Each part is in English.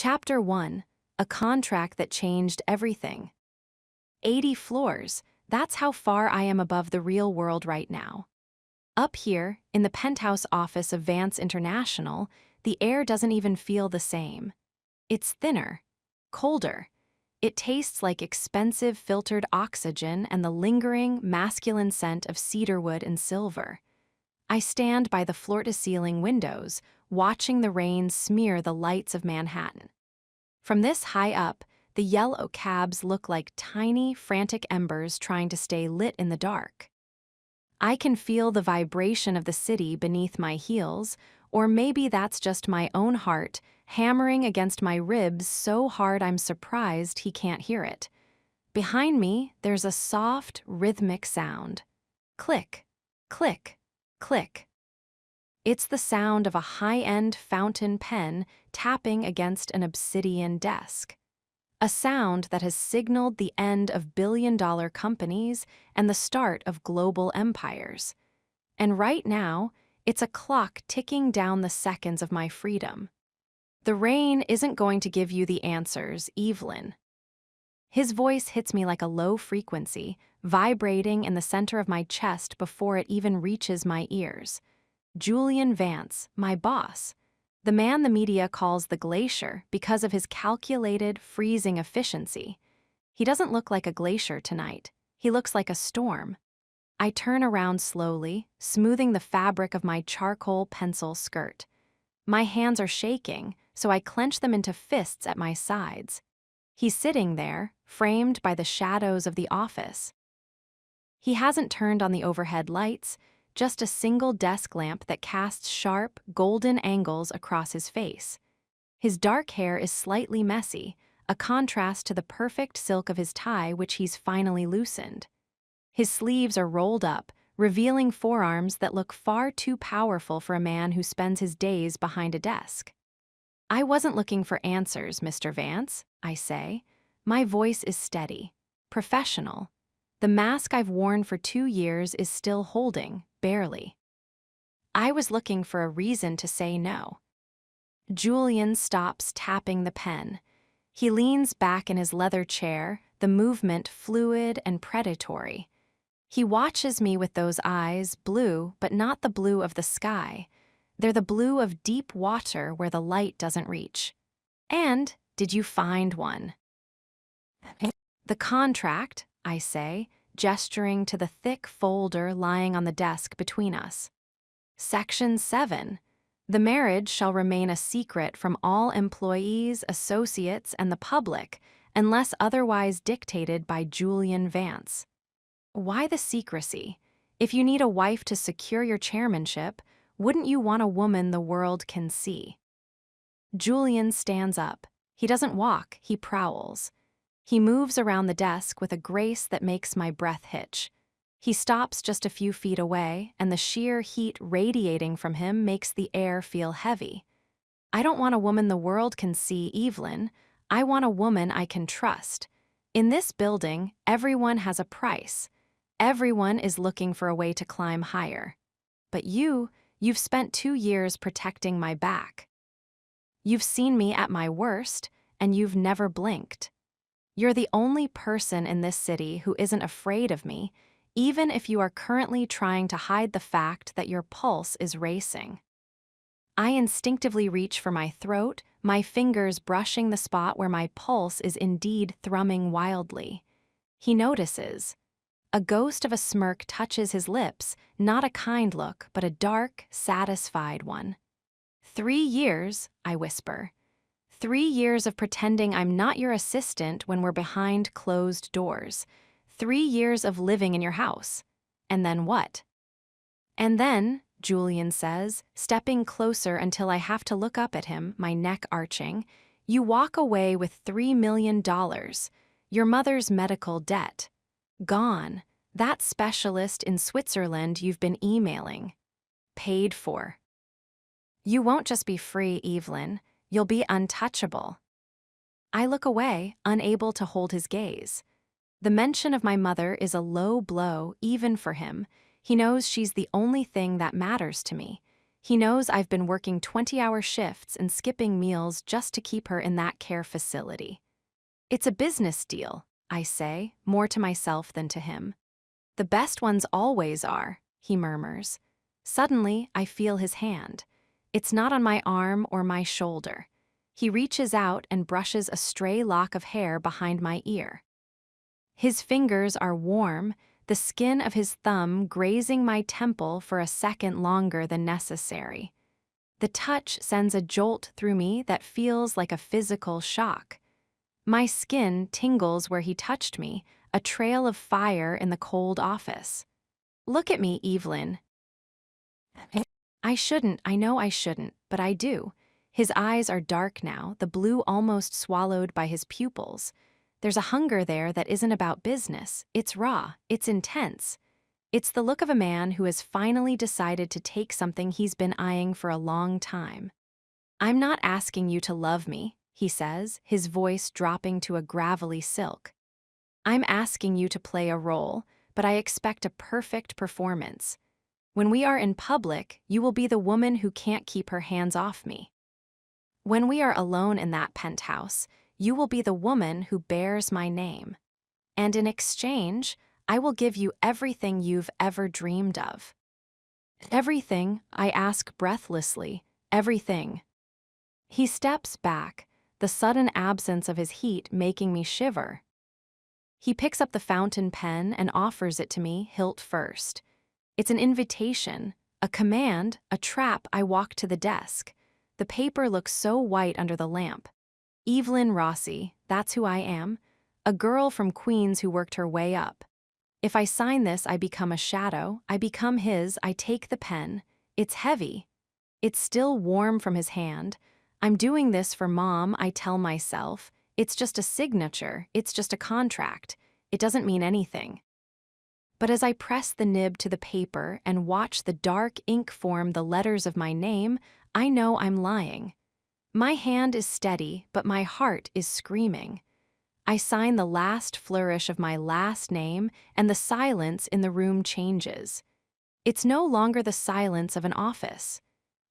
Chapter 1. A contract that changed everything. 80 floors. That's how far I am above the real world right now. Up here, in the penthouse office of Vance International, the air doesn't even feel the same. It's thinner, colder. It tastes like expensive filtered oxygen and the lingering, masculine scent of cedarwood and silver. I stand by the floor-to-ceiling windows, watching the rain smear the lights of Manhattan. From this high up, the yellow cabs look like tiny, frantic embers trying to stay lit in the dark. I can feel the vibration of the city beneath my heels, or maybe that's just my own heart hammering against my ribs so hard I'm surprised he can't hear it. Behind me, there's a soft, rhythmic sound. Click, click, click. It's the sound of a high-end fountain pen tapping against an obsidian desk. A sound that has signaled the end of billion-dollar companies and the start of global empires. And right now, it's a clock ticking down the seconds of my freedom. The rain isn't going to give you the answers, Evelyn. His voice hits me like a low frequency, vibrating in the center of my chest before it even reaches my ears. Julian Vance, my boss. The man the media calls the glacier because of his calculated, freezing efficiency. He doesn't look like a glacier tonight. He looks like a storm. I turn around slowly, smoothing the fabric of my charcoal pencil skirt. My hands are shaking, so I clench them into fists at my sides. He's sitting there, framed by the shadows of the office. He hasn't turned on the overhead lights, just a single desk lamp that casts sharp, golden angles across his face. His dark hair is slightly messy, a contrast to the perfect silk of his tie which he's finally loosened. His sleeves are rolled up, revealing forearms that look far too powerful for a man who spends his days behind a desk. "I wasn't looking for answers, Mr. Vance," I say. My voice is steady, professional. The mask I've worn for 2 years is still holding, barely. I was looking for a reason to say no. Julian stops tapping the pen. He leans back in his leather chair, the movement fluid and predatory. He watches me with those eyes, blue, but not the blue of the sky. They're the blue of deep water where the light doesn't reach. "And did you find one?" "The contract," I say, gesturing to the thick folder lying on the desk between us. Section 7. The marriage shall remain a secret from all employees, associates, and the public, unless otherwise dictated by Julian Vance. Why the secrecy? If you need a wife to secure your chairmanship, wouldn't you want a woman the world can see? Julian stands up. He doesn't walk, he prowls. He moves around the desk with a grace that makes my breath hitch. He stops just a few feet away, and the sheer heat radiating from him makes the air feel heavy. I don't want a woman the world can see, Evelyn. I want a woman I can trust. In this building, everyone has a price. Everyone is looking for a way to climb higher. But you've spent 2 years protecting my back. You've seen me at my worst, and you've never blinked. You're the only person in this city who isn't afraid of me, even if you are currently trying to hide the fact that your pulse is racing. I instinctively reach for my throat, my fingers brushing the spot where my pulse is indeed thrumming wildly. He notices. A ghost of a smirk touches his lips, not a kind look, but a dark, satisfied one. 3 years, I whisper. 3 years of pretending I'm not your assistant when we're behind closed doors. 3 years of living in your house. And then what? And then, Julian says, stepping closer until I have to look up at him, my neck arching, you walk away with $3 million. Your mother's medical debt. Gone. That specialist in Switzerland you've been emailing. Paid for. You won't just be free, Evelyn. You'll be untouchable. I look away, unable to hold his gaze. The mention of my mother is a low blow, even for him. He knows she's the only thing that matters to me. He knows I've been working 20-hour shifts and skipping meals just to keep her in that care facility. It's a business deal, I say, more to myself than to him. The best ones always are, he murmurs. Suddenly, I feel his hand. It's not on my arm or my shoulder. He reaches out and brushes a stray lock of hair behind my ear. His fingers are warm, the skin of his thumb grazing my temple for a second longer than necessary. The touch sends a jolt through me that feels like a physical shock. My skin tingles where he touched me, a trail of fire in the cold office. Look at me, Evelyn. I know I shouldn't, but I do. His eyes are dark now, the blue almost swallowed by his pupils. There's a hunger there that isn't about business. It's raw, it's intense. It's the look of a man who has finally decided to take something he's been eyeing for a long time. I'm not asking you to love me, he says, his voice dropping to a gravelly silk. I'm asking you to play a role, but I expect a perfect performance. When we are in public, you will be the woman who can't keep her hands off me. When we are alone in that penthouse, you will be the woman who bears my name. And in exchange, I will give you everything you've ever dreamed of. Everything, I ask breathlessly, everything. He steps back, the sudden absence of his heat making me shiver. He picks up the fountain pen and offers it to me hilt first. It's an invitation, a command, a trap. I walk to the desk. The paper looks so white under the lamp. Evelyn Rossi, that's who I am, a girl from Queens who worked her way up. If I sign this, I become a shadow, I become his, I take the pen. It's heavy. It's still warm from his hand. I'm doing this for Mom, I tell myself. It's just a signature, it's just a contract. It doesn't mean anything. But as I press the nib to the paper and watch the dark ink form the letters of my name, I know I'm lying. My hand is steady, but my heart is screaming. I sign the last flourish of my last name, and the silence in the room changes. It's no longer the silence of an office.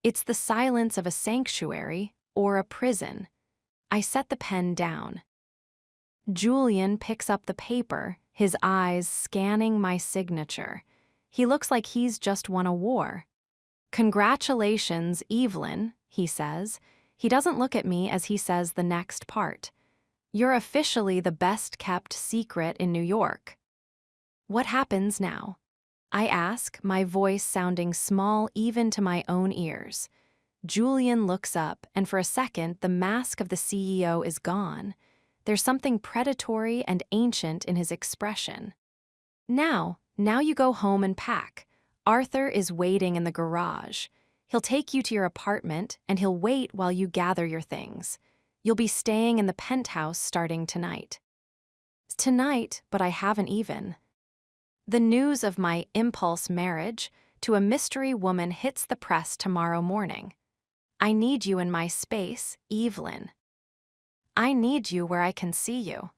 It's the silence of a sanctuary or a prison. I set the pen down. Julian picks up the paper, his eyes scanning my signature. He looks like he's just won a war. "Congratulations, Evelyn," he says. He doesn't look at me as he says the next part. "You're officially the best-kept secret in New York." What happens now? I ask, my voice sounding small even to my own ears. Julian looks up, and for a second, the mask of the CEO is gone. There's something predatory and ancient in his expression. Now you go home and pack. Arthur is waiting in the garage. He'll take you to your apartment, and he'll wait while you gather your things. You'll be staying in the penthouse starting tonight. Tonight, but I haven't even. The news of my impulse marriage to a mystery woman hits the press tomorrow morning. I need you in my space, Evelyn. I need you where I can see you.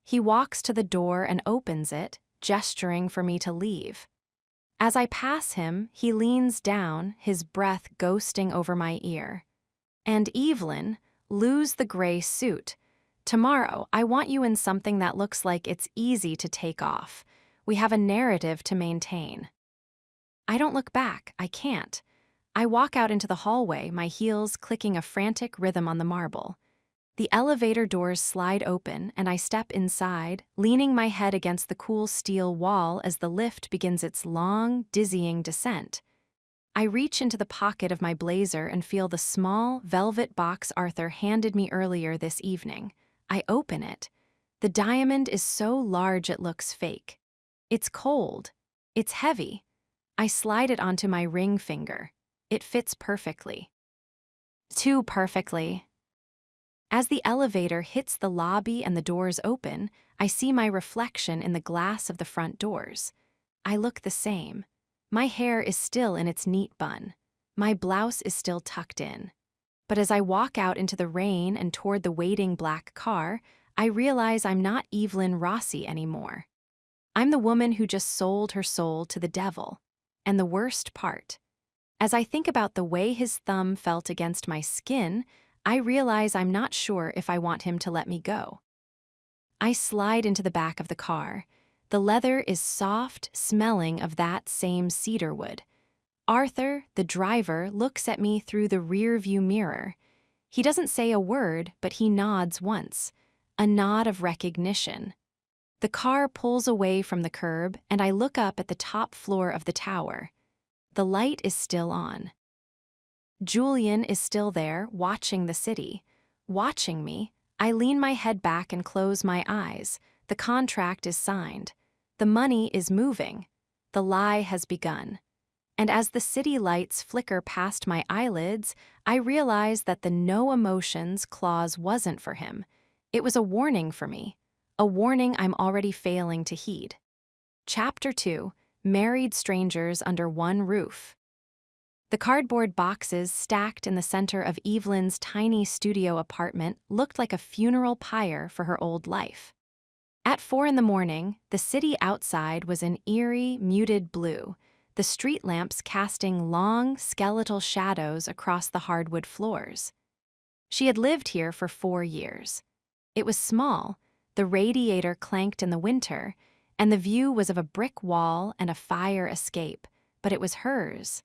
He walks to the door and opens it, gesturing for me to leave. As I pass him, he leans down, his breath ghosting over my ear. "And Evelyn, lose the gray suit. Tomorrow, I want you in something that looks like it's easy to take off. We have a narrative to maintain." I don't look back, I can't. I walk out into the hallway, my heels clicking a frantic rhythm on the marble. The elevator doors slide open, and I step inside, leaning my head against the cool steel wall as the lift begins its long, dizzying descent. I reach into the pocket of my blazer and feel the small, velvet box Arthur handed me earlier this evening. I open it. The diamond is so large it looks fake. It's cold. It's heavy. I slide it onto my ring finger. It fits perfectly. Too perfectly. As the elevator hits the lobby and the doors open, I see my reflection in the glass of the front doors. I look the same. My hair is still in its neat bun. My blouse is still tucked in. But as I walk out into the rain and toward the waiting black car, I realize I'm not Evelyn Rossi anymore. I'm the woman who just sold her soul to the devil. And the worst part, As I think about the way his thumb felt against my skin, I realize I'm not sure if I want him to let me go. I slide into the back of the car. The leather is soft, smelling of that same cedar wood. Arthur, the driver, looks at me through the rear-view mirror. He doesn't say a word, but he nods once, a nod of recognition. The car pulls away from the curb, and I look up at the top floor of the tower. The light is still on. Julian is still there, watching the city. Watching me, I lean my head back and close my eyes. The contract is signed. The money is moving. The lie has begun. And as the city lights flicker past my eyelids, I realize that the no emotions clause wasn't for him. It was a warning for me, a warning I'm already failing to heed. Chapter 2: Married Strangers Under One Roof. The cardboard boxes stacked in the center of Evelyn's tiny studio apartment looked like a funeral pyre for her old life. At 4 a.m, the city outside was an eerie, muted blue, the street lamps casting long, skeletal shadows across the hardwood floors. She had lived here for 4 years. It was small, the radiator clanked in the winter, and the view was of a brick wall and a fire escape, but it was hers.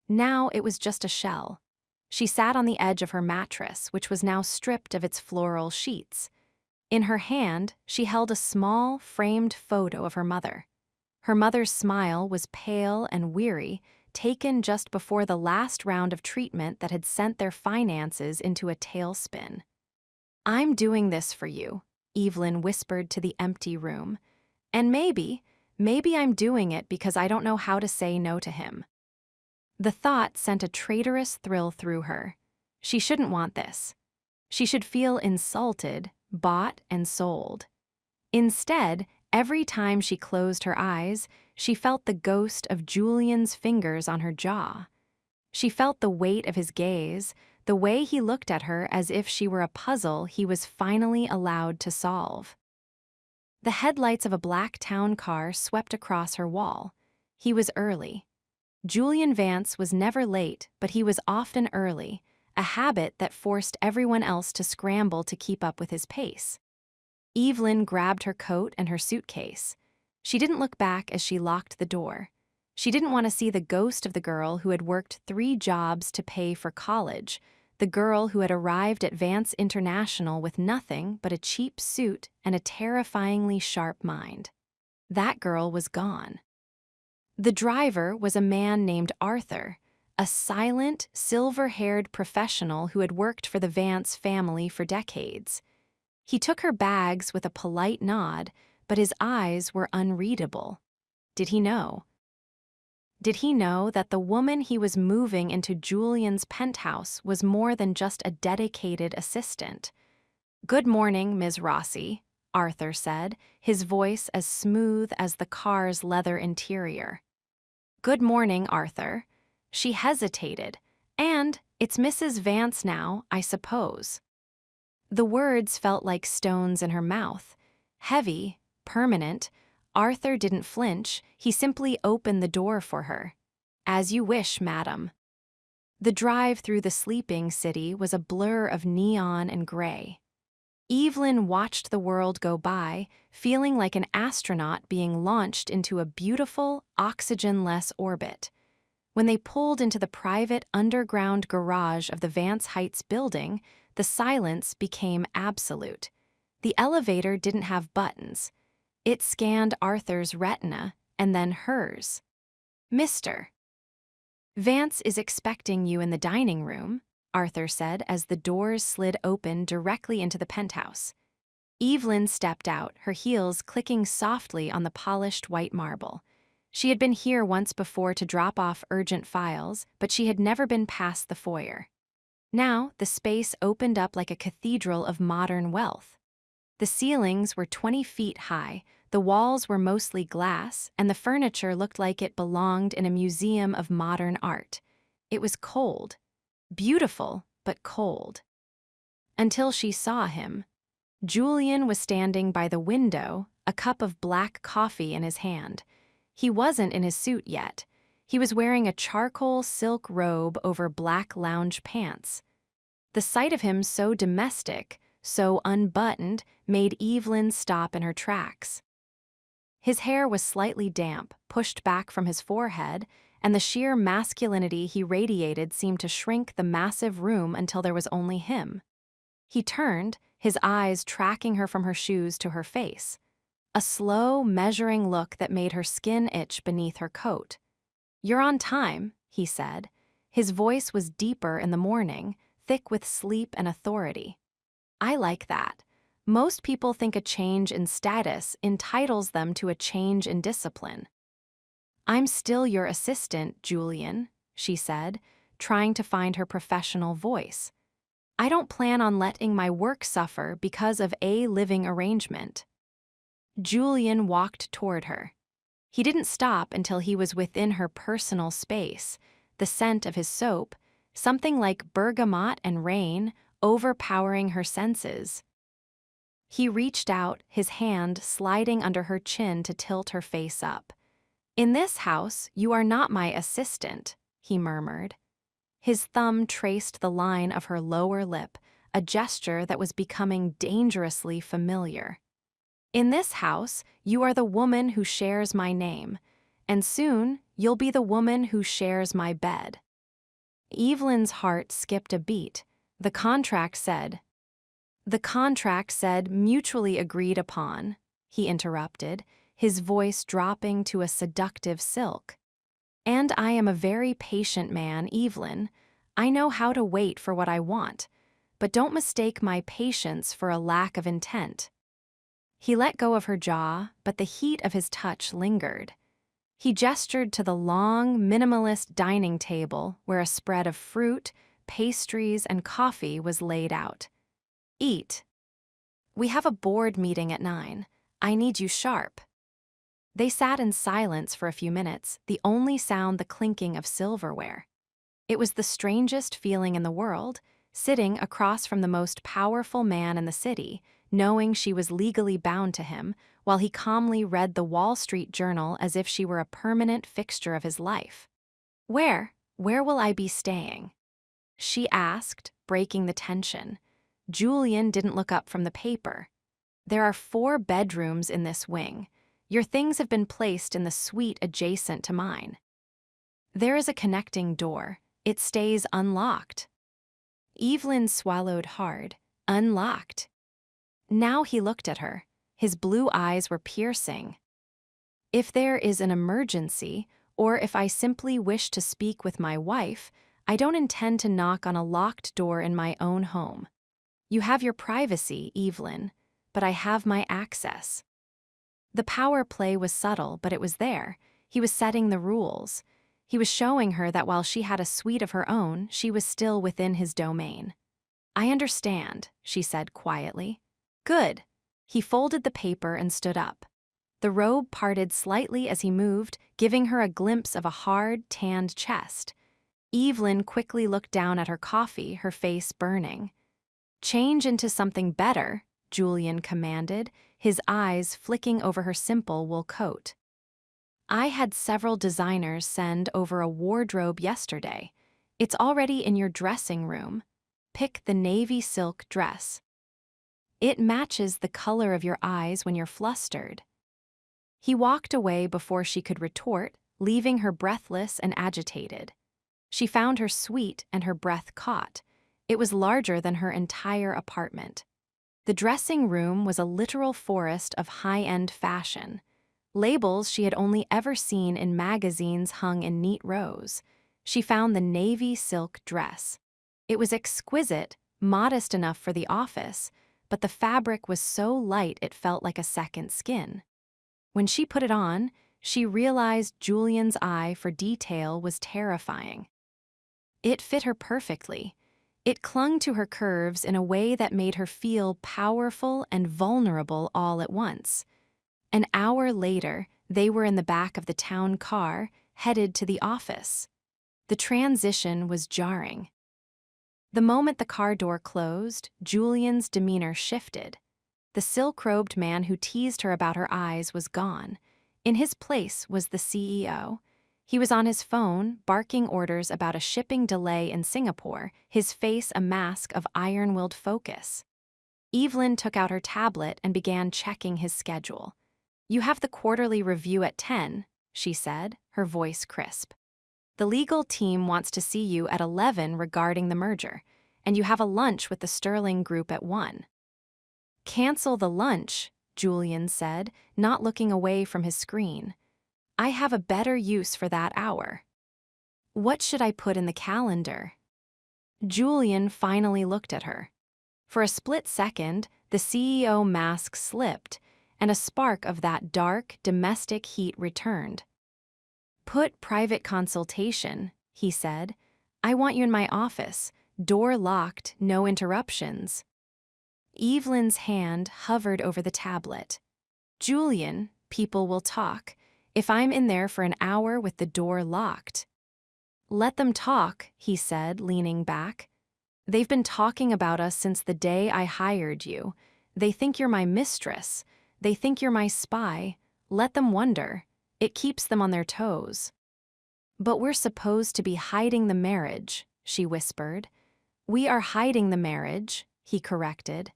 Now it was just a shell. She sat on the edge of her mattress, which was now stripped of its floral sheets. In her hand, she held a small, framed photo of her mother. Her mother's smile was pale and weary, taken just before the last round of treatment that had sent their finances into a tailspin. "I'm doing this for you," Evelyn whispered to the empty room. "And maybe I'm doing it because I don't know how to say no to him." The thought sent a traitorous thrill through her. She shouldn't want this. She should feel insulted, bought and sold. Instead, every time she closed her eyes, she felt the ghost of Julian's fingers on her jaw. She felt the weight of his gaze, the way he looked at her as if she were a puzzle he was finally allowed to solve. The headlights of a black town car swept across her wall. He was early. Julian Vance was never late, but he was often early, a habit that forced everyone else to scramble to keep up with his pace. Evelyn grabbed her coat and her suitcase. She didn't look back as she locked the door. She didn't want to see the ghost of the girl who had worked 3 jobs to pay for college, the girl who had arrived at Vance International with nothing but a cheap suit and a terrifyingly sharp mind. That girl was gone. The driver was a man named Arthur, a silent, silver-haired professional who had worked for the Vance family for decades. He took her bags with a polite nod, but his eyes were unreadable. Did he know? Did he know that the woman he was moving into Julian's penthouse was more than just a dedicated assistant? "Good morning, Ms. Rossi," Arthur said, his voice as smooth as the car's leather interior. "Good morning, Arthur." She hesitated. "And it's Mrs. Vance now, I suppose." The words felt like stones in her mouth. Heavy, permanent. Arthur didn't flinch, he simply opened the door for her. "As you wish, madam." The drive through the sleeping city was a blur of neon and gray. Evelyn watched the world go by, feeling like an astronaut being launched into a beautiful, oxygen-less orbit. When they pulled into the private underground garage of the Vance Heights building, the silence became absolute. The elevator didn't have buttons. It scanned Arthur's retina and then hers. "Mr. Vance is expecting you in the dining room," Arthur said as the doors slid open directly into the penthouse. Evelyn stepped out, her heels clicking softly on the polished white marble. She had been here once before to drop off urgent files, but she had never been past the foyer. Now, the space opened up like a cathedral of modern wealth. The ceilings were 20 feet high, the walls were mostly glass, and the furniture looked like it belonged in a museum of modern art. It was cold. Beautiful, but cold. Until she saw him. Julian was standing by the window, a cup of black coffee in his hand. He wasn't in his suit yet. He was wearing a charcoal silk robe over black lounge pants. The sight of him so domestic, so unbuttoned, made Evelyn stop in her tracks. His hair was slightly damp, pushed back from his forehead, and the sheer masculinity he radiated seemed to shrink the massive room until there was only him. He turned, his eyes tracking her from her shoes to her face. A slow, measuring look that made her skin itch beneath her coat. "You're on time," he said. His voice was deeper in the morning, thick with sleep and authority. "I like that. Most people think a change in status entitles them to a change in discipline." "I'm still your assistant, Julian," she said, trying to find her professional voice. "I don't plan on letting my work suffer because of a living arrangement." Julian walked toward her. He didn't stop until he was within her personal space, the scent of his soap, something like bergamot and rain, overpowering her senses. He reached out, his hand sliding under her chin to tilt her face up. "In this house, you are not my assistant," he murmured. His thumb traced the line of her lower lip, a gesture that was becoming dangerously familiar. "In this house, you are the woman who shares my name, and soon you'll be the woman who shares my bed." Evelyn's heart skipped a beat. The contract said mutually agreed upon, he interrupted, his voice dropping to a seductive silk. "And I am a very patient man, Evelyn. I know how to wait for what I want, but don't mistake my patience for a lack of intent." He let go of her jaw, but the heat of his touch lingered. He gestured to the long, minimalist dining table where a spread of fruit, pastries, and coffee was laid out. "Eat. We have a board meeting at 9. I need you sharp." They sat in silence for a few minutes, the only sound the clinking of silverware. It was the strangest feeling in the world, sitting across from the most powerful man in the city, knowing she was legally bound to him, while he calmly read the Wall Street Journal as if she were a permanent fixture of his life. Where will I be staying?" she asked, breaking the tension. Julian didn't look up from the paper. "There are 4 bedrooms in this wing. Your things have been placed in the suite adjacent to mine. There is a connecting door. It stays unlocked." Evelyn swallowed hard. Unlocked. Now he looked at her. His blue eyes were piercing. "If there is an emergency, or if I simply wish to speak with my wife, I don't intend to knock on a locked door in my own home. You have your privacy, Evelyn, but I have my access." The power play was subtle, but it was there. He was setting the rules. He was showing her that while she had a suite of her own, she was still within his domain. "I understand," she said quietly. "Good." He folded the paper and stood up. The robe parted slightly as he moved, giving her a glimpse of a hard, tanned chest. Evelyn quickly looked down at her coffee, her face burning. "Change into something better," Julian commanded, his eyes flicking over her simple wool coat. "I had several designers send over a wardrobe yesterday. It's already in your dressing room. Pick the navy silk dress. It matches the color of your eyes when you're flustered." He walked away before she could retort, leaving her breathless and agitated. She found her suite and her breath caught. It was larger than her entire apartment. The dressing room was a literal forest of high-end fashion. Labels she had only ever seen in magazines hung in neat rows. She found the navy silk dress. It was exquisite, modest enough for the office, but the fabric was so light it felt like a second skin. When she put it on, she realized Julian's eye for detail was terrifying. It fit her perfectly. It clung to her curves in a way that made her feel powerful and vulnerable all at once. An hour later, they were in the back of the town car, headed to the office. The transition was jarring. The moment the car door closed, Julian's demeanor shifted. The silk-robed man who teased her about her eyes was gone. In his place was the CEO. He was on his phone, barking orders about a shipping delay in Singapore, his face a mask of iron-willed focus. Evelyn took out her tablet and began checking his schedule. "You have the quarterly review at 10, she said, her voice crisp. "The legal team wants to see you at 11 regarding the merger, and you have a lunch with the Sterling Group at 1. "Cancel the lunch," Julian said, not looking away from his screen. "I have a better use for that hour." "What should I put in the calendar?" Julian finally looked at her. For a split second, the CEO mask slipped, and a spark of that dark, domestic heat returned. "Put private consultation," he said. "I want you in my office, door locked, no interruptions." Evelyn's hand hovered over the tablet. "Julian, people will talk. If I'm in there for an hour with the door locked." "Let them talk," he said, leaning back. "They've been talking about us since the day I hired you. They think you're my mistress. They think you're my spy. Let them wonder. It keeps them on their toes." "But we're supposed to be hiding the marriage," she whispered. "We are hiding the marriage," he corrected.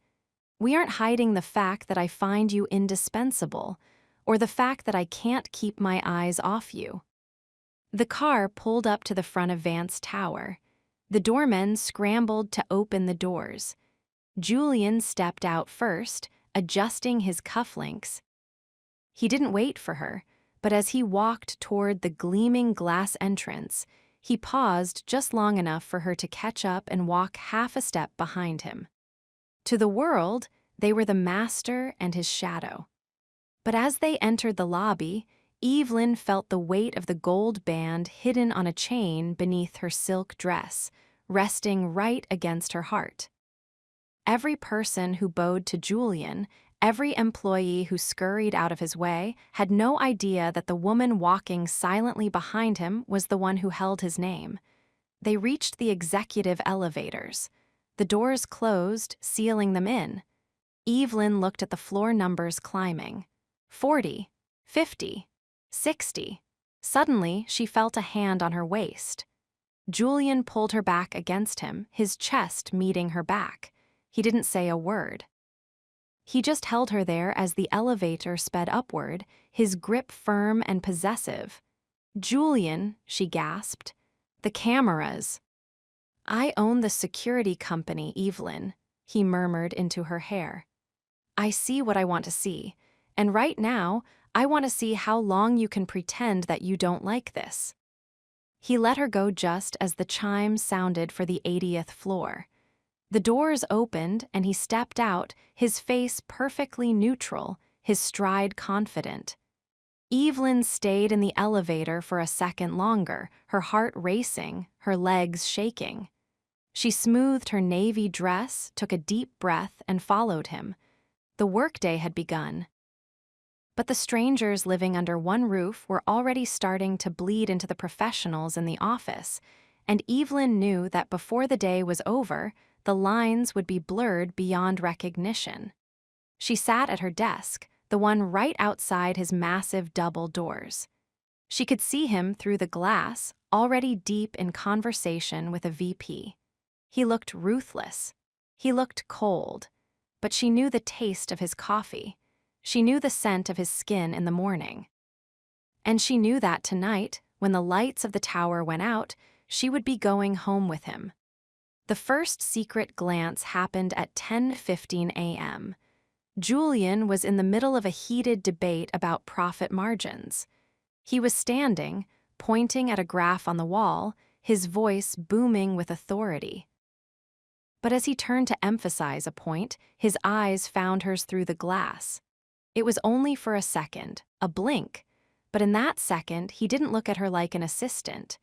"We aren't hiding the fact that I find you indispensable, or the fact that I can't keep my eyes off you." The car pulled up to the front of Vance Tower. The doormen scrambled to open the doors. Julian stepped out first, adjusting his cufflinks. He didn't wait for her, but as he walked toward the gleaming glass entrance, he paused just long enough for her to catch up and walk half a step behind him. To the world, they were the master and his shadow. But as they entered the lobby, Evelyn felt the weight of the gold band hidden on a chain beneath her silk dress, resting right against her heart. Every person who bowed to Julian, every employee who scurried out of his way, had no idea that the woman walking silently behind him was the one who held his name. They reached the executive elevators. The doors closed, sealing them in. Evelyn looked at the floor numbers climbing. 40, 50, 60. Suddenly, she felt a hand on her waist. Julian pulled her back against him, his chest meeting her back. He didn't say a word. He just held her there as the elevator sped upward, his grip firm and possessive. "Julian," she gasped. "The cameras." "I own the security company, Evelyn," he murmured into her hair. "I see what I want to see, and right now, I want to see how long you can pretend that you don't like this." He let her go just as the chime sounded for the 80th floor. The doors opened and he stepped out, his face perfectly neutral, his stride confident. Evelyn stayed in the elevator for a second longer, her heart racing, her legs shaking. She smoothed her navy dress, took a deep breath, and followed him. The workday had begun. But the strangers living under one roof were already starting to bleed into the professionals in the office, and Evelyn knew that before the day was over, the lines would be blurred beyond recognition. She sat at her desk, the one right outside his massive double doors. She could see him through the glass, already deep in conversation with a VP. He looked ruthless. He looked cold. But she knew the taste of his coffee. She knew the scent of his skin in the morning. And she knew that tonight, when the lights of the tower went out, she would be going home with him. The first secret glance happened at 10:15 a.m. Julian was in the middle of a heated debate about profit margins. He was standing, pointing at a graph on the wall, his voice booming with authority. But as he turned to emphasize a point, his eyes found hers through the glass. It was only for a second, a blink, but in that second he didn't look at her like an assistant.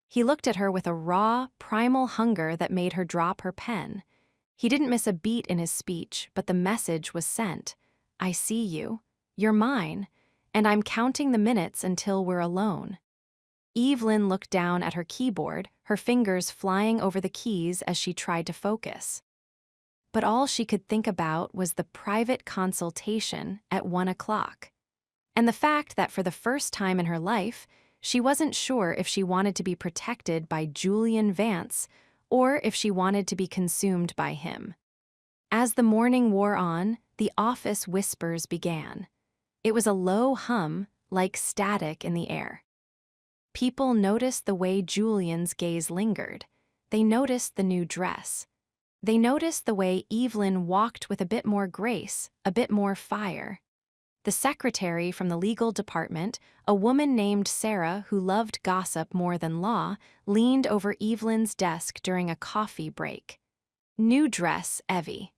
He looked at her with a raw, primal hunger that made her drop her pen. He didn't miss a beat in his speech, but the message was sent. "I see you. You're mine. And I'm counting the minutes until we're alone." Evelyn looked down at her keyboard, her fingers flying over the keys as she tried to focus. But all she could think about was the private consultation at 1 o'clock. And the fact that for the first time in her life, She wasn't sure if she wanted to be protected by Julian Vance or if she wanted to be consumed by him. As the morning wore on, the office whispers began. It was a low hum, like static in the air. People noticed the way Julian's gaze lingered. They noticed the new dress. They noticed the way Evelyn walked with a bit more grace, a bit more fire. The secretary from the legal department, a woman named Sarah who loved gossip more than law, leaned over Evelyn's desk during a coffee break. "New dress, Evie?"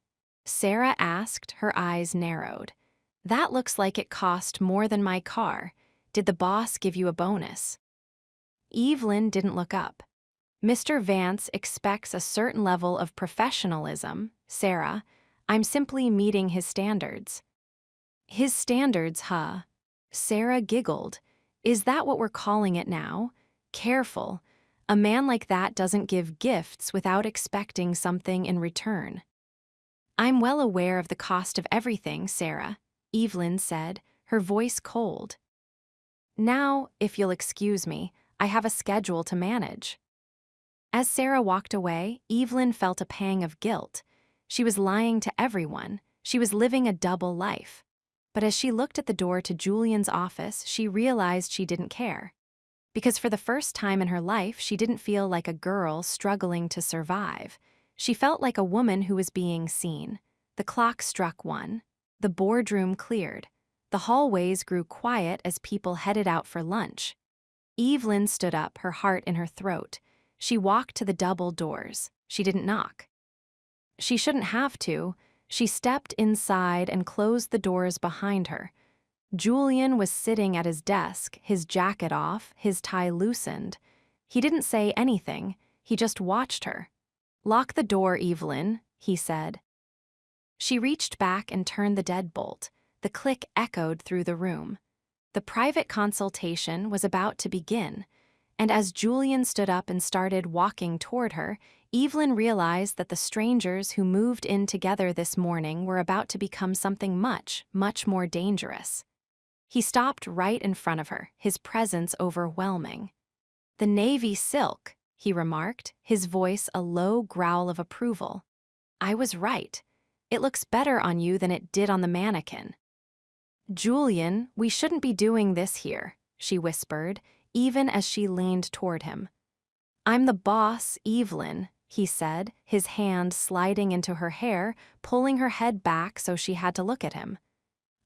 Sarah asked, her eyes narrowed. "That looks like it cost more than my car. Did the boss give you a bonus?" Evelyn didn't look up. "Mr. Vance expects a certain level of professionalism, Sarah. I'm simply meeting his standards." "His standards, huh?" Sarah giggled. "Is that what we're calling it now? Careful. A man like that doesn't give gifts without expecting something in return." "I'm well aware of the cost of everything, Sarah," Evelyn said, her voice cold. "Now, if you'll excuse me, I have a schedule to manage." As Sarah walked away, Evelyn felt a pang of guilt. She was lying to everyone. She was living a double life. But as she looked at the door to Julian's office, she realized she didn't care. Because for the first time in her life, she didn't feel like a girl struggling to survive. She felt like a woman who was being seen. The clock struck 1. The boardroom cleared. The hallways grew quiet as people headed out for lunch. Evelyn stood up, her heart in her throat. She walked to the double doors. She didn't knock. She shouldn't have to. She stepped inside and closed the doors behind her. Julian was sitting at his desk, his jacket off, his tie loosened. He didn't say anything. He just watched her. "Lock the door, Evelyn," he said. She reached back and turned the deadbolt. The click echoed through the room. The private consultation was about to begin, and as Julian stood up and started walking toward her, Evelyn realized that the strangers who moved in together this morning were about to become something much, much more dangerous. He stopped right in front of her, his presence overwhelming. "The navy silk," he remarked, his voice a low growl of approval. "I was right. It looks better on you than it did on the mannequin." "Julian, we shouldn't be doing this here," she whispered, even as she leaned toward him. "I'm the boss, Evelyn," he said, his hand sliding into her hair, pulling her head back so she had to look at him.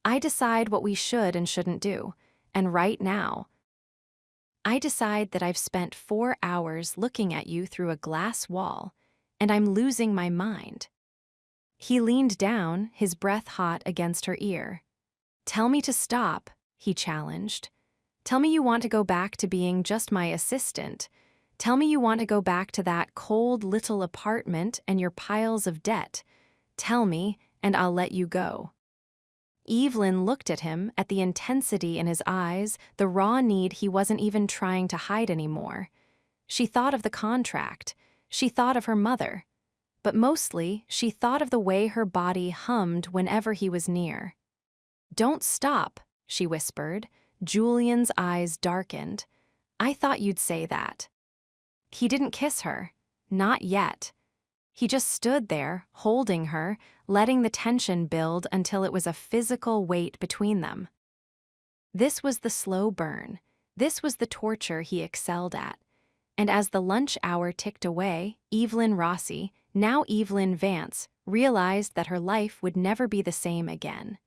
"I decide what we should and shouldn't do, and right now, I decide that I've spent 4 hours looking at you through a glass wall, and I'm losing my mind." He leaned down, his breath hot against her ear. "Tell me to stop," he challenged. "Tell me you want to go back to being just my assistant. Tell me you want to go back to that cold little apartment and your piles of debt. Tell me, and I'll let you go." Evelyn looked at him, at the intensity in his eyes, the raw need he wasn't even trying to hide anymore. She thought of the contract. She thought of her mother. But mostly, she thought of the way her body hummed whenever he was near. "Don't stop," she whispered. Julian's eyes darkened. "I thought you'd say that." He didn't kiss her. Not yet. He just stood there, holding her, letting the tension build until it was a physical weight between them. This was the slow burn. This was the torture he excelled at. And as the lunch hour ticked away, Evelyn Rossi, now Evelyn Vance, realized that her life would never be the same again.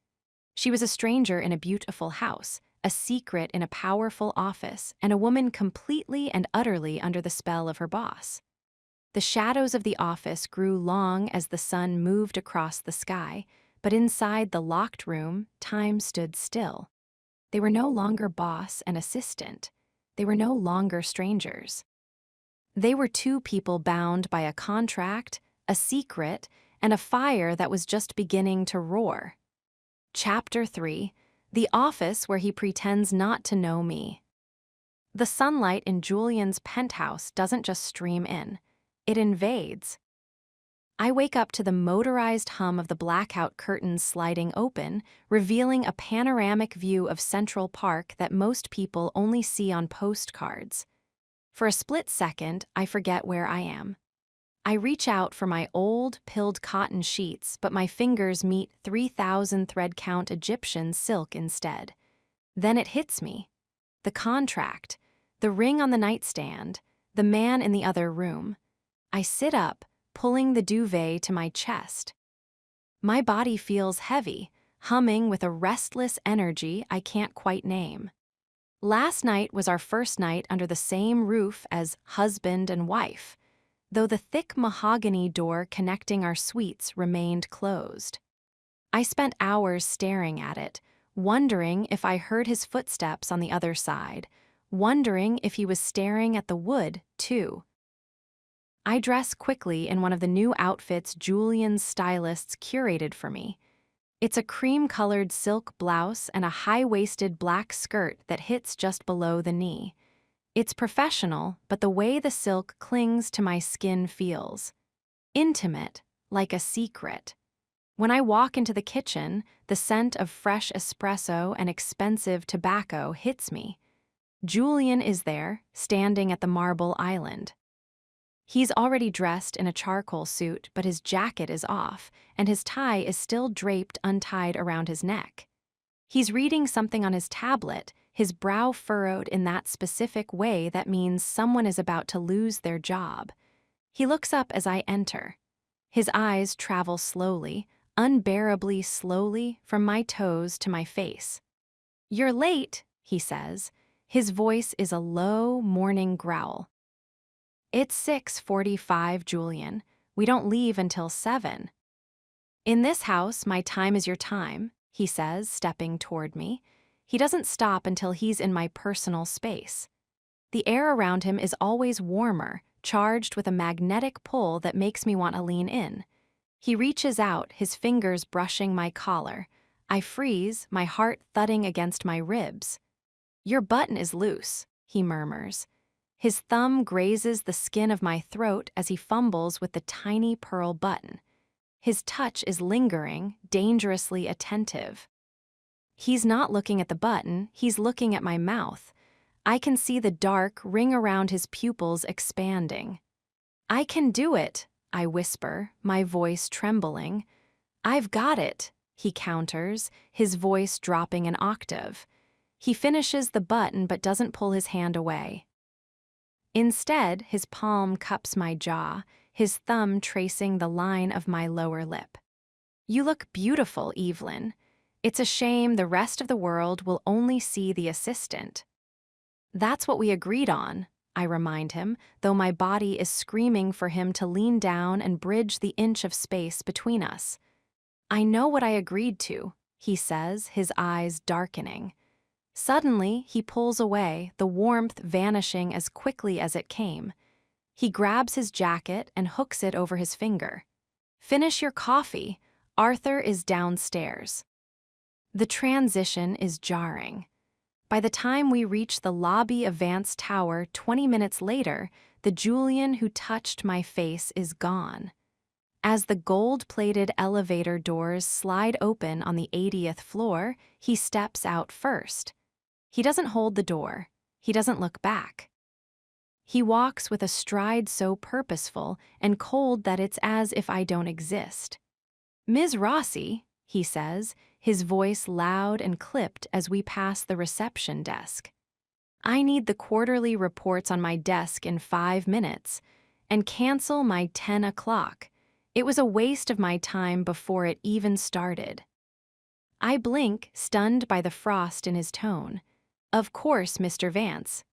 She was a stranger in a beautiful house, a secret in a powerful office, and a woman completely and utterly under the spell of her boss. The shadows of the office grew long as the sun moved across the sky, but inside the locked room, time stood still. They were no longer boss and assistant. They were no longer strangers. They were two people bound by a contract, a secret, and a fire that was just beginning to roar. Chapter 3: The Office Where He Pretends Not to Know Me. The sunlight in Julian's penthouse doesn't just stream in. It invades. I wake up to the motorized hum of the blackout curtains sliding open, revealing a panoramic view of Central Park that most people only see on postcards. For a split second, I forget where I am. I reach out for my old, pilled cotton sheets, but my fingers meet 3,000 thread count Egyptian silk instead. Then it hits me. The contract, the ring on the nightstand, the man in the other room. I sit up, pulling the duvet to my chest. My body feels heavy, humming with a restless energy I can't quite name. Last night was our first night under the same roof as husband and wife, though the thick mahogany door connecting our suites remained closed. I spent hours staring at it, wondering if I heard his footsteps on the other side, wondering if he was staring at the wood, too. I dress quickly in one of the new outfits Julian's stylists curated for me. It's a cream-colored silk blouse and a high-waisted black skirt that hits just below the knee. It's professional, but the way the silk clings to my skin feels intimate, like a secret. When I walk into the kitchen, the scent of fresh espresso and expensive tobacco hits me. Julian is there, standing at the marble island. He's already dressed in a charcoal suit, but his jacket is off, and his tie is still draped untied around his neck. He's reading something on his tablet, his brow furrowed in that specific way that means someone is about to lose their job. He looks up as I enter. His eyes travel slowly, unbearably slowly, from my toes to my face. "You're late," he says. His voice is a low, morning growl. "It's 6:45, Julian. We don't leave until 7. "In this house, my time is your time," he says, stepping toward me. He doesn't stop until he's in my personal space. The air around him is always warmer, charged with a magnetic pull that makes me want to lean in. He reaches out, his fingers brushing my collar. I freeze, my heart thudding against my ribs. "Your button is loose," he murmurs. His thumb grazes the skin of my throat as he fumbles with the tiny pearl button. His touch is lingering, dangerously attentive. He's not looking at the button, he's looking at my mouth. I can see the dark ring around his pupils expanding. "I can do it," I whisper, my voice trembling. "I've got it," he counters, his voice dropping an octave. He finishes the button but doesn't pull his hand away. Instead, his palm cups my jaw, his thumb tracing the line of my lower lip. "You look beautiful, Evelyn. It's a shame the rest of the world will only see the assistant." "That's what we agreed on," I remind him, though my body is screaming for him to lean down and bridge the inch of space between us. "I know what I agreed to," he says, his eyes darkening. Suddenly, he pulls away, the warmth vanishing as quickly as it came. He grabs his jacket and hooks it over his finger. "Finish your coffee. Arthur is downstairs." The transition is jarring. By the time we reach the lobby of Vance Tower 20 minutes later, the Julian who touched my face is gone. As the gold-plated elevator doors slide open on the 80th floor, he steps out first. He doesn't hold the door. He doesn't look back. He walks with a stride so purposeful and cold that it's as if I don't exist. "Ms. Rossi," he says, his voice loud and clipped as we pass the reception desk. "I need the quarterly reports on my desk in 5 minutes, and cancel my 10 o'clock. It was a waste of my time before it even started." I blink, stunned by the frost in his tone. "Of course, Mr. Vance."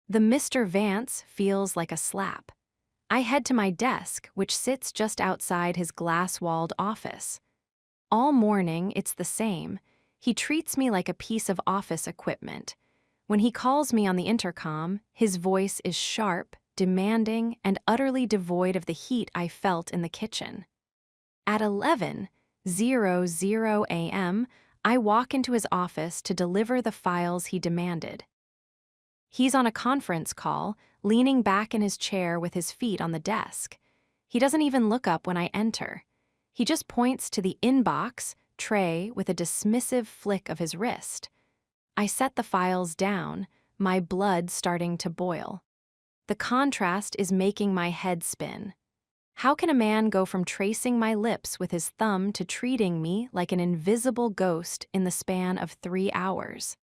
The Mr. Vance feels like a slap. I head to my desk, which sits just outside his glass-walled office. All morning, it's the same. He treats me like a piece of office equipment. When he calls me on the intercom, his voice is sharp, demanding, and utterly devoid of the heat I felt in the kitchen. At 11:00 a.m., I walk into his office to deliver the files he demanded. He's on a conference call, leaning back in his chair with his feet on the desk. He doesn't even look up when I enter. He just points to the inbox tray with a dismissive flick of his wrist. I set the files down, my blood starting to boil. The contrast is making my head spin. How can a man go from tracing my lips with his thumb to treating me like an invisible ghost in the span of 3 hours?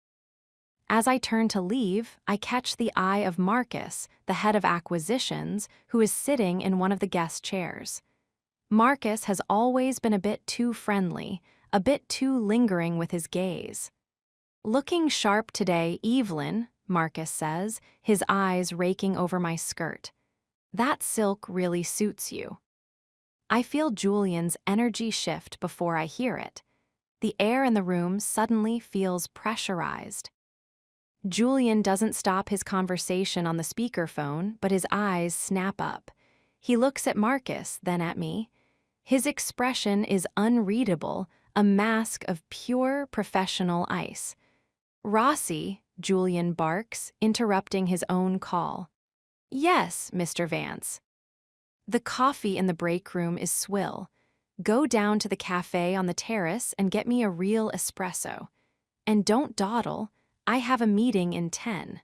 As I turn to leave, I catch the eye of Marcus, the head of acquisitions, who is sitting in one of the guest chairs. Marcus has always been a bit too friendly, a bit too lingering with his gaze. "Looking sharp today, Evelyn," Marcus says, his eyes raking over my skirt. "That silk really suits you." I feel Julian's energy shift before I hear it. The air in the room suddenly feels pressurized. Julian doesn't stop his conversation on the speakerphone, but his eyes snap up. He looks at Marcus, then at me. His expression is unreadable, a mask of pure professional ice. "Rossi," Julian barks, interrupting his own call. "Yes, Mr. Vance." "The coffee in the break room is swill. Go down to the cafe on the terrace and get me a real espresso. And don't dawdle. I have a meeting in 10.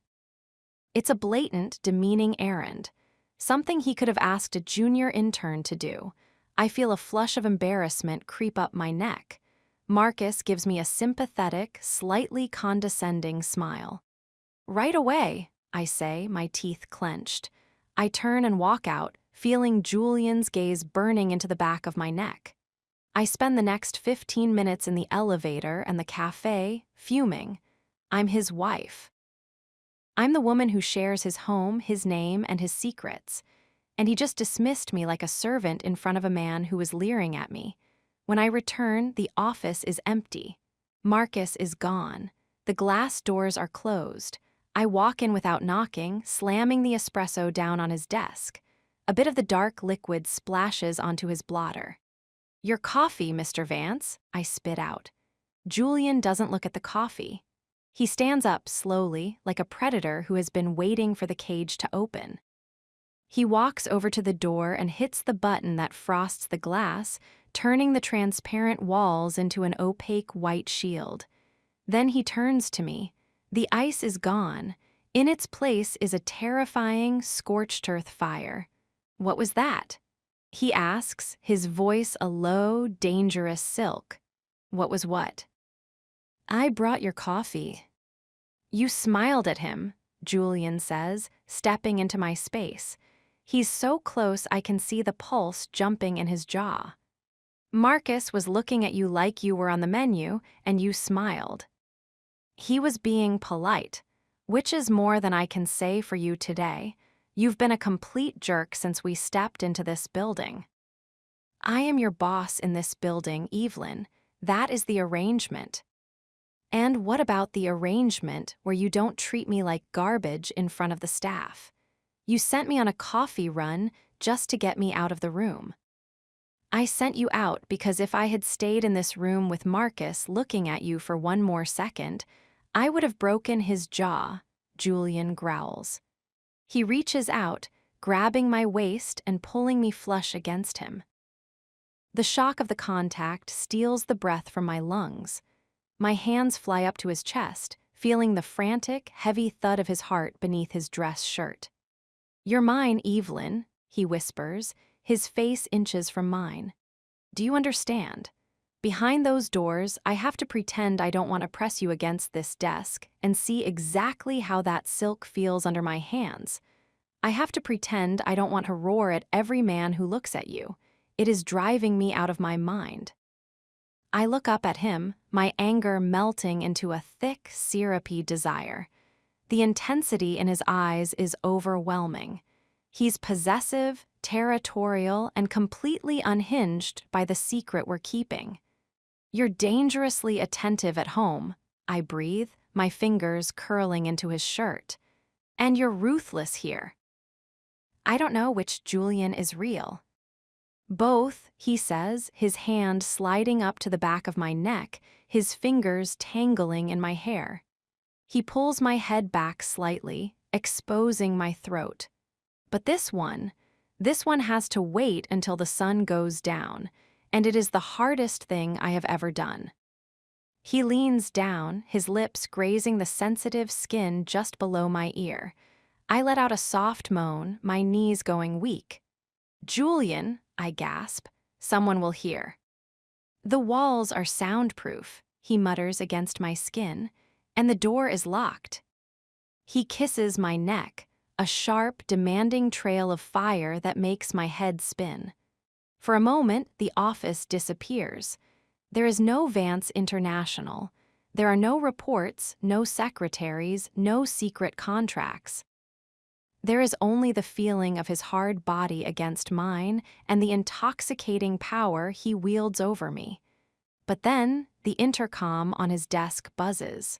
It's a blatant, demeaning errand. Something he could have asked a junior intern to do. I feel a flush of embarrassment creep up my neck. Marcus gives me a sympathetic, slightly condescending smile. "Right away," I say, my teeth clenched. I turn and walk out, feeling Julian's gaze burning into the back of my neck. I spend the next 15 minutes in the elevator and the cafe, fuming. I'm his wife. I'm the woman who shares his home, his name, and his secrets. And he just dismissed me like a servant in front of a man who was leering at me. When I return, the office is empty. Marcus is gone. The glass doors are closed. I walk in without knocking, slamming the espresso down on his desk. A bit of the dark liquid splashes onto his blotter. "Your coffee, Mr. Vance," I spit out. Julian doesn't look at the coffee. He stands up slowly, like a predator who has been waiting for the cage to open. He walks over to the door and hits the button that frosts the glass, turning the transparent walls into an opaque white shield. Then he turns to me. The ice is gone. In its place is a terrifying, scorched earth fire. "What was that?" he asks, his voice a low, dangerous silk. "What was what?" "I brought your coffee." "You smiled at him," Julian says, stepping into my space. He's so close I can see the pulse jumping in his jaw. "Marcus was looking at you like you were on the menu, and you smiled." He was being polite, which is more than I can say for you today. You've been a complete jerk since we stepped into this building. "I am your boss in this building, Evelyn. That is the arrangement." "And what about the arrangement where you don't treat me like garbage in front of the staff? You sent me on a coffee run just to get me out of the room." "I sent you out because if I had stayed in this room with Marcus looking at you for one more second, I would have broken his jaw," Julian growls. He reaches out, grabbing my waist and pulling me flush against him. The shock of the contact steals the breath from my lungs. My hands fly up to his chest, feeling the frantic, heavy thud of his heart beneath his dress shirt. "You're mine, Evelyn," he whispers, his face inches from mine. "Do you understand? Behind those doors, I have to pretend I don't want to press you against this desk and see exactly how that silk feels under my hands. I have to pretend I don't want to roar at every man who looks at you. It is driving me out of my mind." I look up at him, my anger melting into a thick, syrupy desire. The intensity in his eyes is overwhelming. He's possessive, territorial, and completely unhinged by the secret we're keeping. "You're dangerously attentive at home," I breathe, my fingers curling into his shirt. "And you're ruthless here." I don't know which Julian is real. "Both," he says, his hand sliding up to the back of my neck, his fingers tangling in my hair. He pulls my head back slightly, exposing my throat. "But this one, This one has to wait until the sun goes down, and it is the hardest thing I have ever done. He leans down, his lips grazing the sensitive skin just below my ear. I let out a soft moan, my knees going weak. "Julian," I gasp, "someone will hear." "The walls are soundproof," he mutters against my skin, "and the door is locked." He kisses my neck, a sharp, demanding trail of fire that makes my head spin. For a moment, the office disappears. There is no Vance International. There are no reports, no secretaries, no secret contracts. There is only the feeling of his hard body against mine and the intoxicating power he wields over me. But then, the intercom on his desk buzzes.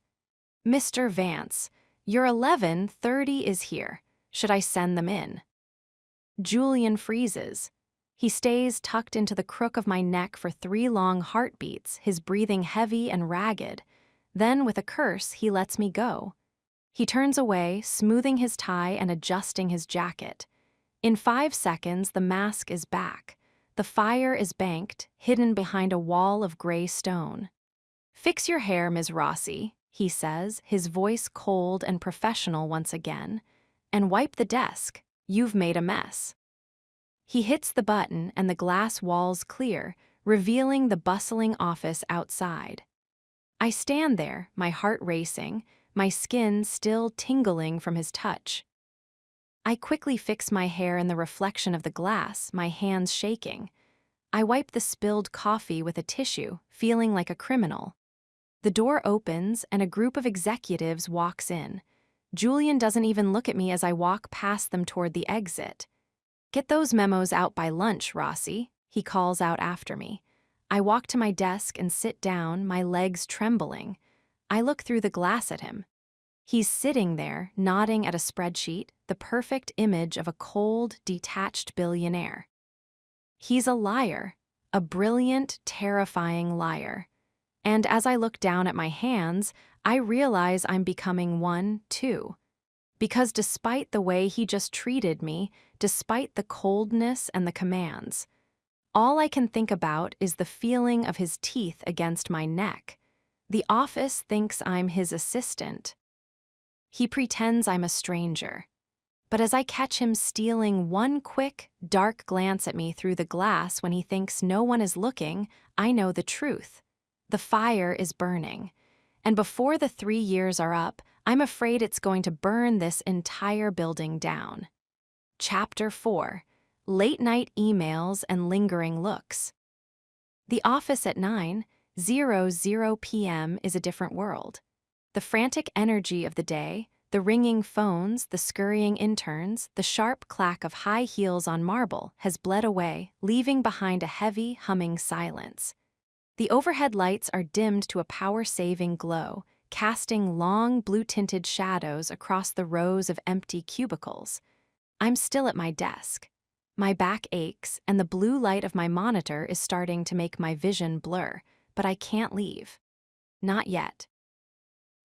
"Mr. Vance, your 11:30 is here. Should I send them in?" Julian freezes. He stays tucked into the crook of my neck for 3 long heartbeats, his breathing heavy and ragged. Then, with a curse, he lets me go. He turns away, smoothing his tie and adjusting his jacket. In 5 seconds, the mask is back. The fire is banked, hidden behind a wall of gray stone. "Fix your hair, Ms. Rossi," he says, his voice cold and professional once again. "And wipe the desk. You've made a mess." He hits the button and the glass walls clear, revealing the bustling office outside. I stand there, my heart racing, my skin still tingling from his touch. I quickly fix my hair in the reflection of the glass, my hands shaking. I wipe the spilled coffee with a tissue, feeling like a criminal. The door opens and a group of executives walks in. Julian doesn't even look at me as I walk past them toward the exit. "Get those memos out by lunch, Rossi," he calls out after me. I walk to my desk and sit down, my legs trembling. I look through the glass at him. He's sitting there, nodding at a spreadsheet, the perfect image of a cold, detached billionaire. He's a liar, a brilliant, terrifying liar. And as I look down at my hands, I realize I'm becoming one, too. Because despite the way he just treated me, despite the coldness and the commands, all I can think about is the feeling of his teeth against my neck. The office thinks I'm his assistant. He pretends I'm a stranger. But as I catch him stealing one quick, dark glance at me through the glass when he thinks no one is looking, I know the truth. The fire is burning. And before the 3 years are up, I'm afraid it's going to burn this entire building down. Chapter 4: Late-night emails and lingering looks. The office at 9:00 p.m. is a different world. The frantic energy of the day, the ringing phones, the scurrying interns, the sharp clack of high heels on marble has bled away, leaving behind a heavy, humming silence. The overhead lights are dimmed to a power-saving glow, casting long, blue-tinted shadows across the rows of empty cubicles. I'm still at my desk. My back aches, and the blue light of my monitor is starting to make my vision blur, but I can't leave. Not yet.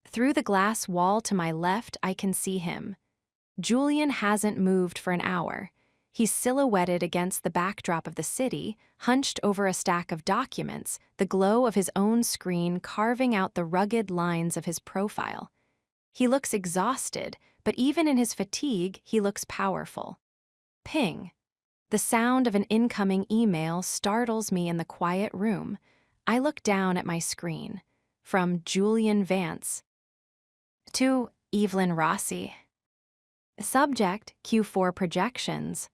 Through the glass wall to my left, I can see him. Julian hasn't moved for an hour. He's silhouetted against the backdrop of the city, hunched over a stack of documents, the glow of his own screen carving out the rugged lines of his profile. He looks exhausted, but even in his fatigue, he looks powerful. Ping. The sound of an incoming email startles me in the quiet room. I look down at my screen. From Julian Vance. To Evelyn Rossi. Subject: Q4 projections.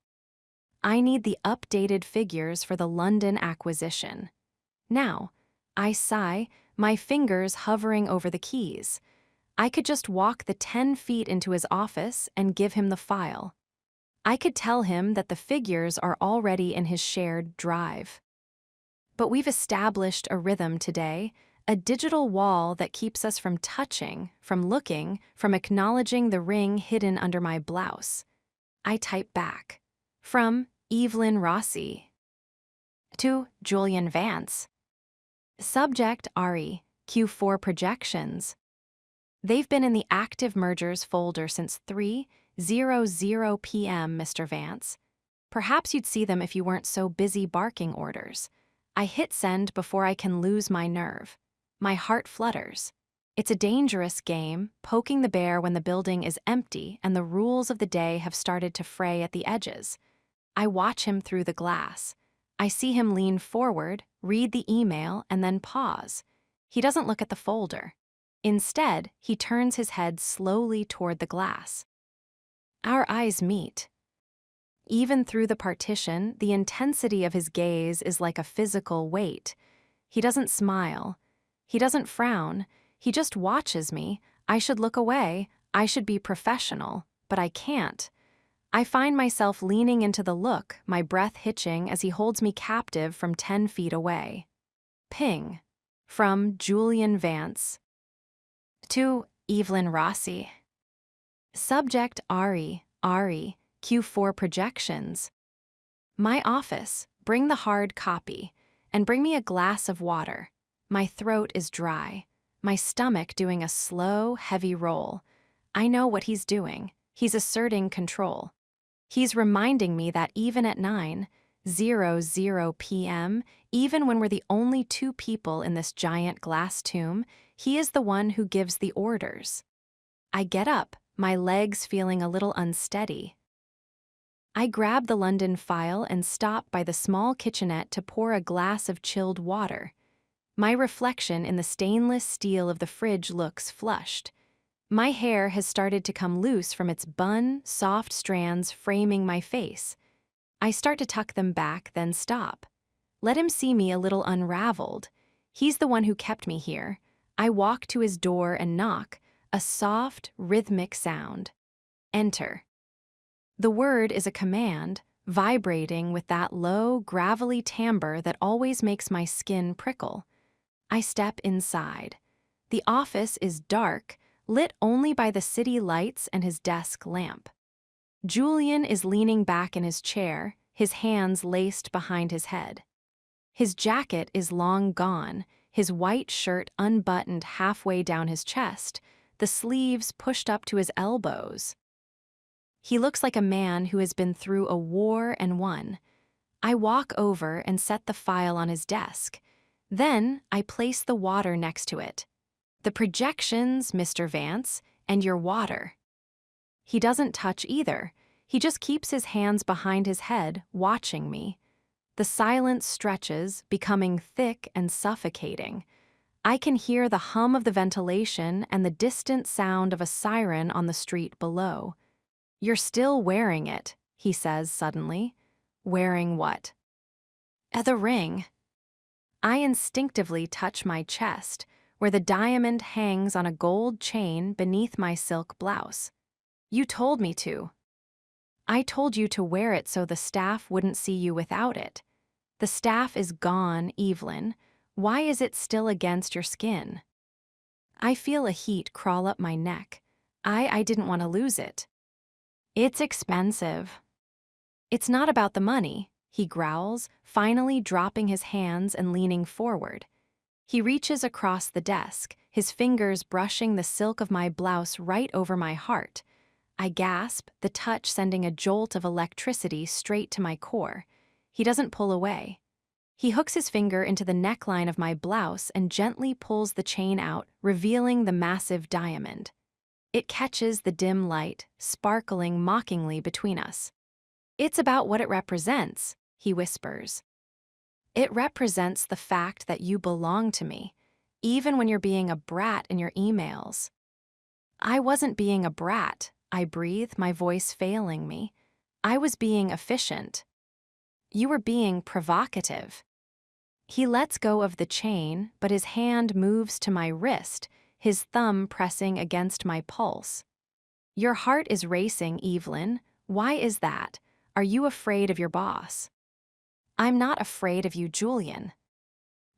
I need the updated figures for the London acquisition. Now, I sigh, my fingers hovering over the keys. I could just walk the 10 feet into his office and give him the file. I could tell him that the figures are already in his shared drive. But we've established a rhythm today, a digital wall that keeps us from touching, from looking, from acknowledging the ring hidden under my blouse. I type back. From Evelyn Rossi. To Julian Vance. Subject: Ari, Q4 projections. They've been in the active mergers folder since 3:00 p.m., Mr. Vance. Perhaps you'd see them if you weren't so busy barking orders. I hit send before I can lose my nerve. My heart flutters. It's a dangerous game, poking the bear when the building is empty and the rules of the day have started to fray at the edges. I watch him through the glass. I see him lean forward, read the email, and then pause. He doesn't look at the folder. Instead, he turns his head slowly toward the glass. Our eyes meet. Even through the partition, the intensity of his gaze is like a physical weight. He doesn't smile. He doesn't frown. He just watches me. I should look away. I should be professional, but I can't. I find myself leaning into the look, my breath hitching as he holds me captive from 10 feet away. Ping. From Julian Vance to Evelyn Rossi. Subject Ari, Q4 projections. My office, bring the hard copy, and bring me a glass of water. My throat is dry, my stomach doing a slow, heavy roll. I know what he's doing. He's asserting control. He's reminding me that even at 9:00 p.m., even when we're the only two people in this giant glass tomb, he is the one who gives the orders. I get up, my legs feeling a little unsteady. I grab the London file and stop by the small kitchenette to pour a glass of chilled water. My reflection in the stainless steel of the fridge looks flushed. My hair has started to come loose from its bun, soft strands framing my face. I start to tuck them back, then stop. Let him see me a little unraveled. He's the one who kept me here. I walk to his door and knock, a soft, rhythmic sound. Enter. The word is a command, vibrating with that low, gravelly timbre that always makes my skin prickle. I step inside. The office is dark, lit only by the city lights and his desk lamp. Julian is leaning back in his chair, his hands laced behind his head. His jacket is long gone, his white shirt unbuttoned halfway down his chest, the sleeves pushed up to his elbows. He looks like a man who has been through a war and won. I walk over and set the file on his desk. Then I place the water next to it. The projections, Mr. Vance, and your water. He doesn't touch either. He just keeps his hands behind his head, watching me. The silence stretches, becoming thick and suffocating. I can hear the hum of the ventilation and the distant sound of a siren on the street below. You're still wearing it, he says suddenly. Wearing what? The ring. I instinctively touch my chest, where the diamond hangs on a gold chain beneath my silk blouse. You told me to. I told you to wear it so the staff wouldn't see you without it. The staff is gone, Evelyn. Why is it still against your skin? I feel a heat crawl up my neck. I didn't want to lose it. It's expensive. It's not about the money, he growls, finally dropping his hands and leaning forward. He reaches across the desk, his fingers brushing the silk of my blouse right over my heart. I gasp, the touch sending a jolt of electricity straight to my core. He doesn't pull away. He hooks his finger into the neckline of my blouse and gently pulls the chain out, revealing the massive diamond. It catches the dim light, sparkling mockingly between us. It's about what it represents, he whispers. It represents the fact that you belong to me, even when you're being a brat in your emails. I wasn't being a brat, I breathe, my voice failing me. I was being efficient. You were being provocative. He lets go of the chain, but his hand moves to my wrist, his thumb pressing against my pulse. Your heart is racing, Evelyn. Why is that? Are you afraid of your boss? I'm not afraid of you, Julian.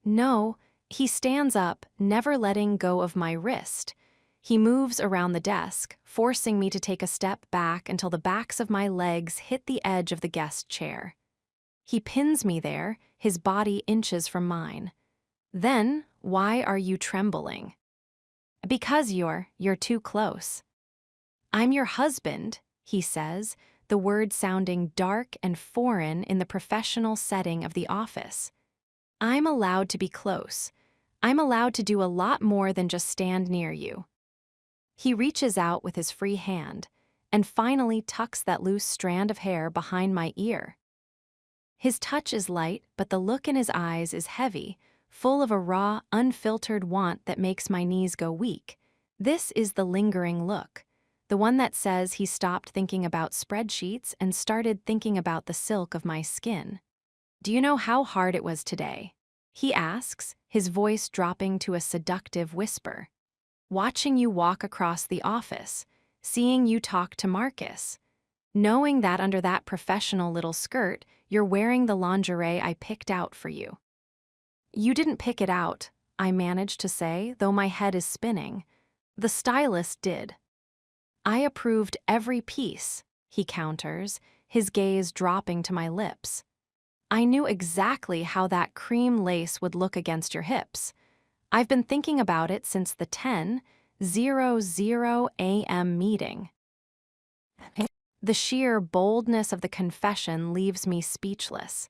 No, he stands up, never letting go of my wrist. He moves around the desk, forcing me to take a step back until the backs of my legs hit the edge of the guest chair. He pins me there, his body inches from mine. Then, why are you trembling? Because you're too close. I'm your husband, he says, the words sounding dark and foreign in the professional setting of the office. I'm allowed to be close. I'm allowed to do a lot more than just stand near you. He reaches out with his free hand and finally tucks that loose strand of hair behind my ear. His touch is light, but the look in his eyes is heavy, full of a raw, unfiltered want that makes my knees go weak. This is the lingering look, the one that says he stopped thinking about spreadsheets and started thinking about the silk of my skin. "Do you know how hard it was today?" he asks, his voice dropping to a seductive whisper. "Watching you walk across the office, seeing you talk to Marcus, knowing that under that professional little skirt, you're wearing the lingerie I picked out for you." "You didn't pick it out," I manage to say, though my head is spinning. "The stylist did." "I approved every piece," he counters, his gaze dropping to my lips. "I knew exactly how that cream lace would look against your hips. I've been thinking about it since the 10:00 a.m. meeting." The sheer boldness of the confession leaves me speechless.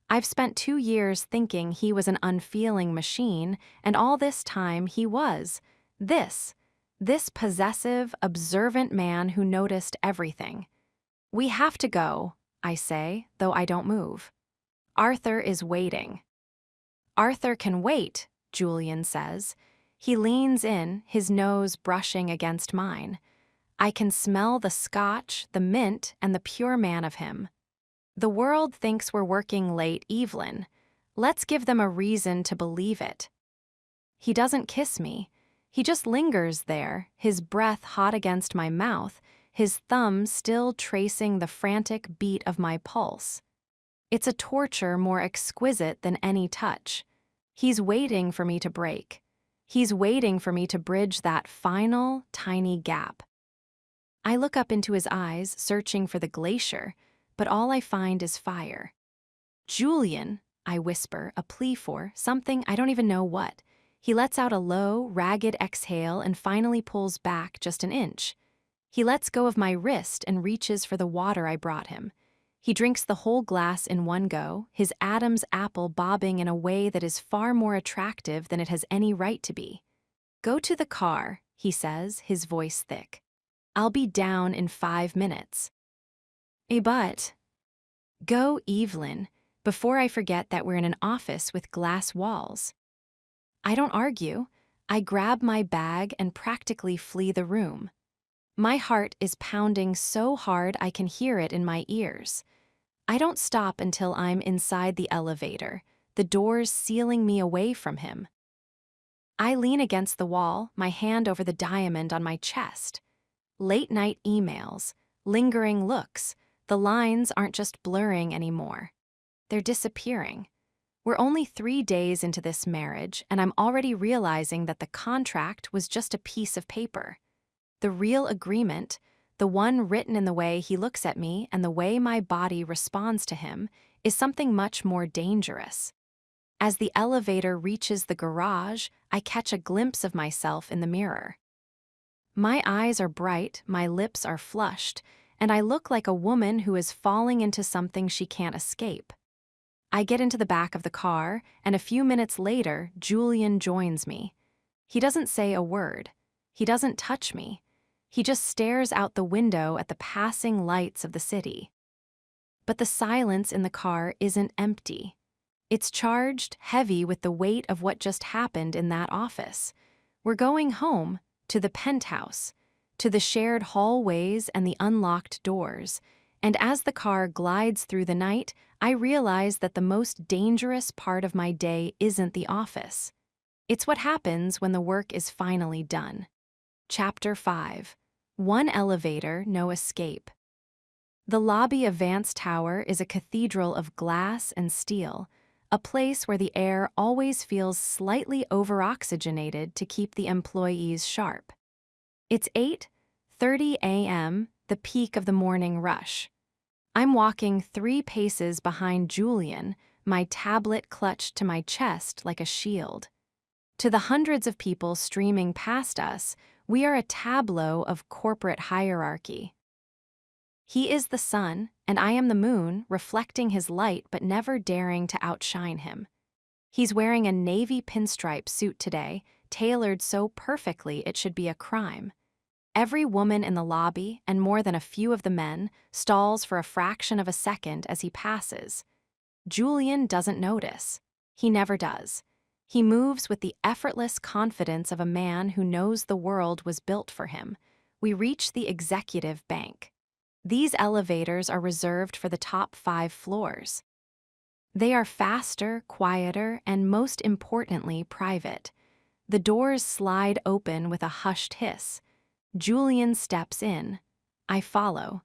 I've spent 2 years thinking he was an unfeeling machine, and all this time he was. This possessive, observant man who noticed everything. "We have to go," I say, though I don't move. "Arthur is waiting." "Arthur can wait," Julian says. He leans in, his nose brushing against mine. I can smell the scotch, the mint, and the pure man of him. "The world thinks we're working late, Evelyn. Let's give them a reason to believe it." He doesn't kiss me. He just lingers there, his breath hot against my mouth, his thumb still tracing the frantic beat of my pulse. It's a torture more exquisite than any touch. He's waiting for me to break. He's waiting for me to bridge that final, tiny gap. I look up into his eyes, searching for the glacier, but all I find is fire. "Julian," I whisper, a plea for something I don't even know what. He lets out a low, ragged exhale and finally pulls back just an inch. He lets go of my wrist and reaches for the water I brought him. He drinks the whole glass in one go, his Adam's apple bobbing in a way that is far more attractive than it has any right to be. "Go to the car," he says, his voice thick. "I'll be down in 5 minutes. But go, Evelyn, before I forget that we're in an office with glass walls." I don't argue. I grab my bag and practically flee the room. My heart is pounding so hard I can hear it in my ears. I don't stop until I'm inside the elevator, the doors sealing me away from him. I lean against the wall, my hand over the diamond on my chest. Late-night emails, lingering looks, the lines aren't just blurring anymore. They're disappearing. We're only 3 days into this marriage, and I'm already realizing that the contract was just a piece of paper. The real agreement, the one written in the way he looks at me and the way my body responds to him, is something much more dangerous. As the elevator reaches the garage, I catch a glimpse of myself in the mirror. My eyes are bright, my lips are flushed, and I look like a woman who is falling into something she can't escape. I get into the back of the car, and a few minutes later, Julian joins me. He doesn't say a word. He doesn't touch me. He just stares out the window at the passing lights of the city. But the silence in the car isn't empty. It's charged, heavy with the weight of what just happened in that office. We're going home, to the penthouse, to the shared hallways and the unlocked doors. And as the car glides through the night, I realize that the most dangerous part of my day isn't the office. It's what happens when the work is finally done. Chapter 5. One elevator, no escape. The lobby of Vance Tower is a cathedral of glass and steel, a place where the air always feels slightly over-oxygenated to keep the employees sharp. It's 8:30 a.m., the peak of the morning rush. I'm walking 3 paces behind Julian, my tablet clutched to my chest like a shield. To the hundreds of people streaming past us, we are a tableau of corporate hierarchy. He is the sun, and I am the moon, reflecting his light but never daring to outshine him. He's wearing a navy pinstripe suit today, tailored so perfectly it should be a crime. Every woman in the lobby, and more than a few of the men, stalls for a fraction of a second as he passes. Julian doesn't notice. He never does. He moves with the effortless confidence of a man who knows the world was built for him. We reach the executive bank. These elevators are reserved for the top 5 floors. They are faster, quieter, and most importantly, private. The doors slide open with a hushed hiss. Julian steps in. I follow.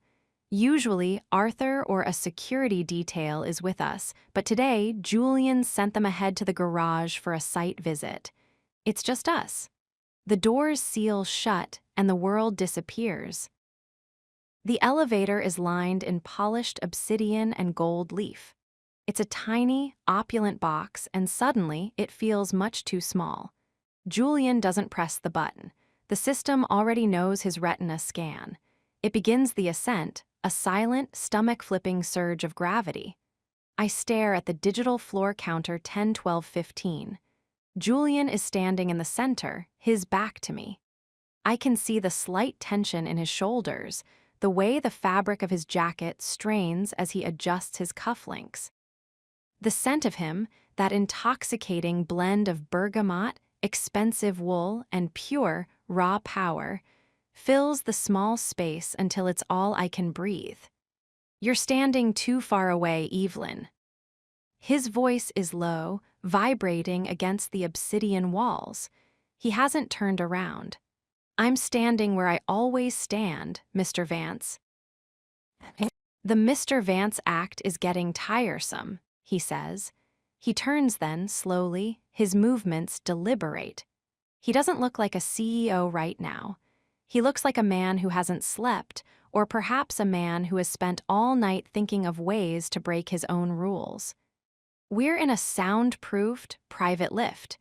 Usually, Arthur or a security detail is with us, but today, Julian sent them ahead to the garage for a site visit. It's just us. The doors seal shut, and the world disappears. The elevator is lined in polished obsidian and gold leaf. It's a tiny, opulent box, and suddenly it feels much too small. Julian doesn't press the button. The system already knows his retina scan. It begins the ascent, a silent, stomach-flipping surge of gravity. I stare at the digital floor counter 10, 12, 15. Julian is standing in the center, his back to me. I can see the slight tension in his shoulders, the way the fabric of his jacket strains as he adjusts his cufflinks. The scent of him, that intoxicating blend of bergamot, expensive wool, and pure, raw power, fills the small space until it's all I can breathe. You're standing too far away, Evelyn. His voice is low, vibrating against the obsidian walls. He hasn't turned around. I'm standing where I always stand, Mr. Vance. The Mr. Vance act is getting tiresome, he says. He turns then, slowly, his movements deliberate. He doesn't look like a CEO right now. He looks like a man who hasn't slept, or perhaps a man who has spent all night thinking of ways to break his own rules. We're in a soundproofed, private lift.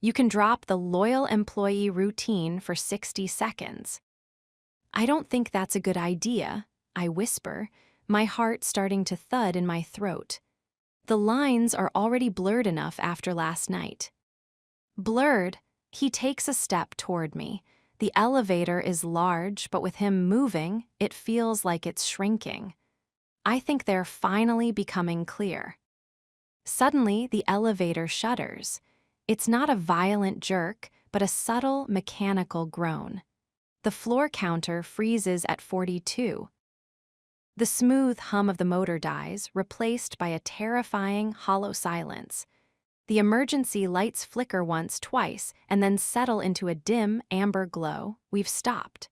You can drop the loyal employee routine for 60 seconds. I don't think that's a good idea, I whisper, my heart starting to thud in my throat. The lines are already blurred enough after last night. Blurred, he takes a step toward me. The elevator is large, but with him moving, it feels like it's shrinking. I think they're finally becoming clear. Suddenly, the elevator shudders. It's not a violent jerk, but a subtle, mechanical groan. The floor counter freezes at 42. The smooth hum of the motor dies, replaced by a terrifying, hollow silence. The emergency lights flicker once, twice, and then settle into a dim, amber glow. We've stopped.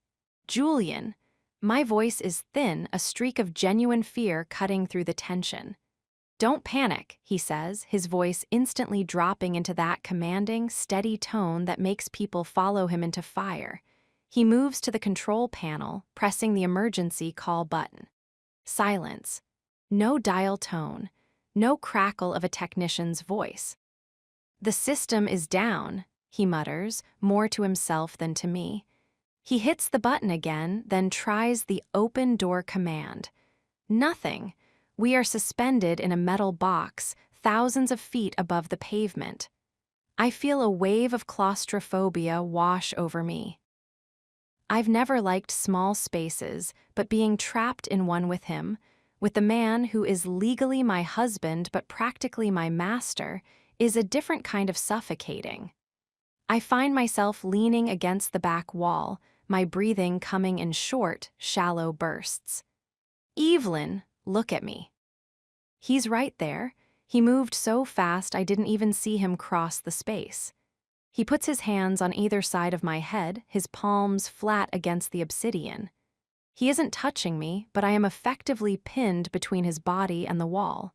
Julian. My voice is thin, a streak of genuine fear cutting through the tension. Don't panic, he says, his voice instantly dropping into that commanding, steady tone that makes people follow him into fire. He moves to the control panel, pressing the emergency call button. Silence. No dial tone. No crackle of a technician's voice. The system is down, he mutters, more to himself than to me. He hits the button again, then tries the open door command. Nothing. We are suspended in a metal box, thousands of feet above the pavement. I feel a wave of claustrophobia wash over me. I've never liked small spaces, but being trapped in one with him, with the man who is legally my husband but practically my master, is a different kind of suffocating. I find myself leaning against the back wall, my breathing coming in short, shallow bursts. Evelyn, look at me. He's right there. He moved so fast I didn't even see him cross the space. He puts his hands on either side of my head, his palms flat against the obsidian. He isn't touching me, but I am effectively pinned between his body and the wall.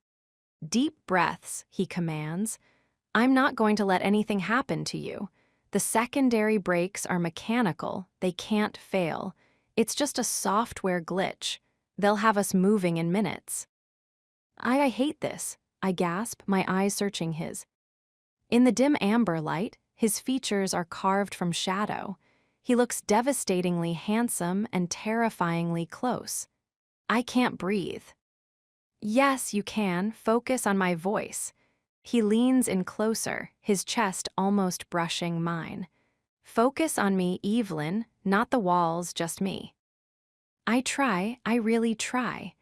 Deep breaths, he commands. I'm not going to let anything happen to you. The secondary brakes are mechanical, they can't fail. It's just a software glitch. They'll have us moving in minutes. I hate this, I gasp, my eyes searching his. In the dim amber light, his features are carved from shadow. He looks devastatingly handsome and terrifyingly close. I can't breathe. Yes, you can. Focus on my voice. He leans in closer, his chest almost brushing mine. Focus on me, Evelyn, not the walls, just me. I try, I really try.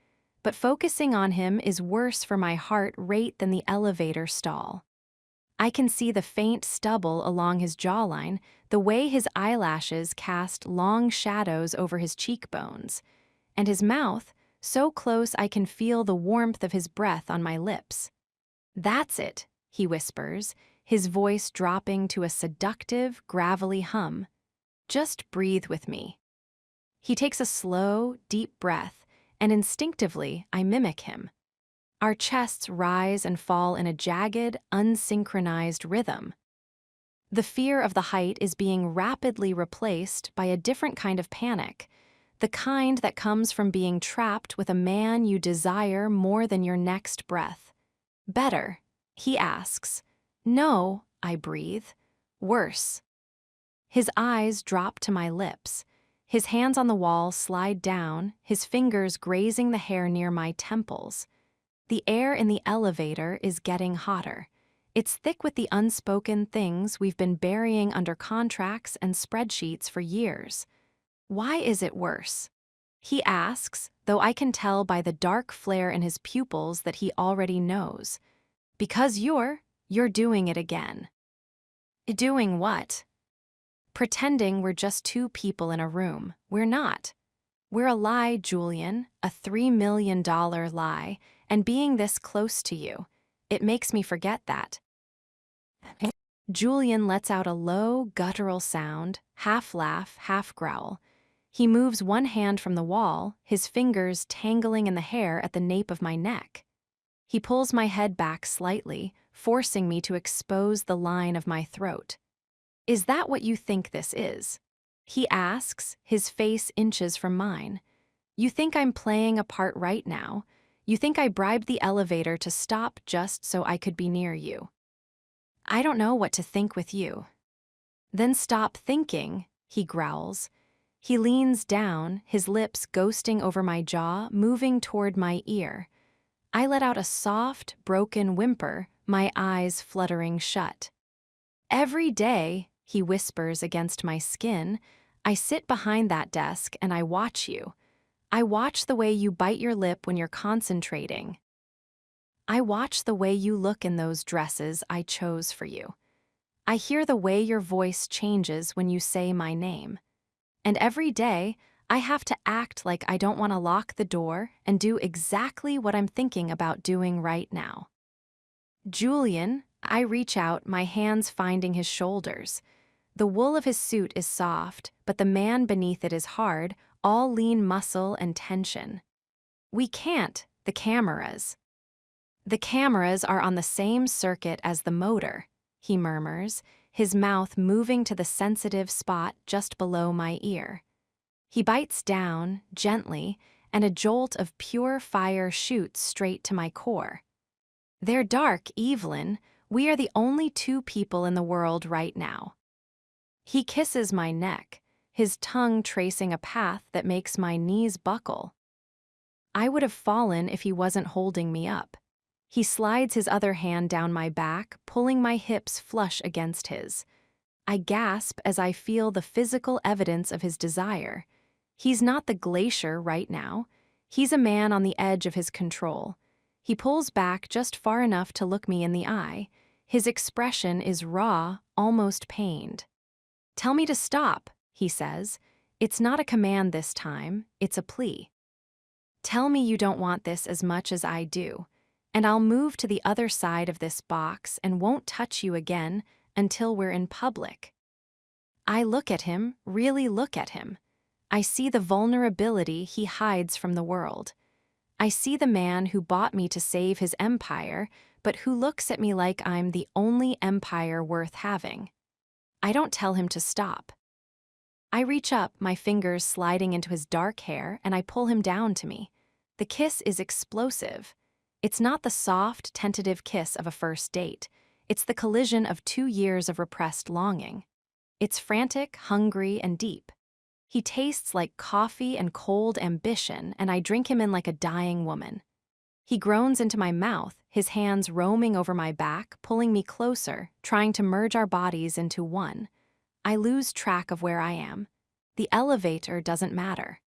But focusing on him is worse for my heart rate than the elevator stall. I can see the faint stubble along his jawline, the way his eyelashes cast long shadows over his cheekbones, and his mouth, so close I can feel the warmth of his breath on my lips. That's it, he whispers, his voice dropping to a seductive, gravelly hum. Just breathe with me. He takes a slow, deep breath, and instinctively I mimic him. Our chests rise and fall in a jagged, unsynchronized rhythm. The fear of the height is being rapidly replaced by a different kind of panic, the kind that comes from being trapped with a man you desire more than your next breath. Better, he asks. No, I breathe. Worse. His eyes drop to my lips. His hands on the wall slide down, his fingers grazing the hair near my temples. The air in the elevator is getting hotter. It's thick with the unspoken things we've been burying under contracts and spreadsheets for years. Why is it worse? He asks, though I can tell by the dark flare in his pupils that he already knows. Because you're doing it again. Doing what? Pretending we're just two people in a room. We're not. We're a lie, Julian, a $3 million lie, and being this close to you, it makes me forget that. Julian lets out a low, guttural sound, half laugh, half growl. He moves one hand from the wall, his fingers tangling in the hair at the nape of my neck. He pulls my head back slightly, forcing me to expose the line of my throat. Is that what you think this is? He asks, his face inches from mine. You think I'm playing a part right now? You think I bribed the elevator to stop just so I could be near you? I don't know what to think with you. Then stop thinking, he growls. He leans down, his lips ghosting over my jaw, moving toward my ear. I let out a soft, broken whimper, my eyes fluttering shut. Every day, he whispers against my skin, I sit behind that desk and I watch you. I watch the way you bite your lip when you're concentrating. I watch the way you look in those dresses I chose for you. I hear the way your voice changes when you say my name. And every day, I have to act like I don't want to lock the door and do exactly what I'm thinking about doing right now. Julian, I reach out, my hands finding his shoulders. The wool of his suit is soft, but the man beneath it is hard, all lean muscle and tension. We can't, the cameras. The cameras are on the same circuit as the motor, he murmurs, his mouth moving to the sensitive spot just below my ear. He bites down, gently, and a jolt of pure fire shoots straight to my core. They're dark, Evelyn. We are the only two people in the world right now. He kisses my neck, his tongue tracing a path that makes my knees buckle. I would have fallen if he wasn't holding me up. He slides his other hand down my back, pulling my hips flush against his. I gasp as I feel the physical evidence of his desire. He's not the glacier right now. He's a man on the edge of his control. He pulls back just far enough to look me in the eye. His expression is raw, almost pained. Tell me to stop, he says. It's not a command this time, it's a plea. Tell me you don't want this as much as I do, and I'll move to the other side of this box and won't touch you again until we're in public. I look at him, really look at him. I see the vulnerability he hides from the world. I see the man who bought me to save his empire, but who looks at me like I'm the only empire worth having. I don't tell him to stop. I reach up, my fingers sliding into his dark hair, and I pull him down to me. The kiss is explosive. It's not the soft, tentative kiss of a first date. It's the collision of 2 years of repressed longing. It's frantic, hungry, and deep. He tastes like coffee and cold ambition, and I drink him in like a dying woman. He groans into my mouth, his hands roaming over my back, pulling me closer, trying to merge our bodies into one. I lose track of where I am. The elevator doesn't matter.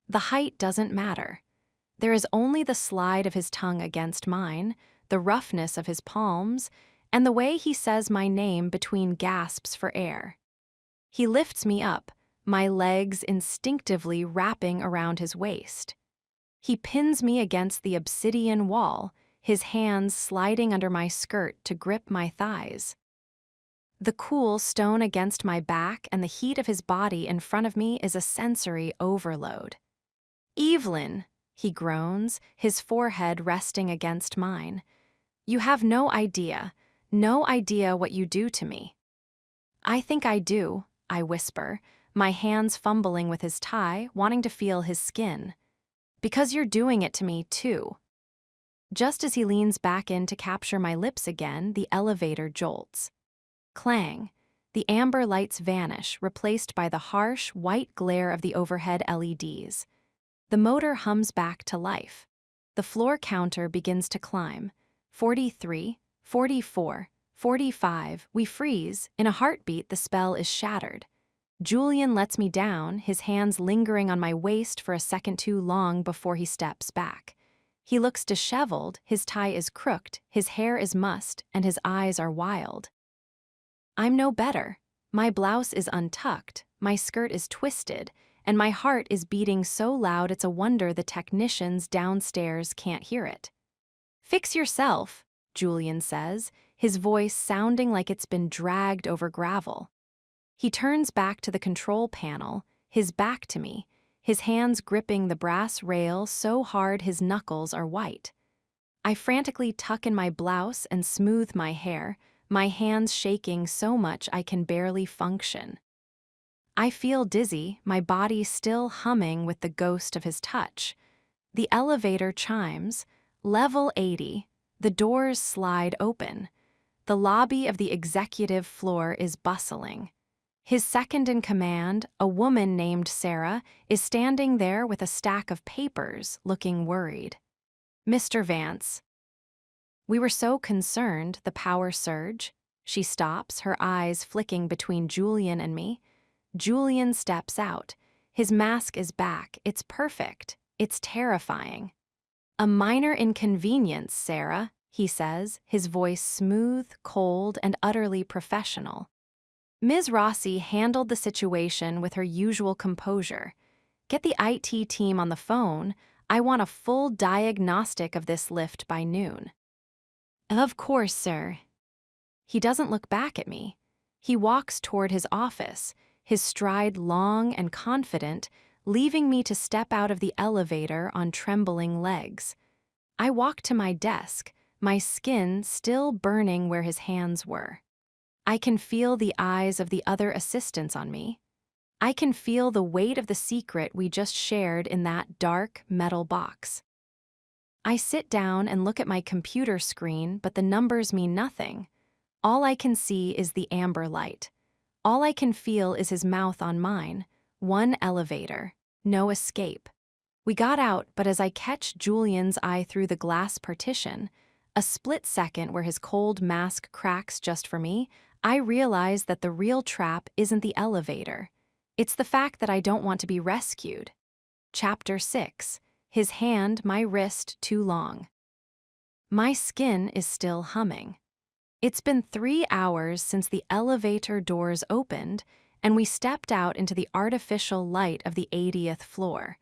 The height doesn't matter. There is only the slide of his tongue against mine, the roughness of his palms, and the way he says my name between gasps for air. He lifts me up, my legs instinctively wrapping around his waist. He pins me against the obsidian wall, his hands sliding under my skirt to grip my thighs. The cool stone against my back and the heat of his body in front of me is a sensory overload. "Evelyn," he groans, his forehead resting against mine. "You have no idea what you do to me." "I think I do," I whisper, my hands fumbling with his tie, wanting to feel his skin. "Because you're doing it to me, too." Just as he leans back in to capture my lips again, the elevator jolts. Clang. The amber lights vanish, replaced by the harsh, white glare of the overhead LEDs. The motor hums back to life. The floor counter begins to climb. 43, 44, 45. We freeze. In a heartbeat, the spell is shattered. Julian lets me down, his hands lingering on my waist for a second too long before he steps back. He looks disheveled, his tie is crooked, his hair is mussed, and his eyes are wild. I'm no better. My blouse is untucked, my skirt is twisted, and my heart is beating so loud it's a wonder the technicians downstairs can't hear it. "Fix yourself," Julian says, his voice sounding like it's been dragged over gravel. He turns back to the control panel, his back to me, his hands gripping the brass rail so hard his knuckles are white. I frantically tuck in my blouse and smooth my hair, my hands shaking so much I can barely function. I feel dizzy, my body still humming with the ghost of his touch. The elevator chimes, level 80, the doors slide open. The lobby of the executive floor is bustling. His second in command, a woman named Sarah, is standing there with a stack of papers, looking worried. "Mr. Vance." We were so concerned, the power surge. She stops, her eyes flicking between Julian and me. Julian steps out. His mask is back. It's perfect. It's terrifying. "A minor inconvenience, Sarah," he says, his voice smooth, cold, and utterly professional. Ms. Rossi handled the situation with her usual composure. "Get the IT team on the phone. I want a full diagnostic of this lift by noon." "Of course, sir." He doesn't look back at me. He walks toward his office, his stride long and confident, leaving me to step out of the elevator on trembling legs. I walk to my desk, my skin still burning where his hands were. I can feel the eyes of the other assistants on me. I can feel the weight of the secret we just shared in that dark metal box. I sit down and look at my computer screen, but the numbers mean nothing. All I can see is the amber light. All I can feel is his mouth on mine. One elevator, no escape. We got out, but as I catch Julian's eye through the glass partition, a split second where his cold mask cracks just for me, I realize that the real trap isn't the elevator. It's the fact that I don't want to be rescued. Chapter 6. His hand, my wrist, too long. My skin is still humming. It's been 3 hours since the elevator doors opened, and we stepped out into the artificial light of the 80th floor.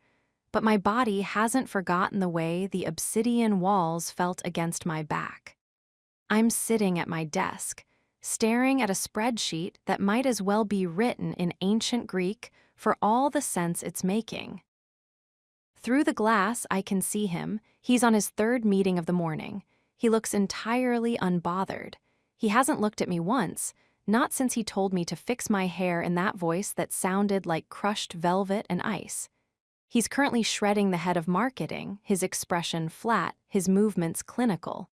But my body hasn't forgotten the way the obsidian walls felt against my back. I'm sitting at my desk, staring at a spreadsheet that might as well be written in ancient Greek for all the sense it's making. Through the glass, I can see him. He's on his third meeting of the morning. He looks entirely unbothered. He hasn't looked at me once, not since he told me to fix my hair in that voice that sounded like crushed velvet and ice. He's currently shredding the head of marketing, his expression flat, his movements clinical.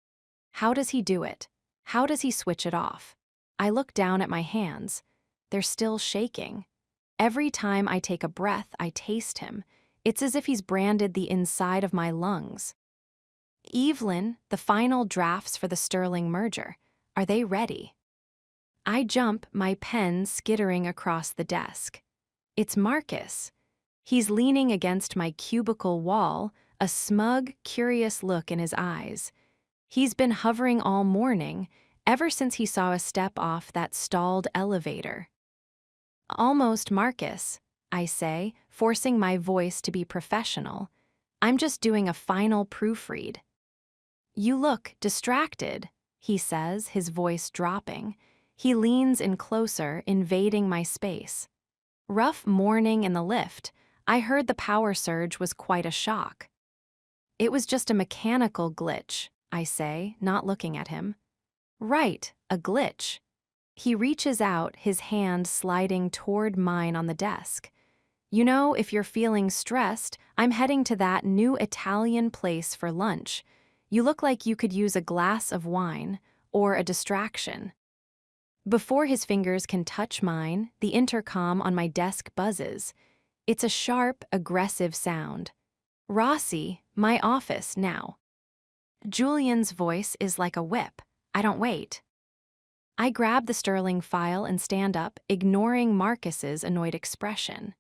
How does he do it? How does he switch it off? I look down at my hands. They're still shaking. Every time I take a breath, I taste him. It's as if he's branded the inside of my lungs. Evelyn, the final drafts for the Sterling merger. Are they ready? I jump, my pen skittering across the desk. It's Marcus. He's leaning against my cubicle wall, a smug, curious look in his eyes. He's been hovering all morning, ever since he saw us step off that stalled elevator. Almost, Marcus, I say, forcing my voice to be professional. I'm just doing a final proofread. You look distracted, he says, his voice dropping. He leans in closer, invading my space. Rough morning in the lift. I heard the power surge was quite a shock. It was just a mechanical glitch, I say, not looking at him. Right, a glitch. He reaches out, his hand sliding toward mine on the desk. You know, if you're feeling stressed, I'm heading to that new Italian place for lunch. You look like you could use a glass of wine or a distraction. Before his fingers can touch mine, the intercom on my desk buzzes. It's a sharp, aggressive sound. Rossi, my office now. Julian's voice is like a whip. I don't wait. I grab the Sterling file and stand up, ignoring Marcus's annoyed expression.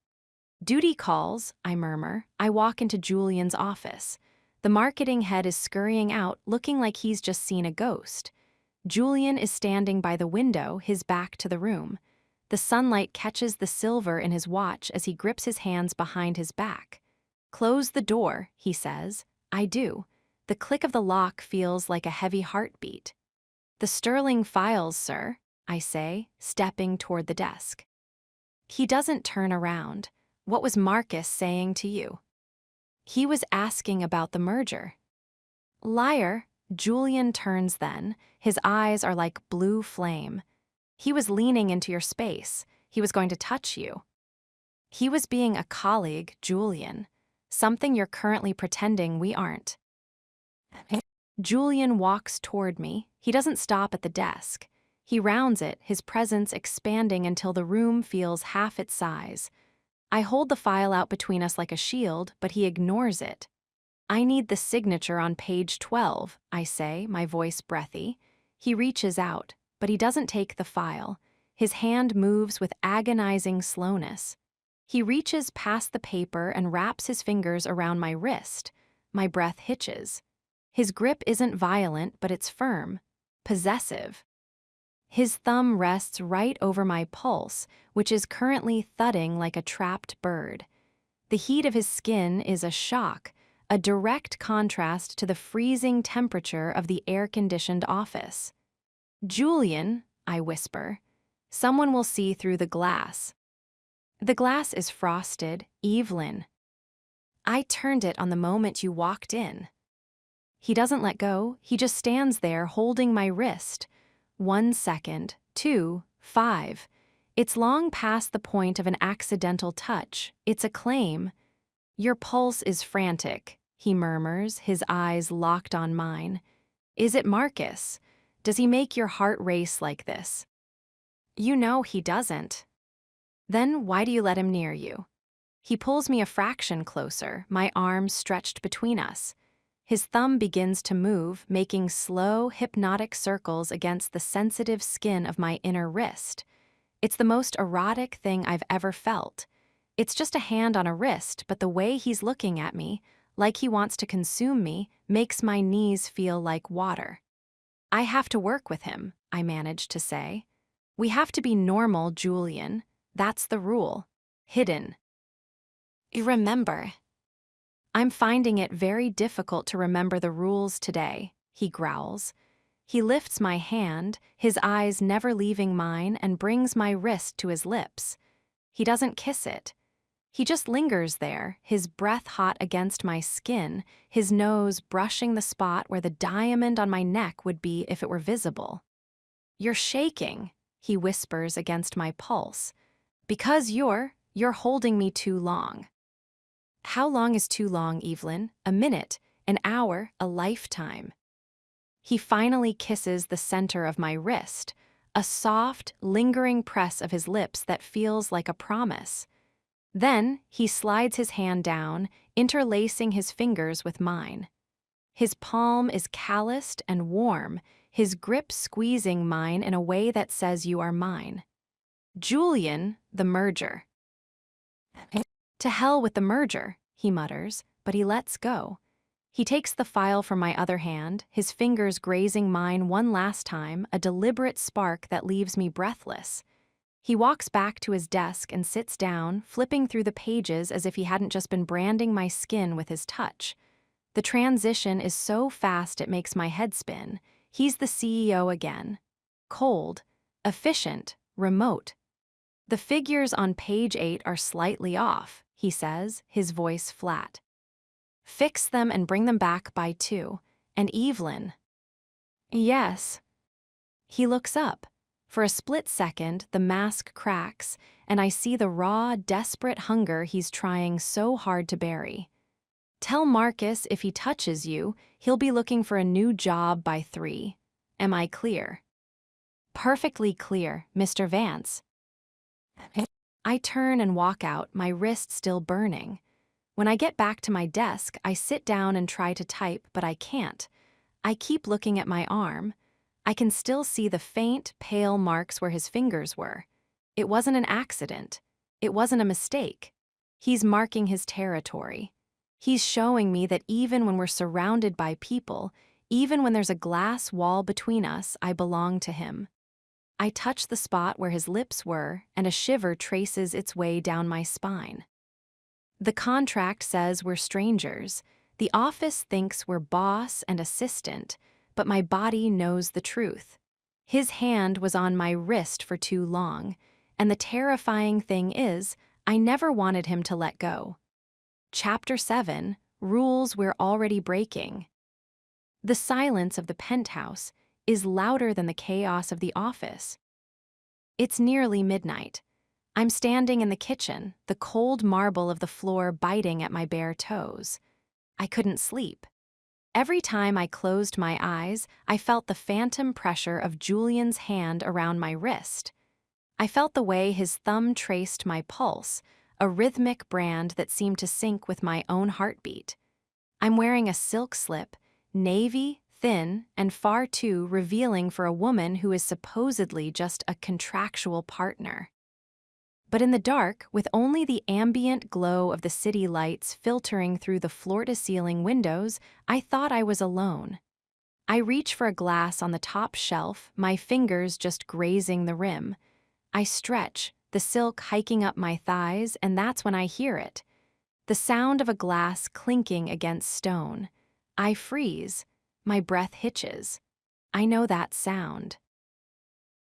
Duty calls, I murmur. I walk into Julian's office. The marketing head is scurrying out, looking like he's just seen a ghost. Julian is standing by the window, his back to the room. The sunlight catches the silver in his watch as he grips his hands behind his back. Close the door, he says. I do. The click of the lock feels like a heavy heartbeat. The Sterling files, sir, I say, stepping toward the desk. He doesn't turn around. What was Marcus saying to you? He was asking about the merger. Liar, Julian turns then. His eyes are like blue flame. He was leaning into your space. He was going to touch you. He was being a colleague, Julian. Something you're currently pretending we aren't. Julian walks toward me. He doesn't stop at the desk. He rounds it, his presence expanding until the room feels half its size. I hold the file out between us like a shield, but he ignores it. I need the signature on page 12, I say, my voice breathy. He reaches out, but he doesn't take the file. His hand moves with agonizing slowness. He reaches past the paper and wraps his fingers around my wrist. My breath hitches. His grip isn't violent, but it's firm, possessive. His thumb rests right over my pulse, which is currently thudding like a trapped bird. The heat of his skin is a shock, a direct contrast to the freezing temperature of the air-conditioned office. Julian, I whisper, someone will see through the glass. The glass is frosted, Evelyn. I turned it on the moment you walked in. He doesn't let go, he just stands there holding my wrist. 1 second, 2, 5. It's long past the point of an accidental touch. It's a claim. Your pulse is frantic, he murmurs, his eyes locked on mine. Is it Marcus? Does he make your heart race like this? You know he doesn't. Then why do you let him near you? He pulls me a fraction closer, my arms stretched between us. His thumb begins to move, making slow, hypnotic circles against the sensitive skin of my inner wrist. It's the most erotic thing I've ever felt. It's just a hand on a wrist, but the way he's looking at me, like he wants to consume me, makes my knees feel like water. I have to work with him, I manage to say. We have to be normal, Julian. That's the rule. Hidden. Remember. I'm finding it very difficult to remember the rules today, he growls. He lifts my hand, his eyes never leaving mine, and brings my wrist to his lips. He doesn't kiss it. He just lingers there, his breath hot against my skin, his nose brushing the spot where the diamond on my neck would be if it were visible. You're shaking, he whispers against my pulse. Because you're holding me too long. How long is too long, Evelyn? A minute, an hour, a lifetime. He finally kisses the center of my wrist, a soft, lingering press of his lips that feels like a promise. Then he slides his hand down, interlacing his fingers with mine. His palm is calloused and warm, his grip squeezing mine in a way that says you are mine. Julian, the merger. To hell with the merger, he mutters, but he lets go. He takes the file from my other hand, his fingers grazing mine one last time, a deliberate spark that leaves me breathless. He walks back to his desk and sits down, flipping through the pages as if he hadn't just been branding my skin with his touch. The transition is so fast it makes my head spin. He's the CEO again. Cold, efficient, remote. The figures on page 8 are slightly off, he says, his voice flat. Fix them and bring them back by 2. And Evelyn. Yes. He looks up. For a split second, the mask cracks, and I see the raw, desperate hunger he's trying so hard to bury. Tell Marcus if he touches you, he'll be looking for a new job by 3. Am I clear? Perfectly clear, Mr. Vance. I turn and walk out, my wrist still burning. When I get back to my desk, I sit down and try to type, but I can't. I keep looking at my arm. I can still see the faint, pale marks where his fingers were. It wasn't an accident. It wasn't a mistake. He's marking his territory. He's showing me that even when we're surrounded by people, even when there's a glass wall between us, I belong to him. I touch the spot where his lips were, and a shiver traces its way down my spine. The contract says we're strangers. The office thinks we're boss and assistant, but my body knows the truth. His hand was on my wrist for too long, and the terrifying thing is, I never wanted him to let go. Chapter 7, Rules We're Already Breaking. The silence of the penthouse is louder than the chaos of the office. It's nearly midnight. I'm standing in the kitchen, the cold marble of the floor biting at my bare toes. I couldn't sleep. Every time I closed my eyes, I felt the phantom pressure of Julian's hand around my wrist. I felt the way his thumb traced my pulse, a rhythmic brand that seemed to sync with my own heartbeat. I'm wearing a silk slip, navy, thin, and far too revealing for a woman who is supposedly just a contractual partner. But in the dark, with only the ambient glow of the city lights filtering through the floor-to-ceiling windows, I thought I was alone. I reach for a glass on the top shelf, my fingers just grazing the rim. I stretch, the silk hiking up my thighs, and that's when I hear it. The sound of a glass clinking against stone. I freeze. My breath hitches. I know that sound.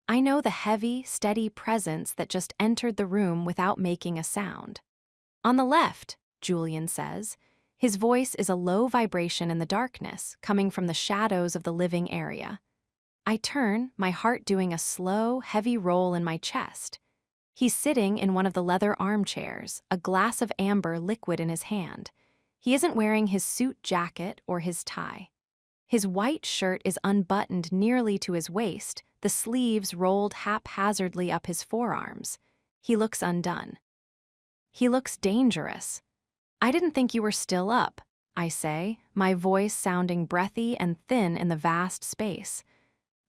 I know the heavy, steady presence that just entered the room without making a sound. On the left, Julian says. His voice is a low vibration in the darkness, coming from the shadows of the living area. I turn, my heart doing a slow, heavy roll in my chest. He's sitting in one of the leather armchairs, a glass of amber liquid in his hand. He isn't wearing his suit jacket or his tie. His white shirt is unbuttoned nearly to his waist, the sleeves rolled haphazardly up his forearms. He looks undone. He looks dangerous. I didn't think you were still up, I say, my voice sounding breathy and thin in the vast space.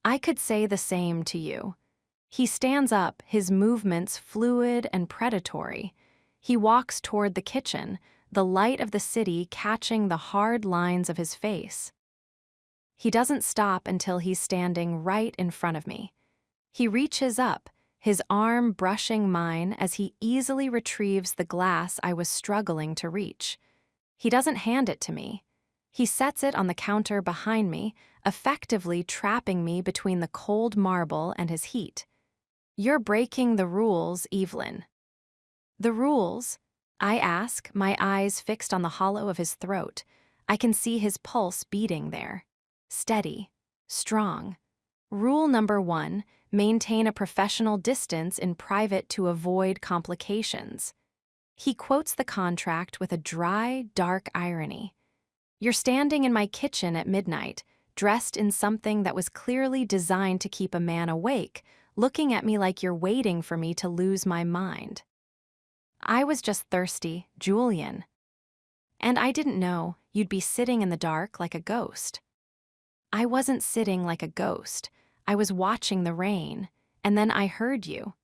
I could say the same to you. He stands up, his movements fluid and predatory. He walks toward the kitchen, the light of the city catching the hard lines of his face. He doesn't stop until he's standing right in front of me. He reaches up, his arm brushing mine as he easily retrieves the glass I was struggling to reach. He doesn't hand it to me. He sets it on the counter behind me, effectively trapping me between the cold marble and his heat. You're breaking the rules, Evelyn. The rules? I ask, my eyes fixed on the hollow of his throat. I can see his pulse beating there. Steady. Strong. Rule number 1, maintain a professional distance in private to avoid complications. He quotes the contract with a dry, dark irony. You're standing in my kitchen at midnight, dressed in something that was clearly designed to keep a man awake, looking at me like you're waiting for me to lose my mind. I was just thirsty, Julian. And I didn't know you'd be sitting in the dark like a ghost. I wasn't sitting like a ghost. I was watching the rain, and then I heard you.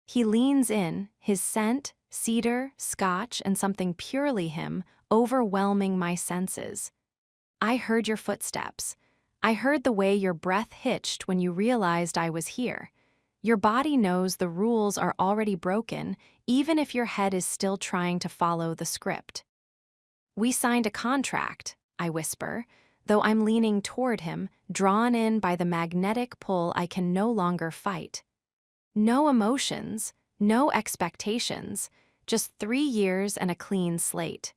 He leans in, his scent, cedar, scotch, and something purely him, overwhelming my senses. I heard your footsteps. I heard the way your breath hitched when you realized I was here. Your body knows the rules are already broken, even if your head is still trying to follow the script. We signed a contract, I whisper, though I'm leaning toward him, drawn in by the magnetic pull I can no longer fight. No emotions, no expectations, just 3 years and a clean slate.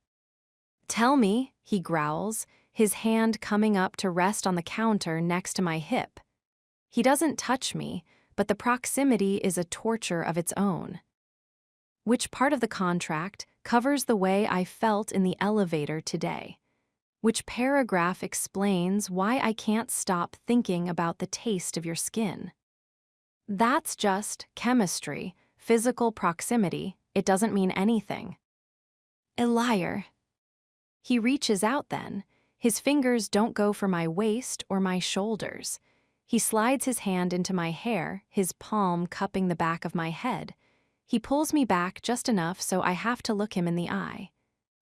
Tell me, he growls, his hand coming up to rest on the counter next to my hip. He doesn't touch me, but the proximity is a torture of its own. Which part of the contract covers the way I felt in the elevator today? Which paragraph explains why I can't stop thinking about the taste of your skin? That's just chemistry, physical proximity. It doesn't mean anything. A liar. He reaches out then. His fingers don't go for my waist or my shoulders. He slides his hand into my hair, his palm cupping the back of my head. He pulls me back just enough so I have to look him in the eye.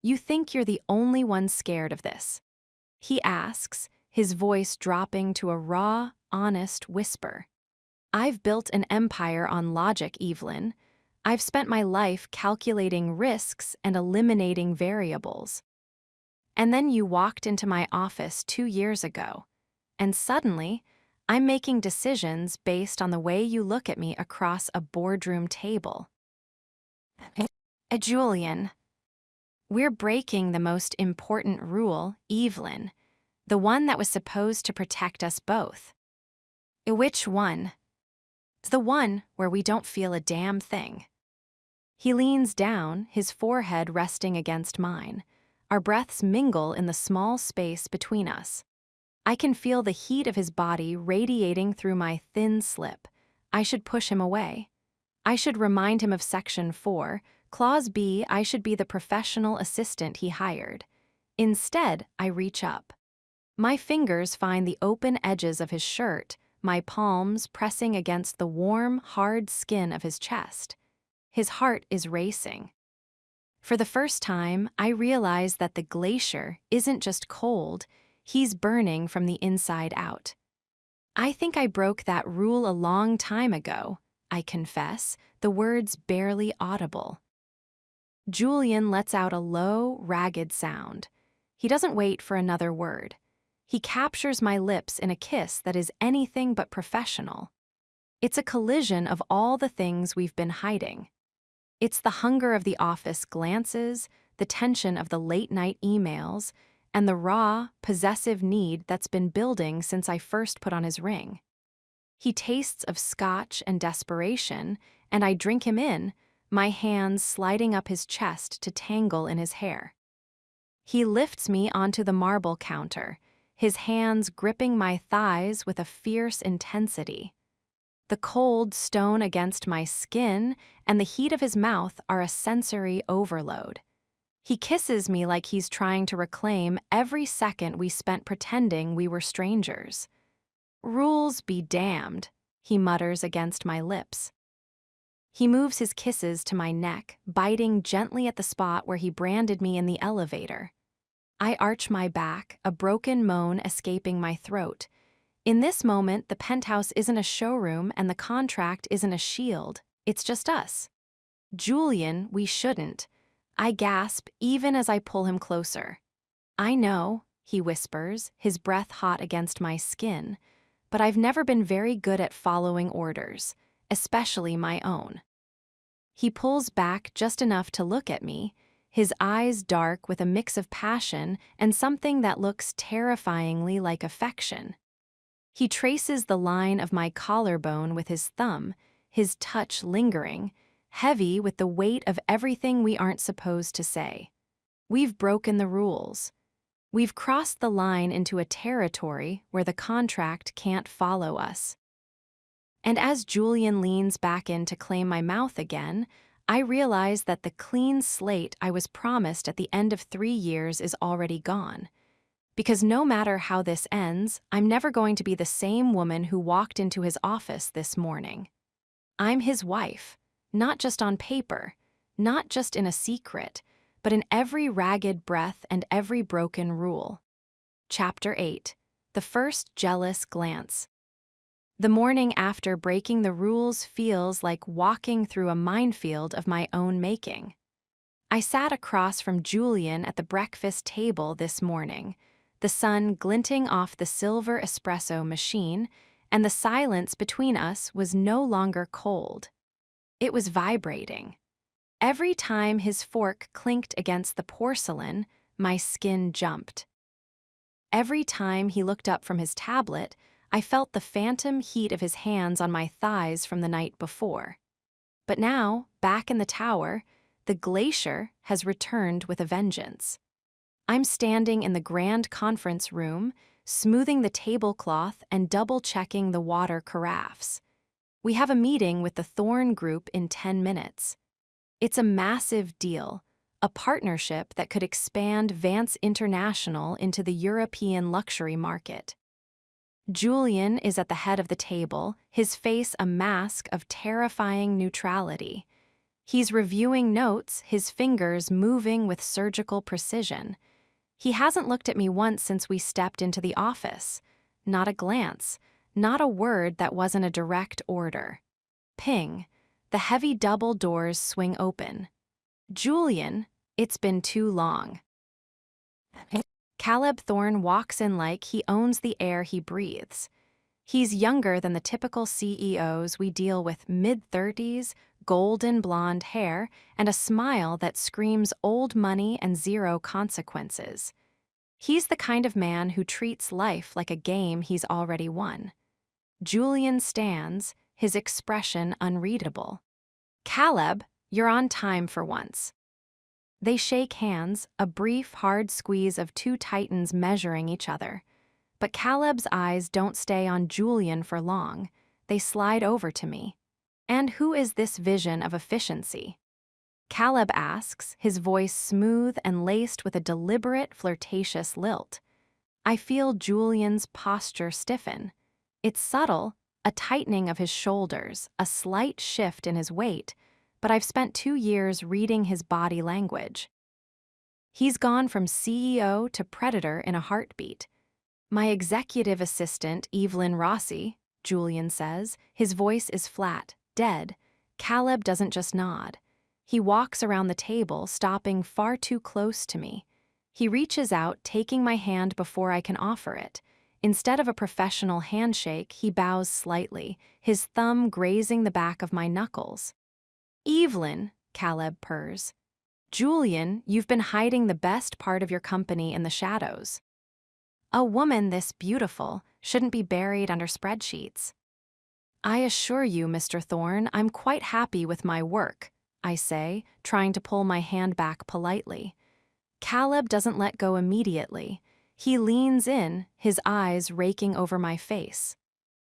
You think you're the only one scared of this? He asks, his voice dropping to a raw, honest whisper. I've built an empire on logic, Evelyn. I've spent my life calculating risks and eliminating variables. And then you walked into my office 2 years ago, and suddenly, I'm making decisions based on the way you look at me across a boardroom table. Julian, we're breaking the most important rule, Evelyn, the one that was supposed to protect us both. Which one? The one where we don't feel a damn thing. He leans down, his forehead resting against mine. Our breaths mingle in the small space between us. I can feel the heat of his body radiating through my thin slip. I should push him away. I should remind him of Section 4, Clause B. I should be the professional assistant he hired. Instead, I reach up. My fingers find the open edges of his shirt, my palms pressing against the warm, hard skin of his chest. His heart is racing. For the first time, I realize that the glacier isn't just cold, he's burning from the inside out. I think I broke that rule a long time ago, I confess, the words barely audible. Julian lets out a low, ragged sound. He doesn't wait for another word. He captures my lips in a kiss that is anything but professional. It's a collision of all the things we've been hiding. It's the hunger of the office glances, the tension of the late-night emails, and the raw, possessive need that's been building since I first put on his ring. He tastes of scotch and desperation, and I drink him in, my hands sliding up his chest to tangle in his hair. He lifts me onto the marble counter, his hands gripping my thighs with a fierce intensity. The cold stone against my skin and the heat of his mouth are a sensory overload. He kisses me like he's trying to reclaim every second we spent pretending we were strangers. Rules be damned, he mutters against my lips. He moves his kisses to my neck, biting gently at the spot where he branded me in the elevator. I arch my back, a broken moan escaping my throat. In this moment, the penthouse isn't a showroom and the contract isn't a shield. It's just us. Julian, we shouldn't. I gasp even as I pull him closer. I know, he whispers, his breath hot against my skin, but I've never been very good at following orders, especially my own. He pulls back just enough to look at me, his eyes dark with a mix of passion and something that looks terrifyingly like affection. He traces the line of my collarbone with his thumb, his touch lingering, heavy with the weight of everything we aren't supposed to say. We've broken the rules. We've crossed the line into a territory where the contract can't follow us. And as Julian leans back in to claim my mouth again, I realize that the clean slate I was promised at the end of 3 years is already gone. Because no matter how this ends, I'm never going to be the same woman who walked into his office this morning. I'm his wife, not just on paper, not just in a secret, but in every ragged breath and every broken rule. Chapter 8. The First Jealous Glance. The morning after breaking the rules feels like walking through a minefield of my own making. I sat across from Julian at the breakfast table this morning, the sun glinting off the silver espresso machine, and the silence between us was no longer cold. It was vibrating. Every time his fork clinked against the porcelain, my skin jumped. Every time he looked up from his tablet, I felt the phantom heat of his hands on my thighs from the night before. But now, back in the tower, the glacier has returned with a vengeance. I'm standing in the grand conference room, smoothing the tablecloth and double-checking the water carafes. We have a meeting with the Thorn Group in 10 minutes. It's a massive deal, a partnership that could expand Vance International into the European luxury market. Julian is at the head of the table, his face a mask of terrifying neutrality. He's reviewing notes, his fingers moving with surgical precision. He hasn't looked at me once since we stepped into the office. Not a glance, not a word that wasn't a direct order. Ping. The heavy double doors swing open. Julian, it's been too long. Caleb Thorne walks in like he owns the air he breathes. He's younger than the typical CEOs we deal with, mid-30s, golden blonde hair, and a smile that screams old money and zero consequences. He's the kind of man who treats life like a game he's already won. Julian stands, his expression unreadable. Caleb, you're on time for once. They shake hands, a brief, hard squeeze of two titans measuring each other. But Caleb's eyes don't stay on Julian for long. They slide over to me. And who is this vision of efficiency? Caleb asks, his voice smooth and laced with a deliberate, flirtatious lilt. I feel Julian's posture stiffen. It's subtle, a tightening of his shoulders, a slight shift in his weight, but I've spent 2 years reading his body language. He's gone from CEO to predator in a heartbeat. My executive assistant, Evelyn Rossi, Julian says, his voice is flat, dead. Caleb doesn't just nod. He walks around the table, stopping far too close to me. He reaches out, taking my hand before I can offer it. Instead of a professional handshake, he bows slightly, his thumb grazing the back of my knuckles. Evelyn, Caleb purrs. Julian, you've been hiding the best part of your company in the shadows. A woman this beautiful shouldn't be buried under spreadsheets. I assure you, Mr. Thorne, I'm quite happy with my work, I say, trying to pull my hand back politely. Caleb doesn't let go immediately. He leans in, his eyes raking over my face.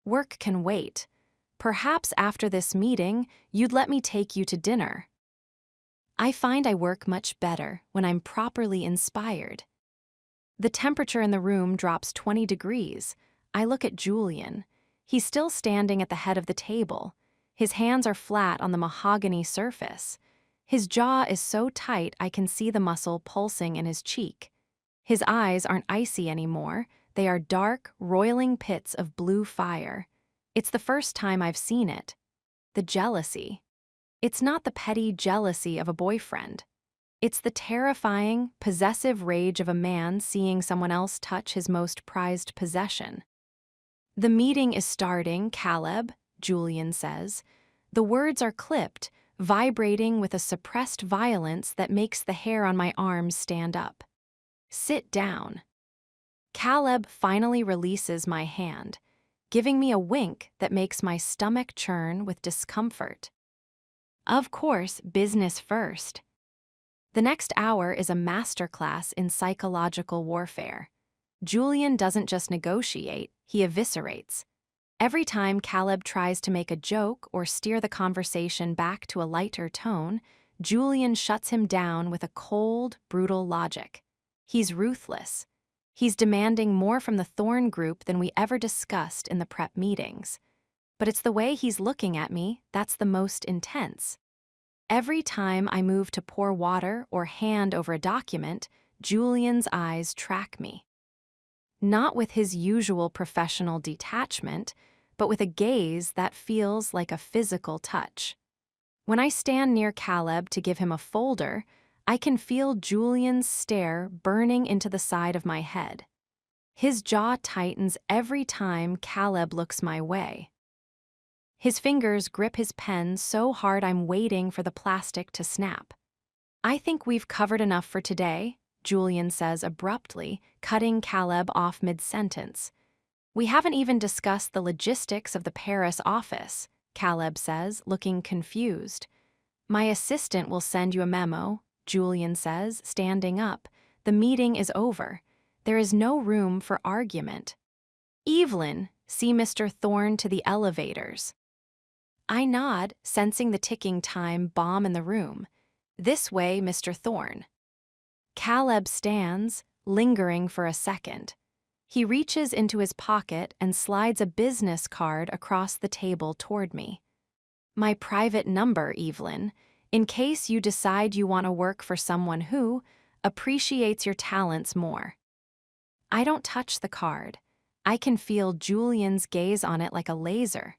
Work can wait. Perhaps after this meeting, you'd let me take you to dinner. I find I work much better when I'm properly inspired. The temperature in the room drops 20 degrees. I look at Julian. He's still standing at the head of the table. His hands are flat on the mahogany surface. His jaw is so tight I can see the muscle pulsing in his cheek. His eyes aren't icy anymore. They are dark, roiling pits of blue fire. It's the first time I've seen it. The jealousy. It's not the petty jealousy of a boyfriend. It's the terrifying, possessive rage of a man seeing someone else touch his most prized possession. The meeting is starting, Caleb, Julian says. The words are clipped, vibrating with a suppressed violence that makes the hair on my arms stand up. Sit down. Caleb finally releases my hand, giving me a wink that makes my stomach churn with discomfort. Of course, business first. The next hour is a masterclass in psychological warfare. Julian doesn't just negotiate, he eviscerates. Every time Caleb tries to make a joke or steer the conversation back to a lighter tone, Julian shuts him down with a cold, brutal logic. He's ruthless. He's demanding more from the Thorn Group than we ever discussed in the prep meetings. But it's the way he's looking at me that's the most intense. Every time I move to pour water or hand over a document, Julian's eyes track me. Not with his usual professional detachment, but with a gaze that feels like a physical touch. When I stand near Caleb to give him a folder, I can feel Julian's stare burning into the side of my head. His jaw tightens every time Caleb looks my way. His fingers grip his pen so hard I'm waiting for the plastic to snap. "I think we've covered enough for today," Julian says abruptly, cutting Caleb off mid-sentence. "We haven't even discussed the logistics of the Paris office," Caleb says, looking confused. "My assistant will send you a memo," Julian says, standing up. "The meeting is over. There is no room for argument. Evelyn, see Mr. Thorne to the elevators." I nod, sensing the ticking time bomb in the room. "This way, Mr. Thorne." Caleb stands, lingering for a second. He reaches into his pocket and slides a business card across the table toward me. "My private number, Evelyn, in case you decide you want to work for someone who appreciates your talents more." I don't touch the card. I can feel Julian's gaze on it like a laser.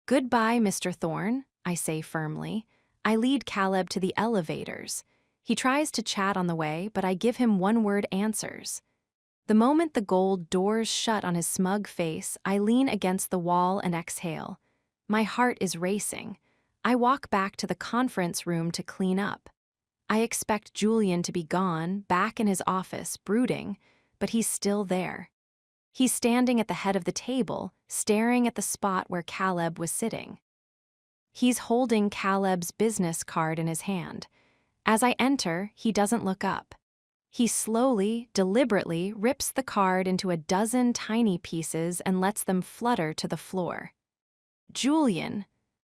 "Goodbye, Mr. Thorne," I say firmly. I lead Caleb to the elevators. He tries to chat on the way, but I give him one-word answers. The moment the gold doors shut on his smug face, I lean against the wall and exhale. My heart is racing. I walk back to the conference room to clean up. I expect Julian to be gone, back in his office, brooding, but he's still there. He's standing at the head of the table, staring at the spot where Caleb was sitting. He's holding Caleb's business card in his hand. As I enter, he doesn't look up. He slowly, deliberately rips the card into a dozen tiny pieces and lets them flutter to the floor. "Julian,"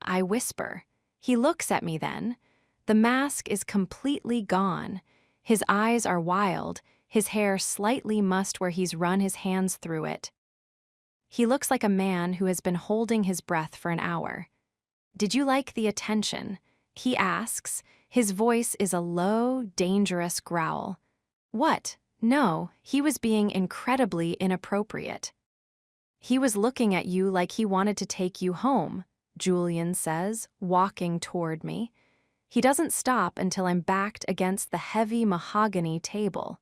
I whisper. He looks at me then. The mask is completely gone. His eyes are wild, his hair slightly mussed where he's run his hands through it. He looks like a man who has been holding his breath for an hour. "Did you like the attention?" he asks. His voice is a low, dangerous growl. "What? No, he was being incredibly inappropriate." "He was looking at you like he wanted to take you home," Julian says, walking toward me. He doesn't stop until I'm backed against the heavy mahogany table.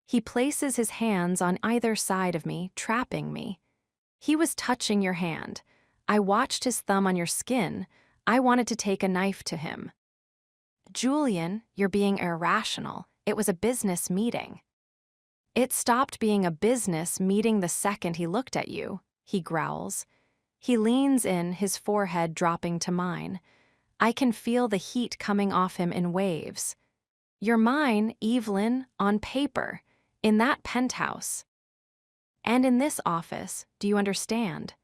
He places his hands on either side of me, trapping me. "He was touching your hand. I watched his thumb on your skin. I wanted to take a knife to him." "Julian, you're being irrational. It was a business meeting." "It stopped being a business meeting the second he looked at you," he growls. He leans in, his forehead dropping to mine. I can feel the heat coming off him in waves. "You're mine, Evelyn, on paper, in that penthouse. And in this office, do you understand?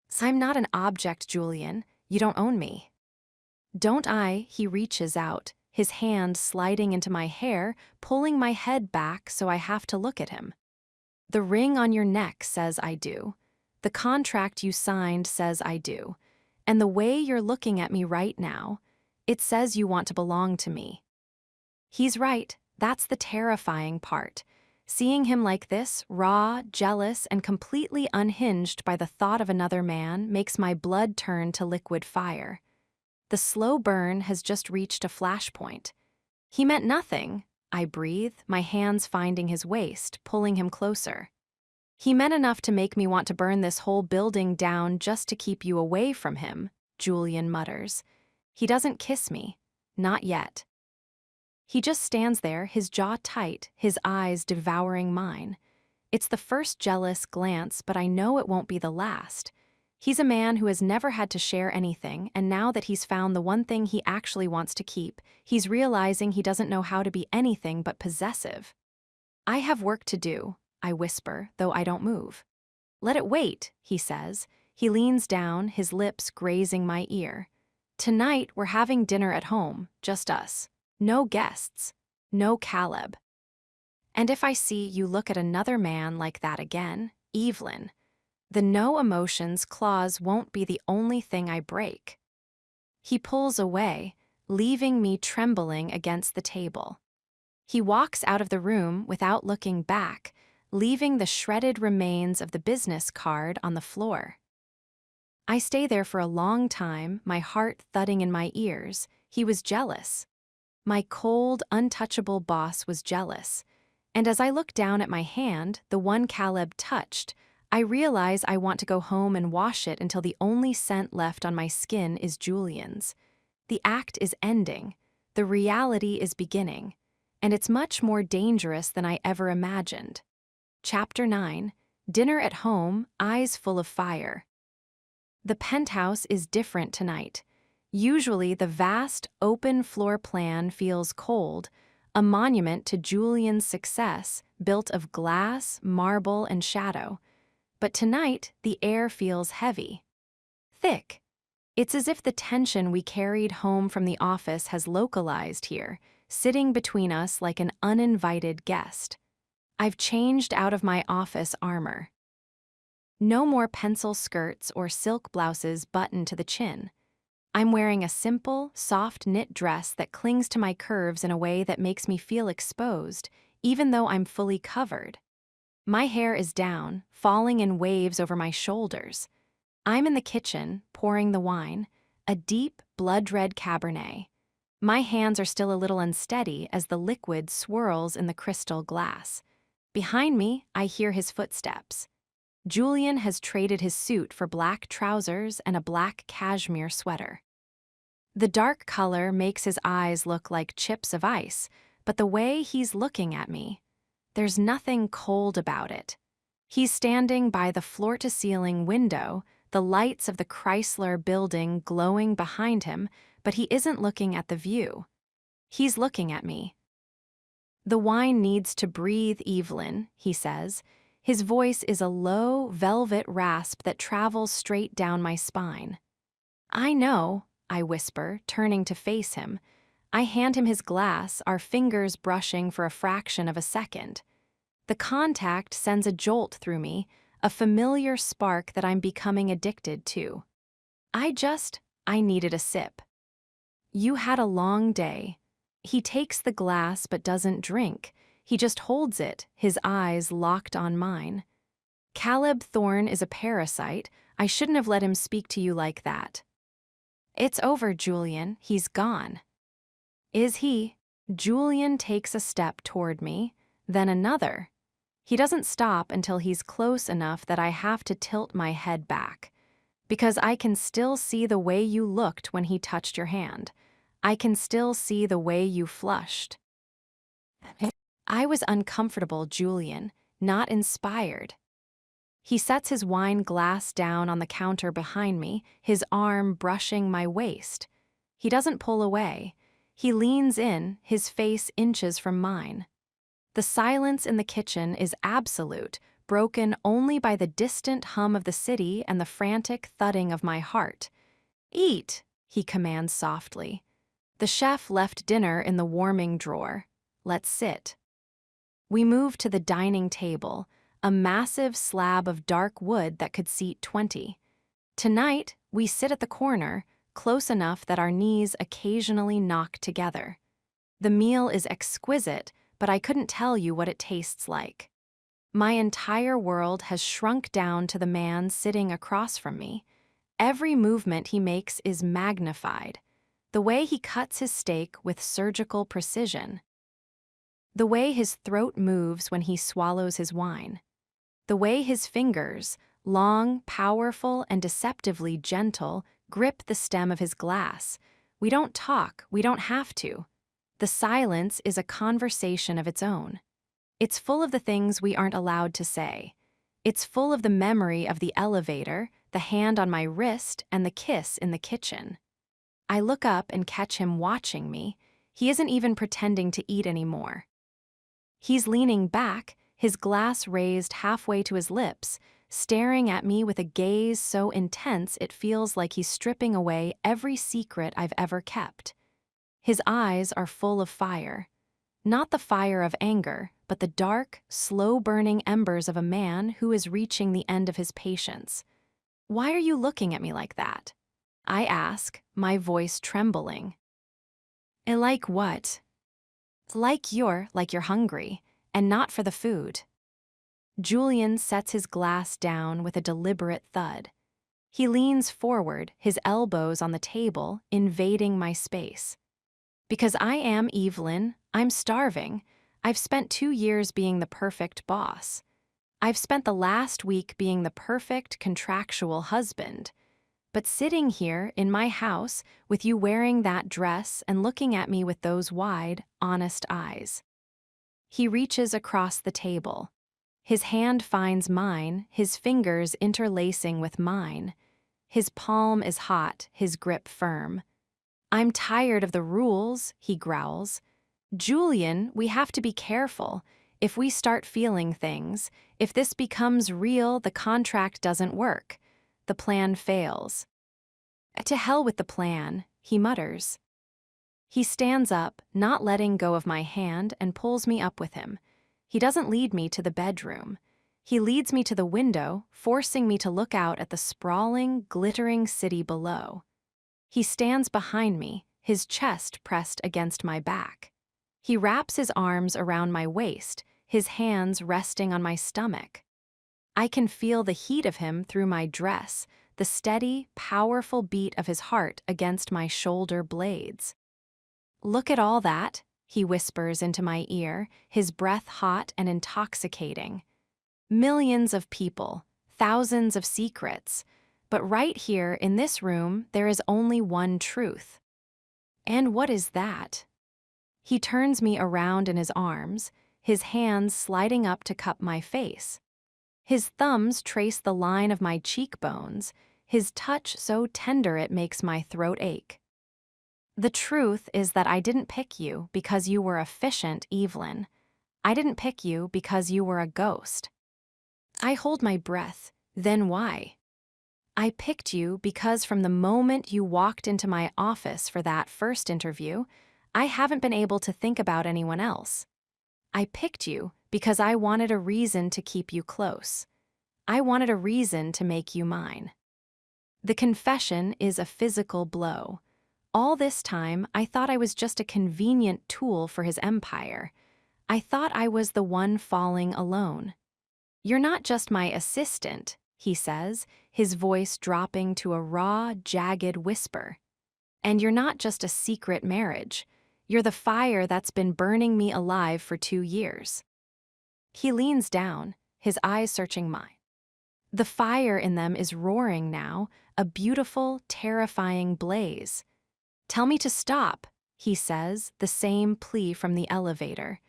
So I'm not an object, Julian. You don't own me." "Don't I?" He reaches out, his hand sliding into my hair, pulling my head back so I have to look at him. "The ring on your neck says I do. The contract you signed says I do. And the way you're looking at me right now, it says you want to belong to me." He's right. That's the terrifying part. Seeing him like this, raw, jealous, and completely unhinged by the thought of another man makes my blood turn to liquid fire. The slow burn has just reached a flashpoint. "He meant nothing," I breathe, my hands finding his waist, pulling him closer. "He meant enough to make me want to burn this whole building down just to keep you away from him," Julian mutters. He doesn't kiss me. Not yet. He just stands there, his jaw tight, his eyes devouring mine. It's the first jealous glance, but I know it won't be the last. He's a man who has never had to share anything, and now that he's found the one thing he actually wants to keep, he's realizing he doesn't know how to be anything but possessive. "I have work to do," I whisper, though I don't move. Let it wait, he says. He leans down, his lips grazing my ear. Tonight, we're having dinner at home, just us. No guests. No Caleb. And if I see you look at another man like that again, Evelyn, the no emotions clause won't be the only thing I break. He pulls away, leaving me trembling against the table. He walks out of the room without looking back, leaving the shredded remains of the business card on the floor. I stay there for a long time, my heart thudding in my ears. He was jealous. My cold, untouchable boss was jealous. And as I look down at my hand, the one Caleb touched, I realize I want to go home and wash it until the only scent left on my skin is Julian's. The act is ending. The reality is beginning. And it's much more dangerous than I ever imagined. Chapter 9, Dinner at Home, Eyes Full of Fire. The penthouse is different tonight. Usually the vast, open floor plan feels cold, a monument to Julian's success built of glass, marble, and shadow. But tonight, the air feels heavy. Thick. It's as if the tension we carried home from the office has localized here, sitting between us like an uninvited guest. I've changed out of my office armor. No more pencil skirts or silk blouses buttoned to the chin. I'm wearing a simple, soft knit dress that clings to my curves in a way that makes me feel exposed, even though I'm fully covered. My hair is down, falling in waves over my shoulders. I'm in the kitchen, pouring the wine, a deep, blood-red Cabernet. My hands are still a little unsteady as the liquid swirls in the crystal glass. Behind me, I hear his footsteps. Julian has traded his suit for black trousers and a black cashmere sweater. The dark color makes his eyes look like chips of ice, but the way he's looking at me, there's nothing cold about it. He's standing by the floor-to-ceiling window, the lights of the Chrysler building glowing behind him, but he isn't looking at the view. He's looking at me. The wine needs to breathe, Evelyn, he says. His voice is a low, velvet rasp that travels straight down my spine. I know, I whisper, turning to face him. I hand him his glass, our fingers brushing for a fraction of a second. The contact sends a jolt through me, a familiar spark that I'm becoming addicted to. I needed a sip. You had a long day. He takes the glass but doesn't drink. He just holds it, his eyes locked on mine. Caleb Thorne is a parasite. I shouldn't have let him speak to you like that. It's over, Julian. He's gone. Is he? Julian takes a step toward me, then another. He doesn't stop until he's close enough that I have to tilt my head back. Because I can still see the way you looked when he touched your hand. I can still see the way you flushed. I was uncomfortable, Julian, not inspired. He sets his wine glass down on the counter behind me, his arm brushing my waist. He doesn't pull away. He leans in, his face inches from mine. The silence in the kitchen is absolute, broken only by the distant hum of the city and the frantic thudding of my heart. Eat, he commands softly. The chef left dinner in the warming drawer. Let's sit. We move to the dining table, a massive slab of dark wood that could seat 20. Tonight, we sit at the corner, close enough that our knees occasionally knock together. The meal is exquisite, but I couldn't tell you what it tastes like. My entire world has shrunk down to the man sitting across from me. Every movement he makes is magnified. The way he cuts his steak with surgical precision. The way his throat moves when he swallows his wine. The way his fingers, long, powerful, and deceptively gentle, grip the stem of his glass. We don't talk, we don't have to. The silence is a conversation of its own. It's full of the things we aren't allowed to say. It's full of the memory of the elevator, the hand on my wrist, and the kiss in the kitchen. I look up and catch him watching me. He isn't even pretending to eat anymore. He's leaning back, his glass raised halfway to his lips, staring at me with a gaze so intense it feels like he's stripping away every secret I've ever kept. His eyes are full of fire. Not the fire of anger, but the dark, slow-burning embers of a man who is reaching the end of his patience. "Why are you looking at me like that?" I ask, my voice trembling. Like what?" Like you're hungry, and not for the food." Julian sets his glass down with a deliberate thud. He leans forward, his elbows on the table, invading my space. "Because I am Evelyn, I'm starving. I've spent 2 years being the perfect boss. I've spent the last week being the perfect contractual husband. But sitting here in my house with you wearing that dress and looking at me with those wide, honest eyes." He reaches across the table. His hand finds mine, his fingers interlacing with mine. His palm is hot, his grip firm. "I'm tired of the rules," he growls. "Julian, we have to be careful. If we start feeling things, if this becomes real, the contract doesn't work. The plan fails." "To hell with the plan," he mutters. He stands up, not letting go of my hand, and pulls me up with him. He doesn't lead me to the bedroom. He leads me to the window, forcing me to look out at the sprawling, glittering city below. He stands behind me, his chest pressed against my back. He wraps his arms around my waist, his hands resting on my stomach. I can feel the heat of him through my dress, the steady, powerful beat of his heart against my shoulder blades. "Look at all that," he whispers into my ear, his breath hot and intoxicating. "Millions of people, thousands of secrets, but right here in this room there is only one truth." "And what is that?" He turns me around in his arms, his hands sliding up to cup my face. His thumbs trace the line of my cheekbones, his touch so tender it makes my throat ache. "The truth is that I didn't pick you because you were efficient, Evelyn. I didn't pick you because you were a ghost." I hold my breath. Then why? "I picked you because from the moment you walked into my office for that first interview, I haven't been able to think about anyone else. I picked you because I wanted a reason to keep you close. I wanted a reason to make you mine." The confession is a physical blow. All this time, I thought I was just a convenient tool for his empire. I thought I was the one falling alone. "You're not just my assistant," he says, his voice dropping to a raw, jagged whisper. "And you're not just a secret marriage. You're the fire that's been burning me alive for 2 years." He leans down, his eyes searching mine. The fire in them is roaring now, a beautiful, terrifying blaze. "Tell me to stop," he says, the same plea from the elevator.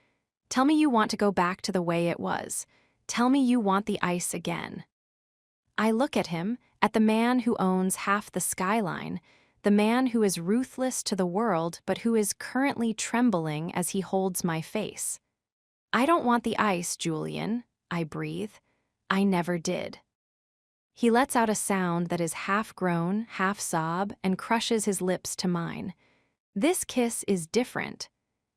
"Tell me you want to go back to the way it was. Tell me you want the ice again." I look at him, at the man who owns half the skyline, the man who is ruthless to the world but who is currently trembling as he holds my face. "I don't want the ice, Julian," I breathe. "I never did." He lets out a sound that is half groan, half sob, and crushes his lips to mine. This kiss is different.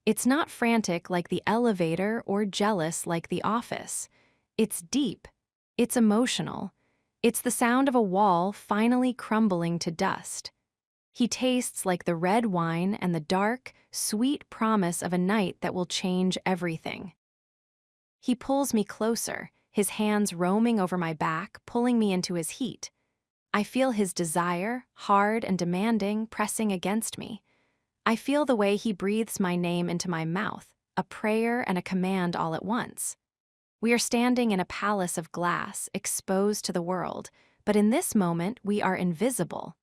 It's not frantic like the elevator or jealous like the office. It's deep. It's emotional. It's the sound of a wall finally crumbling to dust. He tastes like the red wine and the dark, sweet promise of a night that will change everything. He pulls me closer, his hands roaming over my back, pulling me into his heat. I feel his desire, hard and demanding, pressing against me. I feel the way he breathes my name into my mouth, a prayer and a command all at once. We are standing in a palace of glass, exposed to the world, but in this moment we are invisible.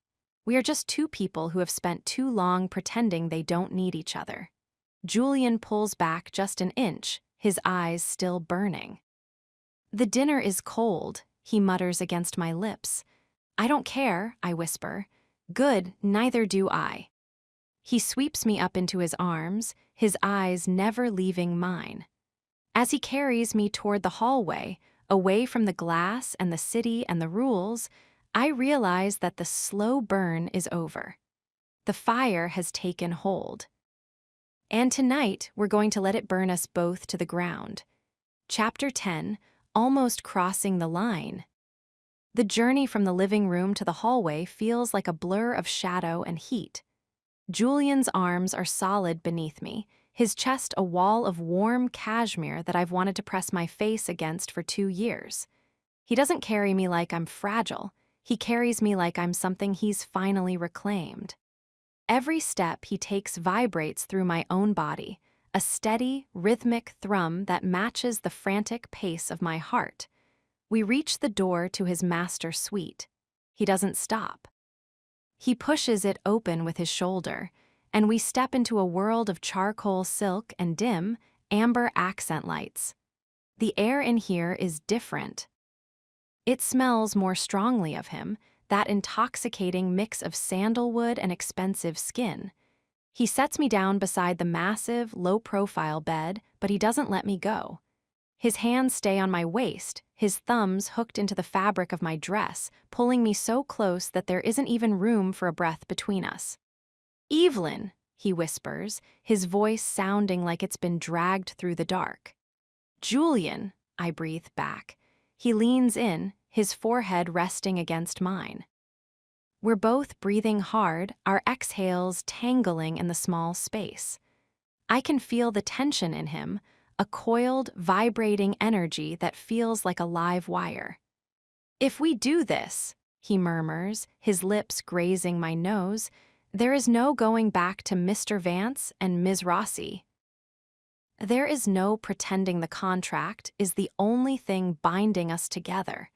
We are just 2 people who have spent too long pretending they don't need each other. Julian pulls back just an inch, his eyes still burning. "The dinner is cold," he mutters against my lips. "I don't care," I whisper. "Good, neither do I." He sweeps me up into his arms, his eyes never leaving mine. As he carries me toward the hallway, away from the glass and the city and the rules, I realize that the slow burn is over. The fire has taken hold. And tonight, we're going to let it burn us both to the ground. Chapter 10, Almost Crossing the Line. The journey from the living room to the hallway feels like a blur of shadow and heat. Julian's arms are solid beneath me, his chest a wall of warm cashmere that I've wanted to press my face against for 2 years. He doesn't carry me like I'm fragile. He carries me like I'm something he's finally reclaimed. Every step he takes vibrates through my own body, a steady, rhythmic thrum that matches the frantic pace of my heart. We reach the door to his master suite. He doesn't stop. He pushes it open with his shoulder, and we step into a world of charcoal silk and dim, amber accent lights. The air in here is different. It smells more strongly of him, that intoxicating mix of sandalwood and expensive skin. He sets me down beside the massive, low-profile bed, but he doesn't let me go. His hands stay on my waist, his thumbs hooked into the fabric of my dress, pulling me so close that there isn't even room for a breath between us. "Evelyn," he whispers, his voice sounding like it's been dragged through the dark. "Julian," I breathe back. He leans in, his forehead resting against mine. We're both breathing hard, our exhales tangling in the small space. I can feel the tension in him, a coiled, vibrating energy that feels like a live wire. "If we do this," he murmurs, his lips grazing my nose, "there is no going back to Mr. Vance and Ms. Rossi." There is no pretending the contract is the only thing binding us together.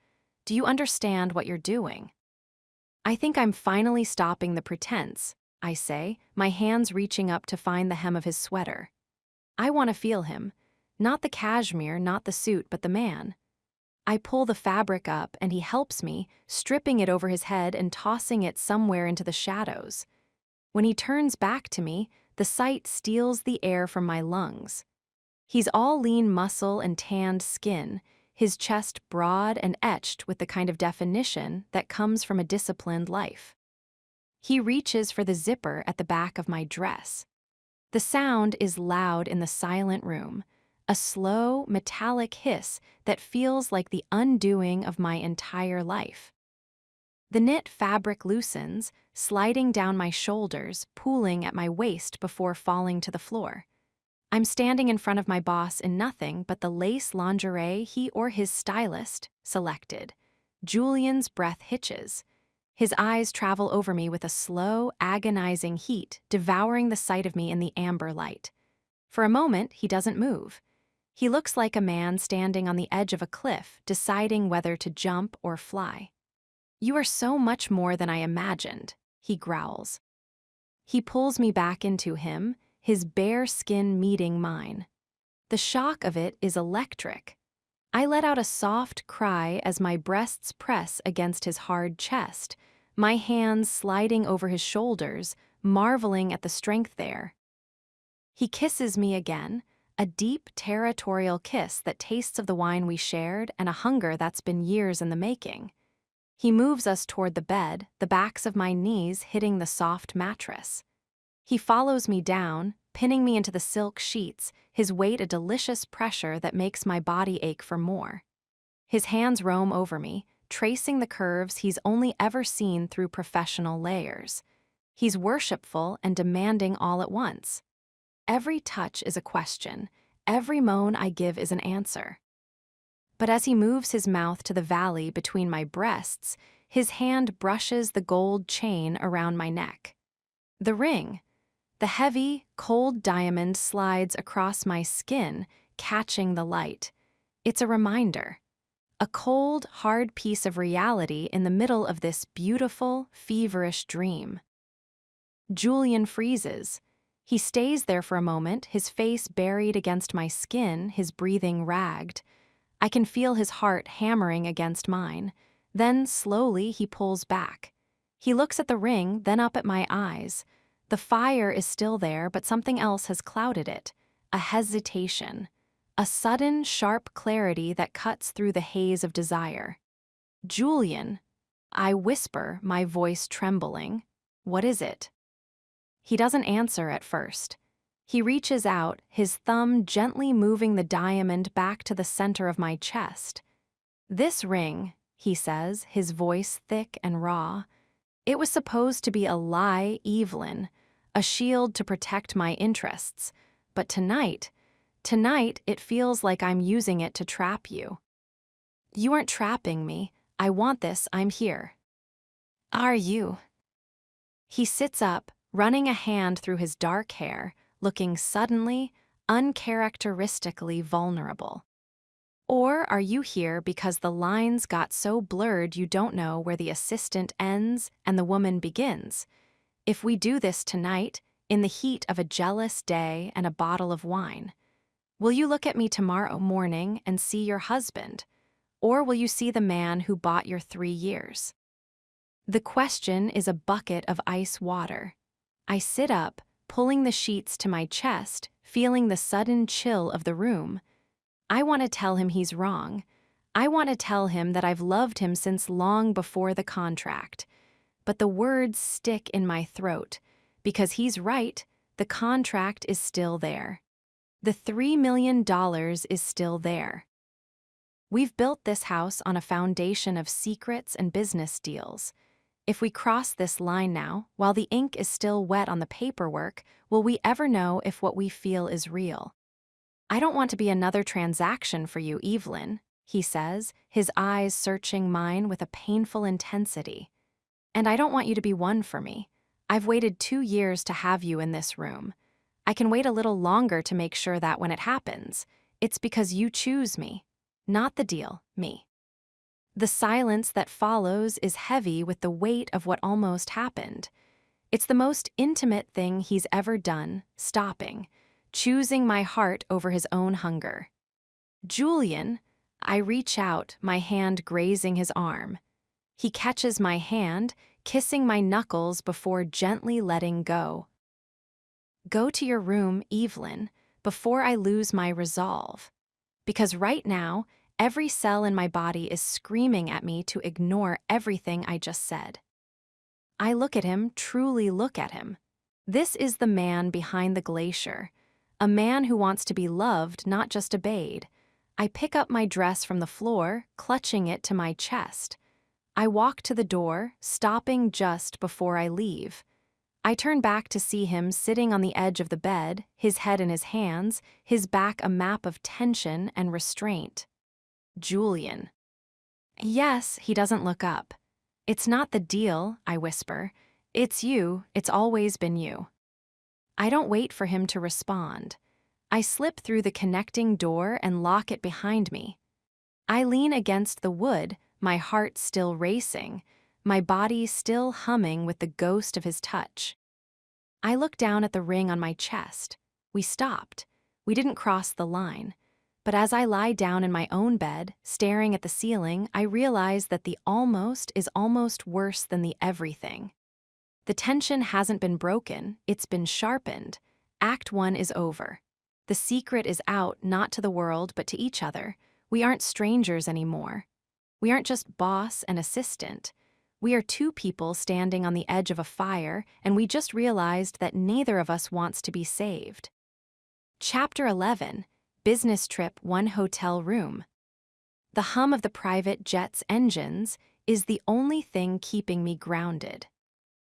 Do you understand what you're doing? "I think I'm finally stopping the pretense," I say, my hands reaching up to find the hem of his sweater. I want to feel him. Not the cashmere, not the suit, but the man. I pull the fabric up and he helps me, stripping it over his head and tossing it somewhere into the shadows. When he turns back to me, the sight steals the air from my lungs. He's all lean muscle and tanned skin, his chest broad and etched with the kind of definition that comes from a disciplined life. He reaches for the zipper at the back of my dress. The sound is loud in the silent room, a slow, metallic hiss that feels like the undoing of my entire life. The knit fabric loosens, sliding down my shoulders, pooling at my waist before falling to the floor. I'm standing in front of my boss in nothing but the lace lingerie he or his stylist selected. Julian's breath hitches. His eyes travel over me with a slow, agonizing heat, devouring the sight of me in the amber light. For a moment, he doesn't move. He looks like a man standing on the edge of a cliff, deciding whether to jump or fly. "You are so much more than I imagined," he growls. He pulls me back into him, his bare skin meeting mine. The shock of it is electric. I let out a soft cry as my breasts press against his hard chest, my hands sliding over his shoulders, marveling at the strength there. He kisses me again, a deep, territorial kiss that tastes of the wine we shared and a hunger that's been years in the making. He moves us toward the bed, the backs of my knees hitting the soft mattress. He follows me down, pinning me into the silk sheets, his weight a delicious pressure that makes my body ache for more. His hands roam over me, tracing the curves he's only ever seen through professional layers. He's worshipful and demanding all at once. Every touch is a question, every moan I give is an answer. But as he moves his mouth to the valley between my breasts, his hand brushes the gold chain around my neck. The ring. The heavy, cold diamond slides across my skin, catching the light. It's a reminder. A cold, hard piece of reality in the middle of this beautiful, feverish dream. Julian freezes. He stays there for a moment, his face buried against my skin, his breathing ragged. I can feel his heart hammering against mine. Then, slowly, he pulls back. He looks at the ring, then up at my eyes. The fire is still there, but something else has clouded it. A hesitation. a sudden, sharp clarity that cuts through the haze of desire. "Julian," I whisper, my voice trembling. "What is it?" He doesn't answer at first. He reaches out, his thumb gently moving the diamond back to the center of my chest. "This ring," he says, his voice thick and raw, "it was supposed to be a lie, Evelyn, a shield to protect my interests. But tonight it feels like I'm using it to trap you." "You aren't trapping me. I want this, I'm here." "Are you?" He sits up, running a hand through his dark hair, looking suddenly, uncharacteristically vulnerable. "Or are you here because the lines got so blurred you don't know where the assistant ends and the woman begins? If we do this tonight, in the heat of a jealous day and a bottle of wine, will you look at me tomorrow morning and see your husband? Or will you see the man who bought your 3 years?" The question is a bucket of ice water. I sit up, pulling the sheets to my chest, feeling the sudden chill of the room. I want to tell him he's wrong. I want to tell him that I've loved him since long before the contract. But the words stick in my throat, because he's right, the contract is still there. The $3 million is still there. We've built this house on a foundation of secrets and business deals. If we cross this line now, while the ink is still wet on the paperwork, will we ever know if what we feel is real? "I don't want to be another transaction for you, Evelyn," he says, his eyes searching mine with a painful intensity. "And I don't want you to be one for me. I've waited 2 years to have you in this room. I can wait a little longer to make sure that when it happens, it's because you choose me. Not the deal, me." The silence that follows is heavy with the weight of what almost happened. It's the most intimate thing he's ever done, stopping, choosing my heart over his own hunger. "Julian," I reach out, my hand grazing his arm. He catches my hand, kissing my knuckles before gently letting go. "Go to your room, Evelyn, before I lose my resolve. Because right now, every cell in my body is screaming at me to ignore everything I just said." I look at him, truly look at him. This is the man behind the glacier, a man who wants to be loved, not just obeyed. I pick up my dress from the floor, clutching it to my chest. I walk to the door, stopping just before I leave. I turn back to see him sitting on the edge of the bed, his head in his hands, his back a map of tension and restraint. "Julian." "Yes," he doesn't look up. "It's not the deal," I whisper. "It's you, it's always been you." I don't wait for him to respond. I slip through the connecting door and lock it behind me. I lean against the wood, my heart still racing, my body still humming with the ghost of his touch. I look down at the ring on my chest. We stopped. We didn't cross the line. But as I lie down in my own bed, staring at the ceiling, I realize that the almost is almost worse than the everything. The tension hasn't been broken, it's been sharpened. Act 1 is over. The secret is out, not to the world, but to each other. We aren't strangers anymore. We aren't just boss and assistant. We are 2 people standing on the edge of a fire, and we just realized that neither of us wants to be saved. Chapter 11. Business Trip 1 Hotel Room. The hum of the private jet's engines is the only thing keeping me grounded.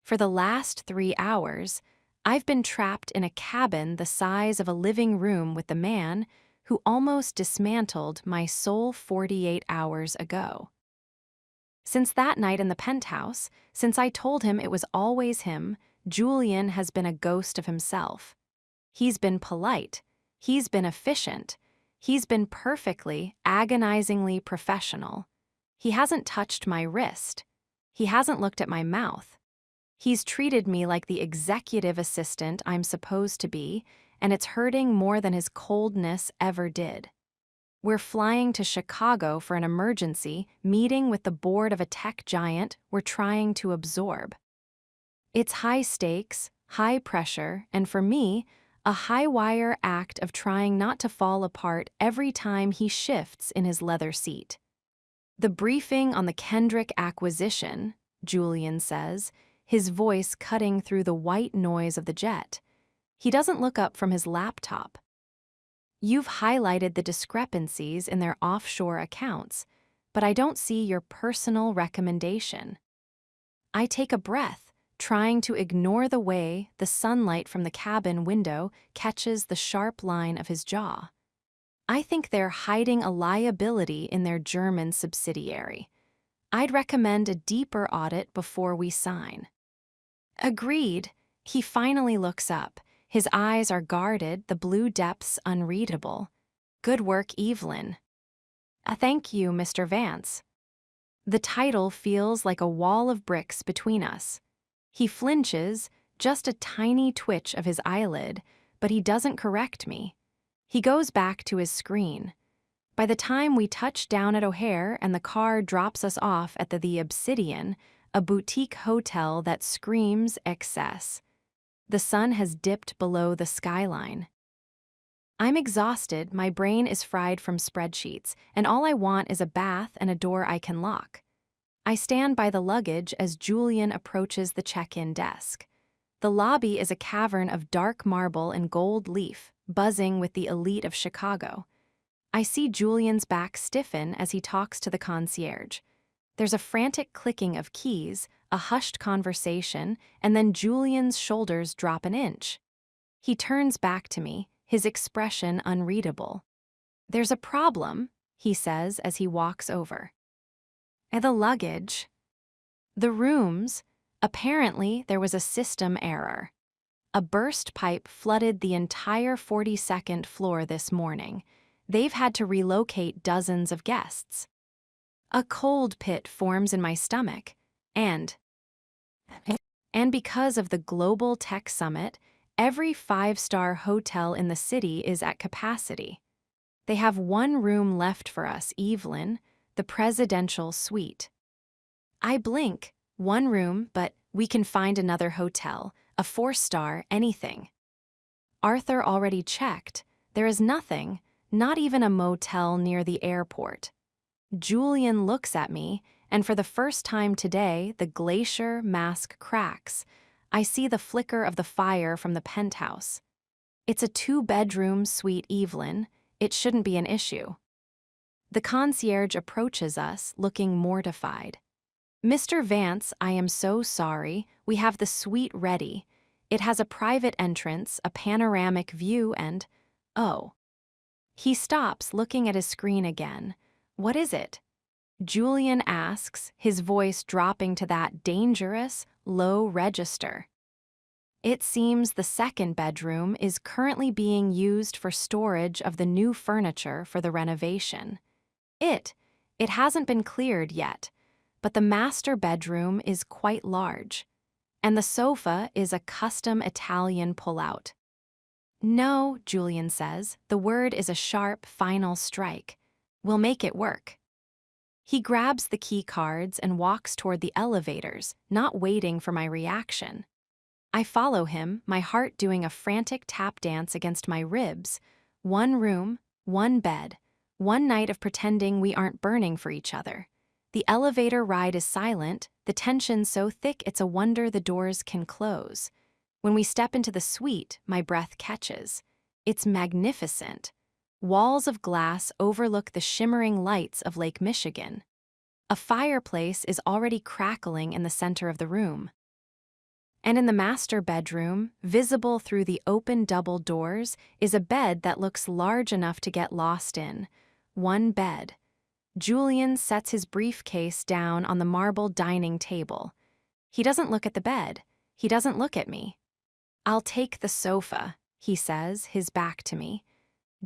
For the last 3 hours, I've been trapped in a cabin the size of a living room with the man who almost dismantled my soul 48 hours ago. Since that night in the penthouse, since I told him it was always him, Julian has been a ghost of himself. He's been polite. He's been efficient. He's been perfectly, agonizingly professional. He hasn't touched my wrist. He hasn't looked at my mouth. He's treated me like the executive assistant I'm supposed to be, and it's hurting more than his coldness ever did. We're flying to Chicago for an emergency meeting with the board of a tech giant we're trying to absorb. It's high stakes, high pressure, and for me, a high-wire act of trying not to fall apart every time he shifts in his leather seat. "The briefing on the Kendrick acquisition," Julian says, his voice cutting through the white noise of the jet. He doesn't look up from his laptop. "You've highlighted the discrepancies in their offshore accounts, but I don't see your personal recommendation." I take a breath, trying to ignore the way the sunlight from the cabin window catches the sharp line of his jaw. "I think they're hiding a liability in their German subsidiary. I'd recommend a deeper audit before we sign." "Agreed." He finally looks up. His eyes are guarded, the blue depths unreadable. "Good work, Evelyn." Thank you, Mr. Vance." The title feels like a wall of bricks between us. He flinches, just a tiny twitch of his eyelid, but he doesn't correct me. He goes back to his screen. By the time we touch down at O'Hare and the car drops us off at the Obsidian, a boutique hotel that screams excess. The sun has dipped below the skyline. I'm exhausted, my brain is fried from spreadsheets, and all I want is a bath and a door I can lock. I stand by the luggage as Julian approaches the check-in desk. The lobby is a cavern of dark marble and gold leaf, buzzing with the elite of Chicago. I see Julian's back stiffen as he talks to the concierge. There's a frantic clicking of keys, a hushed conversation, and then Julian's shoulders drop an inch. He turns back to me, his expression unreadable. "There's a problem," he says as he walks over. "And the luggage." The rooms. Apparently, there was a system error. A burst pipe flooded the entire 42nd floor this morning. They've had to relocate dozens of guests. A cold pit forms in my stomach, and because of the Global Tech Summit, every five-star hotel in the city is at capacity. They have one room left for us, Evelyn, the presidential suite. I blink. One room, but we can find another hotel, a 4-star, anything. Arthur already checked. There is nothing, not even a motel near the airport. Julian looks at me, and for the first time today, the glacier mask cracks. I see the flicker of the fire from the penthouse. "It's a 2-bedroom suite, Evelyn. It shouldn't be an issue." The concierge approaches us, looking mortified. "Mr. Vance, I am so sorry. We have the suite ready. It has a private entrance, a panoramic view, and... oh." He stops, looking at his screen again. "What is it?" Julian asks, his voice dropping to that dangerous, low register. "It seems the 2nd bedroom is currently being used for storage of the new furniture for the renovation. It hasn't been cleared yet, but the master bedroom is quite large, and the sofa is a custom Italian pullout." "No," Julian says, the word is a sharp, final strike. "We'll make it work." He grabs the key cards and walks toward the elevators, not waiting for my reaction. I follow him, my heart doing a frantic tap dance against my ribs. One room, one bed, one night of pretending we aren't burning for each other. The elevator ride is silent, the tension so thick it's a wonder the doors can close. When we step into the suite, my breath catches. It's magnificent. Walls of glass overlook the shimmering lights of Lake Michigan. A fireplace is already crackling in the center of the room. And in the master bedroom, visible through the open double doors, is a bed that looks large enough to get lost in. One bed. Julian sets his briefcase down on the marble dining table. He doesn't look at the bed. He doesn't look at me. "I'll take the sofa," he says, his back to me.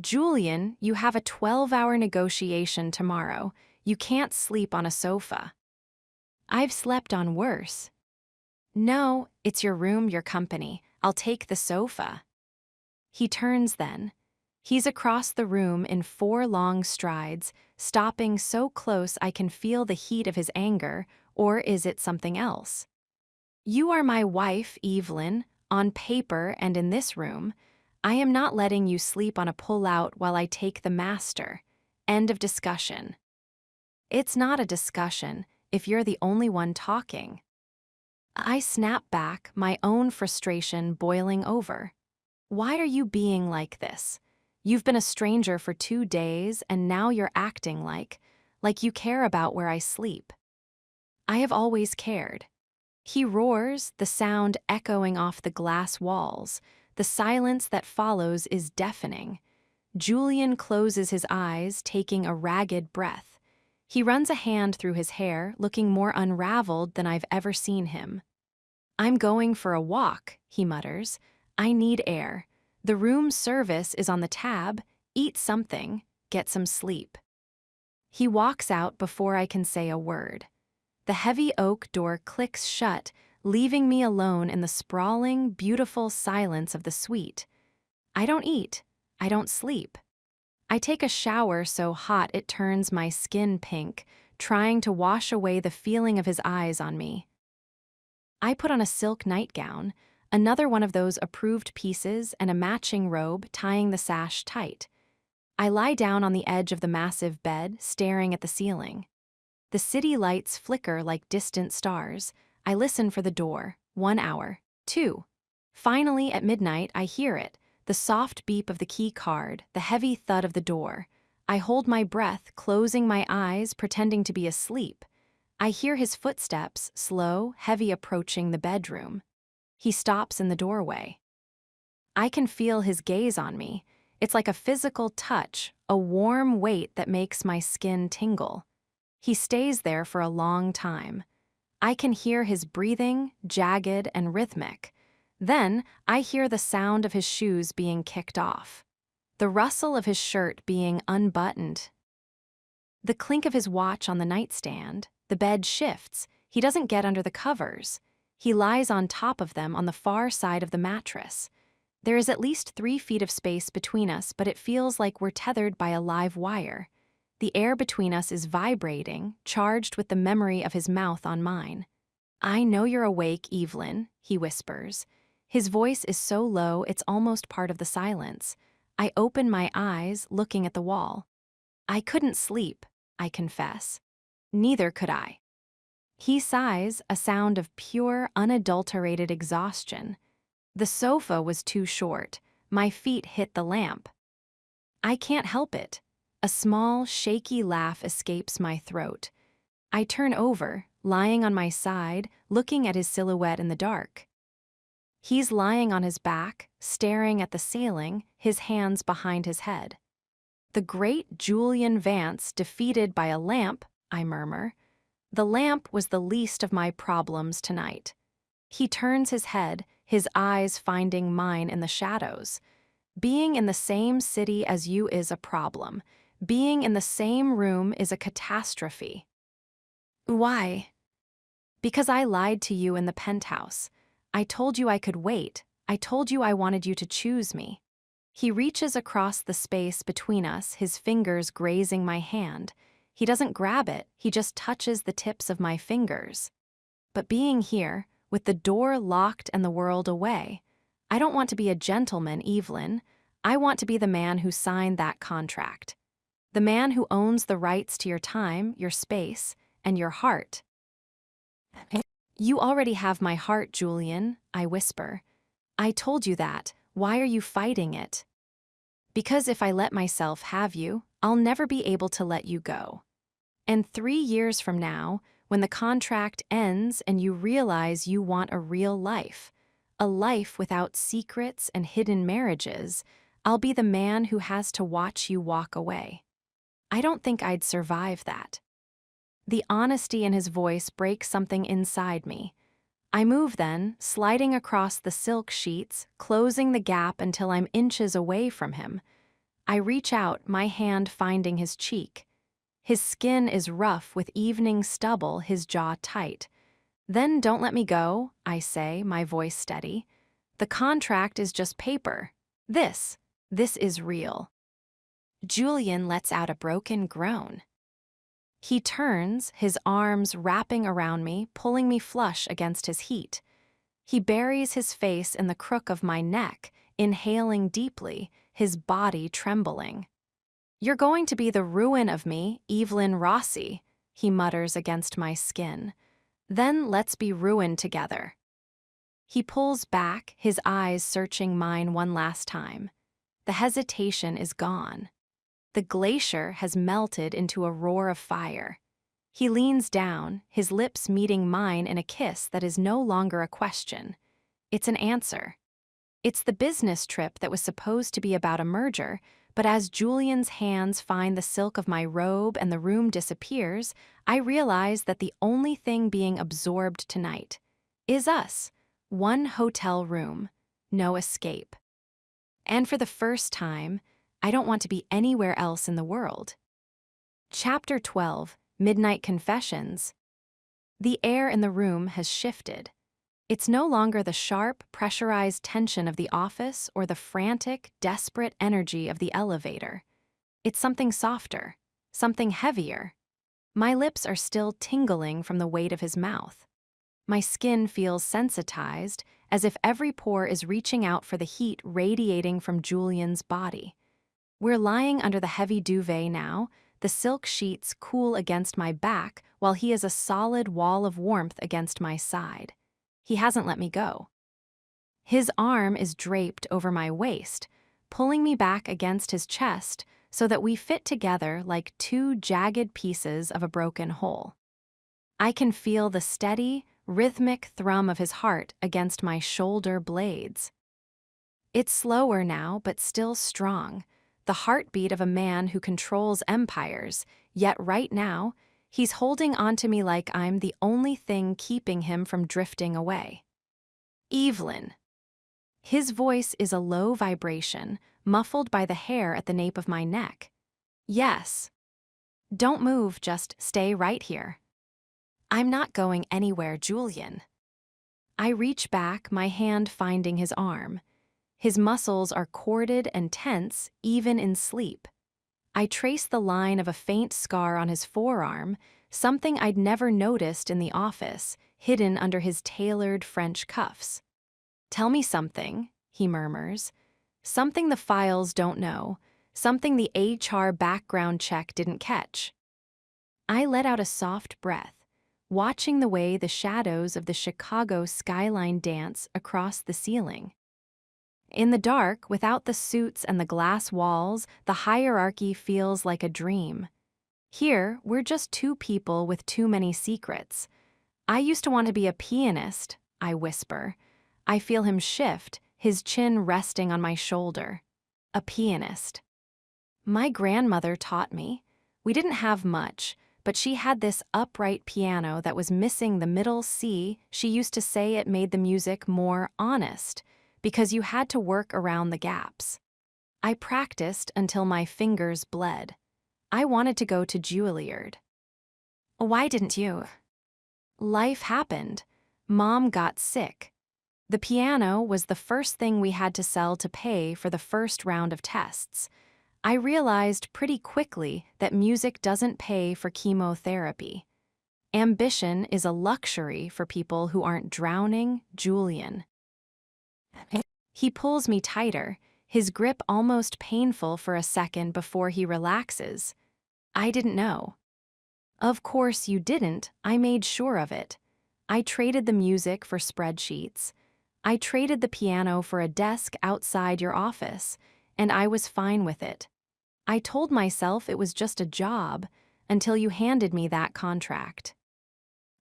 "Julian, you have a 12-hour negotiation tomorrow. You can't sleep on a sofa." "I've slept on worse." "No, it's your room, your company. I'll take the sofa." He turns then. He's across the room in 4 long strides, stopping so close I can feel the heat of his anger, or is it something else? "You are my wife, Evelyn, on paper and in this room. I am not letting you sleep on a pull-out while I take the master. End of discussion. It's not a discussion if you're the only one talking. I snap back, my own frustration boiling over. Why are you being like this? You've been a stranger for 2 days and now you're acting like you care about where I sleep. I have always cared. He roars, the sound echoing off the glass walls. The silence that follows is deafening. Julian closes his eyes, taking a ragged breath. He runs a hand through his hair, looking more unraveled than I've ever seen him. I'm going for a walk, he mutters. I need air. The room service is on the tab. Eat something, get some sleep. He walks out before I can say a word. The heavy oak door clicks shut, leaving me alone in the sprawling, beautiful silence of the suite. I don't eat. I don't sleep. I take a shower so hot it turns my skin pink, trying to wash away the feeling of his eyes on me. I put on a silk nightgown, another one of those approved pieces, and a matching robe tying the sash tight. I lie down on the edge of the massive bed, staring at the ceiling. The city lights flicker like distant stars. I listen for the door. 1 hour. 2. Finally, at midnight, I hear it. The soft beep of the key card, the heavy thud of the door. I hold my breath, closing my eyes, pretending to be asleep. I hear his footsteps, slow, heavy, approaching the bedroom. He stops in the doorway. I can feel his gaze on me. It's like a physical touch, a warm weight that makes my skin tingle. He stays there for a long time. I can hear his breathing, jagged and rhythmic. Then, I hear the sound of his shoes being kicked off, the rustle of his shirt being unbuttoned, the clink of his watch on the nightstand. The bed shifts. He doesn't get under the covers. He lies on top of them on the far side of the mattress. There is at least 3 feet of space between us, but it feels like we're tethered by a live wire. The air between us is vibrating, charged with the memory of his mouth on mine. I know you're awake, Evelyn, he whispers. His voice is so low it's almost part of the silence. I open my eyes, looking at the wall. I couldn't sleep, I confess. Neither could I. He sighs, a sound of pure, unadulterated exhaustion. The sofa was too short. My feet hit the lamp. I can't help it. A small, shaky laugh escapes my throat. I turn over, lying on my side, looking at his silhouette in the dark. He's lying on his back, staring at the ceiling, his hands behind his head. The great Julian Vance defeated by a lamp, I murmur. The lamp was the least of my problems tonight. He turns his head, his eyes finding mine in the shadows. Being in the same city as you is a problem. Being in the same room is a catastrophe. Why? Because I lied to you in the penthouse. I told you I could wait. I told you I wanted you to choose me. He reaches across the space between us, his fingers grazing my hand. He doesn't grab it, he just touches the tips of my fingers. But being here, with the door locked and the world away, I don't want to be a gentleman, Evelyn. I want to be the man who signed that contract. The man who owns the rights to your time, your space, and your heart. You already have my heart, Julian, I whisper. I told you that. Why are you fighting it? Because if I let myself have you, I'll never be able to let you go. And 3 years from now, when the contract ends and you realize you want a real life, a life without secrets and hidden marriages, I'll be the man who has to watch you walk away. I don't think I'd survive that. The honesty in his voice breaks something inside me. I move then, sliding across the silk sheets, closing the gap until I'm inches away from him. I reach out, my hand finding his cheek. His skin is rough with evening stubble, his jaw tight. Then don't let me go, I say, my voice steady. The contract is just paper. This is real. Julian lets out a broken groan. He turns, his arms wrapping around me, pulling me flush against his heat. He buries his face in the crook of my neck, inhaling deeply, his body trembling. "You're going to be the ruin of me, Evelyn Rossi," he mutters against my skin. "Then let's be ruined together." He pulls back, his eyes searching mine one last time. The hesitation is gone. The glacier has melted into a roar of fire. He leans down, his lips meeting mine in a kiss that is no longer a question. It's an answer. It's the business trip that was supposed to be about a merger, but as Julian's hands find the silk of my robe and the room disappears, I realize that the only thing being absorbed tonight is us. One hotel room, no escape. And for the first time, I don't want to be anywhere else in the world. Chapter 12, Midnight Confessions. The air in the room has shifted. It's no longer the sharp, pressurized tension of the office or the frantic, desperate energy of the elevator. It's something softer, something heavier. My lips are still tingling from the weight of his mouth. My skin feels sensitized, as if every pore is reaching out for the heat radiating from Julian's body. We're lying under the heavy duvet now, the silk sheets cool against my back while he is a solid wall of warmth against my side. He hasn't let me go. His arm is draped over my waist, pulling me back against his chest so that we fit together like two jagged pieces of a broken whole. I can feel the steady, rhythmic thrum of his heart against my shoulder blades. It's slower now, but still strong, the heartbeat of a man who controls empires, yet right now, he's holding onto me like I'm the only thing keeping him from drifting away. "Evelyn." His voice is a low vibration, muffled by the hair at the nape of my neck. "Yes." "Don't move, just stay right here." "I'm not going anywhere, Julian." I reach back, my hand finding his arm. His muscles are corded and tense, even in sleep. I trace the line of a faint scar on his forearm, something I'd never noticed in the office, hidden under his tailored French cuffs. "Tell me something," he murmurs. "Something the files don't know, something the HR background check didn't catch." I let out a soft breath, watching the way the shadows of the Chicago skyline dance across the ceiling. In the dark, without the suits and the glass walls, the hierarchy feels like a dream. Here, we're just two people with too many secrets. "I used to want to be a pianist," I whisper. I feel him shift, his chin resting on my shoulder. "A pianist." "My grandmother taught me. We didn't have much, but she had this upright piano that was missing the middle C. She used to say it made the music more honest, because you had to work around the gaps. I practiced until my fingers bled. I wanted to go to Juilliard." "Why didn't you?" "Life happened. Mom got sick. The piano was the first thing we had to sell to pay for the first round of tests. I realized pretty quickly that music doesn't pay for chemotherapy. Ambition is a luxury for people who aren't drowning, Julian." He pulls me tighter, his grip almost painful for a second before he relaxes. "I didn't know." "Of course you didn't, I made sure of it. I traded the music for spreadsheets. I traded the piano for a desk outside your office, and I was fine with it. I told myself it was just a job until you handed me that contract."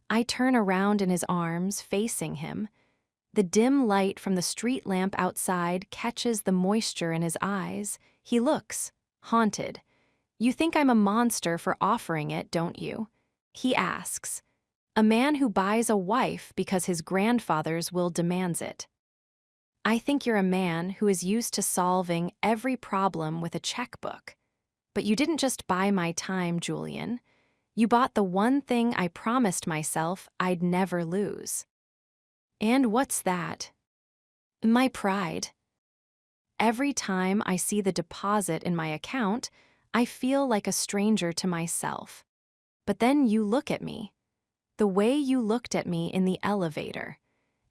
I turn around in his arms, facing him. The dim light from the street lamp outside catches the moisture in his eyes. He looks haunted. "You think I'm a monster for offering it, don't you?" he asks. "A man who buys a wife because his grandfather's will demands it." "I think you're a man who is used to solving every problem with a checkbook. But you didn't just buy my time, Julian. You bought the one thing I promised myself I'd never lose." "And what's that?" "My pride. Every time I see the deposit in my account, I feel like a stranger to myself. But then you look at me. The way you looked at me in the elevator.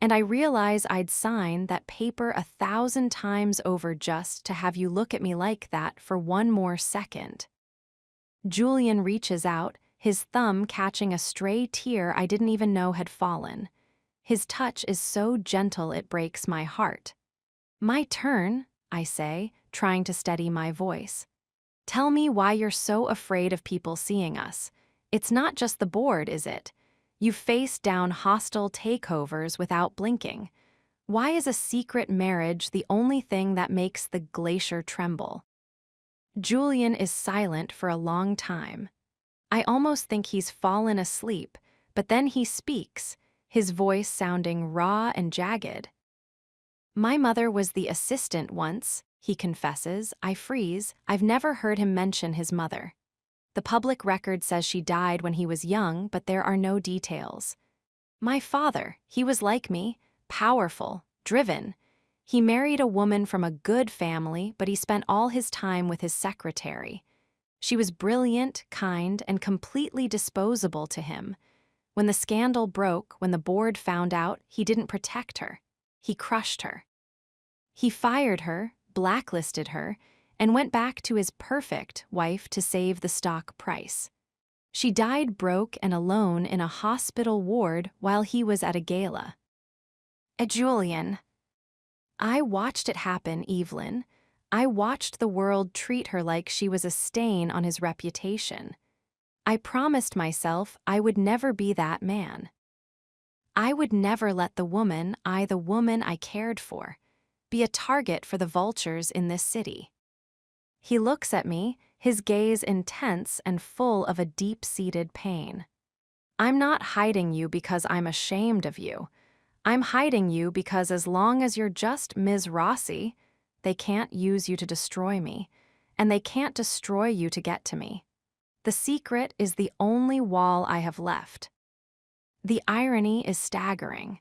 And I realize I'd sign that paper 1,000 times over just to have you look at me like that for one more second. Julian reaches out, his thumb catching a stray tear I didn't even know had fallen. His touch is so gentle it breaks my heart. "My turn," I say, trying to steady my voice. "Tell me why you're so afraid of people seeing us. It's not just the board, is it? You've faced down hostile takeovers without blinking. Why is a secret marriage the only thing that makes the glacier tremble?" Julian is silent for a long time. I almost think he's fallen asleep, but then he speaks, his voice sounding raw and jagged. "My mother was the assistant once," he confesses. I freeze. I've never heard him mention his mother. The public record says she died when he was young, but there are no details. "My father, he was like me, powerful, driven. He married a woman from a good family, but he spent all his time with his secretary. She was brilliant, kind, and completely disposable to him. When the scandal broke, when the board found out, he didn't protect her. He crushed her. He fired her, blacklisted her, and went back to his perfect wife to save the stock price. She died broke and alone in a hospital ward while he was at a gala." Julian. I watched it happen, Evelyn. I watched the world treat her like she was a stain on his reputation. I promised myself I would never be that man. I would never let the woman I cared for, be a target for the vultures in this city. He looks at me, his gaze intense and full of a deep-seated pain. "I'm not hiding you because I'm ashamed of you. I'm hiding you because as long as you're just Ms. Rossi, they can't use you to destroy me, and they can't destroy you to get to me. The secret is the only wall I have left." The irony is staggering.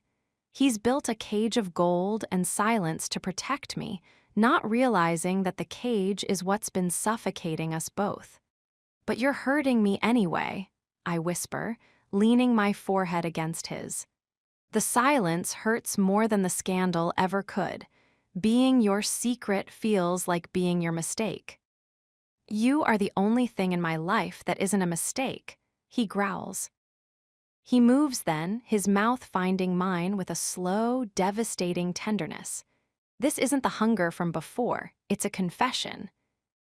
He's built a cage of gold and silence to protect me, not realizing that the cage is what's been suffocating us both. "But you're hurting me anyway," I whisper, leaning my forehead against his. "The silence hurts more than the scandal ever could. Being your secret feels like being your mistake." "You are the only thing in my life that isn't a mistake," he growls. He moves then, his mouth finding mine with a slow, devastating tenderness. This isn't the hunger from before, it's a confession.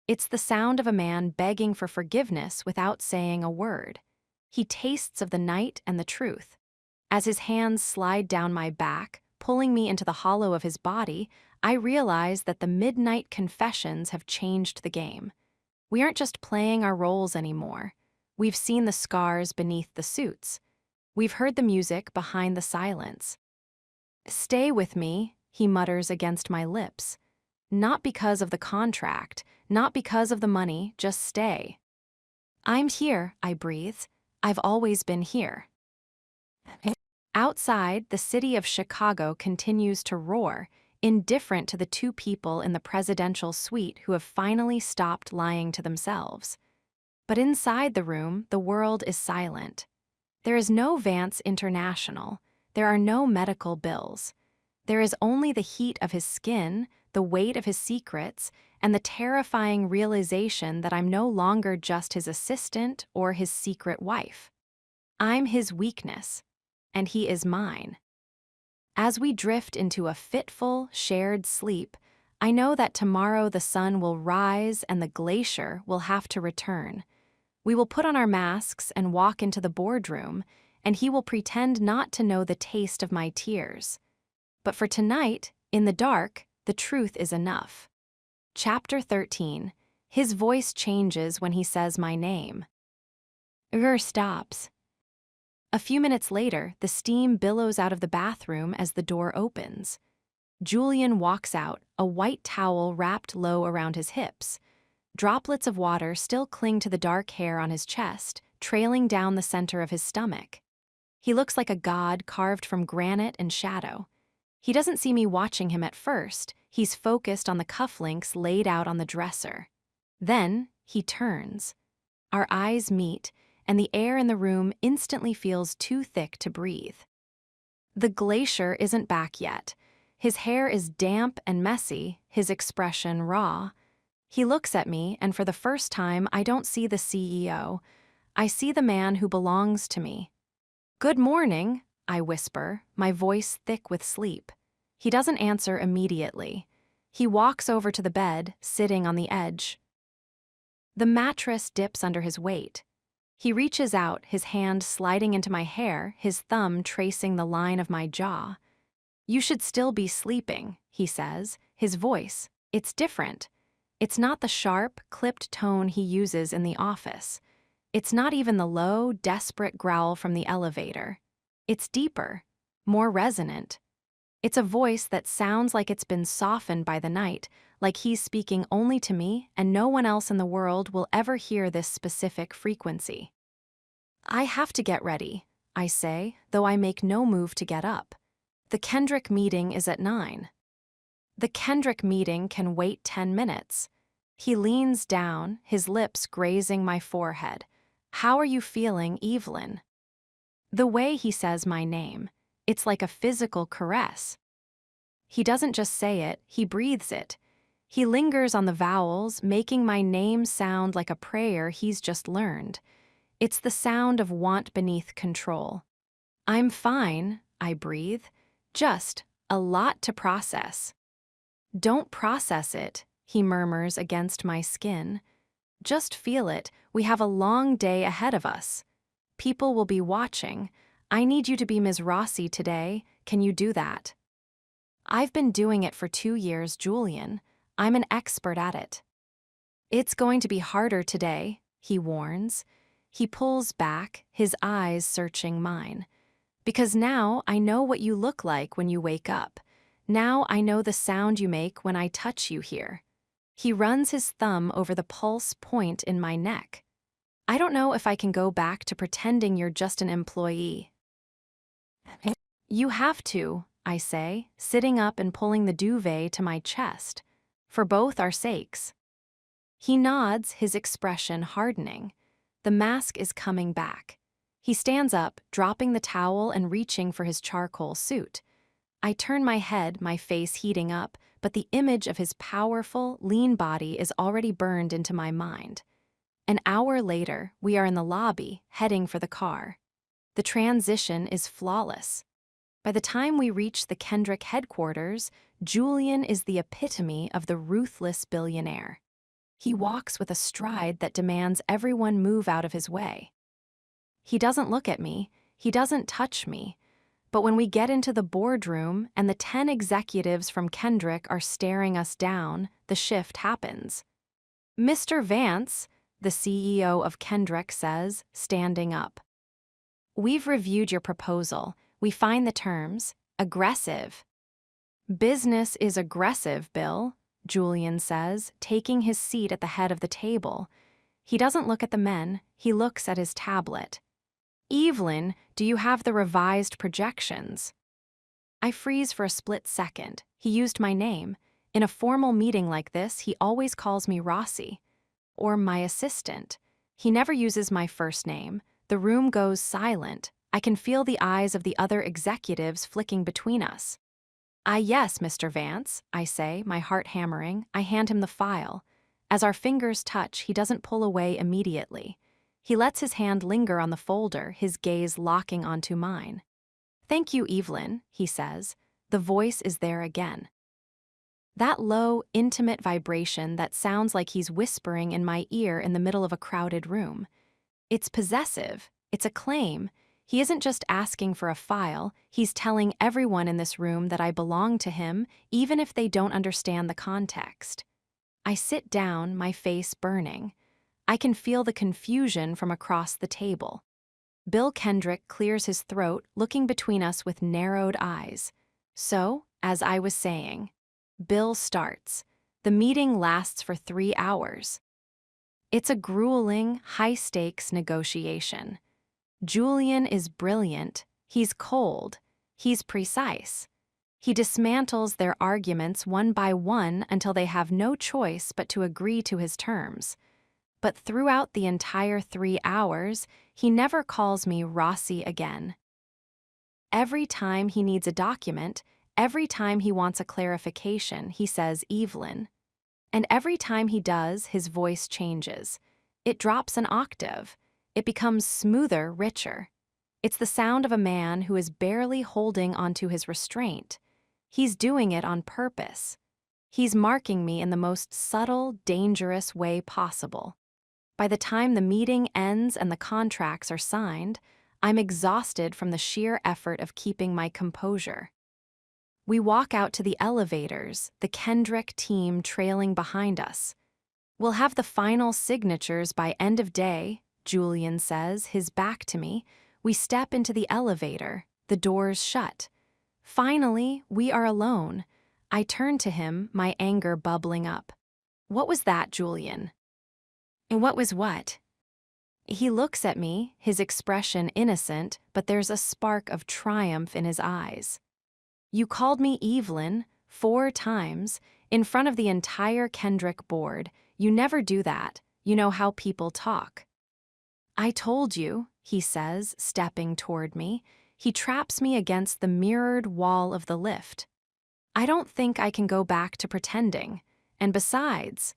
It's the sound of a man begging for forgiveness without saying a word. He tastes of the night and the truth. As his hands slide down my back, pulling me into the hollow of his body, I realize that the midnight confessions have changed the game. We aren't just playing our roles anymore. We've seen the scars beneath the suits. We've heard the music behind the silence. "Stay with me," he mutters against my lips. "Not because of the contract, not because of the money, just stay." "I'm here," I breathe. "I've always been here." Outside, the city of Chicago continues to roar, indifferent to the two people in the presidential suite who have finally stopped lying to themselves. But inside the room, the world is silent. There is no Vance International. There are no medical bills. There is only the heat of his skin, the weight of his secrets, and the terrifying realization that I'm no longer just his assistant or his secret wife. I'm his weakness, and he is mine. As we drift into a fitful, shared sleep, I know that tomorrow the sun will rise and the glacier will have to return. We will put on our masks and walk into the boardroom, and he will pretend not to know the taste of my tears. But for tonight, in the dark, the truth is enough. Chapter 13. His voice changes when he says my name. Stops. A few minutes later, the steam billows out of the bathroom as the door opens. Julian walks out, a white towel wrapped low around his hips. Droplets of water still cling to the dark hair on his chest, trailing down the center of his stomach. He looks like a god carved from granite and shadow. He doesn't see me watching him at first. He's focused on the cufflinks laid out on the dresser. Then he turns. Our eyes meet, and the air in the room instantly feels too thick to breathe. The glacier isn't back yet. His hair is damp and messy, his expression raw. He looks at me, and for the first time, I don't see the CEO. I see the man who belongs to me. "Good morning," I whisper, my voice thick with sleep. He doesn't answer immediately. He walks over to the bed, sitting on the edge. The mattress dips under his weight. He reaches out, his hand sliding into my hair, his thumb tracing the line of my jaw. "You should still be sleeping," he says, his voice. It's different. It's not the sharp, clipped tone he uses in the office. It's not even the low, desperate growl from the elevator. It's deeper, more resonant. It's a voice that sounds like it's been softened by the night, like he's speaking only to me and no one else in the world will ever hear this specific frequency. "I have to get ready," I say, though I make no move to get up. "The Kendrick meeting is at 9. "The Kendrick meeting can wait 10 minutes. He leans down, his lips grazing my forehead. "How are you feeling, Evelyn?" The way he says my name, it's like a physical caress. He doesn't just say it, he breathes it. He lingers on the vowels, making my name sound like a prayer he's just learned. It's the sound of want beneath control. "I'm fine," I breathe. "Just a lot to process." "Don't process it," he murmurs against my skin. "Just feel it. We have a long day ahead of us. People will be watching. I need you to be Ms. Rossi today. Can you do that?" "I've been doing it for 2 years, Julian. I'm an expert at it." "It's going to be harder today," he warns. He pulls back, his eyes searching mine. "Because now I know what you look like when you wake up. Now I know the sound you make when I touch you here." He runs his thumb over the pulse point in my neck. "I don't know if I can go back to pretending you're just an employee." "You have to," I say, sitting up and pulling the duvet to my chest. "For both our sakes." He nods, his expression hardening. The mask is coming back. He stands up, dropping the towel and reaching for his charcoal suit. I turn my head, my face heating up, but the image of his powerful, lean body is already burned into my mind. An hour later, we are in the lobby, heading for the car. The transition is flawless. By the time we reach the Kendrick headquarters, Julian is the epitome of the ruthless billionaire. He walks with a stride that demands everyone move out of his way. He doesn't look at me, he doesn't touch me, but when we get into the boardroom and the 10 executives from Kendrick are staring us down, the shift happens. "Mr. Vance," the CEO of Kendrick says, standing up. "We've reviewed your proposal. We find the terms aggressive." "Business is aggressive, Bill," Julian says, taking his seat at the head of the table. He doesn't look at the men, he looks at his tablet. "Evelyn, do you have the revised projections?" I freeze for a split second. He used my name. In a formal meeting like this, he always calls me Rossi. Or my assistant. He never uses my first name. The room goes silent. I can feel the eyes of the other executives flicking between us. Yes, Mr. Vance," I say, my heart hammering. I hand him the file. As our fingers touch, he doesn't pull away immediately. He lets his hand linger on the folder, his gaze locking onto mine. "Thank you, Evelyn," he says. The voice is there again. That low, intimate vibration that sounds like he's whispering in my ear in the middle of a crowded room. It's possessive. It's a claim. He isn't just asking for a file, he's telling everyone in this room that I belong to him, even if they don't understand the context. I sit down, my face burning. I can feel the confusion from across the table. Bill Kendrick clears his throat, looking between us with narrowed eyes. So, as I was saying, Bill starts. The meeting lasts for 3 hours. It's a grueling, high-stakes negotiation. Julian is brilliant, he's cold, he's precise. He dismantles their arguments one by one until they have no choice but to agree to his terms. But throughout the entire 3 hours, he never calls me Rossi again. Every time he needs a document, every time he wants a clarification, he says Evelyn. And every time he does, his voice changes. It drops an octave. It becomes smoother, richer. It's the sound of a man who is barely holding onto his restraint. He's doing it on purpose. He's marking me in the most subtle, dangerous way possible. By the time the meeting ends and the contracts are signed, I'm exhausted from the sheer effort of keeping my composure. We walk out to the elevators, the Kendrick team trailing behind us. We'll have the final signatures by end of day, Julian says, his back to me. We step into the elevator, the doors shut. Finally, we are alone. I turn to him, my anger bubbling up. What was that, Julian? And what was what? He looks at me, his expression innocent, but there's a spark of triumph in his eyes. You called me Evelyn 4 times in front of the entire Kendrick board. You never do that. You know how people talk. I told you, he says, stepping toward me. He traps me against the mirrored wall of the lift. I don't think I can go back to pretending. And besides,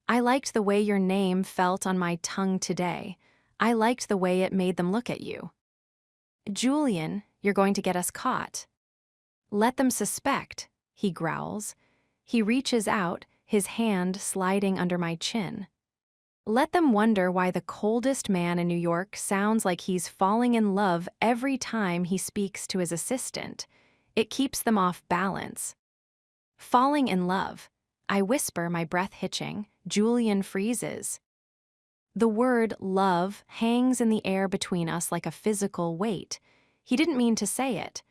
I liked the way your name felt on my tongue today. I liked the way it made them look at you. Julian, you're going to get us caught. Let them suspect, he growls. He reaches out, his hand sliding under my chin. Let them wonder why the coldest man in New York sounds like he's falling in love every time he speaks to his assistant. It keeps them off balance. Falling in love. I whisper, my breath hitching. Julian freezes. The word love hangs in the air between us like a physical weight. He didn't mean to say it.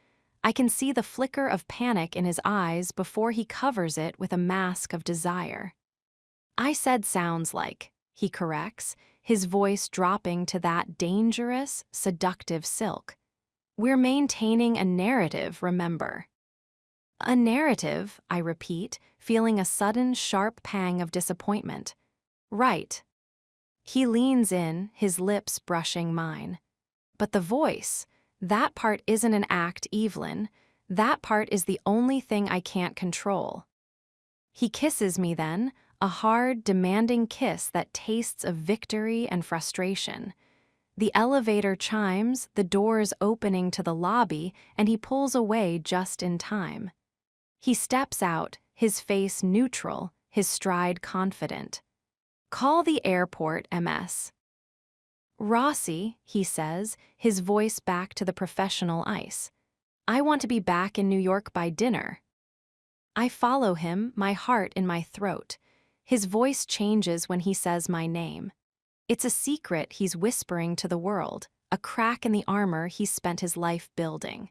I can see the flicker of panic in his eyes before he covers it with a mask of desire. I said sounds like, he corrects, his voice dropping to that dangerous, seductive silk. We're maintaining a narrative, remember. A narrative, I repeat, feeling a sudden, sharp pang of disappointment. Right. He leans in, his lips brushing mine. But the voice, that part isn't an act, Evelyn. That part is the only thing I can't control. He kisses me then, a hard, demanding kiss that tastes of victory and frustration. The elevator chimes, the doors opening to the lobby, and he pulls away just in time. He steps out, his face neutral, his stride confident. Call the airport, MS. Rossi, he says, his voice back to the professional ice. I want to be back in New York by dinner. I follow him, my heart in my throat. His voice changes when he says my name. It's a secret he's whispering to the world, a crack in the armor he's spent his life building.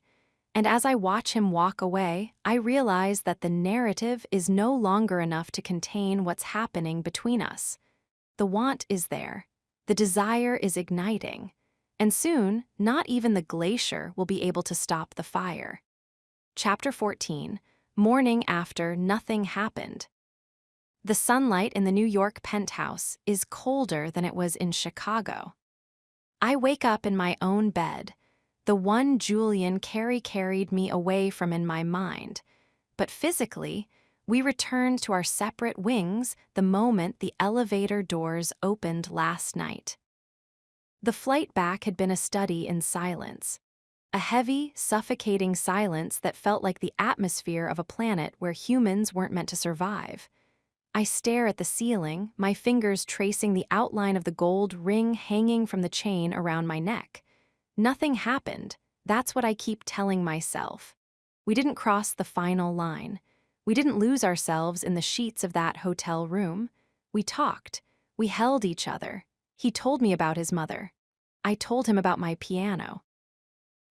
And as I watch him walk away, I realize that the narrative is no longer enough to contain what's happening between us. The want is there. The desire is igniting. And soon, not even the glacier will be able to stop the fire. Chapter 14, Morning After Nothing Happened. The sunlight in the New York penthouse is colder than it was in Chicago. I wake up in my own bed, the one Julian carried me away from in my mind. But physically, we returned to our separate wings the moment the elevator doors opened last night. The flight back had been a study in silence. A heavy, suffocating silence that felt like the atmosphere of a planet where humans weren't meant to survive. I stare at the ceiling, my fingers tracing the outline of the gold ring hanging from the chain around my neck. Nothing happened. That's what I keep telling myself. We didn't cross the final line. We didn't lose ourselves in the sheets of that hotel room. We talked. We held each other. He told me about his mother. I told him about my piano.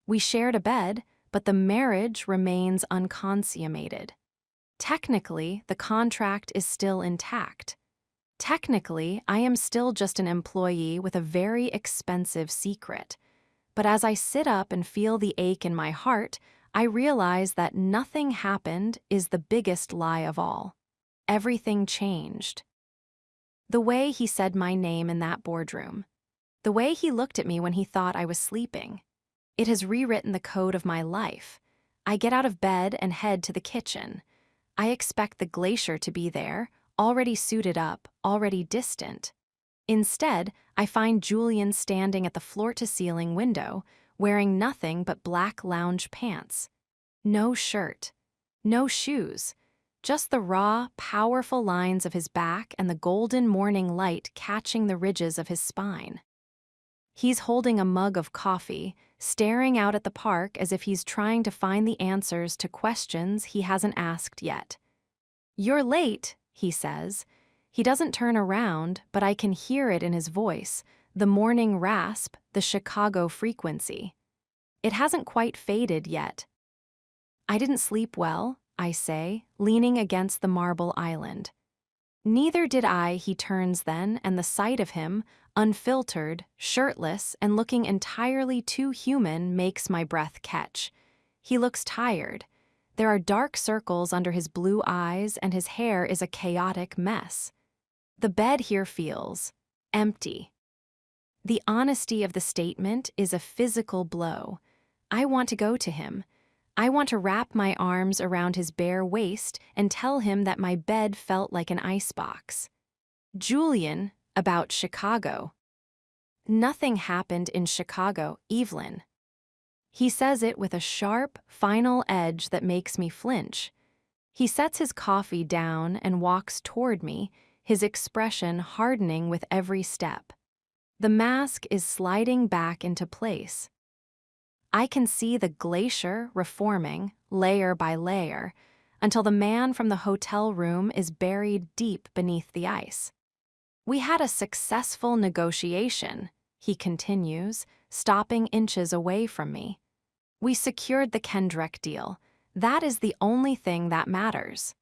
We shared a bed, but the marriage remains unconsummated. Technically, the contract is still intact. Technically, I am still just an employee with a very expensive secret. But as I sit up and feel the ache in my heart, I realize that nothing happened is the biggest lie of all. Everything changed. The way he said my name in that boardroom. The way he looked at me when he thought I was sleeping. It has rewritten the code of my life. I get out of bed and head to the kitchen. I expect the glacier to be there, already suited up, already distant. Instead, I find Julian standing at the floor-to-ceiling window, wearing nothing but black lounge pants. No shirt. No shoes. Just the raw, powerful lines of his back and the golden morning light catching the ridges of his spine. He's holding a mug of coffee, staring out at the park as if he's trying to find the answers to questions he hasn't asked yet. "You're late," he says. He doesn't turn around, but I can hear it in his voice, the morning rasp, the Chicago frequency. It hasn't quite faded yet. "I didn't sleep well," I say, leaning against the marble island. "Neither did I," he turns then, and the sight of him, unfiltered, shirtless, and looking entirely too human makes my breath catch. He looks tired. There are dark circles under his blue eyes, and his hair is a chaotic mess. The bed here feels empty. The honesty of the statement is a physical blow. I want to go to him. I want to wrap my arms around his bare waist and tell him that my bed felt like an icebox. "Julian, about Chicago." "Nothing happened in Chicago, Evelyn." He says it with a sharp, final edge that makes me flinch. He sets his coffee down and walks toward me, his expression hardening with every step. The mask is sliding back into place. I can see the glacier reforming, layer by layer, until the man from the hotel room is buried deep beneath the ice. "We had a successful negotiation," he continues, stopping inches away from me. "We secured the Kendrick deal. That is the only thing that matters."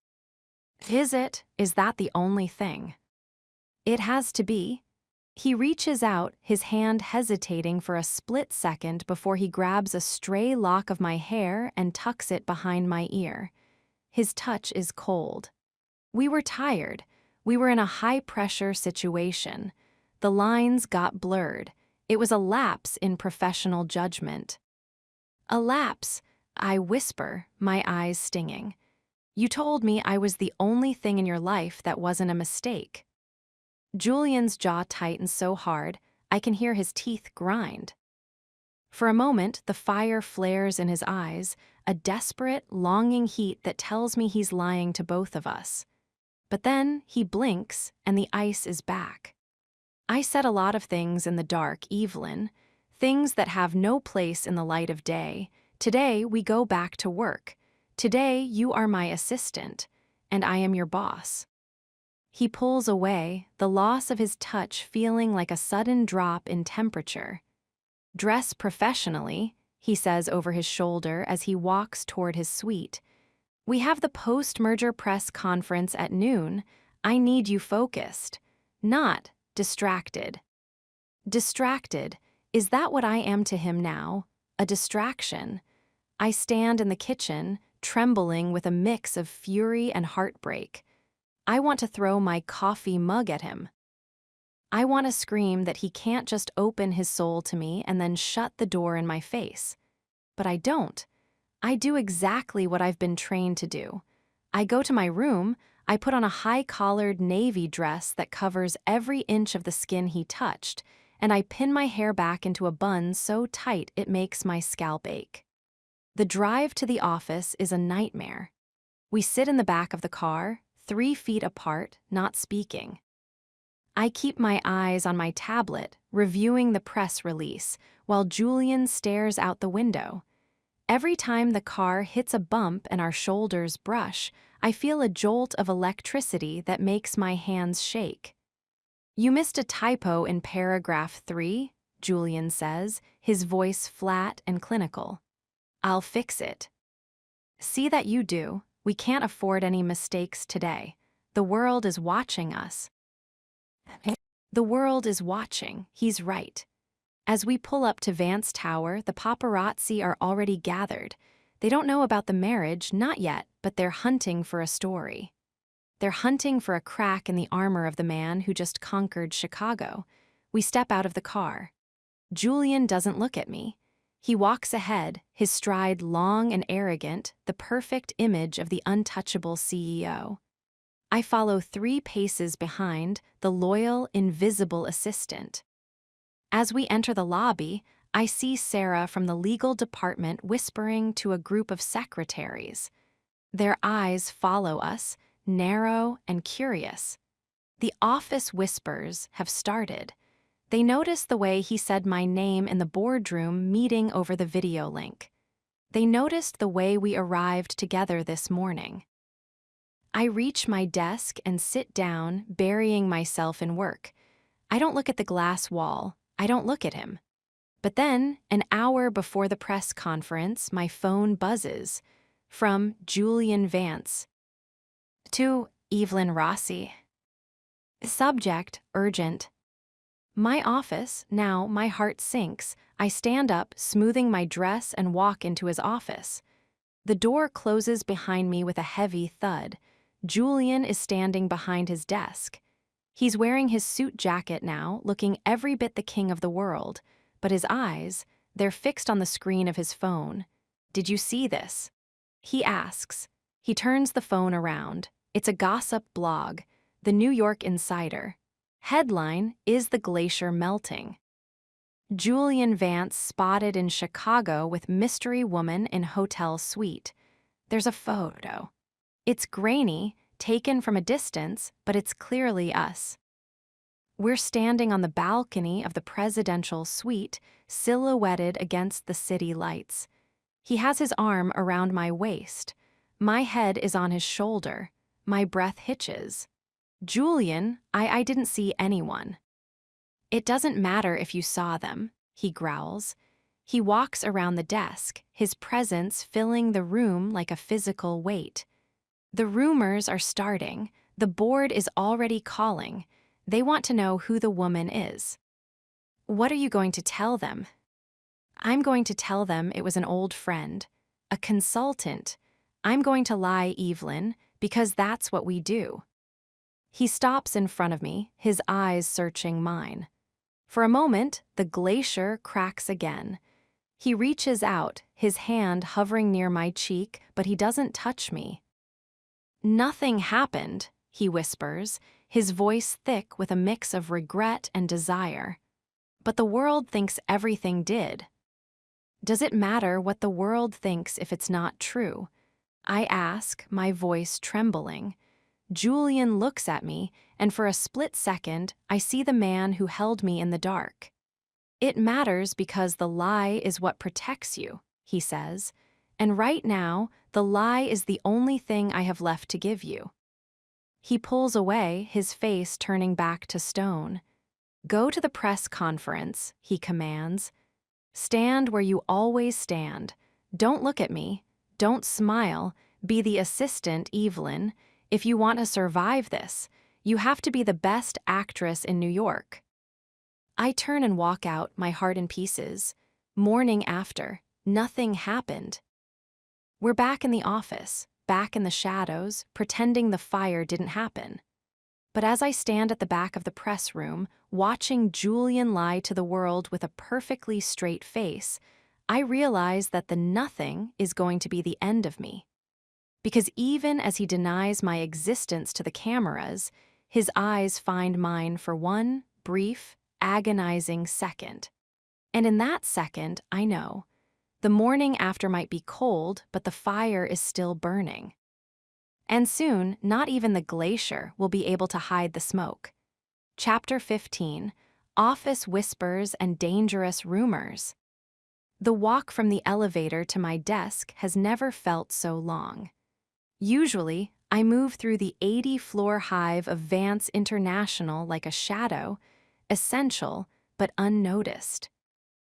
Is that the only thing? It has to be. He reaches out, his hand hesitating for a split second before he grabs a stray lock of my hair and tucks it behind my ear. His touch is cold. We were tired. We were in a high-pressure situation. The lines got blurred. It was a lapse in professional judgment. "A lapse," I whisper, my eyes stinging. "You told me I was the only thing in your life that wasn't a mistake." Julian's jaw tightens so hard, I can hear his teeth grind. For a moment, the fire flares in his eyes, a desperate, longing heat that tells me he's lying to both of us. But then he blinks, and the ice is back. "I said a lot of things in the dark, Evelyn, things that have no place in the light of day. Today, we go back to work. Today, you are my assistant, and I am your boss." He pulls away, the loss of his touch feeling like a sudden drop in temperature. "Dress professionally," he says over his shoulder as he walks toward his suite. "We have the post-merger press conference at noon. I need you focused, not distracted." Distracted, is that what I am to him now? A distraction? I stand in the kitchen, trembling with a mix of fury and heartbreak. I want to throw my coffee mug at him. I want to scream that he can't just open his soul to me and then shut the door in my face. But I don't. I do exactly what I've been trained to do. I go to my room, I put on a high-collared navy dress that covers every inch of the skin he touched, and I pin my hair back into a bun so tight it makes my scalp ache. The drive to the office is a nightmare. We sit in the back of the car, 3 feet apart, not speaking. I keep my eyes on my tablet, reviewing the press release, while Julian stares out the window. Every time the car hits a bump and our shoulders brush, I feel a jolt of electricity that makes my hands shake. "You missed a typo in paragraph 3, Julian says, his voice flat and clinical. "I'll fix it." "See that you do. We can't afford any mistakes today. The world is watching us." The world is watching, he's right. As we pull up to Vance Tower, the paparazzi are already gathered. They don't know about the marriage, not yet, but they're hunting for a story. They're hunting for a crack in the armor of the man who just conquered Chicago. We step out of the car. Julian doesn't look at me. He walks ahead, his stride long and arrogant, the perfect image of the untouchable CEO. I follow 3 paces behind, the loyal, invisible assistant. As we enter the lobby, I see Sarah from the legal department whispering to a group of secretaries. Their eyes follow us, narrow and curious. The office whispers have started. They notice the way he said my name in the boardroom meeting over the video link. They noticed the way we arrived together this morning. I reach my desk and sit down, burying myself in work. I don't look at the glass wall. I don't look at him. But then, an hour before the press conference, my phone buzzes. From Julian Vance to Evelyn Rossi. Subject, urgent. My office, now my heart sinks. I stand up, smoothing my dress, and walk into his office. The door closes behind me with a heavy thud. Julian is standing behind his desk. He's wearing his suit jacket now, looking every bit the king of the world. But his eyes, they're fixed on the screen of his phone. Did you see this? He asks. He turns the phone around. It's a gossip blog, The New York Insider. Headline, Is the Glacier Melting? Julian Vance spotted in Chicago with mystery woman in hotel suite. There's a photo. It's grainy, taken from a distance, but it's clearly us. We're standing on the balcony of the presidential suite, silhouetted against the city lights. He has his arm around my waist. My head is on his shoulder. My breath hitches. Julian, I didn't see anyone. It doesn't matter if you saw them, he growls. He walks around the desk, his presence filling the room like a physical weight. The rumors are starting. The board is already calling. They want to know who the woman is. What are you going to tell them? I'm going to tell them it was an old friend, a consultant. I'm going to lie, Evelyn, because that's what we do. He stops in front of me, his eyes searching mine. For a moment, the glacier cracks again. He reaches out, his hand hovering near my cheek, but he doesn't touch me. Nothing happened, he whispers, his voice thick with a mix of regret and desire. But the world thinks everything did. Does it matter what the world thinks if it's not true? I ask, my voice trembling. Julian looks at me, and for a split second, I see the man who held me in the dark. It matters because the lie is what protects you, he says, and right now, the lie is the only thing I have left to give you. He pulls away, his face turning back to stone. Go to the press conference, he commands. Stand where you always stand. Don't look at me. Don't smile. Be the assistant, Evelyn. If you want to survive this, you have to be the best actress in New York. I turn and walk out, my heart in pieces. Morning after, nothing happened. We're back in the office, back in the shadows, pretending the fire didn't happen. But as I stand at the back of the press room, watching Julian lie to the world with a perfectly straight face, I realize that the nothing is going to be the end of me. Because even as he denies my existence to the cameras, his eyes find mine for one brief, agonizing second. And in that second, I know. The morning after might be cold, but the fire is still burning. And soon, not even the glacier will be able to hide the smoke. Chapter 15, Office Whispers and Dangerous Rumors. The walk from the elevator to my desk has never felt so long. Usually, I move through the 80-floor hive of Vance International like a shadow, essential but unnoticed.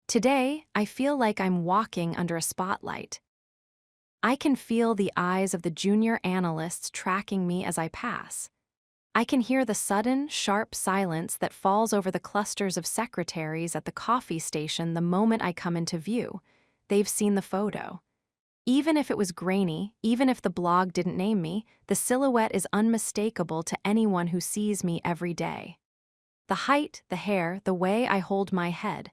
Today, I feel like I'm walking under a spotlight. I can feel the eyes of the junior analysts tracking me as I pass. I can hear the sudden, sharp silence that falls over the clusters of secretaries at the coffee station the moment I come into view. They've seen the photo. Even if it was grainy, even if the blog didn't name me, the silhouette is unmistakable to anyone who sees me every day. The height, the hair, the way I hold my head.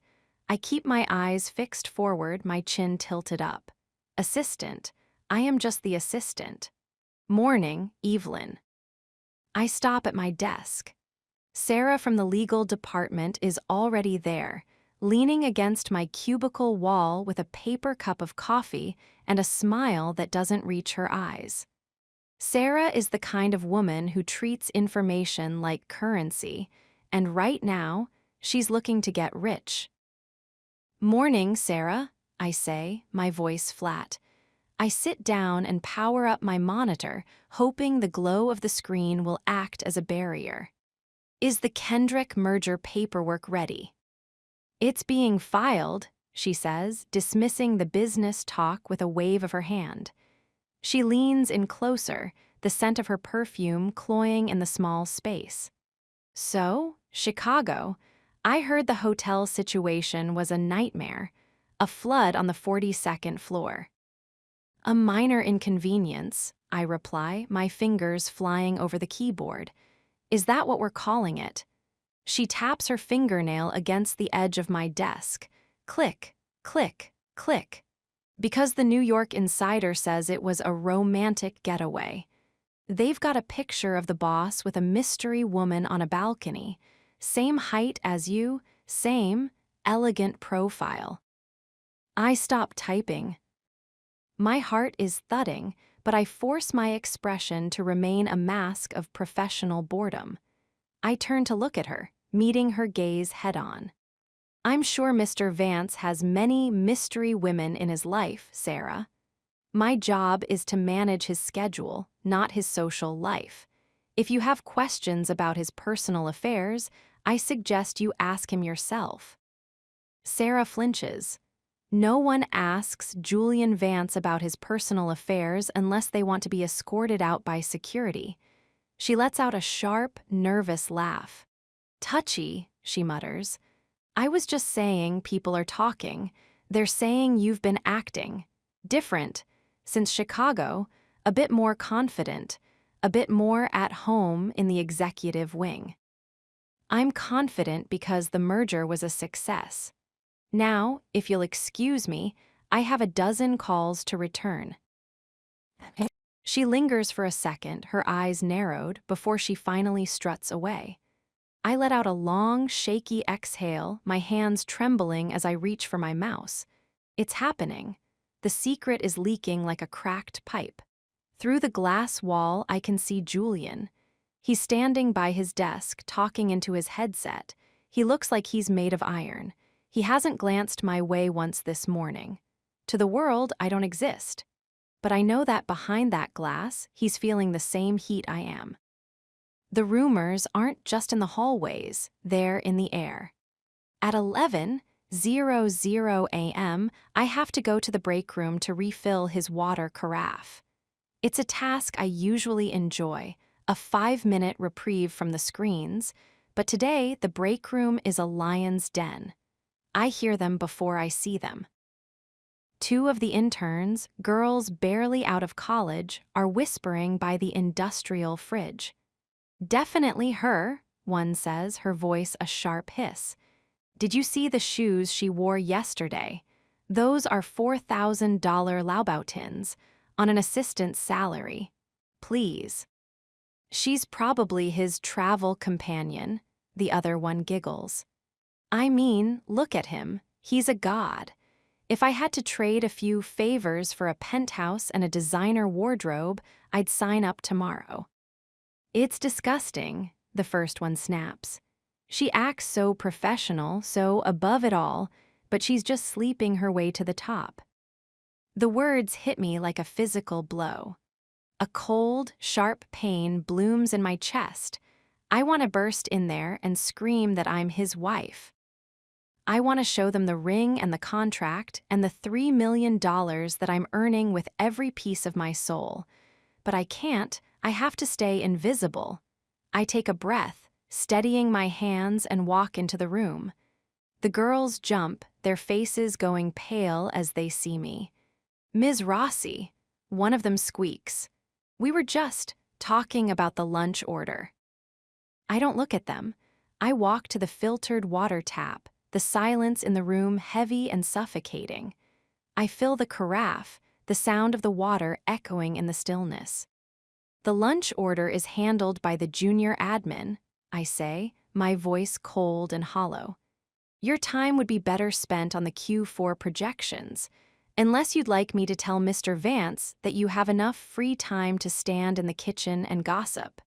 I keep my eyes fixed forward, my chin tilted up. Assistant. I am just the assistant. Morning, Evelyn. I stop at my desk. Sarah from the legal department is already there, leaning against my cubicle wall with a paper cup of coffee and a smile that doesn't reach her eyes. Sarah is the kind of woman who treats information like currency, and right now, she's looking to get rich. Morning, Sarah, I say, my voice flat. I sit down and power up my monitor, hoping the glow of the screen will act as a barrier. Is the Kendrick merger paperwork ready? It's being filed, she says, dismissing the business talk with a wave of her hand. She leans in closer, the scent of her perfume cloying in the small space. So, Chicago, I heard the hotel situation was a nightmare, a flood on the 42nd floor. A minor inconvenience, I reply, my fingers flying over the keyboard. Is that what we're calling it? She taps her fingernail against the edge of my desk. Click, click, click. Because the New York Insider says it was a romantic getaway. They've got a picture of the boss with a mystery woman on a balcony. Same height as you, same elegant profile. I stop typing. My heart is thudding, but I force my expression to remain a mask of professional boredom. I turn to look at her, meeting her gaze head-on. I'm sure Mr. Vance has many mystery women in his life, Sarah. My job is to manage his schedule, not his social life. If you have questions about his personal affairs, I suggest you ask him yourself. Sarah flinches. No one asks Julian Vance about his personal affairs unless they want to be escorted out by security. She lets out a sharp, nervous laugh. Touchy, she mutters. I was just saying people are talking. They're saying you've been acting. Different. Since Chicago, a bit more confident, a bit more at home in the executive wing. I'm confident because the merger was a success. Now, if you'll excuse me, I have a dozen calls to return. She lingers for a second, her eyes narrowed, before she finally struts away. I let out a long, shaky exhale, my hands trembling as I reach for my mouse. It's happening. The secret is leaking like a cracked pipe. Through the glass wall, I can see Julian. He's standing by his desk, talking into his headset. He looks like he's made of iron. He hasn't glanced my way once this morning. To the world, I don't exist. But I know that behind that glass, he's feeling the same heat I am. The rumors aren't just in the hallways, they're in the air. At 11:00 a.m., I have to go to the break room to refill his water carafe. It's a task I usually enjoy, a 5-minute reprieve from the screens, but today the break room is a lion's den. I hear them before I see them. 2 of the interns, girls barely out of college, are whispering by the industrial fridge. Definitely her, one says, her voice a sharp hiss. Did you see the shoes she wore yesterday? Those are $4,000 Laubautins, on an assistant's salary. Please. She's probably his travel companion, the other one giggles. I mean, look at him. He's a god. If I had to trade a few favors for a penthouse and a designer wardrobe, I'd sign up tomorrow. It's disgusting, the first one snaps. She acts so professional, so above it all, but she's just sleeping her way to the top. The words hit me like a physical blow. A cold, sharp pain blooms in my chest. I want to burst in there and scream that I'm his wife. I want to show them the ring and the contract and the $3 million that I'm earning with every piece of my soul. But I can't. I have to stay invisible. I take a breath, steadying my hands, and walk into the room. The girls jump, their faces going pale as they see me. Ms. Rossi, one of them squeaks. We were just talking about the lunch order. I don't look at them. I walk to the filtered water tap, the silence in the room heavy and suffocating. I fill the carafe, the sound of the water echoing in the stillness. The lunch order is handled by the junior admin, I say, my voice cold and hollow. Your time would be better spent on the Q4 projections, unless you'd like me to tell Mr. Vance that you have enough free time to stand in the kitchen and gossip.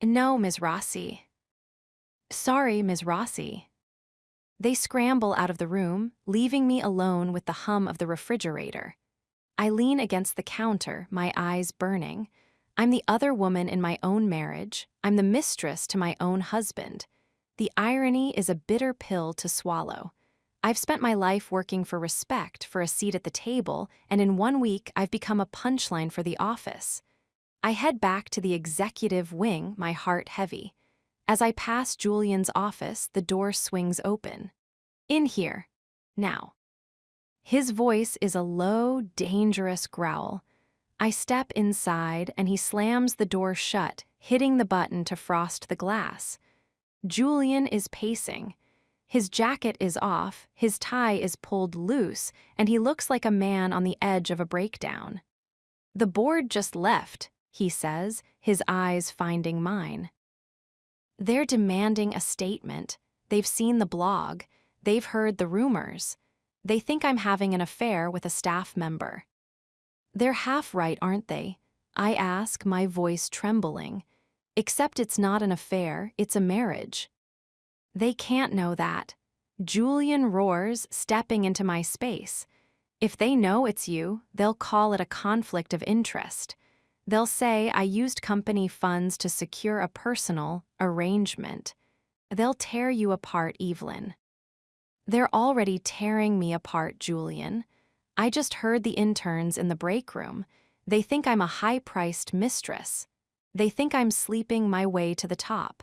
No, Ms. Rossi. Sorry, Ms. Rossi. They scramble out of the room, leaving me alone with the hum of the refrigerator. I lean against the counter, my eyes burning. I'm the other woman in my own marriage. I'm the mistress to my own husband. The irony is a bitter pill to swallow. I've spent my life working for respect, for a seat at the table, and in 1 week I've become a punchline for the office. I head back to the executive wing, my heart heavy. As I pass Julian's office, the door swings open. In here. Now. His voice is a low, dangerous growl. I step inside and he slams the door shut, hitting the button to frost the glass. Julian is pacing. His jacket is off, his tie is pulled loose, and he looks like a man on the edge of a breakdown. The board just left, he says, his eyes finding mine. They're demanding a statement. They've seen the blog. They've heard the rumors. They think I'm having an affair with a staff member. They're half right, aren't they? I ask, my voice trembling. Except it's not an affair, it's a marriage. They can't know that. Julian roars, stepping into my space. If they know it's you, they'll call it a conflict of interest. They'll say I used company funds to secure a personal arrangement. They'll tear you apart, Evelyn. They're already tearing me apart, Julian. I just heard the interns in the break room. They think I'm a high-priced mistress. They think I'm sleeping my way to the top.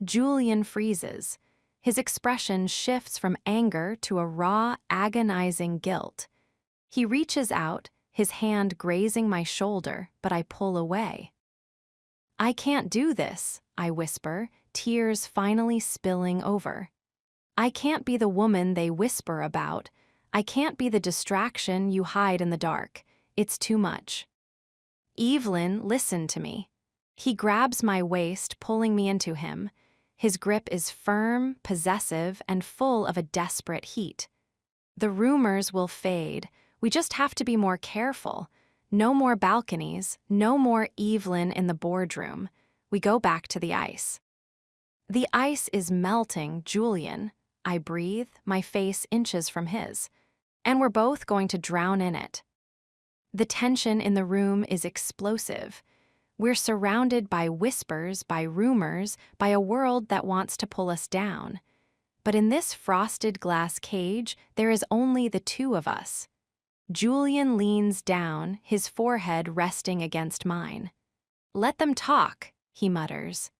Julian freezes. His expression shifts from anger to a raw, agonizing guilt. He reaches out, his hand grazing my shoulder, but I pull away. I can't do this, I whisper, tears finally spilling over. I can't be the woman they whisper about. I can't be the distraction you hide in the dark. It's too much. Evelyn, listen to me. He grabs my waist, pulling me into him. His grip is firm, possessive, and full of a desperate heat. The rumors will fade. We just have to be more careful. No more balconies, no more Evelyn in the boardroom. We go back to the ice. The ice is melting, Julian. I breathe, my face inches from his. And we're both going to drown in it. The tension in the room is explosive. We're surrounded by whispers, by rumors, by a world that wants to pull us down. But in this frosted glass cage, there is only the two of us. Julian leans down, his forehead resting against mine. Let them talk, he mutters.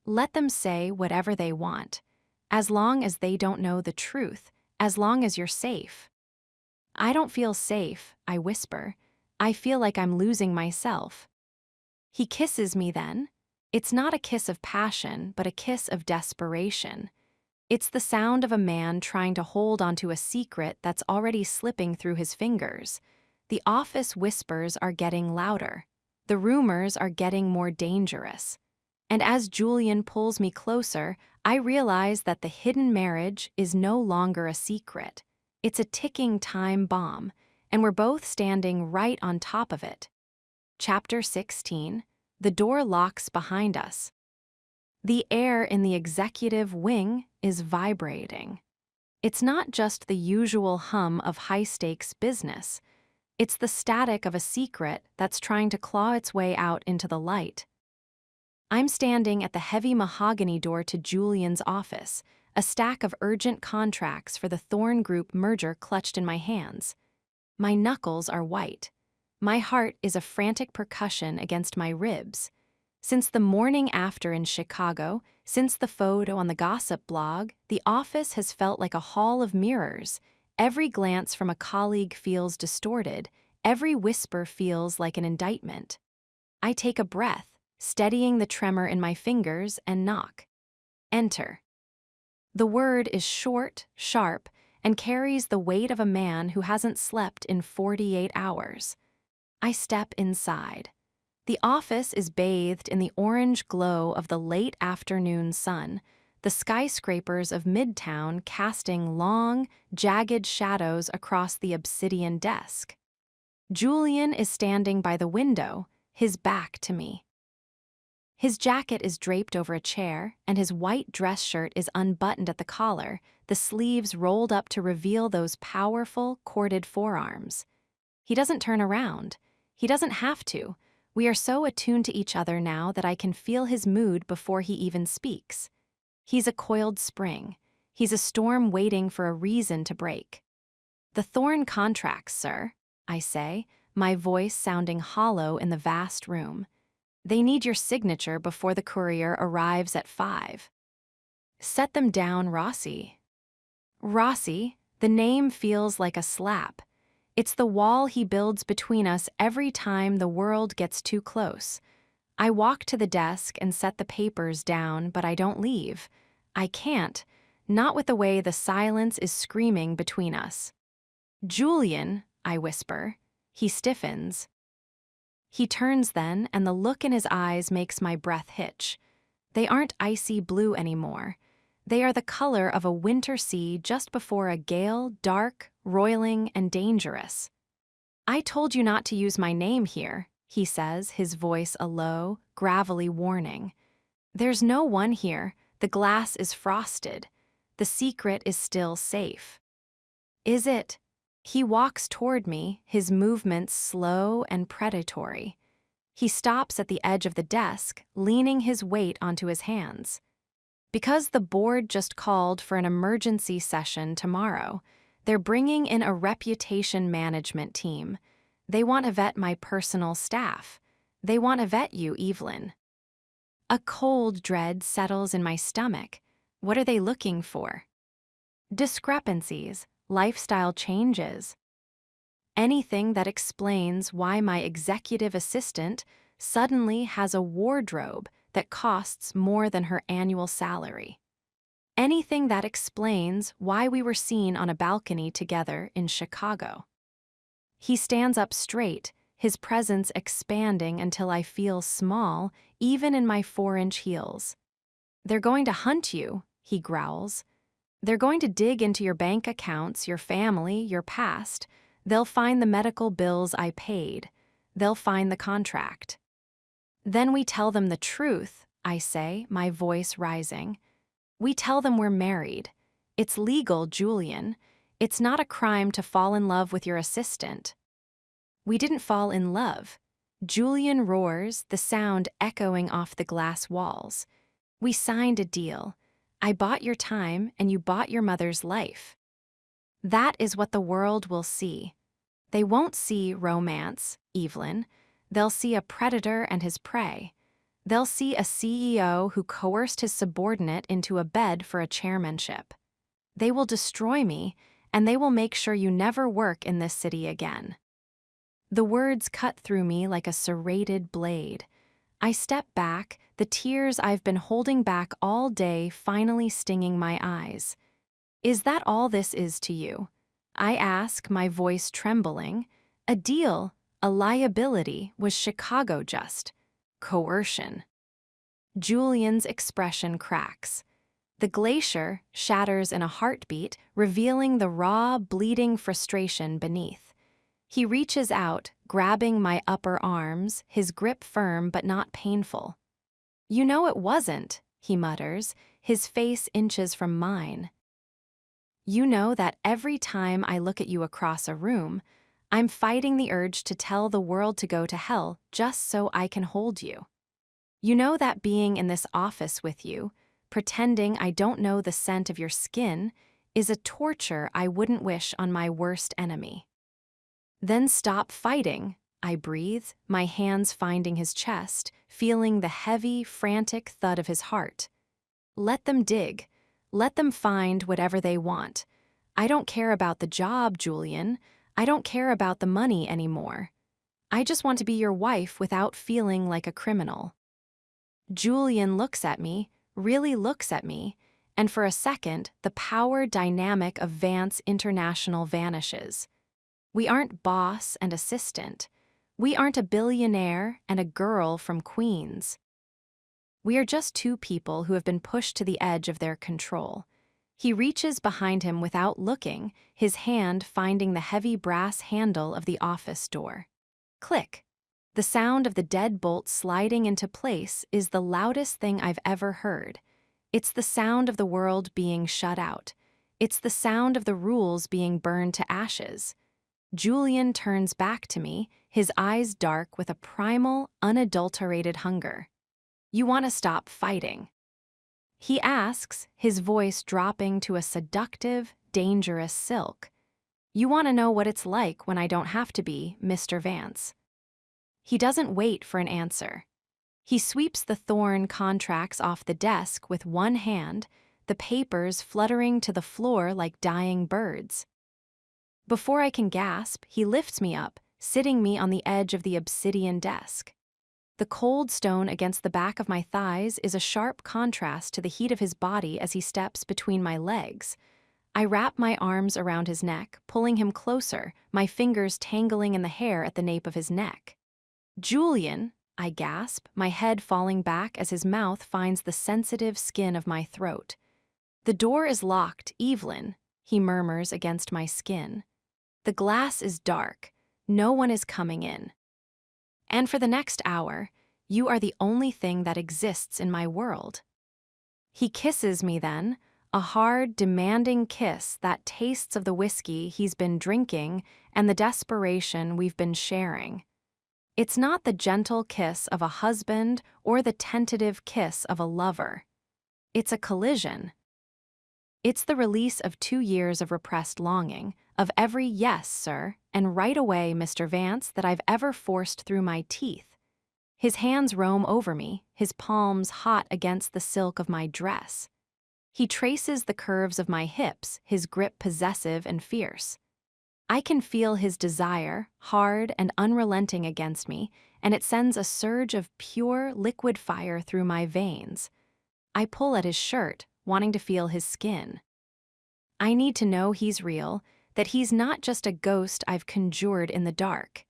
Let them say whatever they want, as long as they don't know the truth, as long as you're safe. I don't feel safe, I whisper. I feel like I'm losing myself. He kisses me then. It's not a kiss of passion, but a kiss of desperation. It's the sound of a man trying to hold onto a secret that's already slipping through his fingers. The office whispers are getting louder. The rumors are getting more dangerous. And as Julian pulls me closer, I realize that the hidden marriage is no longer a secret. It's a ticking time bomb, and we're both standing right on top of it. Chapter 16. The door locks behind us. The air in the executive wing is vibrating. It's not just the usual hum of high-stakes business. It's the static of a secret that's trying to claw its way out into the light. I'm standing at the heavy mahogany door to Julian's office, a stack of urgent contracts for the Thorn Group merger clutched in my hands. My knuckles are white. My heart is a frantic percussion against my ribs. Since the morning after in Chicago, since the photo on the gossip blog, the office has felt like a hall of mirrors. Every glance from a colleague feels distorted. Every whisper feels like an indictment. I take a breath, steadying the tremor in my fingers, and knock. Enter. The word is short, sharp, and carries the weight of a man who hasn't slept in 48 hours. I step inside. The office is bathed in the orange glow of the late afternoon sun, the skyscrapers of Midtown casting long, jagged shadows across the obsidian desk. Julian is standing by the window, his back to me. His jacket is draped over a chair, and his white dress shirt is unbuttoned at the collar, the sleeves rolled up to reveal those powerful, corded forearms. He doesn't turn around. He doesn't have to. We are so attuned to each other now that I can feel his mood before he even speaks. He's a coiled spring. He's a storm waiting for a reason to break. "The Thorn contracts, sir," I say, my voice sounding hollow in the vast room. "They need your signature before the courier arrives at 5. "Set them down, Rossi." Rossi, the name feels like a slap. It's the wall he builds between us every time the world gets too close. I walk to the desk and set the papers down, but I don't leave. I can't, not with the way the silence is screaming between us. "Julian," I whisper. He stiffens. He turns then, and the look in his eyes makes my breath hitch. They aren't icy blue anymore. They are the color of a winter sea just before a gale, dark, roiling, and dangerous. "I told you not to use my name here," he says, his voice a low, gravelly warning. "There's no one here. The glass is frosted. The secret is still safe." "Is it?" He walks toward me, his movements slow and predatory. He stops at the edge of the desk, leaning his weight onto his hands. "Because the board just called for an emergency session tomorrow. They're bringing in a reputation management team. They want to vet my personal staff. They want to vet you, Evelyn." A cold dread settles in my stomach. What are they looking for? Discrepancies, lifestyle changes. Anything that explains why my executive assistant suddenly has a wardrobe that costs more than her annual salary. Anything that explains why we were seen on a balcony together in Chicago. He stands up straight, his presence expanding until I feel small, even in my 4-inch heels. "They're going to hunt you," he growls. "They're going to dig into your bank accounts, your family, your past. They'll find the medical bills I paid. They'll find the contract." "Then we tell them the truth," I say, my voice rising. "We tell them we're married. It's legal, Julian. It's not a crime to fall in love with your assistant." "We didn't fall in love." Julian roars, the sound echoing off the glass walls. "We signed a deal. I bought your time, and you bought your mother's life." That is what the world will see. They won't see romance, Evelyn. They'll see a predator and his prey. They'll see a CEO who coerced his subordinate into a bed for a chairmanship. They will destroy me, and they will make sure you never work in this city again. The words cut through me like a serrated blade. I step back, the tears I've been holding back all day finally stinging my eyes. "Is that all this is to you?" I ask, my voice trembling. A deal, a liability, was Chicago just? Coercion. Julian's expression cracks. The glacier shatters in a heartbeat, revealing the raw, bleeding frustration beneath. He reaches out, grabbing my upper arms, his grip firm but not painful. "You know it wasn't," he mutters, his face inches from mine. "You know that every time I look at you across a room, I'm fighting the urge to tell the world to go to hell just so I can hold you. You know that being in this office with you, pretending I don't know the scent of your skin, is a torture I wouldn't wish on my worst enemy." "Then stop fighting," I breathe, my hands finding his chest, feeling the heavy, frantic thud of his heart. "Let them dig. Let them find whatever they want. I don't care about the job, Julian. I don't care about the money anymore. I just want to be your wife without feeling like a criminal." Julian looks at me, really looks at me, and for a second, the power dynamic of Vance International vanishes. We aren't boss and assistant. We aren't a billionaire and a girl from Queens. We are just two people who have been pushed to the edge of their control. He reaches behind him without looking, his hand finding the heavy brass handle of the office door. Click. The sound of the deadbolt sliding into place is the loudest thing I've ever heard. It's the sound of the world being shut out. It's the sound of the rules being burned to ashes. Julian turns back to me, his eyes dark with a primal, unadulterated hunger. "You want to stop fighting?" He asks, his voice dropping to a seductive, dangerous silk. "You want to know what it's like when I don't have to be Mr. Vance?" He doesn't wait for an answer. He sweeps the thorn contracts off the desk with one hand, the papers fluttering to the floor like dying birds. Before I can gasp, he lifts me up, sitting me on the edge of the obsidian desk. The cold stone against the back of my thighs is a sharp contrast to the heat of his body as he steps between my legs. I wrap my arms around his neck, pulling him closer, my fingers tangling in the hair at the nape of his neck. "Julian," I gasp, my head falling back as his mouth finds the sensitive skin of my throat. "The door is locked, Evelyn," he murmurs against my skin. "The glass is dark. No one is coming in. And for the next hour, you are the only thing that exists in my world." He kisses me then, a hard, demanding kiss that tastes of the whiskey he's been drinking and the desperation we've been sharing. It's not the gentle kiss of a husband or the tentative kiss of a lover. It's a collision. It's the release of 2 years of repressed longing, of every "yes, sir," and "right away, Mr. Vance" that I've ever forced through my teeth. His hands roam over me, his palms hot against the silk of my dress. He traces the curves of my hips, his grip possessive and fierce. I can feel his desire, hard and unrelenting against me, and it sends a surge of pure, liquid fire through my veins. I pull at his shirt, wanting to feel his skin. I need to know he's real, that he's not just a ghost I've conjured in the dark.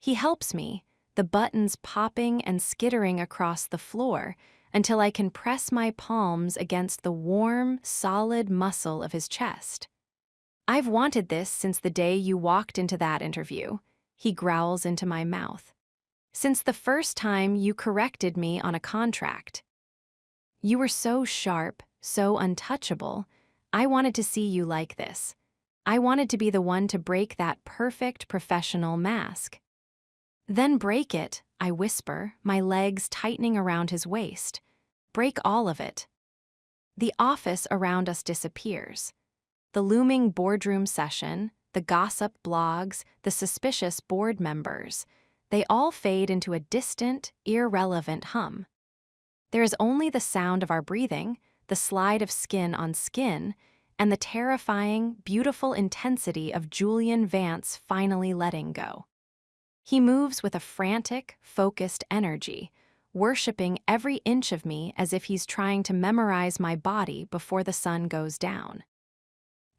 He helps me, the buttons popping and skittering across the floor, until I can press my palms against the warm, solid muscle of his chest. "I've wanted this since the day you walked into that interview," he growls into my mouth. "Since the first time you corrected me on a contract. You were so sharp, so untouchable. I wanted to see you like this. I wanted to be the one to break that perfect professional mask." "Then break it," I whisper, my legs tightening around his waist. "Break all of it." The office around us disappears. The looming boardroom session, the gossip blogs, the suspicious board members, they all fade into a distant, irrelevant hum. There is only the sound of our breathing, the slide of skin on skin, and the terrifying, beautiful intensity of Julian Vance finally letting go. He moves with a frantic, focused energy, worshipping every inch of me as if he's trying to memorize my body before the sun goes down.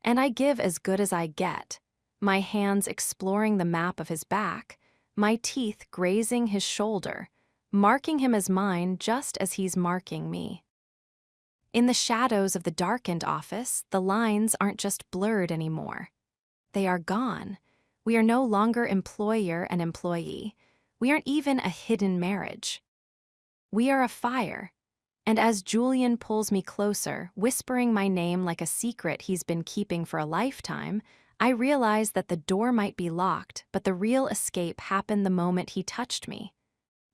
And I give as good as I get, my hands exploring the map of his back, my teeth grazing his shoulder, marking him as mine just as he's marking me. In the shadows of the darkened office, the lines aren't just blurred anymore. They are gone. We are no longer employer and employee. We aren't even a hidden marriage. We are a fire. And as Julian pulls me closer, whispering my name like a secret he's been keeping for a lifetime, I realize that the door might be locked, but the real escape happened the moment he touched me.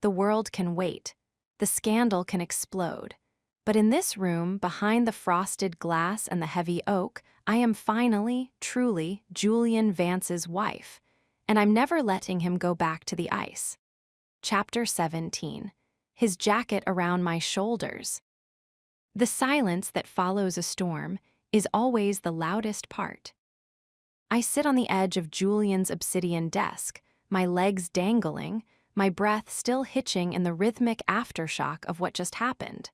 The world can wait. The scandal can explode. But in this room, behind the frosted glass and the heavy oak, I am finally, truly, Julian Vance's wife, and I'm never letting him go back to the ice. Chapter 17. His jacket around my shoulders. The silence that follows a storm is always the loudest part. I sit on the edge of Julian's obsidian desk, my legs dangling, my breath still hitching in the rhythmic aftershock of what just happened.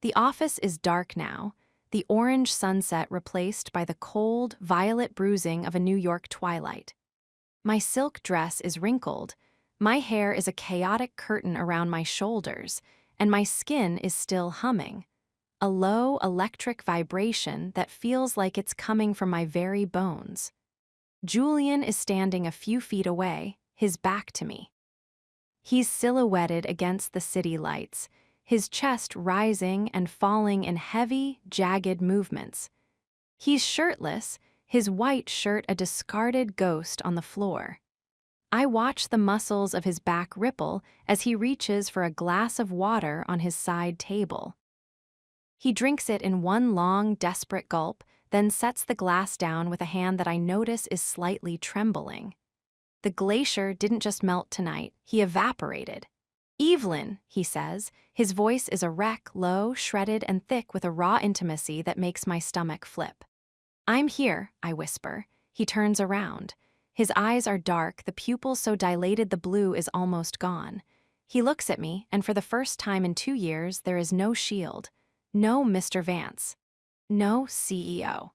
The office is dark now, the orange sunset replaced by the cold, violet bruising of a New York twilight. My silk dress is wrinkled, my hair is a chaotic curtain around my shoulders, and my skin is still humming, a low electric vibration that feels like it's coming from my very bones. Julian is standing a few feet away, his back to me. He's silhouetted against the city lights, his chest rising and falling in heavy, jagged movements. He's shirtless, his white shirt a discarded ghost on the floor. I watch the muscles of his back ripple as he reaches for a glass of water on his side table. He drinks it in one long, desperate gulp, then sets the glass down with a hand that I notice is slightly trembling. The glacier didn't just melt tonight, he evaporated. "Evelyn," he says, his voice is a wreck, low, shredded, and thick with a raw intimacy that makes my stomach flip. "I'm here," I whisper. He turns around. His eyes are dark, the pupils so dilated the blue is almost gone. He looks at me, and for the first time in 2 years, there is no shield. No Mr. Vance. No CEO.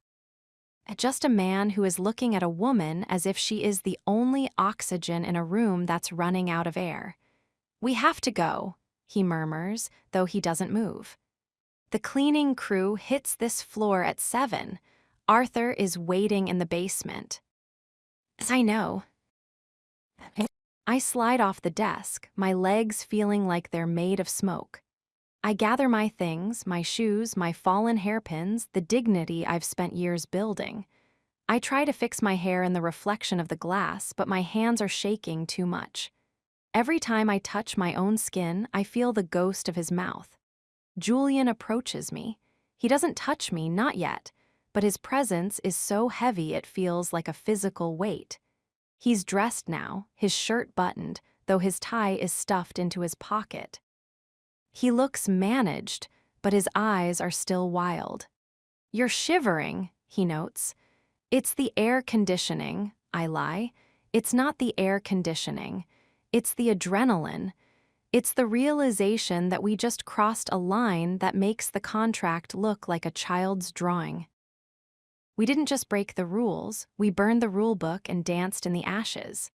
Just a man who is looking at a woman as if she is the only oxygen in a room that's running out of air. "We have to go," he murmurs, though he doesn't move. "The cleaning crew hits this floor at 7. Arthur is waiting in the basement." As I know. I slide off the desk, my legs feeling like they're made of smoke. I gather my things, my shoes, my fallen hairpins, the dignity I've spent years building. I try to fix my hair in the reflection of the glass, but my hands are shaking too much. Every time I touch my own skin, I feel the ghost of his mouth. Julian approaches me. He doesn't touch me, not yet, but his presence is so heavy it feels like a physical weight. He's dressed now, his shirt buttoned, though his tie is stuffed into his pocket. He looks managed, but his eyes are still wild. "You're shivering," he notes. "It's the air conditioning," I lie. "It's not the air conditioning. It's the adrenaline. It's the realization that we just crossed a line that makes the contract look like a child's drawing. We didn't just break the rules, we burned the rule book and danced in the ashes."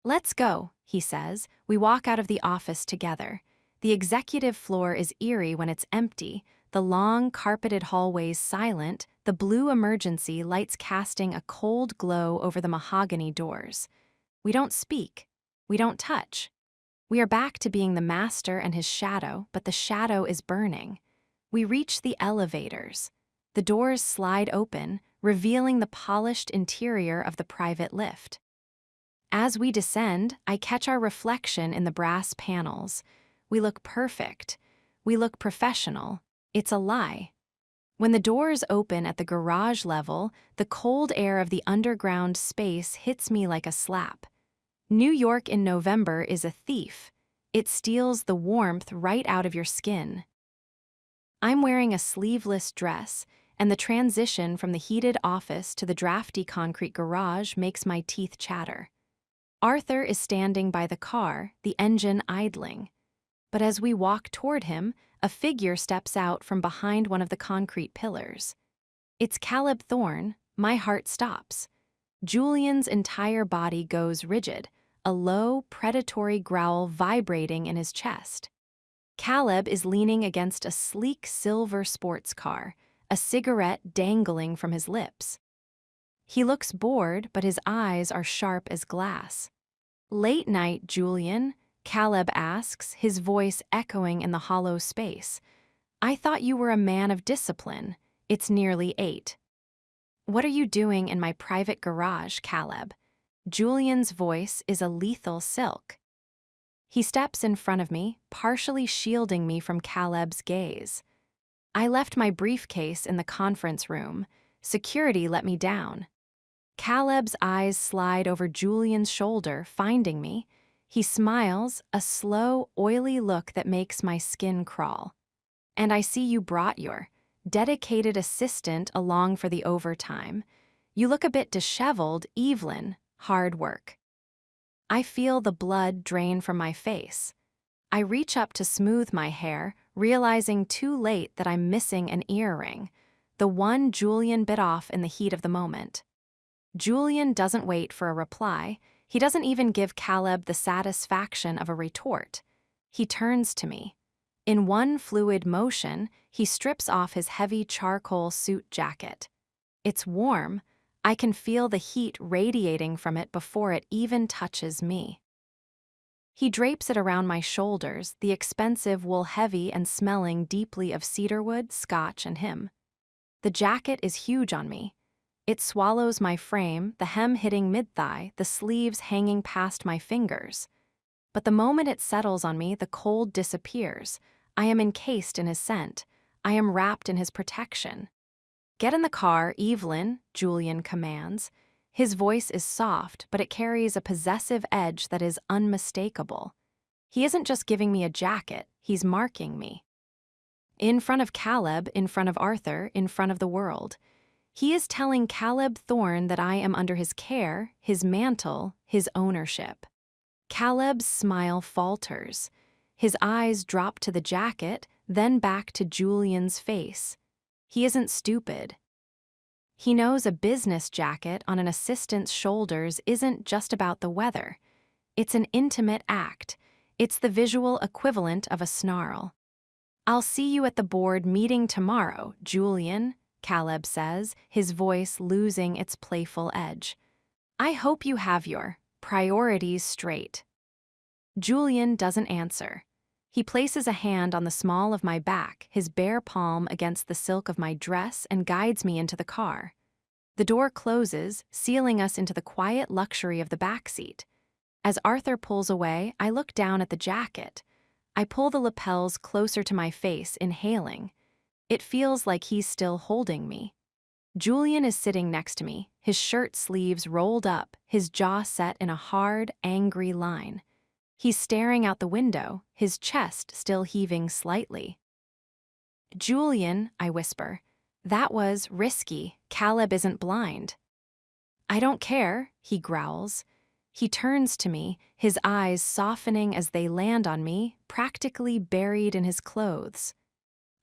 "Let's go," he says. We walk out of the office together. The executive floor is eerie when it's empty, the long, carpeted hallways silent, the blue emergency lights casting a cold glow over the mahogany doors. We don't speak. We don't touch. We are back to being the master and his shadow, but the shadow is burning. We reach the elevators. The doors slide open, revealing the polished interior of the private lift. As we descend, I catch our reflection in the brass panels. We look perfect. We look professional. It's a lie. When the doors open at the garage level, the cold air of the underground space hits me like a slap. New York in November is a thief. It steals the warmth right out of your skin. I'm wearing a sleeveless dress, and the transition from the heated office to the drafty concrete garage makes my teeth chatter. Arthur is standing by the car, the engine idling. But as we walk toward him, a figure steps out from behind one of the concrete pillars. It's Caleb Thorne. My heart stops. Julian's entire body goes rigid, a low, predatory growl vibrating in his chest. Caleb is leaning against a sleek silver sports car, a cigarette dangling from his lips. He looks bored, but his eyes are sharp as glass. "Late night, Julian?" Caleb asks, his voice echoing in the hollow space. "I thought you were a man of discipline. It's nearly 8. "What are you doing in my private garage, Caleb?" Julian's voice is a lethal silk. He steps in front of me, partially shielding me from Caleb's gaze. "I left my briefcase in the conference room. Security let me down." Caleb's eyes slide over Julian's shoulder, finding me. He smiles, a slow, oily look that makes my skin crawl. "And I see you brought your dedicated assistant along for the overtime. You look a bit disheveled, Evelyn. Hard work." I feel the blood drain from my face. I reach up to smooth my hair, realizing too late that I'm missing an earring. the one Julian bit off in the heat of the moment. Julian doesn't wait for a reply. He doesn't even give Caleb the satisfaction of a retort. He turns to me. In one fluid motion, he strips off his heavy charcoal suit jacket. It's warm. I can feel the heat radiating from it before it even touches me. He drapes it around my shoulders, the expensive wool heavy and smelling deeply of cedarwood, scotch, and him. The jacket is huge on me. It swallows my frame, the hem hitting mid-thigh, the sleeves hanging past my fingers. But the moment it settles on me, the cold disappears. I am encased in his scent. I am wrapped in his protection. "Get in the car, Evelyn," Julian commands. His voice is soft, but it carries a possessive edge that is unmistakable. He isn't just giving me a jacket, he's marking me. In front of Caleb, in front of Arthur, in front of the world. He is telling Caleb Thorne that I am under his care, his mantle, his ownership. Caleb's smile falters. His eyes drop to the jacket, then back to Julian's face. He isn't stupid. He knows a business jacket on an assistant's shoulders isn't just about the weather. It's an intimate act. It's the visual equivalent of a snarl. "I'll see you at the board meeting tomorrow, Julian," Caleb says, his voice losing its playful edge. "I hope you have your priorities straight." Julian doesn't answer. He places a hand on the small of my back, his bare palm against the silk of my dress, and guides me into the car. The door closes, sealing us into the quiet luxury of the back seat. As Arthur pulls away, I look down at the jacket. I pull the lapels closer to my face, inhaling. It feels like he's still holding me. Julian is sitting next to me, his shirt sleeves rolled up, his jaw set in a hard, angry line. He's staring out the window, his chest still heaving slightly. "Julian," I whisper, "that was risky. Caleb isn't blind." "I don't care," he growls. He turns to me, his eyes softening as they land on me, practically buried in his clothes.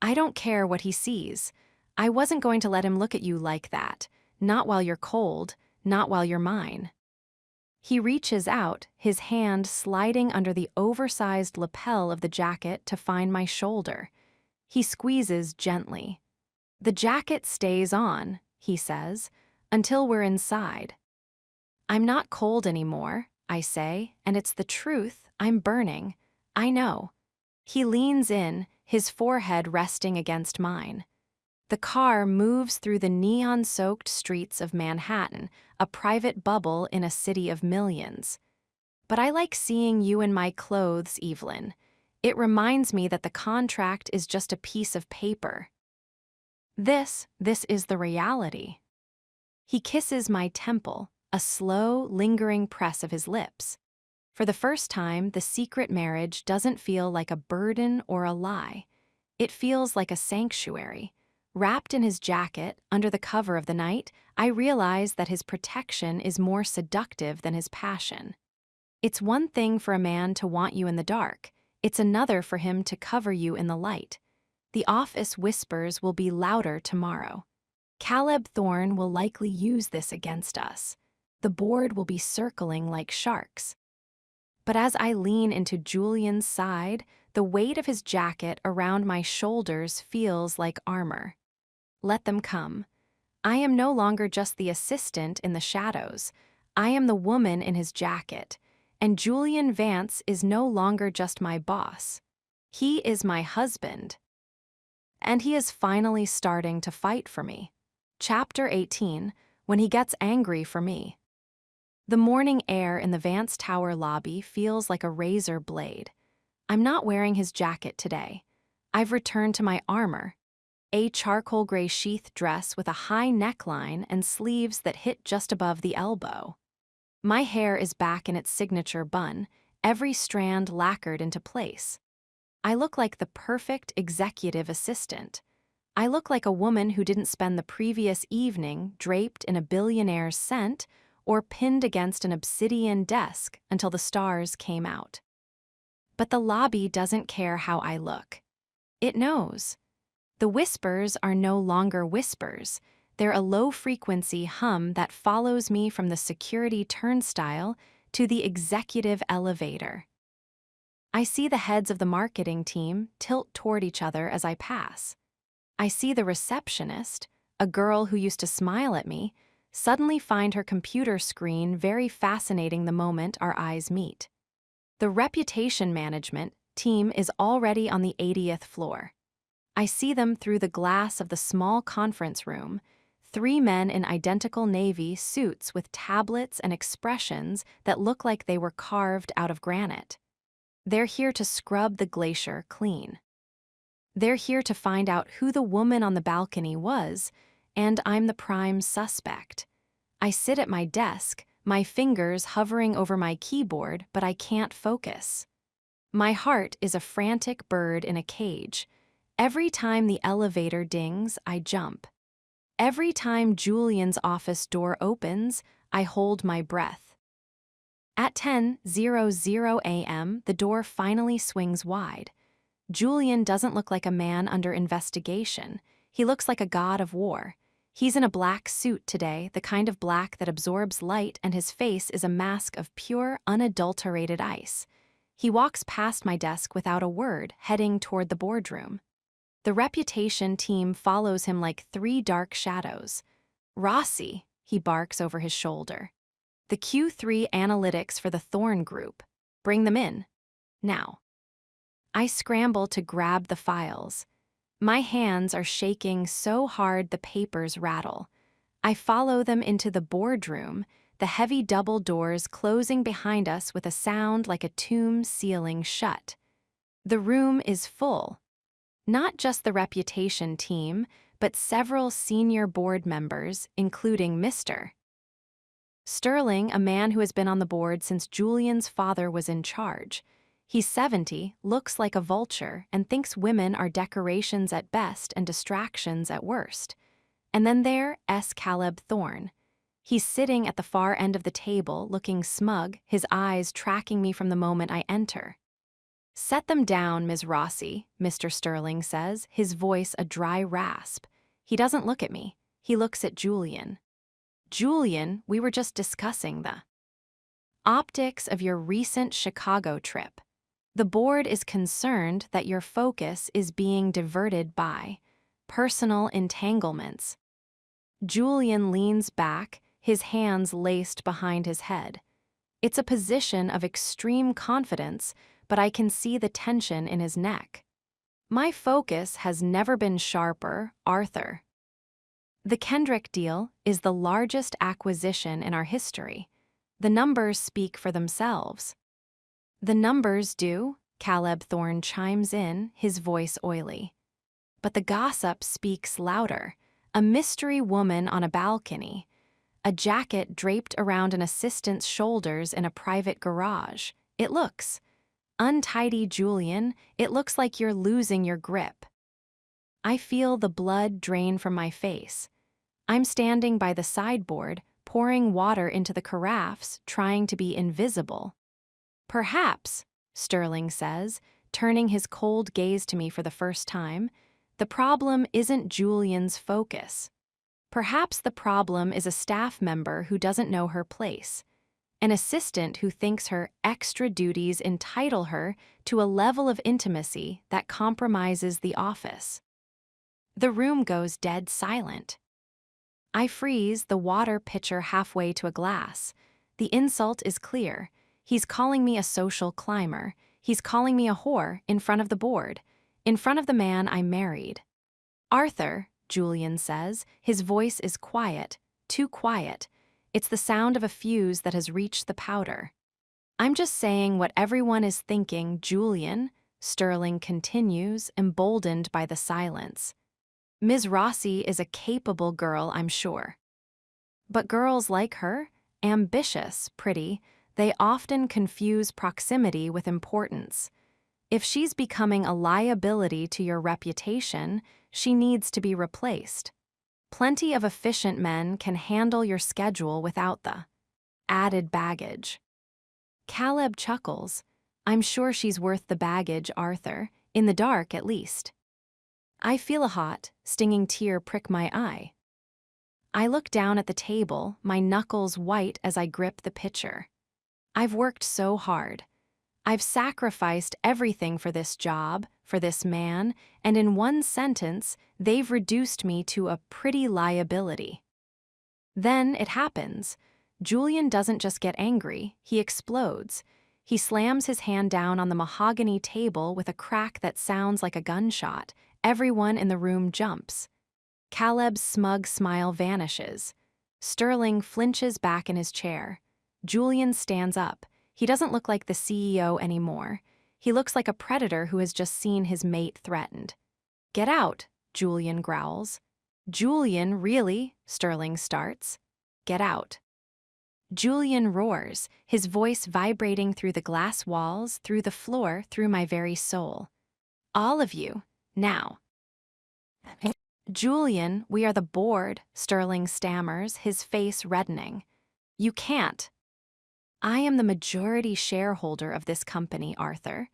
"I don't care what he sees. I wasn't going to let him look at you like that. Not while you're cold, not while you're mine." He reaches out, his hand sliding under the oversized lapel of the jacket to find my shoulder. He squeezes gently. "The jacket stays on," he says, "until we're inside." "I'm not cold anymore," I say, and it's the truth. I'm burning. I know. He leans in, his forehead resting against mine. The car moves through the neon-soaked streets of Manhattan, a private bubble in a city of millions. "But I like seeing you in my clothes, Evelyn. It reminds me that the contract is just a piece of paper. This is the reality." He kisses my temple, a slow, lingering press of his lips. For the first time, the secret marriage doesn't feel like a burden or a lie. It feels like a sanctuary. Wrapped in his jacket, under the cover of the night, I realize that his protection is more seductive than his passion. It's one thing for a man to want you in the dark. It's another for him to cover you in the light. The office whispers will be louder tomorrow. Caleb Thorne will likely use this against us. The board will be circling like sharks. But as I lean into Julian's side, the weight of his jacket around my shoulders feels like armor. Let them come. I am no longer just the assistant in the shadows. I am the woman in his jacket, and Julian Vance is no longer just my boss. He is my husband. And he is finally starting to fight for me. Chapter 18, when he gets angry for me. The morning air in the Vance Tower lobby feels like a razor blade. I'm not wearing his jacket today. I've returned to my armor. A charcoal gray sheath dress with a high neckline and sleeves that hit just above the elbow. My hair is back in its signature bun, every strand lacquered into place. I look like the perfect executive assistant. I look like a woman who didn't spend the previous evening draped in a billionaire's scent or pinned against an obsidian desk until the stars came out. But the lobby doesn't care how I look. It knows. The whispers are no longer whispers. They're a low-frequency hum that follows me from the security turnstile to the executive elevator. I see the heads of the marketing team tilt toward each other as I pass. I see the receptionist, a girl who used to smile at me, suddenly find her computer screen very fascinating the moment our eyes meet. The reputation management team is already on the 80th floor. I see them through the glass of the small conference room, 3 men in identical navy suits with tablets and expressions that look like they were carved out of granite. They're here to scrub the glacier clean. They're here to find out who the woman on the balcony was, and I'm the prime suspect. I sit at my desk, my fingers hovering over my keyboard, but I can't focus. My heart is a frantic bird in a cage. Every time the elevator dings, I jump. Every time Julian's office door opens, I hold my breath. At 10:00 a.m., the door finally swings wide. Julian doesn't look like a man under investigation. He looks like a god of war. He's in a black suit today, the kind of black that absorbs light, and his face is a mask of pure, unadulterated ice. He walks past my desk without a word, heading toward the boardroom. The reputation team follows him like 3 dark shadows. "Rossi," he barks over his shoulder. "The Q3 analytics for the Thorn Group. Bring them in. Now." I scramble to grab the files. My hands are shaking so hard the papers rattle. I follow them into the boardroom, the heavy double doors closing behind us with a sound like a tomb sealing shut. The room is full. Not just the reputation team, but several senior board members, including Mr. Sterling, a man who has been on the board since Julian's father was in charge. He's 70, looks like a vulture, and thinks women are decorations at best and distractions at worst. And then there's Caleb Thorne. He's sitting at the far end of the table, looking smug, his eyes tracking me from the moment I enter. "Set them down, Ms. Rossi," Mr. Sterling says, his voice a dry rasp. He doesn't look at me. He looks at Julian. "Julian, we were just discussing the optics of your recent Chicago trip. The board is concerned that your focus is being diverted by personal entanglements." Julian leans back, his hands laced behind his head. It's a position of extreme confidence, but I can see the tension in his neck. "My focus has never been sharper, Arthur. The Kendrick deal is the largest acquisition in our history. The numbers speak for themselves." "The numbers do," Caleb Thorne chimes in, his voice oily. "But the gossip speaks louder. A mystery woman on a balcony. A jacket draped around an assistant's shoulders in a private garage. It looks untidy, Julian. It looks like you're losing your grip." I feel the blood drain from my face. I'm standing by the sideboard, pouring water into the carafes, trying to be invisible. "Perhaps," Sterling says, turning his cold gaze to me for the first time, "the problem isn't Julian's focus. Perhaps the problem is a staff member who doesn't know her place, an assistant who thinks her extra duties entitle her to a level of intimacy that compromises the office." The room goes dead silent. I freeze, the water pitcher halfway to a glass. The insult is clear. He's calling me a social climber. He's calling me a whore in front of the board, in front of the man I married. "Arthur," Julian says, his voice is quiet, too quiet. It's the sound of a fuse that has reached the powder. "I'm just saying what everyone is thinking, Julian," Sterling continues, emboldened by the silence. "Ms. Rossi is a capable girl, I'm sure. But girls like her, ambitious, pretty, they often confuse proximity with importance. If she's becoming a liability to your reputation, she needs to be replaced. Plenty of efficient men can handle your schedule without the added baggage." Caleb chuckles. "I'm sure she's worth the baggage, Arthur, in the dark at least." I feel a hot, stinging tear prick my eye. I look down at the table, my knuckles white as I grip the pitcher. I've worked so hard. I've sacrificed everything for this job, for this man, and in one sentence, they've reduced me to a pretty liability. Then it happens. Julian doesn't just get angry, he explodes. He slams his hand down on the mahogany table with a crack that sounds like a gunshot. Everyone in the room jumps. Caleb's smug smile vanishes. Sterling flinches back in his chair. Julian stands up. He doesn't look like the CEO anymore. He looks like a predator who has just seen his mate threatened. "Get out," Julian growls. "Julian, really?" Sterling starts. "Get out." Julian roars, his voice vibrating through the glass walls, through the floor, through my very soul. "All of you, now." "Julian, we are the board," Sterling stammers, his face reddening. "You can't." "I am the majority shareholder of this company, Arthur,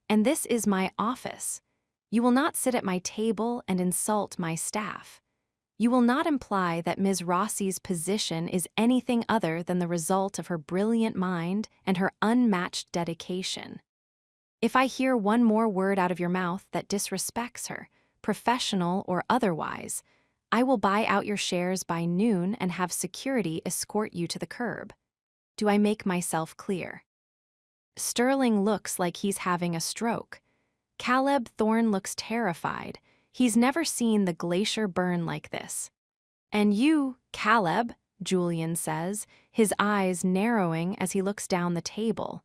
and this is my office. You will not sit at my table and insult my staff. You will not imply that Ms. Rossi's position is anything other than the result of her brilliant mind and her unmatched dedication. If I hear one more word out of your mouth that disrespects her, professional or otherwise, I will buy out your shares by noon and have security escort you to the curb. Do I make myself clear?" Sterling looks like he's having a stroke. Caleb Thorne looks terrified. He's never seen the glacier burn like this. "And you, Caleb," Julian says, his eyes narrowing as he looks down the table.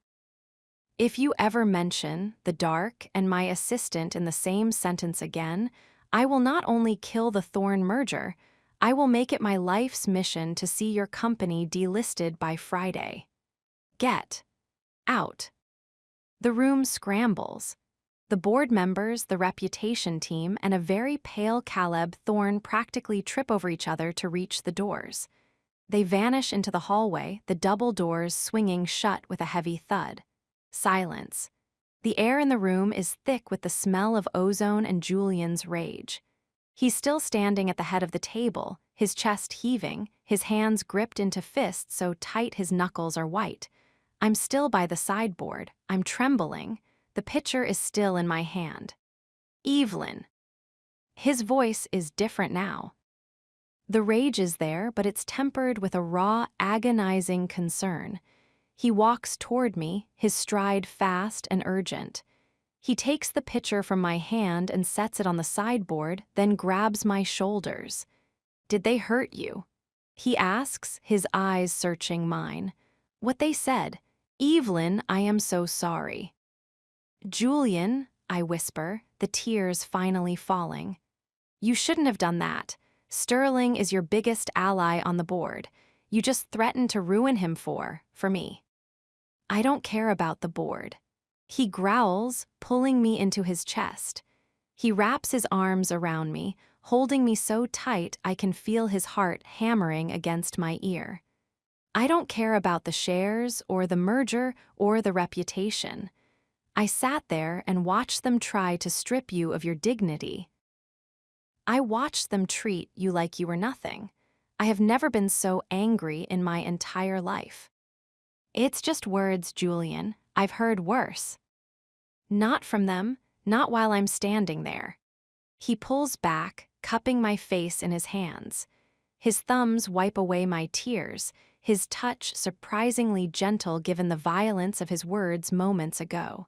"If you ever mention the dark and my assistant in the same sentence again, I will not only kill the Thorne merger, I will make it my life's mission to see your company delisted by Friday. Get out." The room scrambles. The board members, the reputation team, and a very pale Caleb Thorne practically trip over each other to reach the doors. They vanish into the hallway, the double doors swinging shut with a heavy thud. Silence. The air in the room is thick with the smell of ozone and Julian's rage. He's still standing at the head of the table, his chest heaving, his hands gripped into fists so tight his knuckles are white. I'm still by the sideboard. I'm trembling. The pitcher is still in my hand. "Evelyn." His voice is different now. The rage is there, but it's tempered with a raw, agonizing concern. He walks toward me, his stride fast and urgent. He takes the pitcher from my hand and sets it on the sideboard, then grabs my shoulders. "Did they hurt you?" he asks, his eyes searching mine. "What they said. Evelyn, I am so sorry." "Julian," I whisper, the tears finally falling. "You shouldn't have done that. Sterling is your biggest ally on the board. You just threatened to ruin him for me." "I don't care about the board." He growls, pulling me into his chest. He wraps his arms around me, holding me so tight I can feel his heart hammering against my ear. "I don't care about the shares or the merger or the reputation. I sat there and watched them try to strip you of your dignity. I watched them treat you like you were nothing. I have never been so angry in my entire life." "It's just words, Julian. I've heard worse." "Not from them, not while I'm standing there." He pulls back, cupping my face in his hands. His thumbs wipe away my tears, his touch surprisingly gentle given the violence of his words moments ago.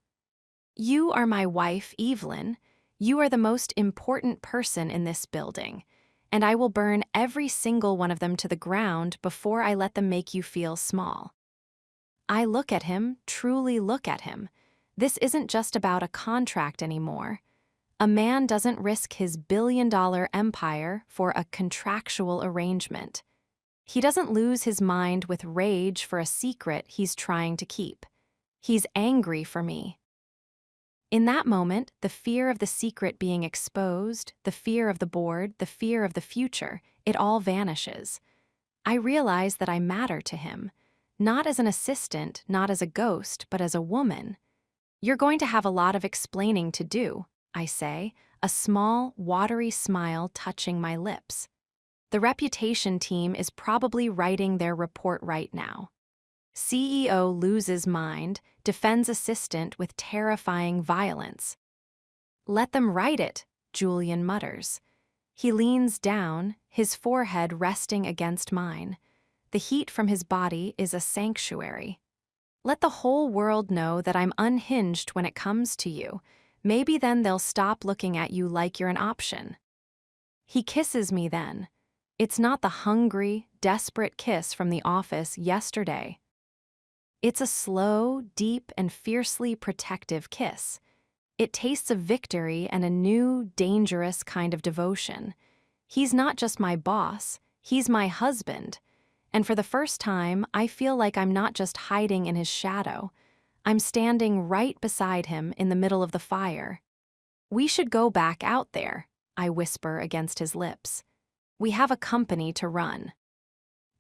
"You are my wife, Evelyn. You are the most important person in this building, and I will burn every single one of them to the ground before I let them make you feel small." I look at him, truly look at him. This isn't just about a contract anymore. A man doesn't risk his billion-dollar empire for a contractual arrangement. He doesn't lose his mind with rage for a secret he's trying to keep. He's angry for me. In that moment, the fear of the secret being exposed, the fear of the board, the fear of the future, it all vanishes. I realize that I matter to him, not as an assistant, not as a ghost, but as a woman. "You're going to have a lot of explaining to do," I say, a small, watery smile touching my lips. The reputation team is probably writing their report right now. CEO loses mind, defends assistant with terrifying violence. Let them write it, Julian mutters. He leans down, his forehead resting against mine. The heat from his body is a sanctuary. Let the whole world know that I'm unhinged when it comes to you. Maybe then they'll stop looking at you like you're an option. He kisses me then. It's not the hungry, desperate kiss from the office yesterday. It's a slow, deep, and fiercely protective kiss. It tastes of victory and a new, dangerous kind of devotion. He's not just my boss, he's my husband. And for the first time, I feel like I'm not just hiding in his shadow. I'm standing right beside him in the middle of the fire. We should go back out there, I whisper against his lips. We have a company to run.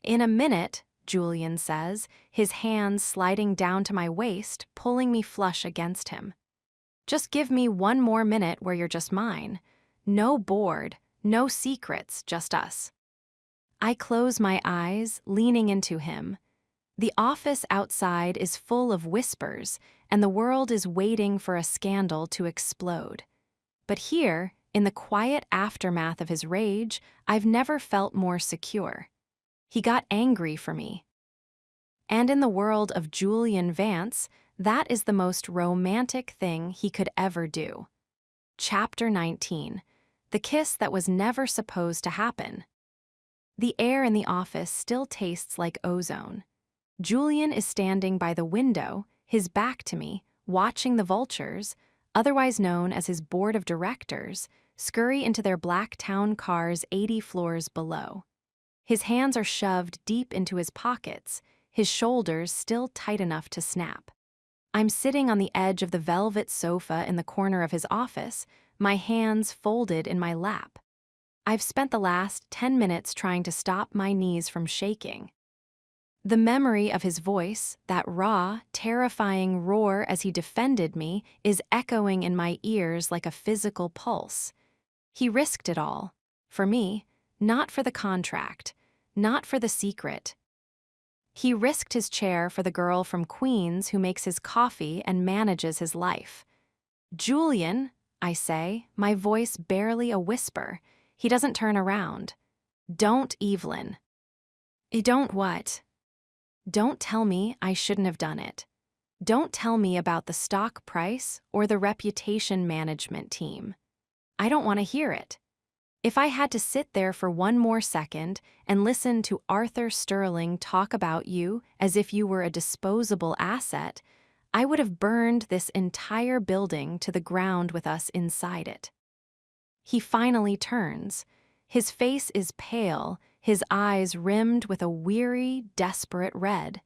In a minute, Julian says, his hands sliding down to my waist, pulling me flush against him. Just give me one more minute where you're just mine. No board, no secrets, just us. I close my eyes, leaning into him. The office outside is full of whispers, and the world is waiting for a scandal to explode. But here, in the quiet aftermath of his rage, I've never felt more secure. He got angry for me. And in the world of Julian Vance, that is the most romantic thing he could ever do. Chapter 19. The kiss that was never supposed to happen. The air in the office still tastes like ozone. Julian is standing by the window, his back to me, watching the vultures, otherwise known as his board of directors, scurry into their black town cars 80 floors below. His hands are shoved deep into his pockets, his shoulders still tight enough to snap. I'm sitting on the edge of the velvet sofa in the corner of his office, my hands folded in my lap. I've spent the last 10 minutes trying to stop my knees from shaking. The memory of his voice, that raw, terrifying roar as he defended me, is echoing in my ears like a physical pulse. He risked it all. For me, not for the contract, not for the secret. He risked his chair for the girl from Queens who makes his coffee and manages his life. Julian, I say, my voice barely a whisper. He doesn't turn around. Don't, Evelyn. Don't what? Don't tell me I shouldn't have done it. Don't tell me about the stock price or the reputation management team. I don't want to hear it. If I had to sit there for one more second and listen to Arthur Sterling talk about you as if you were a disposable asset, I would have burned this entire building to the ground with us inside it. He finally turns. His face is pale, his eyes rimmed with a weary, desperate red.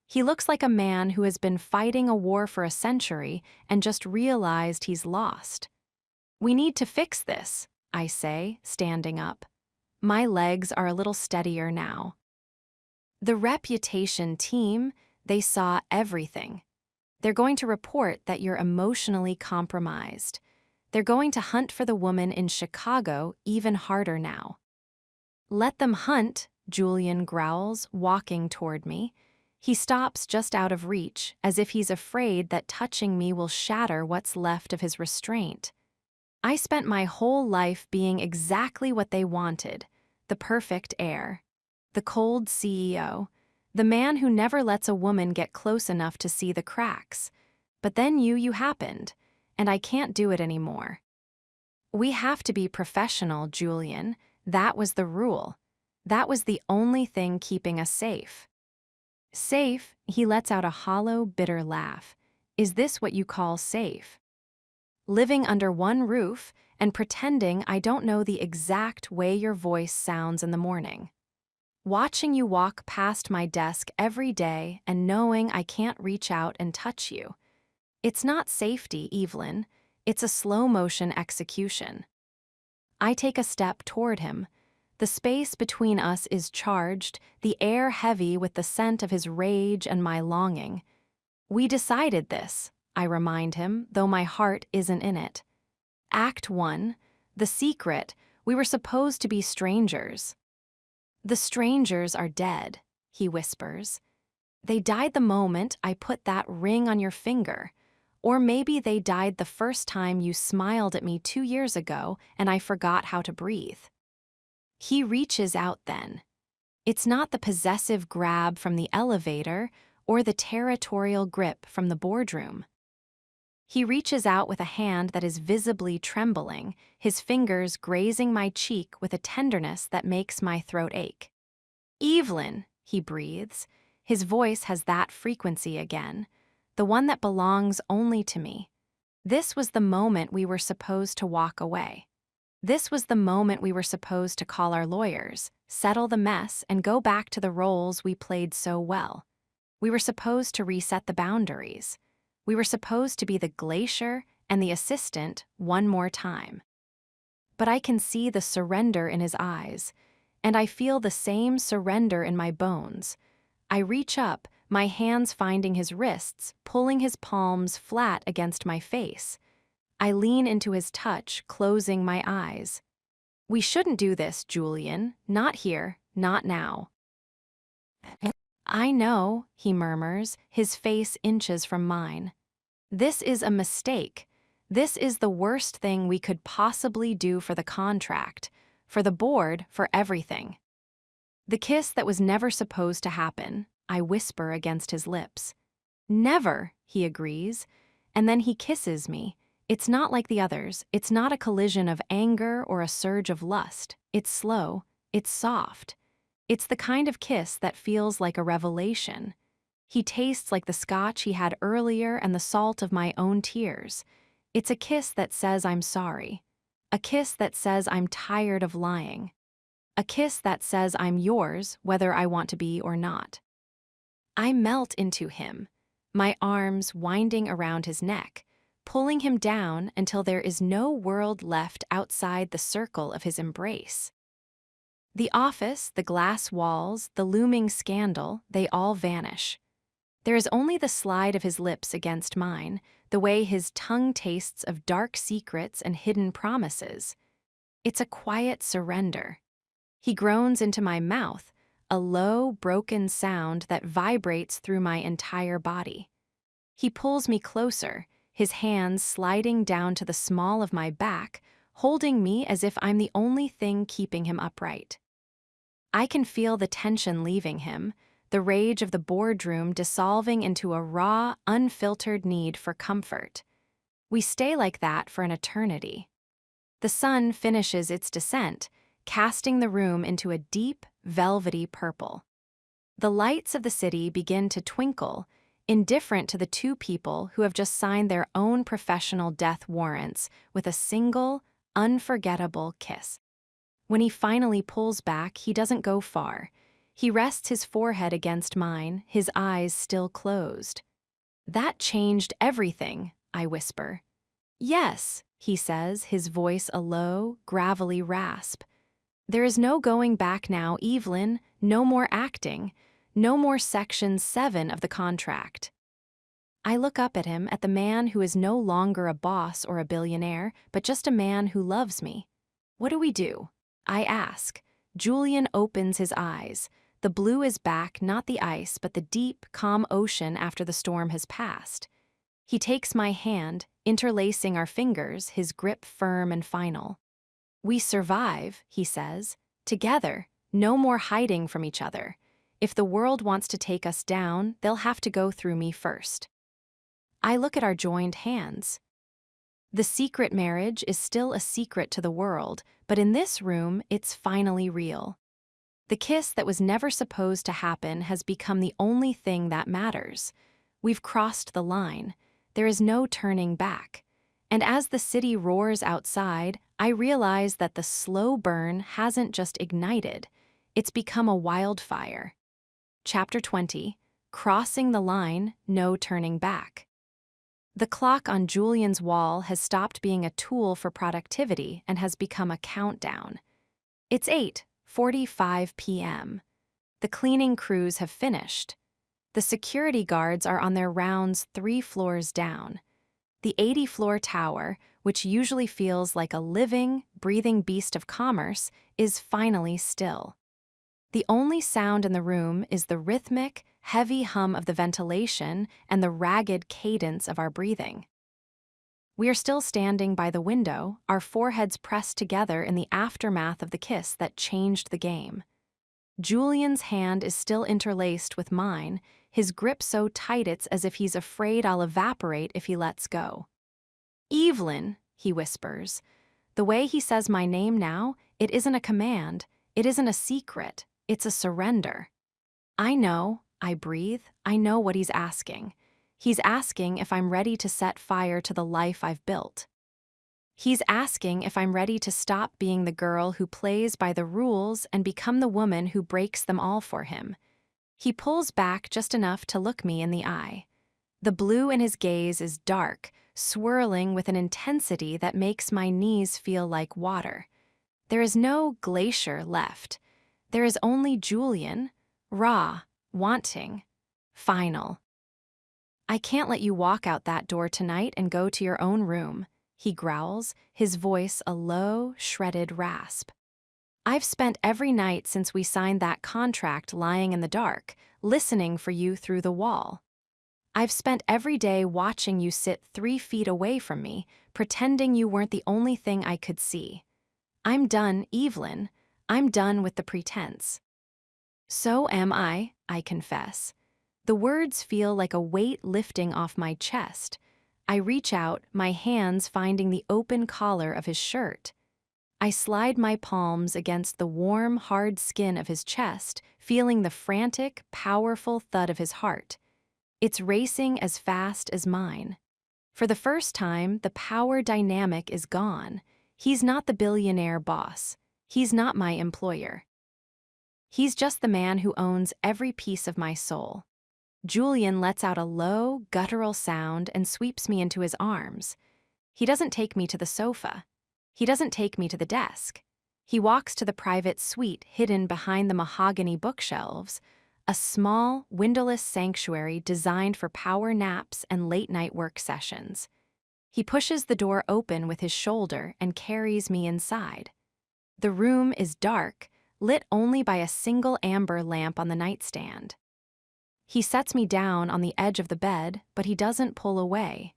He looks like a man who has been fighting a war for a century and just realized he's lost. We need to fix this, I say, standing up. My legs are a little steadier now. The reputation team, they saw everything. They're going to report that you're emotionally compromised. They're going to hunt for the woman in Chicago even harder now. Let them hunt, Julian growls, walking toward me. He stops just out of reach, as if he's afraid that touching me will shatter what's left of his restraint. I spent my whole life being exactly what they wanted, the perfect heir, the cold CEO, the man who never lets a woman get close enough to see the cracks. But then you happened, and I can't do it anymore. We have to be professional, Julian. That was the rule. That was the only thing keeping us safe. Safe, he lets out a hollow, bitter laugh. Is this what you call safe? Living under one roof and pretending I don't know the exact way your voice sounds in the morning. Watching you walk past my desk every day and knowing I can't reach out and touch you. It's not safety, Evelyn. It's a slow-motion execution. I take a step toward him. The space between us is charged, the air heavy with the scent of his rage and my longing. We decided this, I remind him, though my heart isn't in it. Act 1. The secret. We were supposed to be strangers. The strangers are dead, he whispers. They died the moment I put that ring on your finger. Or maybe they died the first time you smiled at me 2 years ago and I forgot how to breathe. He reaches out then. It's not the possessive grab from the elevator or the territorial grip from the boardroom. He reaches out with a hand that is visibly trembling, his fingers grazing my cheek with a tenderness that makes my throat ache. "Evelyn," he breathes. His voice has that frequency again, the one that belongs only to me. This was the moment we were supposed to walk away. This was the moment we were supposed to call our lawyers, settle the mess, and go back to the roles we played so well. We were supposed to reset the boundaries. We were supposed to be the glacier and the assistant one more time. But I can see the surrender in his eyes, and I feel the same surrender in my bones. I reach up, my hands finding his wrists, pulling his palms flat against my face. I lean into his touch, closing my eyes. "We shouldn't do this, Julian. Not here, not now." "I know," he murmurs, his face inches from mine. "This is a mistake. This is the worst thing we could possibly do for the contract, for the board, for everything." The kiss that was never supposed to happen, I whisper against his lips. "Never," he agrees, and then he kisses me. It's not like the others. It's not a collision of anger or a surge of lust. It's slow. It's soft. It's the kind of kiss that feels like a revelation. He tastes like the scotch he had earlier and the salt of my own tears. It's a kiss that says I'm sorry. A kiss that says I'm tired of lying. A kiss that says I'm yours, whether I want to be or not. I melt into him, my arms winding around his neck, pulling him down until there is no world left outside the circle of his embrace. The office, the glass walls, the looming scandal, they all vanish. There is only the slide of his lips against mine, the way his tongue tastes of dark secrets and hidden promises. It's a quiet surrender. He groans into my mouth, a low, broken sound that vibrates through my entire body. He pulls me closer, his hands sliding down to the small of my back, holding me as if I'm the only thing keeping him upright. I can feel the tension leaving him, the rage of the boardroom dissolving into a raw, unfiltered need for comfort. We stay like that for an eternity. The sun finishes its descent, casting the room into a deep, velvety purple. The lights of the city begin to twinkle, indifferent to the two people who have just signed their own professional death warrants with a single, unforgettable kiss. When he finally pulls back, he doesn't go far. He rests his forehead against mine, his eyes still closed. "That changed everything," I whisper. "Yes," he says, his voice a low, gravelly rasp. "There is no going back now, Evelyn, no more acting, no more Section 7 of the contract." I look up at him, at the man who is no longer a boss or a billionaire, but just a man who loves me. "What do we do?" I ask. Julian opens his eyes. The blue is back, not the ice, but the deep, calm ocean after the storm has passed. He takes my hand, interlacing our fingers, his grip firm and final. "We survive," he says, "together, no more hiding from each other. If the world wants to take us down, they'll have to go through me first." I look at our joined hands. The secret marriage is still a secret to the world, but in this room, it's finally real. The kiss that was never supposed to happen has become the only thing that matters. We've crossed the line. There is no turning back. And as the city roars outside, I realize that the slow burn hasn't just ignited. It's become a wildfire. Chapter 20, Crossing the Line, No Turning Back. The clock on Julian's wall has stopped being a tool for productivity and has become a countdown. It's 8:45 p.m. The cleaning crews have finished. The security guards are on their rounds 3 floors down. The 80-floor tower, which usually feels like a living, breathing beast of commerce, is finally still. The only sound in the room is the rhythmic, heavy hum of the ventilation and the ragged cadence of our breathing. We are still standing by the window, our foreheads pressed together in the aftermath of the kiss that changed the game. Julian's hand is still interlaced with mine, his grip so tight it's as if he's afraid I'll evaporate if he lets go. "Evelyn," he whispers. The way he says my name now, it isn't a command, it isn't a secret, it's a surrender. I know, I breathe, I know what he's asking. He's asking if I'm ready to set fire to the life I've built. He's asking if I'm ready to stop being the girl who plays by the rules and become the woman who breaks them all for him. He pulls back just enough to look me in the eye. The blue in his gaze is dark, swirling with an intensity that makes my knees feel like water. There is no glacier left. There is only Julian, raw, wanting, final. "I can't let you walk out that door tonight and go to your own room," he growls, his voice a low, shredded rasp. "I've spent every night since we signed that contract lying in the dark, listening for you through the wall. I've spent every day watching you sit 3 feet away from me, pretending you weren't the only thing I could see. I'm done, Evelyn. I'm done with the pretense." "So am I confess. The words feel like a weight lifting off my chest. I reach out, my hands finding the open collar of his shirt. I slide my palms against the warm, hard skin of his chest, feeling the frantic, powerful thud of his heart. It's racing as fast as mine. For the first time, the power dynamic is gone. He's not the billionaire boss. He's not my employer. He's just the man who owns every piece of my soul. Julian lets out a low, guttural sound and sweeps me into his arms. He doesn't take me to the sofa. He doesn't take me to the desk. He walks to the private suite hidden behind the mahogany bookshelves, a small, windowless sanctuary designed for power naps and late-night work sessions. He pushes the door open with his shoulder and carries me inside. The room is dark, lit only by a single amber lamp on the nightstand. He sets me down on the edge of the bed, but he doesn't pull away.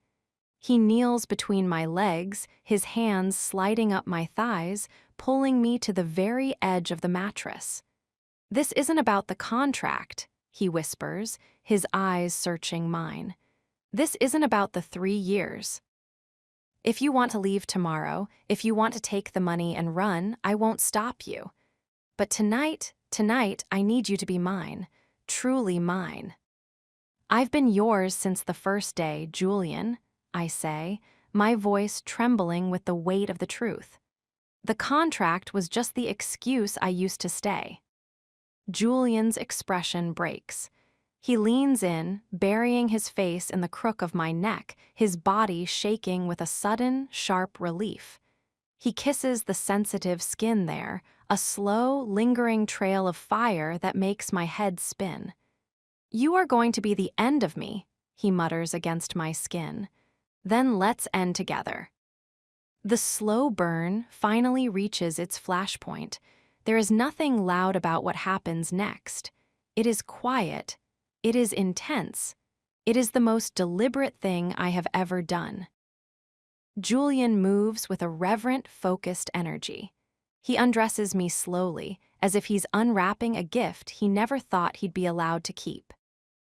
He kneels between my legs, his hands sliding up my thighs, pulling me to the very edge of the mattress. "This isn't about the contract," he whispers, his eyes searching mine. "This isn't about the 3 years. If you want to leave tomorrow, if you want to take the money and run, I won't stop you. But tonight, I need you to be mine. Truly mine." "I've been yours since the first day, Julian," I say, my voice trembling with the weight of the truth. "The contract was just the excuse I used to stay." Julian's expression breaks. He leans in, burying his face in the crook of my neck, his body shaking with a sudden, sharp relief. He kisses the sensitive skin there, a slow, lingering trail of fire that makes my head spin. "You are going to be the end of me," he mutters against my skin. "Then let's end together." The slow burn finally reaches its flashpoint. There is nothing loud about what happens next. It is quiet. It is intense. It is the most deliberate thing I have ever done. Julian moves with a reverent, focused energy. He undresses me slowly, as if he's unwrapping a gift he never thought he'd be allowed to keep.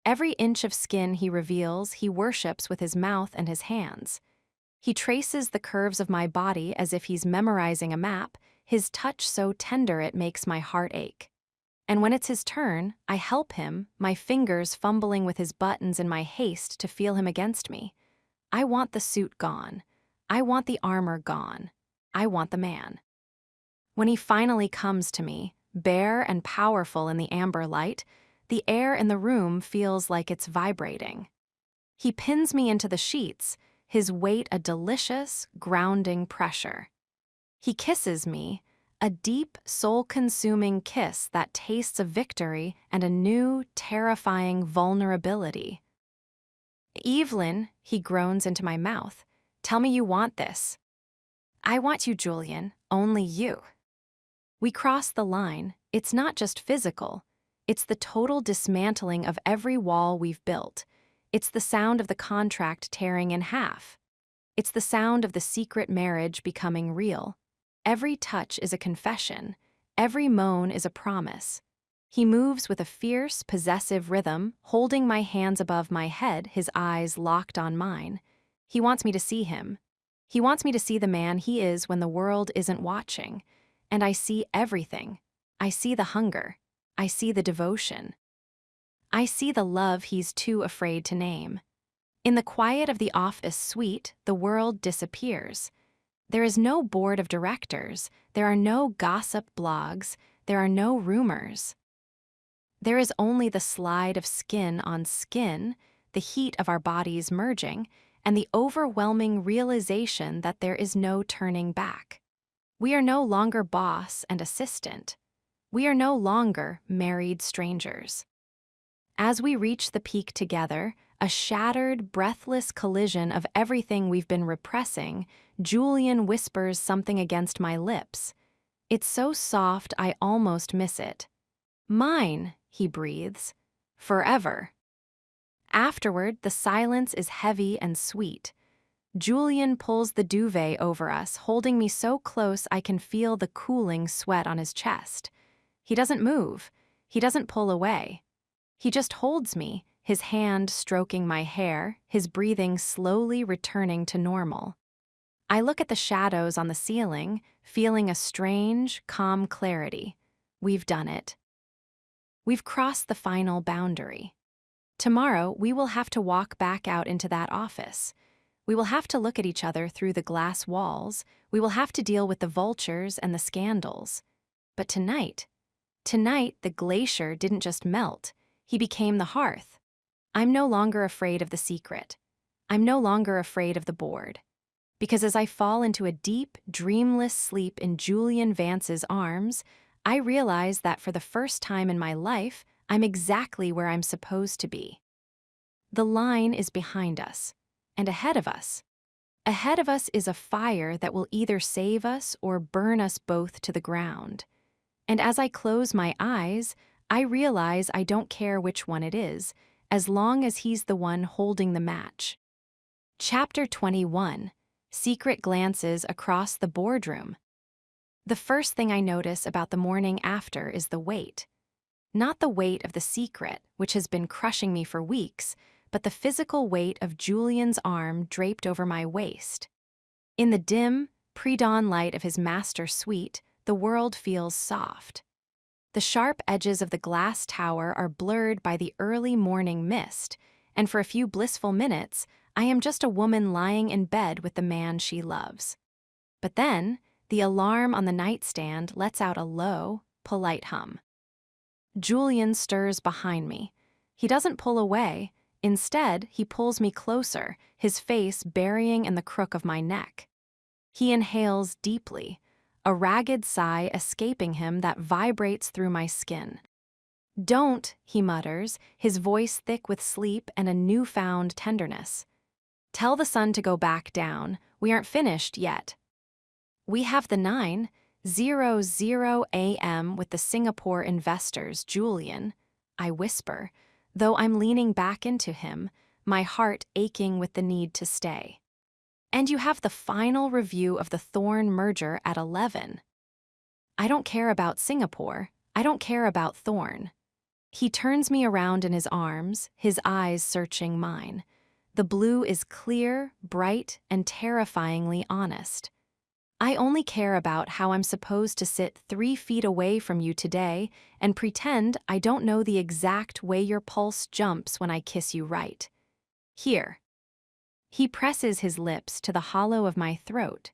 Every inch of skin he reveals, he worships with his mouth and his hands. He traces the curves of my body as if he's memorizing a map, his touch so tender it makes my heart ache. And when it's his turn, I help him, my fingers fumbling with his buttons in my haste to feel him against me. I want the suit gone. I want the armor gone. I want the man. When he finally comes to me, bare and powerful in the amber light, the air in the room feels like it's vibrating. He pins me into the sheets, his weight a delicious, grounding pressure. He kisses me, a deep, soul-consuming kiss that tastes of victory and a new, terrifying vulnerability. Evelyn, he groans into my mouth. Tell me you want this. I want you, Julian, only you. We cross the line. It's not just physical. It's the total dismantling of every wall we've built. It's the sound of the contract tearing in half. It's the sound of the secret marriage becoming real. Every touch is a confession. Every moan is a promise. He moves with a fierce, possessive rhythm, holding my hands above my head, his eyes locked on mine. He wants me to see him. He wants me to see the man he is when the world isn't watching. And I see everything. I see the hunger. I see the devotion. I see the love he's too afraid to name. In the quiet of the office suite, the world disappears. There is no board of directors. There are no gossip blogs. There are no rumors. There is only the slide of skin on skin, the heat of our bodies merging, and the overwhelming realization that there is no turning back. We are no longer boss and assistant. We are no longer married strangers. As we reach the peak together, a shattered, breathless collision of everything we've been repressing, Julian whispers something against my lips. It's so soft I almost miss it. Mine, he breathes. Forever. Afterward, the silence is heavy and sweet. Julian pulls the duvet over us, holding me so close I can feel the cooling sweat on his chest. He doesn't move. He doesn't pull away. He just holds me, his hand stroking my hair, his breathing slowly returning to normal. I look at the shadows on the ceiling, feeling a strange, calm clarity. We've done it. We've crossed the final boundary. Tomorrow, we will have to walk back out into that office. We will have to look at each other through the glass walls. We will have to deal with the vultures and the scandals. But tonight, the glacier didn't just melt. He became the hearth. I'm no longer afraid of the secret. I'm no longer afraid of the board. Because as I fall into a deep, dreamless sleep in Julian Vance's arms, I realize that for the first time in my life, I'm exactly where I'm supposed to be. The line is behind us, and ahead of us. Ahead of us is a fire that will either save us or burn us both to the ground. And as I close my eyes, I realize I don't care which one it is, as long as he's the one holding the match. Chapter 21. Secret Glances Across the Boardroom. The first thing I notice about the morning after is the weight. Not the weight of the secret, which has been crushing me for weeks, but the physical weight of Julian's arm draped over my waist. In the dim, pre-dawn light of his master suite, the world feels soft. The sharp edges of the glass tower are blurred by the early morning mist, and for a few blissful minutes, I am just a woman lying in bed with the man she loves. But then, the alarm on the nightstand lets out a low, polite hum. Julian stirs behind me. He doesn't pull away. Instead, he pulls me closer, his face burying in the crook of my neck. He inhales deeply, a ragged sigh escaping him that vibrates through my skin. "Don't," he mutters, his voice thick with sleep and a newfound tenderness. "Tell the sun to go back down. We aren't finished yet." "We have the 9:00 a.m. with the Singapore investors, Julian," I whisper, though I'm leaning back into him, my heart aching with the need to stay. "And you have the final review of the Thorn merger at 11. I don't care about Singapore. I don't care about Thorn." He turns me around in his arms, his eyes searching mine. The blue is clear, bright, and terrifyingly honest. "I only care about how I'm supposed to sit 3 feet away from you today and pretend I don't know the exact way your pulse jumps when I kiss you right. Here." He presses his lips to the hollow of my throat.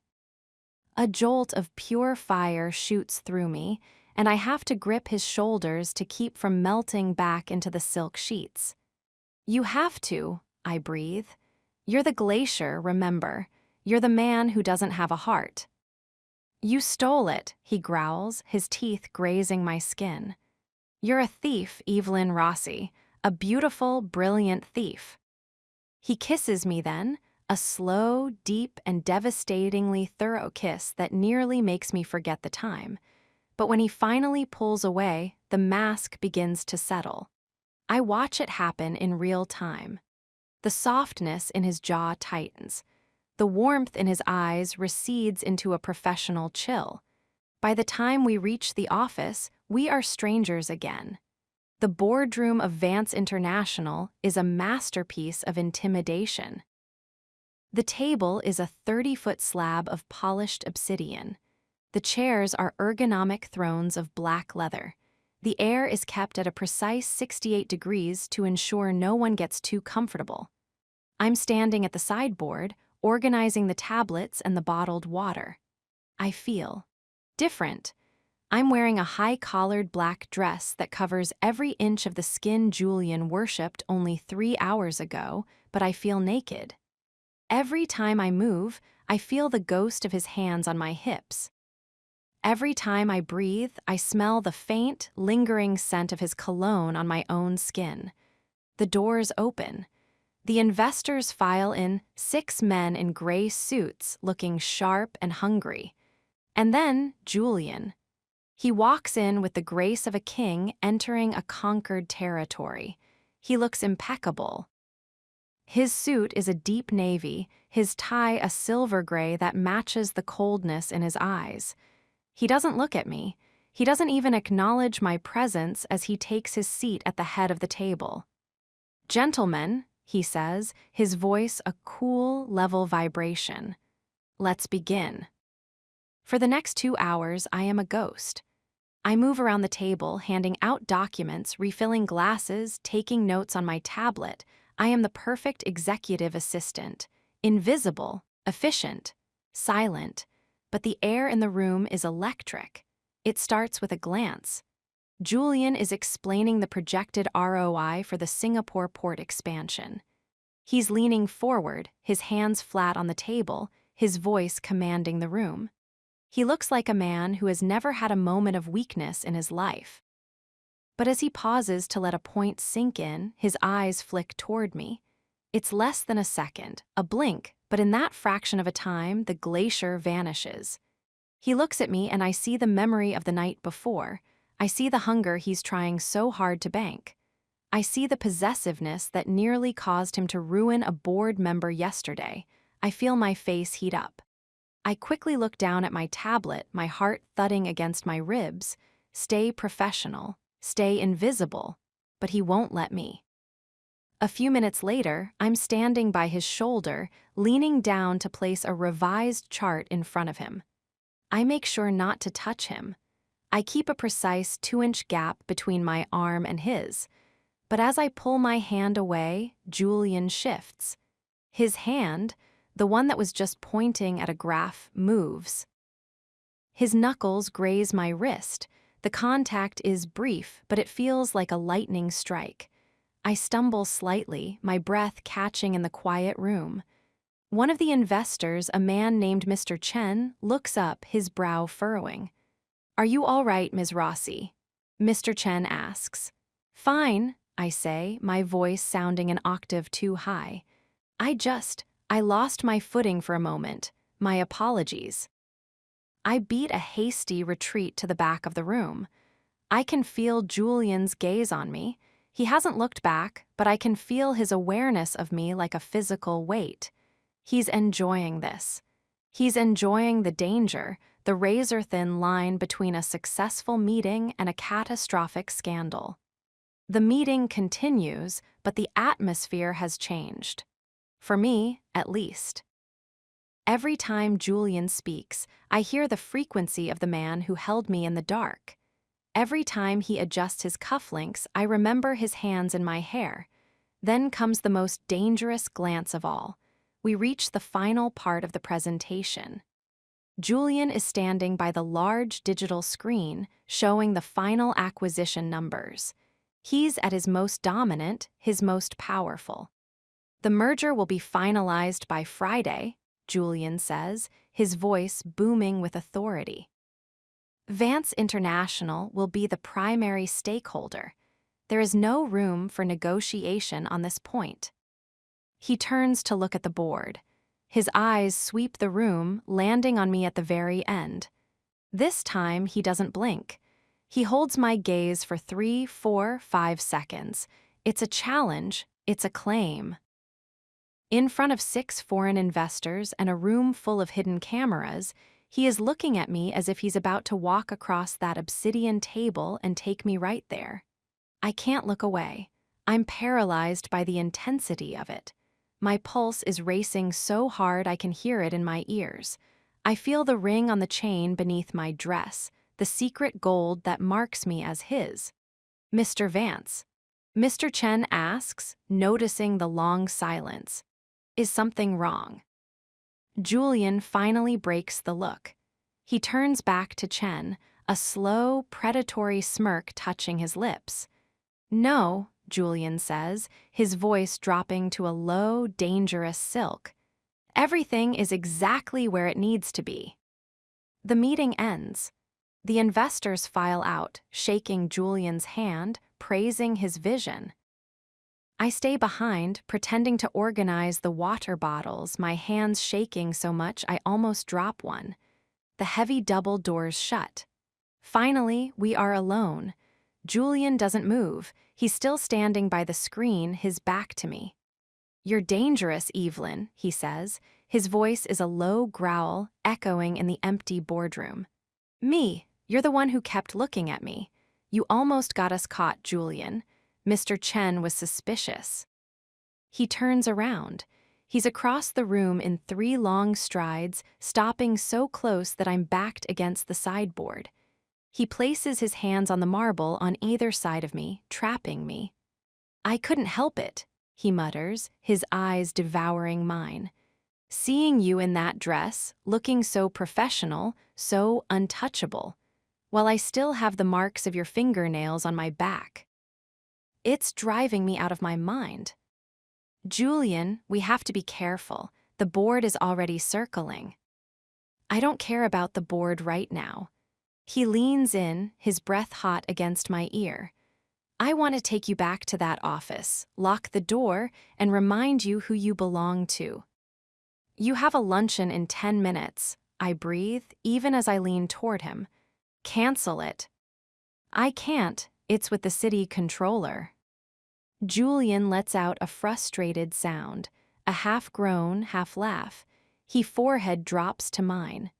A jolt of pure fire shoots through me, and I have to grip his shoulders to keep from melting back into the silk sheets. "You have to," I breathe. "You're the glacier, remember. You're the man who doesn't have a heart." "You stole it," he growls, his teeth grazing my skin. "You're a thief, Evelyn Rossi, a beautiful, brilliant thief." He kisses me then, a slow, deep, and devastatingly thorough kiss that nearly makes me forget the time. But when he finally pulls away, the mask begins to settle. I watch it happen in real time. The softness in his jaw tightens. The warmth in his eyes recedes into a professional chill. By the time we reach the office, we are strangers again. The boardroom of Vance International is a masterpiece of intimidation. The table is a 30-foot slab of polished obsidian. The chairs are ergonomic thrones of black leather. The air is kept at a precise 68 degrees to ensure no one gets too comfortable. I'm standing at the sideboard, organizing the tablets and the bottled water. I feel different. I'm wearing a high-collared black dress that covers every inch of the skin Julian worshipped only 3 hours ago, but I feel naked. Every time I move, I feel the ghost of his hands on my hips. Every time I breathe, I smell the faint, lingering scent of his cologne on my own skin. The doors open. The investors file in, 6 men in gray suits looking sharp and hungry. And then Julian. He walks in with the grace of a king entering a conquered territory. He looks impeccable. His suit is a deep navy, his tie a silver gray that matches the coldness in his eyes. He doesn't look at me. He doesn't even acknowledge my presence as he takes his seat at the head of the table. "Gentlemen," he says, his voice a cool, level vibration. "Let's begin." For the next 2 hours, I am a ghost. I move around the table, handing out documents, refilling glasses, taking notes on my tablet. I am the perfect executive assistant. Invisible, efficient, silent. But the air in the room is electric. It starts with a glance. Julian is explaining the projected ROI for the Singapore port expansion. He's leaning forward, his hands flat on the table, his voice commanding the room. He looks like a man who has never had a moment of weakness in his life. But as he pauses to let a point sink in, his eyes flick toward me. It's less than a second, a blink, but in that fraction of a time, the glacier vanishes. He looks at me and I see the memory of the night before. I see the hunger he's trying so hard to bank. I see the possessiveness that nearly caused him to ruin a board member yesterday. I feel my face heat up. I quickly look down at my tablet, my heart thudding against my ribs. Stay professional, stay invisible, but he won't let me. A few minutes later, I'm standing by his shoulder, leaning down to place a revised chart in front of him. I make sure not to touch him. I keep a precise 2-inch gap between my arm and his. But as I pull my hand away, Julian shifts. His hand, the one that was just pointing at a graph, moves. His knuckles graze my wrist. The contact is brief, but it feels like a lightning strike. I stumble slightly, my breath catching in the quiet room. One of the investors, a man named Mr. Chen, looks up, his brow furrowing. "Are you all right, Ms. Rossi?" Mr. Chen asks. "Fine," I say, my voice sounding an octave too high. I lost my footing for a moment. My apologies." I beat a hasty retreat to the back of the room. I can feel Julian's gaze on me. He hasn't looked back, but I can feel his awareness of me like a physical weight. He's enjoying this. He's enjoying the danger, the razor-thin line between a successful meeting and a catastrophic scandal. The meeting continues, but the atmosphere has changed. For me, at least. Every time Julian speaks, I hear the frequency of the man who held me in the dark. Every time he adjusts his cufflinks, I remember his hands in my hair. Then comes the most dangerous glance of all. We reach the final part of the presentation. Julian is standing by the large digital screen, showing the final acquisition numbers. He's at his most dominant, his most powerful. "The merger will be finalized by Friday," Julian says, his voice booming with authority. Vance International will be the primary stakeholder. There is no room for negotiation on this point. He turns to look at the board. His eyes sweep the room, landing on me at the very end. This time, he doesn't blink. He holds my gaze for 3, 4, 5 seconds. It's a challenge. It's a claim. In front of 6 foreign investors and a room full of hidden cameras, he is looking at me as if he's about to walk across that obsidian table and take me right there. I can't look away. I'm paralyzed by the intensity of it. My pulse is racing so hard I can hear it in my ears. I feel the ring on the chain beneath my dress, the secret gold that marks me as his. Mr. Vance. Mr. Chen asks, noticing the long silence. Is something wrong? Julian finally breaks the look. He turns back to Chen, a slow, predatory smirk touching his lips. No, Julian says, his voice dropping to a low, dangerous silk. Everything is exactly where it needs to be. The meeting ends. The investors file out, shaking Julian's hand, praising his vision. I stay behind, pretending to organize the water bottles, my hands shaking so much I almost drop one. The heavy double doors shut. Finally, we are alone. Julian doesn't move. He's still standing by the screen, his back to me. You're dangerous, Evelyn, he says. His voice is a low growl, echoing in the empty boardroom. Me, you're the one who kept looking at me. You almost got us caught, Julian. Mr. Chen was suspicious. He turns around. He's across the room in 3 long strides, stopping so close that I'm backed against the sideboard. He places his hands on the marble on either side of me, trapping me. I couldn't help it, he mutters, his eyes devouring mine. Seeing you in that dress, looking so professional, so untouchable, while I still have the marks of your fingernails on my back. It's driving me out of my mind. Julian, we have to be careful. The board is already circling. I don't care about the board right now. He leans in, his breath hot against my ear. I want to take you back to that office, lock the door, and remind you who you belong to. You have a luncheon in 10 minutes, I breathe, even as I lean toward him. Cancel it. I can't, it's with the city controller. Julian lets out a frustrated sound, a half-groan, half-laugh. His forehead drops to mine.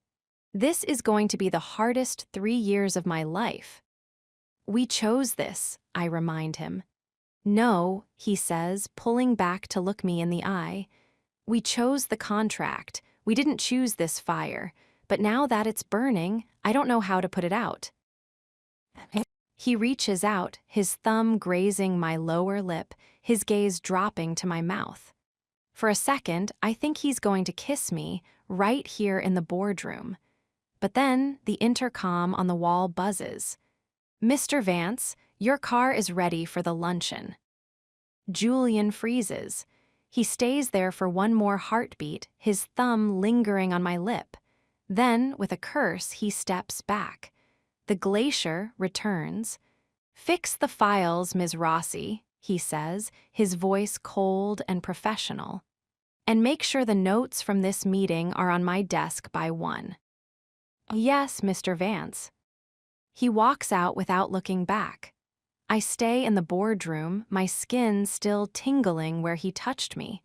This is going to be the hardest 3 years of my life. We chose this, I remind him. No, he says, pulling back to look me in the eye. We chose the contract. We didn't choose this fire. But now that it's burning, I don't know how to put it out. He reaches out, his thumb grazing my lower lip, his gaze dropping to my mouth. For a second, I think he's going to kiss me, right here in the boardroom. But then, the intercom on the wall buzzes. Mr. Vance, your car is ready for the luncheon. Julian freezes. He stays there for one more heartbeat, his thumb lingering on my lip. Then, with a curse, he steps back. The glacier returns. Fix the files, Ms. Rossi, he says, his voice cold and professional. And make sure the notes from this meeting are on my desk by 1. Yes, Mr. Vance. He walks out without looking back. I stay in the boardroom, my skin still tingling where he touched me.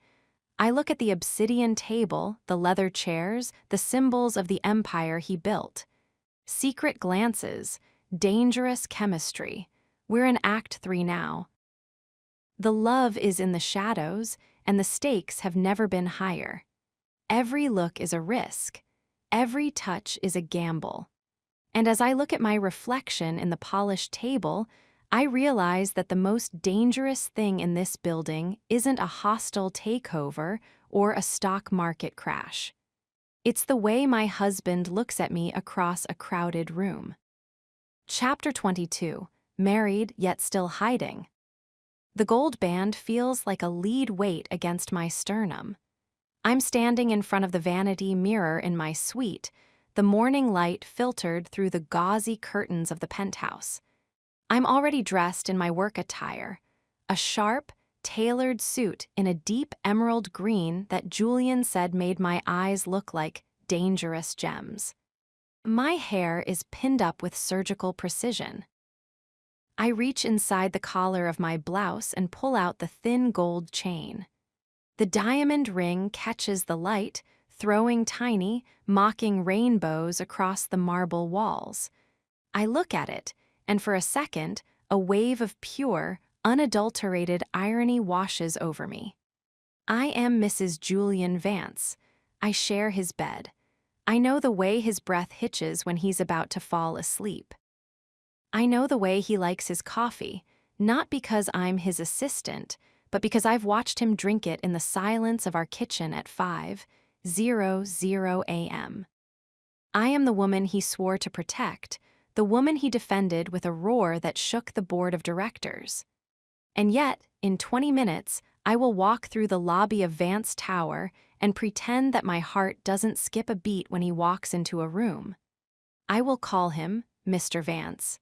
I look at the obsidian table, the leather chairs, the symbols of the empire he built. Secret glances, dangerous chemistry. We're in Act 3 now. The love is in the shadows, and the stakes have never been higher. Every look is a risk. Every touch is a gamble. And as I look at my reflection in the polished table, I realize that the most dangerous thing in this building isn't a hostile takeover or a stock market crash. It's the way my husband looks at me across a crowded room. Chapter 22. Married yet still hiding. The gold band feels like a lead weight against my sternum. I'm standing in front of the vanity mirror in my suite, the morning light filtered through the gauzy curtains of the penthouse. I'm already dressed in my work attire, a sharp, tailored suit in a deep emerald green that Julian said made my eyes look like dangerous gems. My hair is pinned up with surgical precision. I reach inside the collar of my blouse and pull out the thin gold chain. The diamond ring catches the light, throwing tiny, mocking rainbows across the marble walls. I look at it, and for a second, a wave of pure, unadulterated irony washes over me. I am Mrs. Julian Vance. I share his bed. I know the way his breath hitches when he's about to fall asleep. I know the way he likes his coffee, not because I'm his assistant, but because I've watched him drink it in the silence of our kitchen at 5:00 a.m. I am the woman he swore to protect, the woman he defended with a roar that shook the board of directors. And yet, in 20 minutes, I will walk through the lobby of Vance Tower and pretend that my heart doesn't skip a beat when he walks into a room. I will call him Mr. Vance.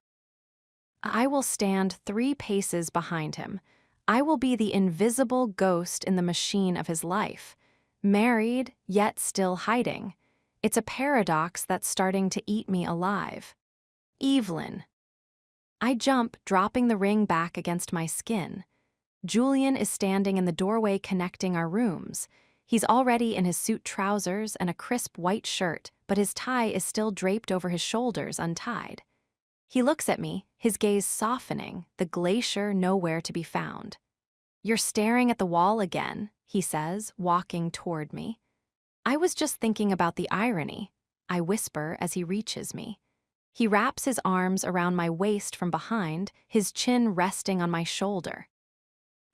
I will stand 3 paces behind him. I will be the invisible ghost in the machine of his life, married, yet still hiding. It's a paradox that's starting to eat me alive. Evelyn. I jump, dropping the ring back against my skin. Julian is standing in the doorway connecting our rooms. He's already in his suit trousers and a crisp white shirt, but his tie is still draped over his shoulders untied. He looks at me, his gaze softening, the glacier nowhere to be found. "You're staring at the wall again," he says, walking toward me. "I was just thinking about the irony," I whisper as he reaches me. He wraps his arms around my waist from behind, his chin resting on my shoulder.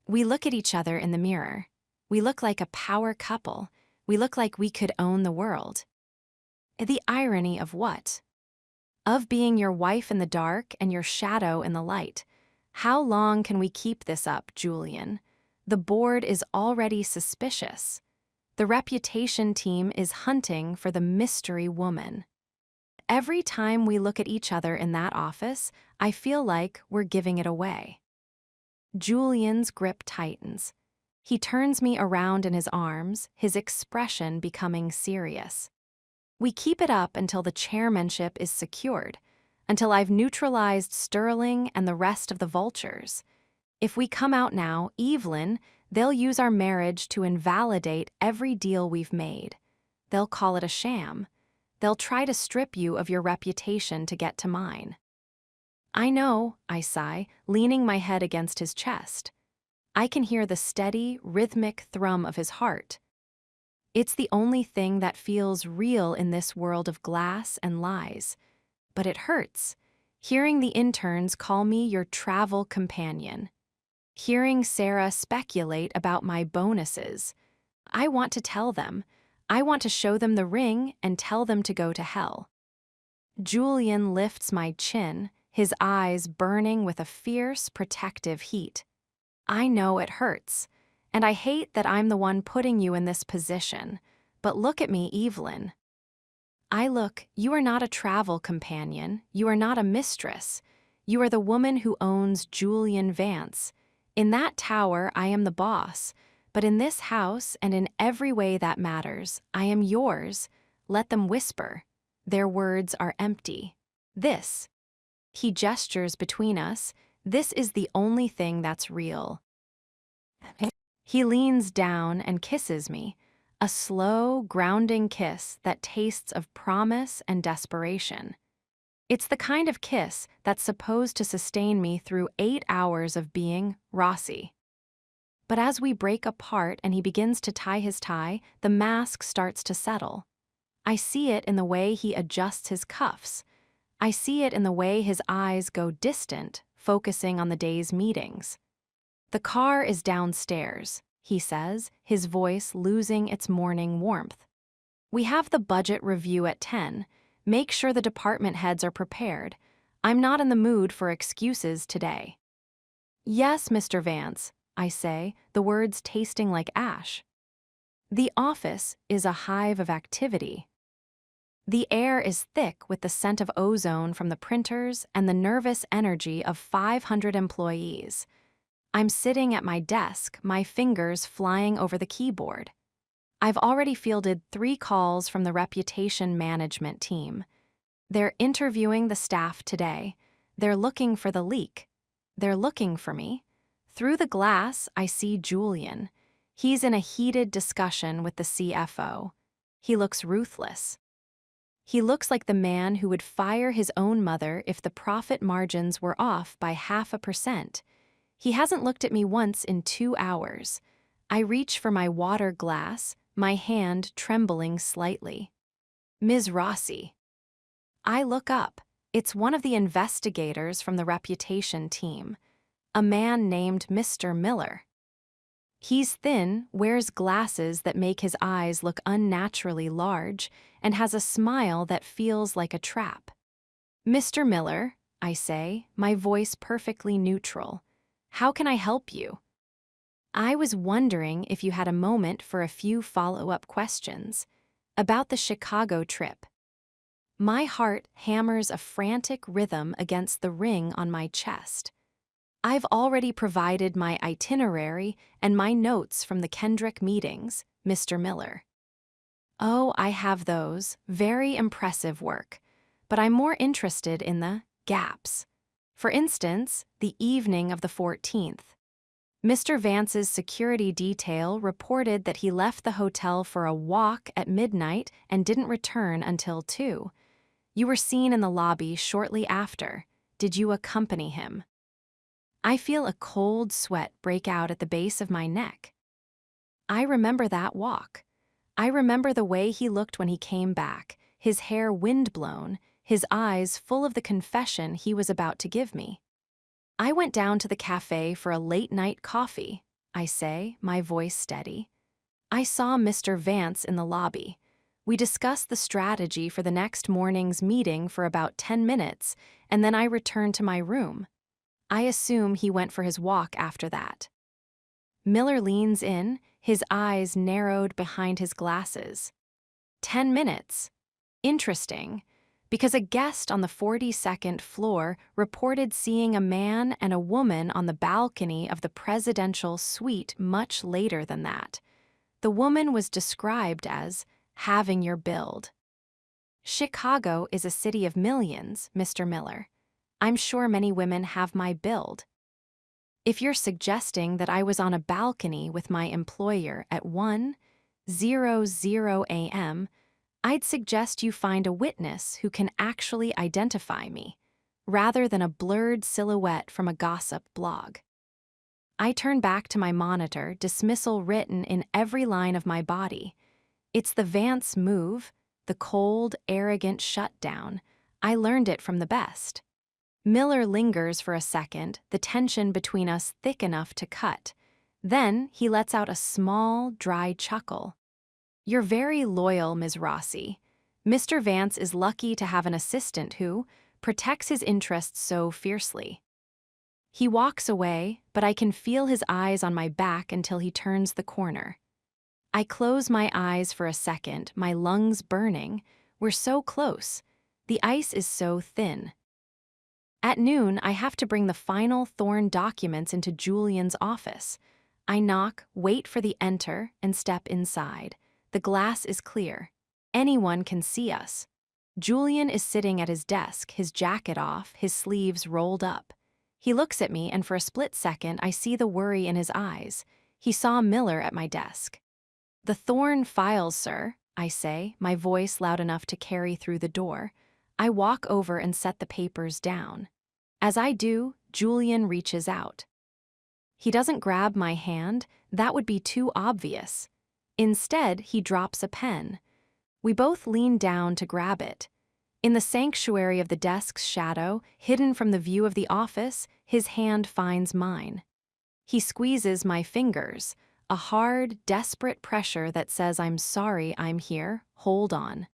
We look at each other in the mirror. We look like a power couple. We look like we could own the world. The irony of what? Of being your wife in the dark and your shadow in the light. How long can we keep this up, Julian? The board is already suspicious. The reputation team is hunting for the mystery woman. Every time we look at each other in that office, I feel like we're giving it away. Julian's grip tightens. He turns me around in his arms, his expression becoming serious. We keep it up until the chairmanship is secured, until I've neutralized Sterling and the rest of the vultures. If we come out now, Evelyn, they'll use our marriage to invalidate every deal we've made. They'll call it a sham. They'll try to strip you of your reputation to get to mine. I know, I sigh, leaning my head against his chest. I can hear the steady, rhythmic thrum of his heart. It's the only thing that feels real in this world of glass and lies. But it hurts, hearing the interns call me your travel companion. Hearing Sarah speculate about my bonuses. I want to tell them. I want to show them the ring and tell them to go to hell. Julian lifts my chin, his eyes burning with a fierce, protective heat. I know it hurts, and I hate that I'm the one putting you in this position, but look at me, Evelyn. You are not a travel companion, you are not a mistress. You are the woman who owns Julian Vance. In that tower, I am the boss, but in this house and in every way that matters, I am yours. Let them whisper. Their words are empty. This. He gestures between us. This is the only thing that's real. He leans down and kisses me, a slow, grounding kiss that tastes of promise and desperation. It's the kind of kiss that's supposed to sustain me through 8 hours of being Rossi. But as we break apart and he begins to tie his tie, the mask starts to settle. I see it in the way he adjusts his cuffs. I see it in the way his eyes go distant, focusing on the day's meetings. "The car is downstairs," he says, his voice losing its morning warmth. "We have the budget review at 10. Make sure the department heads are prepared. I'm not in the mood for excuses today." "Yes, Mr. Vance," I say, the words tasting like ash. The office is a hive of activity. The air is thick with the scent of ozone from the printers and the nervous energy of 500 employees. I'm sitting at my desk, my fingers flying over the keyboard. I've already fielded 3 calls from the reputation management team. They're interviewing the staff today. They're looking for the leak. They're looking for me. Through the glass, I see Julian. He's in a heated discussion with the CFO. He looks ruthless. He looks like the man who would fire his own mother if the profit margins were off by 0.5%. He hasn't looked at me once in 2 hours. I reach for my water glass, my hand trembling slightly. Ms. Rossi. I look up. It's one of the investigators from the reputation team, a man named Mr. Miller. He's thin, wears glasses that make his eyes look unnaturally large, and has a smile that feels like a trap. Mr. Miller, I say, my voice perfectly neutral. How can I help you? I was wondering if you had a moment for a few follow-up questions about the Chicago trip. My heart hammers a frantic rhythm against the ring on my chest. I've already provided my itinerary and my notes from the Kendrick meetings, Mr. Miller. Oh, I have those. Very impressive work. But I'm more interested in the gaps. For instance, the evening of the 14th. Mr. Vance's security detail reported that he left the hotel for a walk at midnight and didn't return until 2. You were seen in the lobby shortly after. Did you accompany him? I feel a cold sweat break out at the base of my neck. I remember that walk. I remember the way he looked when he came back, his hair windblown, his eyes full of the confession he was about to give me. I went down to the cafe for a late-night coffee, I say, my voice steady. I saw Mr. Vance in the lobby. We discussed the strategy for the next morning's meeting for about 10 minutes, and then I returned to my room. I assume he went for his walk after that. Miller leans in, his eyes narrowed behind his glasses. 10 minutes. Interesting, because a guest on the 42nd floor reported seeing a man and a woman on the balcony of the presidential suite much later than that. The woman was described as having your build. Chicago is a city of millions, Mr. Miller. I'm sure many women have my build. If you're suggesting that I was on a balcony with my employer at 1:00 a.m., I'd suggest you find a witness who can actually identify me, rather than a blurred silhouette from a gossip blog. I turn back to my monitor, dismissal written in every line of my body. It's the Vance move, the cold, arrogant shutdown. I learned it from the best. Miller lingers for a second, the tension between us thick enough to cut. Then he lets out a small, dry chuckle. You're very loyal, Ms. Rossi. Mr. Vance is lucky to have an assistant who protects his interests so fiercely. He walks away, but I can feel his eyes on my back until he turns the corner. I close my eyes for a second, my lungs burning. We're so close. The ice is so thin. At noon, I have to bring the final Thorn documents into Julian's office. I knock, wait for the enter, and step inside. The glass is clear. Anyone can see us. Julian is sitting at his desk, his jacket off, his sleeves rolled up. He looks at me, and for a split second, I see the worry in his eyes. He saw Miller at my desk. The Thorn files, sir, I say, my voice loud enough to carry through the door. I walk over and set the papers down. As I do, Julian reaches out. He doesn't grab my hand, that would be too obvious. Instead, he drops a pen. We both lean down to grab it. In the sanctuary of the desk's shadow, hidden from the view of the office, his hand finds mine. He squeezes my fingers, a hard, desperate pressure that says I'm sorry I'm here, hold on.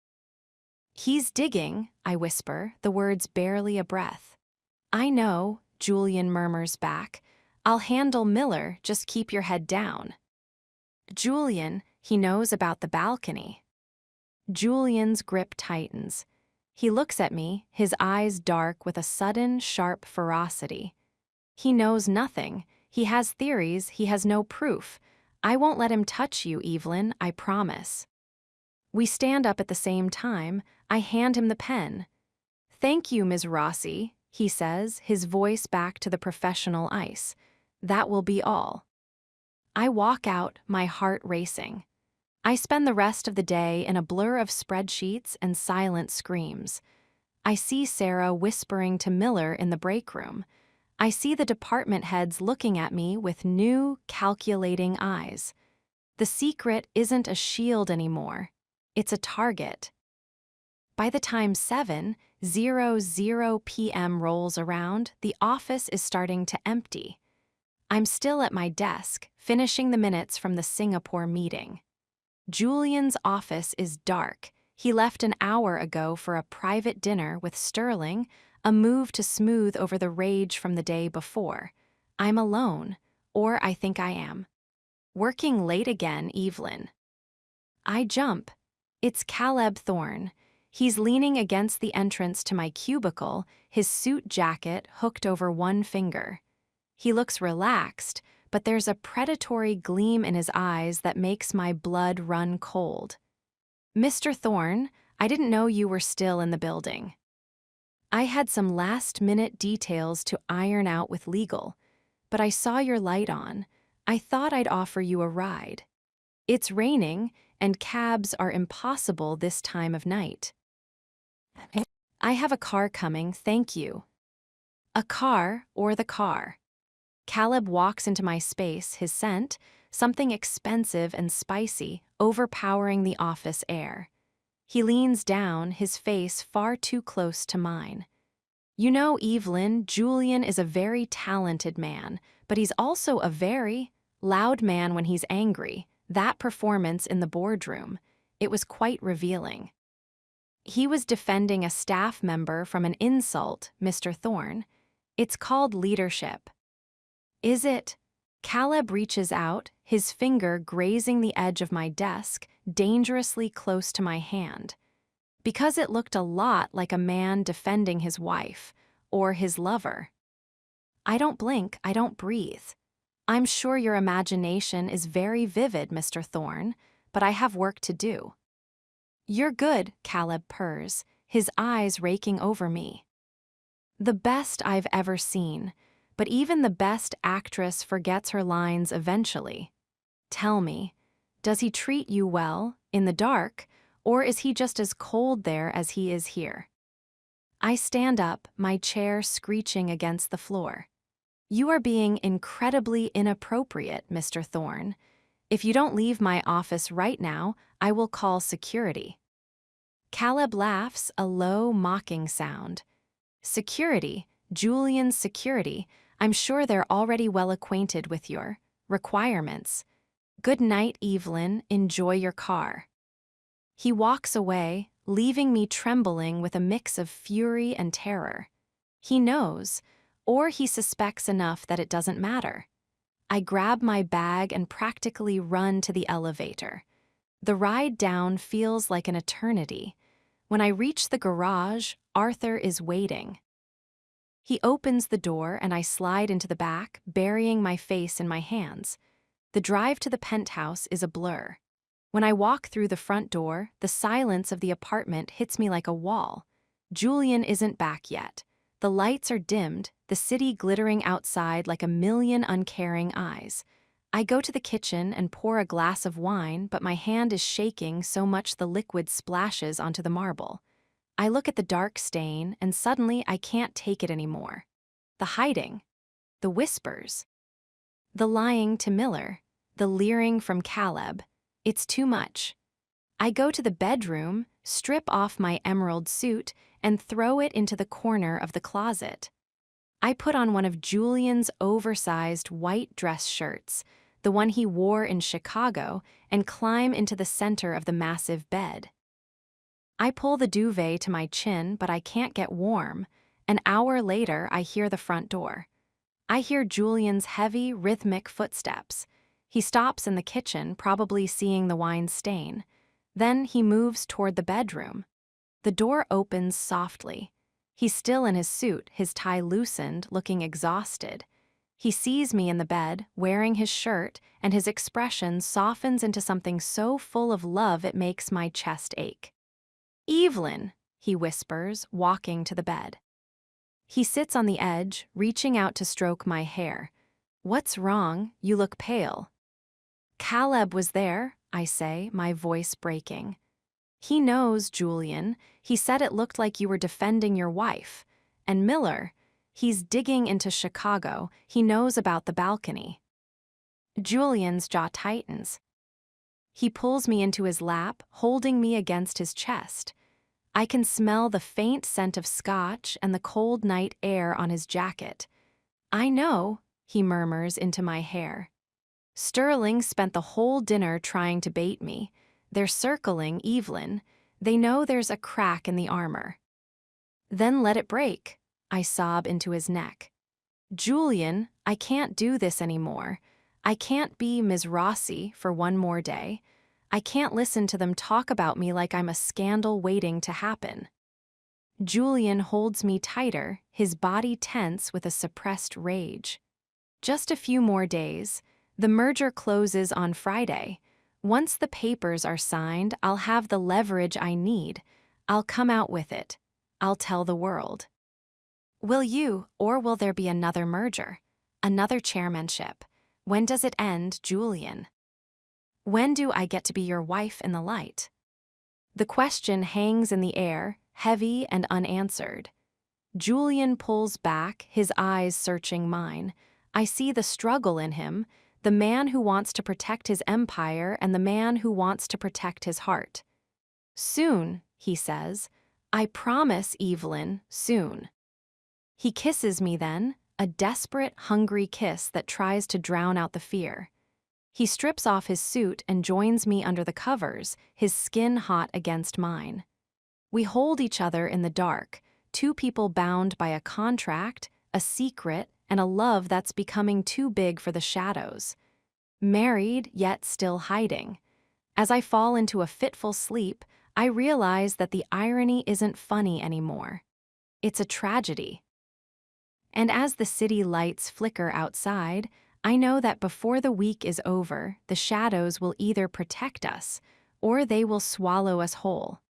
He's digging, I whisper, the words barely a breath. I know, Julian murmurs back. I'll handle Miller, just keep your head down. Julian, he knows about the balcony. Julian's grip tightens. He looks at me, his eyes dark with a sudden, sharp ferocity. He knows nothing. He has theories, he has no proof. I won't let him touch you, Evelyn, I promise. We stand up at the same time. I hand him the pen. Thank you, Ms. Rossi, he says, his voice back to the professional ice. That will be all. I walk out, my heart racing. I spend the rest of the day in a blur of spreadsheets and silent screams. I see Sarah whispering to Miller in the break room. I see the department heads looking at me with new, calculating eyes. The secret isn't a shield anymore. It's a target. By the time 7:00 p.m. rolls around, the office is starting to empty. I'm still at my desk, finishing the minutes from the Singapore meeting. Julian's office is dark. He left an hour ago for a private dinner with Sterling, a move to smooth over the rage from the day before. I'm alone, or I think I am. Working late again, Evelyn. I jump. It's Caleb Thorne. He's leaning against the entrance to my cubicle, his suit jacket hooked over one finger. He looks relaxed, but there's a predatory gleam in his eyes that makes my blood run cold. Mr. Thorne, I didn't know you were still in the building. I had some last-minute details to iron out with legal, but I saw your light on. I thought I'd offer you a ride. It's raining, and cabs are impossible this time of night. I have a car coming, thank you. A car or the car. Caleb walks into my space, his scent, something expensive and spicy, overpowering the office air. He leans down, his face far too close to mine. You know, Evelyn, Julian is a very talented man, but he's also a very loud man when he's angry. That performance in the boardroom, it was quite revealing. He was defending a staff member from an insult, Mr. Thorne. It's called leadership. Is it? Caleb reaches out, his finger grazing the edge of my desk, dangerously close to my hand. Because it looked a lot like a man defending his wife, or his lover. I don't blink, I don't breathe. I'm sure your imagination is very vivid, Mr. Thorne, but I have work to do. You're good, Caleb purrs, his eyes raking over me. The best I've ever seen, but even the best actress forgets her lines eventually. Tell me, does he treat you well, in the dark, or is he just as cold there as he is here? I stand up, my chair screeching against the floor. You are being incredibly inappropriate, Mr. Thorne. If you don't leave my office right now, I will call security. Caleb laughs, a low, mocking sound. Security, Julian's security. I'm sure they're already well acquainted with your requirements. Good night, Evelyn. Enjoy your car. He walks away, leaving me trembling with a mix of fury and terror. He knows, or he suspects enough that it doesn't matter. I grab my bag and practically run to the elevator. The ride down feels like an eternity. When I reach the garage, Arthur is waiting. He opens the door and I slide into the back, burying my face in my hands. The drive to the penthouse is a blur. When I walk through the front door, the silence of the apartment hits me like a wall. Julian isn't back yet. The lights are dimmed, the city glittering outside like a million uncaring eyes. I go to the kitchen and pour a glass of wine, but my hand is shaking so much the liquid splashes onto the marble. I look at the dark stain, and suddenly I can't take it anymore. The hiding, the whispers, the lying to Miller, the leering from Caleb. It's too much. I go to the bedroom, strip off my emerald suit, and throw it into the corner of the closet. I put on one of Julian's oversized white dress shirts, the one he wore in Chicago, and climb into the center of the massive bed. I pull the duvet to my chin, but I can't get warm. An hour later, I hear the front door. I hear Julian's heavy, rhythmic footsteps. He stops in the kitchen, probably seeing the wine stain. Then he moves toward the bedroom. The door opens softly. He's still in his suit, his tie loosened, looking exhausted. He sees me in the bed, wearing his shirt, and his expression softens into something so full of love it makes my chest ache. "Evelyn," he whispers, walking to the bed. He sits on the edge, reaching out to stroke my hair. "What's wrong? You look pale." "Caleb was there," I say, my voice breaking. "He knows, Julian. He said it looked like you were defending your wife. And Miller, he's digging into Chicago. He knows about the balcony." Julian's jaw tightens. He pulls me into his lap, holding me against his chest. I can smell the faint scent of scotch and the cold night air on his jacket. "I know," he murmurs into my hair. "Sterling spent the whole dinner trying to bait me. They're circling Evelyn. They know there's a crack in the armor." "Then let it break," I sob into his neck. "Julian, I can't do this anymore. I can't be Ms. Rossi for one more day. I can't listen to them talk about me like I'm a scandal waiting to happen." Julian holds me tighter, his body tense with a suppressed rage. "Just a few more days. The merger closes on Friday. Once the papers are signed, I'll have the leverage I need. I'll come out with it. I'll tell the world." "Will you, or will there be another merger? Another chairmanship? When does it end, Julian? When do I get to be your wife in the light?" The question hangs in the air, heavy and unanswered. Julian pulls back, his eyes searching mine. I see the struggle in him, the man who wants to protect his empire and the man who wants to protect his heart. "Soon," he says. "I promise, Evelyn, soon." He kisses me then, a desperate, hungry kiss that tries to drown out the fear. He strips off his suit and joins me under the covers, his skin hot against mine. We hold each other in the dark, two people bound by a contract, a secret, and a love that's becoming too big for the shadows. Married, yet still hiding. As I fall into a fitful sleep, I realize that the irony isn't funny anymore. It's a tragedy. And as the city lights flicker outside, I know that before the week is over, the shadows will either protect us, or they will swallow us whole.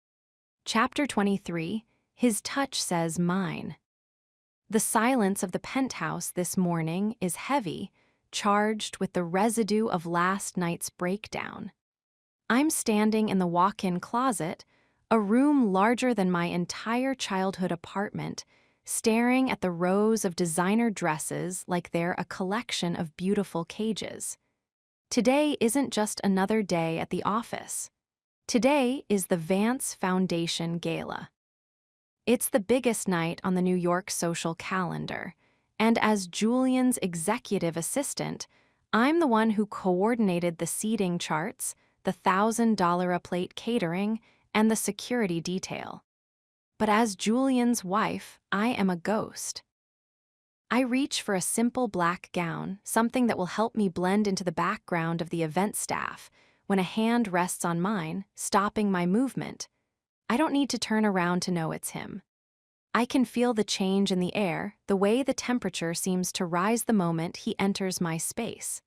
Chapter 23, His Touch Says Mine. The silence of the penthouse this morning is heavy, charged with the residue of last night's breakdown. I'm standing in the walk-in closet, a room larger than my entire childhood apartment, staring at the rows of designer dresses like they're a collection of beautiful cages. Today isn't just another day at the office. Today is the Vance Foundation Gala. It's the biggest night on the New York social calendar, and as Julian's executive assistant, I'm the one who coordinated the seating charts, the $1,000-a-plate catering, and the security detail. But as Julian's wife, I am a ghost. I reach for a simple black gown, something that will help me blend into the background of the event staff, when a hand rests on mine, stopping my movement. I don't need to turn around to know it's him. I can feel the change in the air, the way the temperature seems to rise the moment he enters my space.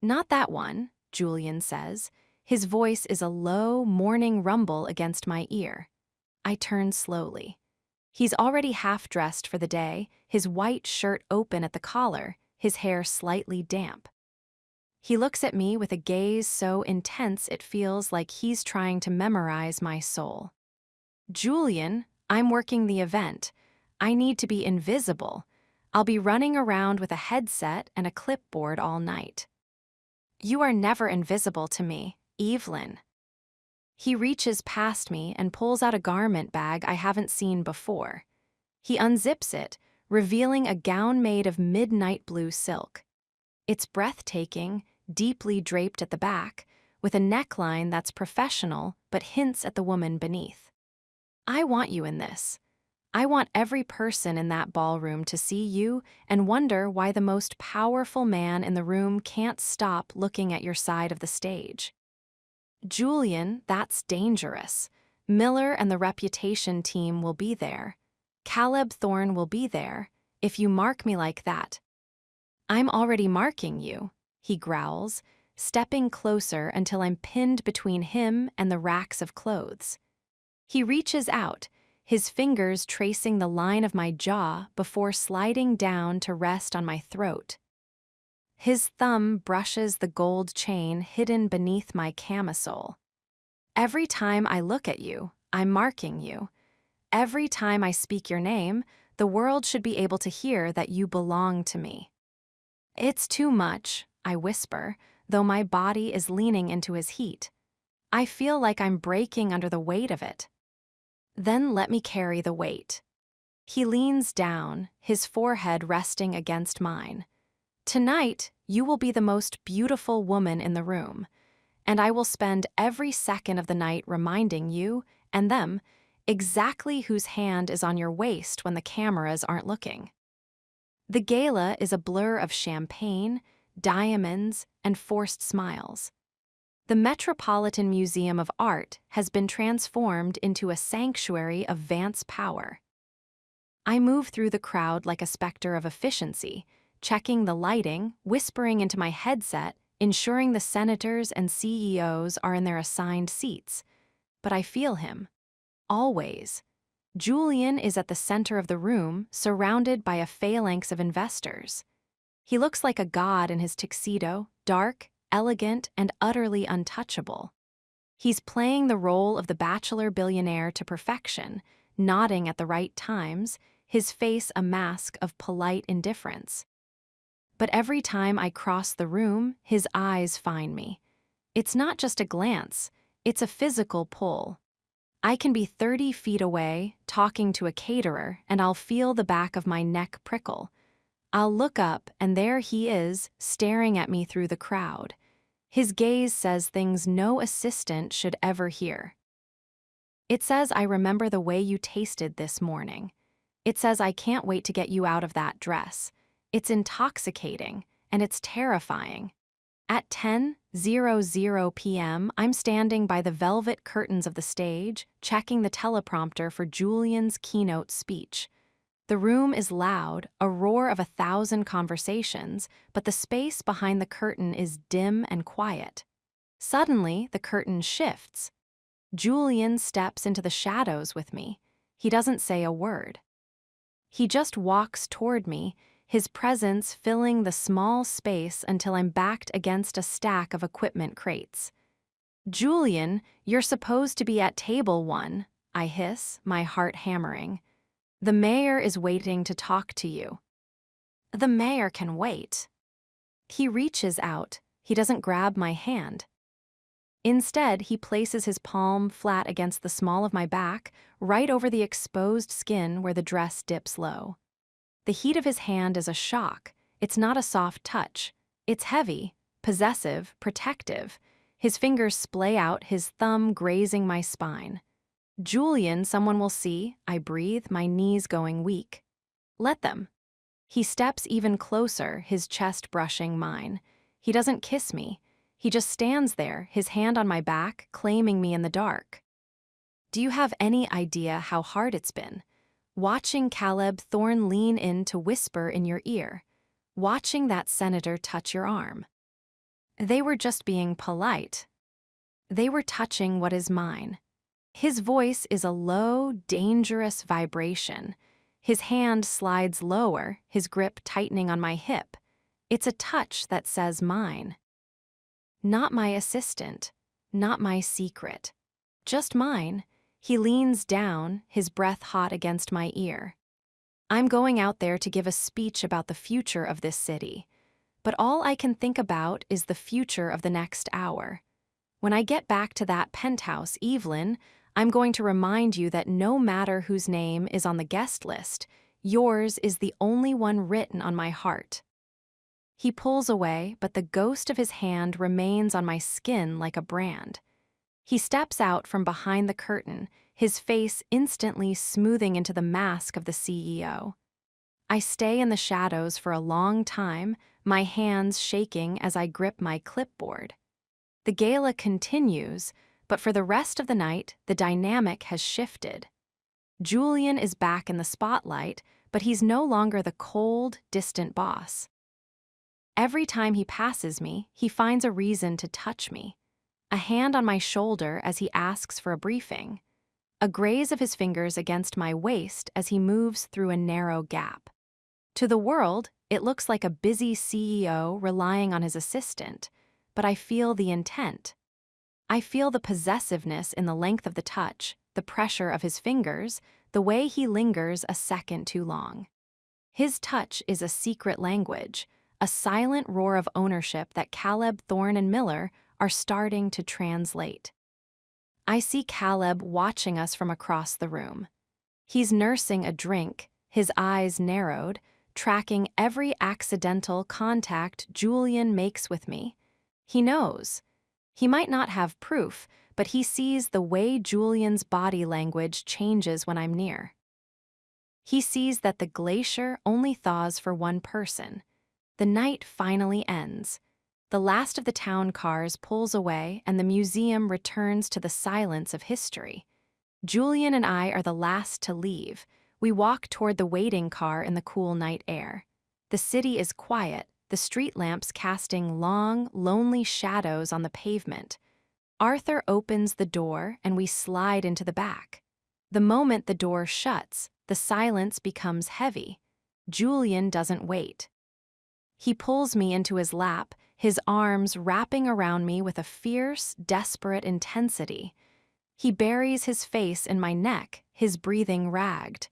"Not that one," Julian says. His voice is a low, mourning rumble against my ear. I turn slowly. He's already half-dressed for the day, his white shirt open at the collar, his hair slightly damp. He looks at me with a gaze so intense it feels like he's trying to memorize my soul. "Julian, I'm working the event. I need to be invisible. I'll be running around with a headset and a clipboard all night." "You are never invisible to me, Evelyn." He reaches past me and pulls out a garment bag I haven't seen before. He unzips it, revealing a gown made of midnight blue silk. It's breathtaking, deeply draped at the back, with a neckline that's professional but hints at the woman beneath. I want you in this. I want every person in that ballroom to see you and wonder why the most powerful man in the room can't stop looking at your side of the stage. "Julian, that's dangerous. Miller and the Reputation team will be there. Caleb Thorne will be there. If you mark me like that." I'm already marking you, he growls, stepping closer until I'm pinned between him and the racks of clothes. He reaches out, his fingers tracing the line of my jaw before sliding down to rest on my throat. His thumb brushes the gold chain hidden beneath my camisole. Every time I look at you, I'm marking you. Every time I speak your name, the world should be able to hear that you belong to me. It's too much, I whisper, though my body is leaning into his heat. I feel like I'm breaking under the weight of it. Then let me carry the weight. He leans down, his forehead resting against mine. Tonight, you will be the most beautiful woman in the room, and I will spend every second of the night reminding you and them exactly whose hand is on your waist when the cameras aren't looking. The gala is a blur of champagne, diamonds, and forced smiles. The Metropolitan Museum of Art has been transformed into a sanctuary of Vance power. I move through the crowd like a specter of efficiency, checking the lighting, whispering into my headset, ensuring the senators and CEOs are in their assigned seats. But I feel him. Always. Julian is at the center of the room, surrounded by a phalanx of investors. He looks like a god in his tuxedo, dark, elegant, and utterly untouchable. He's playing the role of the bachelor billionaire to perfection, nodding at the right times, his face a mask of polite indifference. But every time I cross the room, his eyes find me. It's not just a glance, it's a physical pull. I can be 30 feet away, talking to a caterer, and I'll feel the back of my neck prickle. I'll look up, and there he is, staring at me through the crowd. His gaze says things no assistant should ever hear. It says, I remember the way you tasted this morning. It says, I can't wait to get you out of that dress. It's intoxicating, and it's terrifying. At 10:00 p.m., I'm standing by the velvet curtains of the stage, checking the teleprompter for Julian's keynote speech. The room is loud, a roar of 1,000 conversations, but the space behind the curtain is dim and quiet. Suddenly, the curtain shifts. Julian steps into the shadows with me. He doesn't say a word. He just walks toward me, his presence filling the small space until I'm backed against a stack of equipment crates. Julian, you're supposed to be at table 1, I hiss, my heart hammering. The mayor is waiting to talk to you. The mayor can wait. He reaches out. He doesn't grab my hand. Instead, he places his palm flat against the small of my back, right over the exposed skin where the dress dips low. The heat of his hand is a shock. It's not a soft touch. It's heavy, possessive, protective. His fingers splay out, his thumb grazing my spine. Julian, someone will see, I breathe, my knees going weak. Let them. He steps even closer, his chest brushing mine. He doesn't kiss me. He just stands there, his hand on my back, claiming me in the dark. Do you have any idea how hard it's been? Watching Caleb Thorne lean in to whisper in your ear. Watching that senator touch your arm. They were just being polite. They were touching what is mine. His voice is a low, dangerous vibration. His hand slides lower, his grip tightening on my hip. It's a touch that says mine. Not my assistant, not my secret. Just mine. He leans down, his breath hot against my ear. I'm going out there to give a speech about the future of this city, but all I can think about is the future of the next hour. When I get back to that penthouse, Evelyn, I'm going to remind you that no matter whose name is on the guest list, yours is the only one written on my heart. He pulls away, but the ghost of his hand remains on my skin like a brand. He steps out from behind the curtain, his face instantly smoothing into the mask of the CEO. I stay in the shadows for a long time, my hands shaking as I grip my clipboard. The gala continues, but for the rest of the night, the dynamic has shifted. Julian is back in the spotlight, but he's no longer the cold, distant boss. Every time he passes me, he finds a reason to touch me. A hand on my shoulder as he asks for a briefing. A graze of his fingers against my waist as he moves through a narrow gap. To the world, it looks like a busy CEO relying on his assistant, but I feel the intent. I feel the possessiveness in the length of the touch, the pressure of his fingers, the way he lingers a second too long. His touch is a secret language, a silent roar of ownership that Caleb, Thorne, and Miller are starting to translate. I see Caleb watching us from across the room. He's nursing a drink, his eyes narrowed, tracking every accidental contact Julian makes with me. He knows. He might not have proof, but he sees the way Julian's body language changes when I'm near. He sees that the glacier only thaws for one person. The night finally ends. The last of the town cars pulls away and the museum returns to the silence of history. Julian and I are the last to leave. We walk toward the waiting car in the cool night air. The city is quiet, the street lamps casting long, lonely shadows on the pavement. Arthur opens the door and we slide into the back. The moment the door shuts, the silence becomes heavy. Julian doesn't wait. He pulls me into his lap, his arms wrapping around me with a fierce, desperate intensity. He buries his face in my neck, his breathing ragged.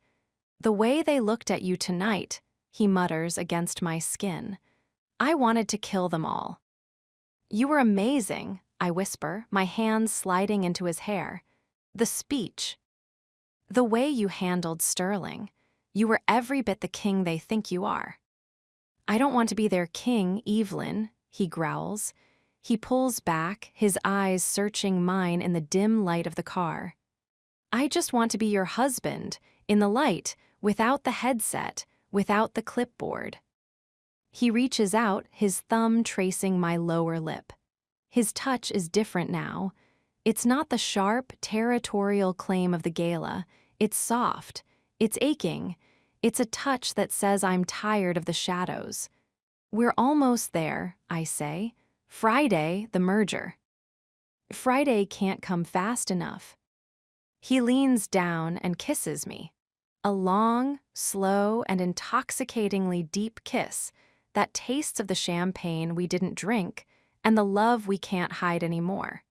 "The way they looked at you tonight," he mutters against my skin. "I wanted to kill them all." "You were amazing," I whisper, my hands sliding into his hair. "The speech. The way you handled Sterling. You were every bit the king they think you are." "I don't want to be their king, Evelyn," he growls. He pulls back, his eyes searching mine in the dim light of the car. "I just want to be your husband, in the light, without the headset, without the clipboard." He reaches out, his thumb tracing my lower lip. His touch is different now. It's not the sharp, territorial claim of the gala. It's soft. It's aching. It's a touch that says I'm tired of the shadows. "We're almost there," I say. "Friday, the merger." Friday can't come fast enough. He leans down and kisses me. A long, slow, and intoxicatingly deep kiss that tastes of the champagne we didn't drink and the love we can't hide anymore.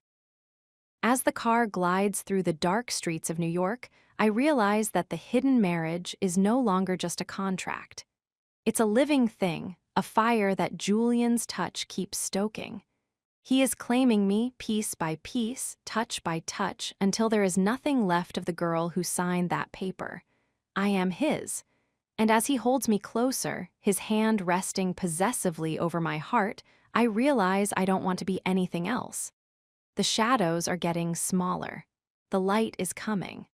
As the car glides through the dark streets of New York, I realize that the hidden marriage is no longer just a contract. It's a living thing, a fire that Julian's touch keeps stoking. He is claiming me piece by piece, touch by touch, until there is nothing left of the girl who signed that paper. I am his. And as he holds me closer, his hand resting possessively over my heart, I realize I don't want to be anything else. The shadows are getting smaller. The light is coming.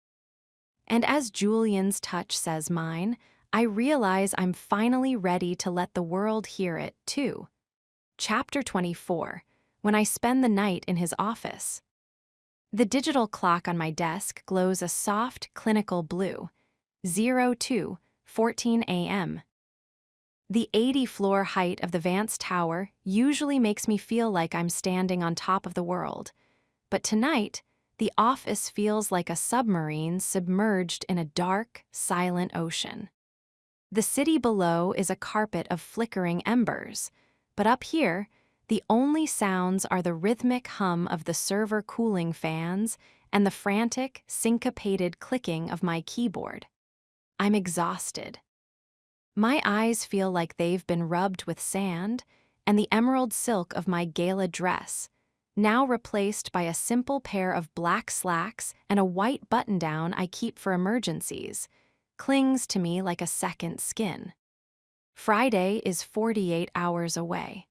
And as Julian's touch says mine, I realize I'm finally ready to let the world hear it, too. Chapter 24, when I spend the night in his office. The digital clock on my desk glows a soft, clinical blue. 02:14 a.m. The 80-floor height of the Vance Tower usually makes me feel like I'm standing on top of the world. But tonight, the office feels like a submarine submerged in a dark, silent ocean. The city below is a carpet of flickering embers, but up here, the only sounds are the rhythmic hum of the server cooling fans and the frantic, syncopated clicking of my keyboard. I'm exhausted. My eyes feel like they've been rubbed with sand, and the emerald silk of my gala dress, now replaced by a simple pair of black slacks and a white button-down I keep for emergencies, clings to me like a second skin. Friday is 48 hours away.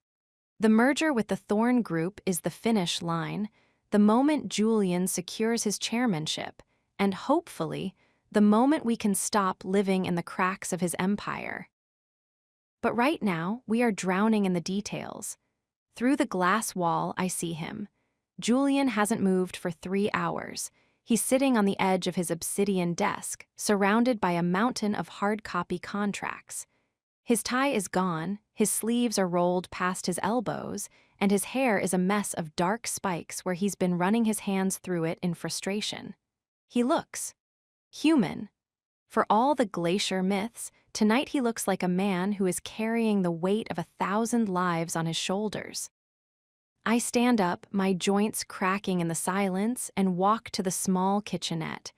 The merger with the Thorne Group is the finish line, the moment Julian secures his chairmanship, and hopefully, the moment we can stop living in the cracks of his empire. But right now, we are drowning in the details. Through the glass wall, I see him. Julian hasn't moved for 3 hours. He's sitting on the edge of his obsidian desk, surrounded by a mountain of hard copy contracts. His tie is gone, his sleeves are rolled past his elbows, and his hair is a mess of dark spikes where he's been running his hands through it in frustration. He looks human. For all the glacier myths, tonight he looks like a man who is carrying the weight of 1,000 lives on his shoulders. I stand up, my joints cracking in the silence, and walk to the small kitchenette.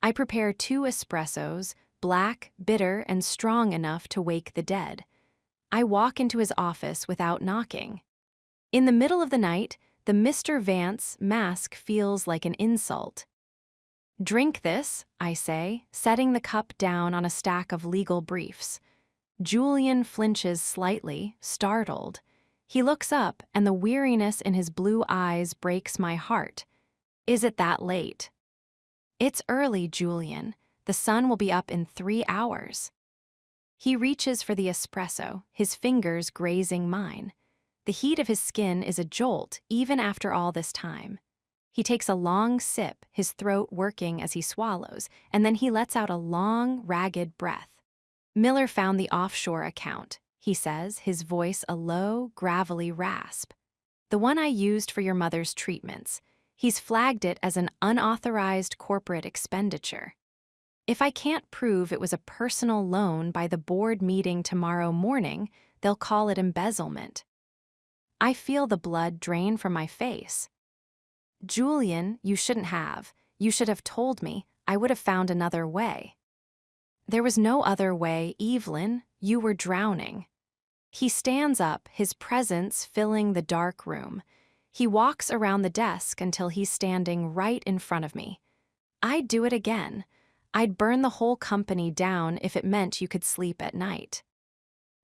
I prepare 2 espressos, black, bitter, and strong enough to wake the dead. I walk into his office without knocking. In the middle of the night, the Mr. Vance mask feels like an insult. "Drink this," I say, setting the cup down on a stack of legal briefs. Julian flinches slightly, startled. He looks up, and the weariness in his blue eyes breaks my heart. "Is it that late?" "It's early, Julian. The sun will be up in 3 hours." He reaches for the espresso, his fingers grazing mine. The heat of his skin is a jolt, even after all this time. He takes a long sip, his throat working as he swallows, and then he lets out a long, ragged breath. "Miller found the offshore account," he says, his voice a low, gravelly rasp. "The one I used for your mother's treatments. He's flagged it as an unauthorized corporate expenditure. If I can't prove it was a personal loan by the board meeting tomorrow morning, they'll call it embezzlement." I feel the blood drain from my face. "Julian, you shouldn't have. You should have told me. I would have found another way." "There was no other way, Evelyn. You were drowning." He stands up, his presence filling the dark room. He walks around the desk until he's standing right in front of me. "I'd do it again. I'd burn the whole company down if it meant you could sleep at night.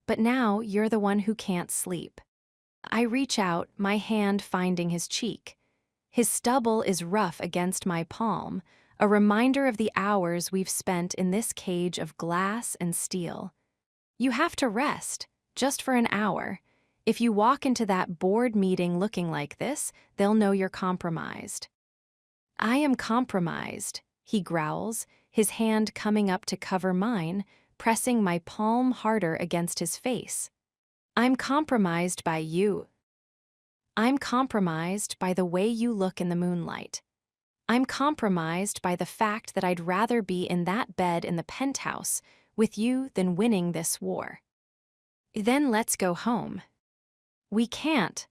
But now you're the one who can't sleep." I reach out, my hand finding his cheek. His stubble is rough against my palm, a reminder of the hours we've spent in this cage of glass and steel. "You have to rest, just for an hour. If you walk into that board meeting looking like this, they'll know you're compromised." "I am compromised," he growls, his hand coming up to cover mine, pressing my palm harder against his face. "I'm compromised by you. I'm compromised by the way you look in the moonlight. I'm compromised by the fact that I'd rather be in that bed in the penthouse with you than winning this war." "Then let's go home." "We can't.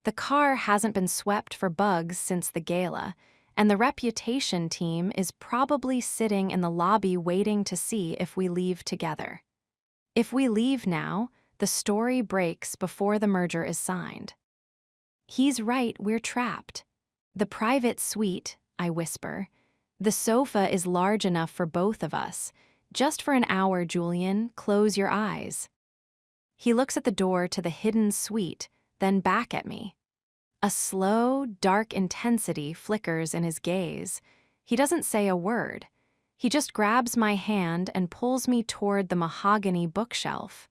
The car hasn't been swept for bugs since the gala, and the reputation team is probably sitting in the lobby waiting to see if we leave together. If we leave now, the story breaks before the merger is signed." He's right, we're trapped. "The private suite," I whisper. "The sofa is large enough for both of us. Just for an hour, Julian, close your eyes." He looks at the door to the hidden suite, then back at me. A slow, dark intensity flickers in his gaze. He doesn't say a word. He just grabs my hand and pulls me toward the mahogany bookshelf.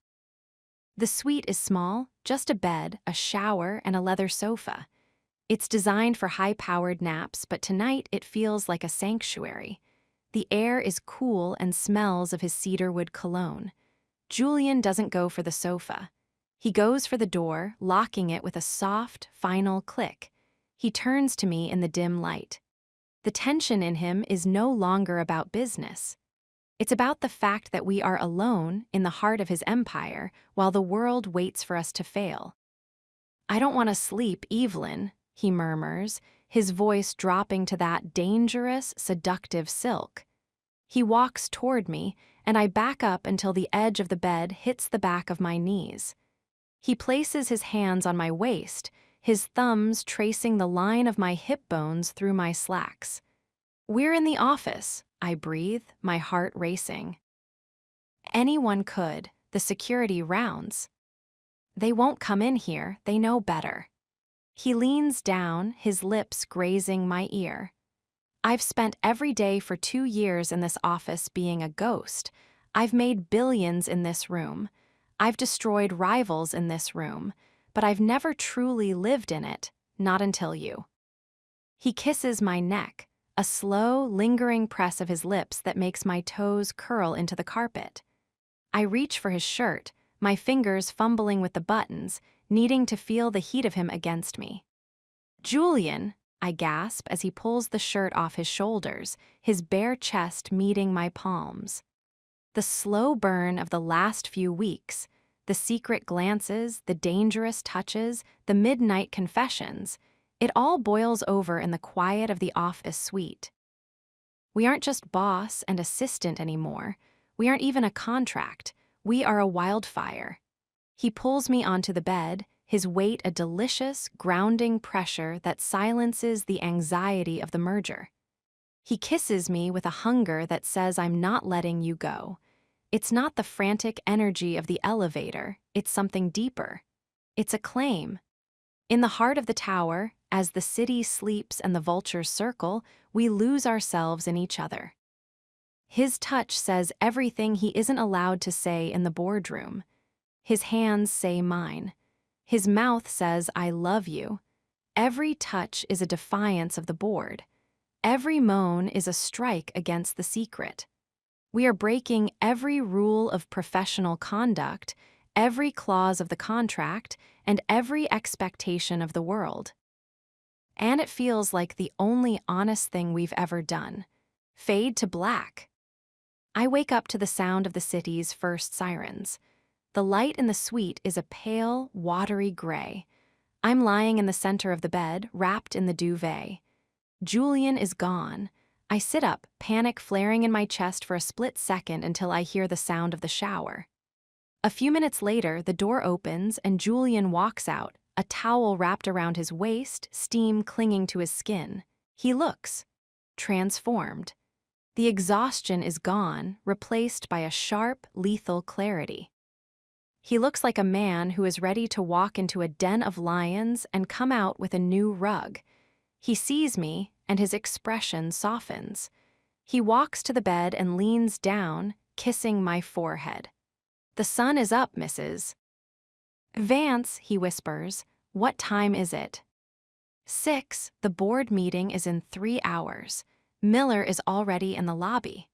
The suite is small, just a bed, a shower, and a leather sofa. It's designed for high-powered naps, but tonight it feels like a sanctuary. The air is cool and smells of his cedarwood cologne. Julian doesn't go for the sofa. He goes for the door, locking it with a soft, final click. He turns to me in the dim light. The tension in him is no longer about business. It's about the fact that we are alone in the heart of his empire while the world waits for us to fail. "I don't want to sleep, Evelyn," he murmurs, his voice dropping to that dangerous, seductive silk. He walks toward me, and I back up until the edge of the bed hits the back of my knees. He places his hands on my waist, his thumbs tracing the line of my hip bones through my slacks. "We're in the office," I breathe, my heart racing. "Anyone could, the security rounds. They won't come in here, they know better." He leans down, his lips grazing my ear. "I've spent every day for 2 years in this office being a ghost. I've made billions in this room. I've destroyed rivals in this room, but I've never truly lived in it, not until you." He kisses my neck, a slow, lingering press of his lips that makes my toes curl into the carpet. I reach for his shirt, my fingers fumbling with the buttons, needing to feel the heat of him against me. "Julian," I gasp as he pulls the shirt off his shoulders, his bare chest meeting my palms. The slow burn of the last few weeks, the secret glances, the dangerous touches, the midnight confessions, it all boils over in the quiet of the office suite. We aren't just boss and assistant anymore. We aren't even a contract. We are a wildfire. He pulls me onto the bed, his weight a delicious, grounding pressure that silences the anxiety of the merger. He kisses me with a hunger that says I'm not letting you go. It's not the frantic energy of the elevator, it's something deeper. It's a claim. In the heart of the tower, as the city sleeps and the vultures circle, we lose ourselves in each other. His touch says everything he isn't allowed to say in the boardroom. His hands say mine. His mouth says, "I love you." Every touch is a defiance of the board. Every moan is a strike against the secret. We are breaking every rule of professional conduct, every clause of the contract, and every expectation of the world. And it feels like the only honest thing we've ever done. Fade to black. I wake up to the sound of the city's first sirens. The light in the suite is a pale, watery gray. I'm lying in the center of the bed, wrapped in the duvet. Julian is gone. I sit up, panic flaring in my chest for a split second until I hear the sound of the shower. A few minutes later, the door opens and Julian walks out, a towel wrapped around his waist, steam clinging to his skin. He looks transformed. The exhaustion is gone, replaced by a sharp, lethal clarity. He looks like a man who is ready to walk into a den of lions and come out with a new rug. He sees me, and his expression softens. He walks to the bed and leans down, kissing my forehead. "The sun is up, Mrs. Vance," he whispers. "What time is it?" 6. The board meeting is in 3 hours. Miller is already in the lobby.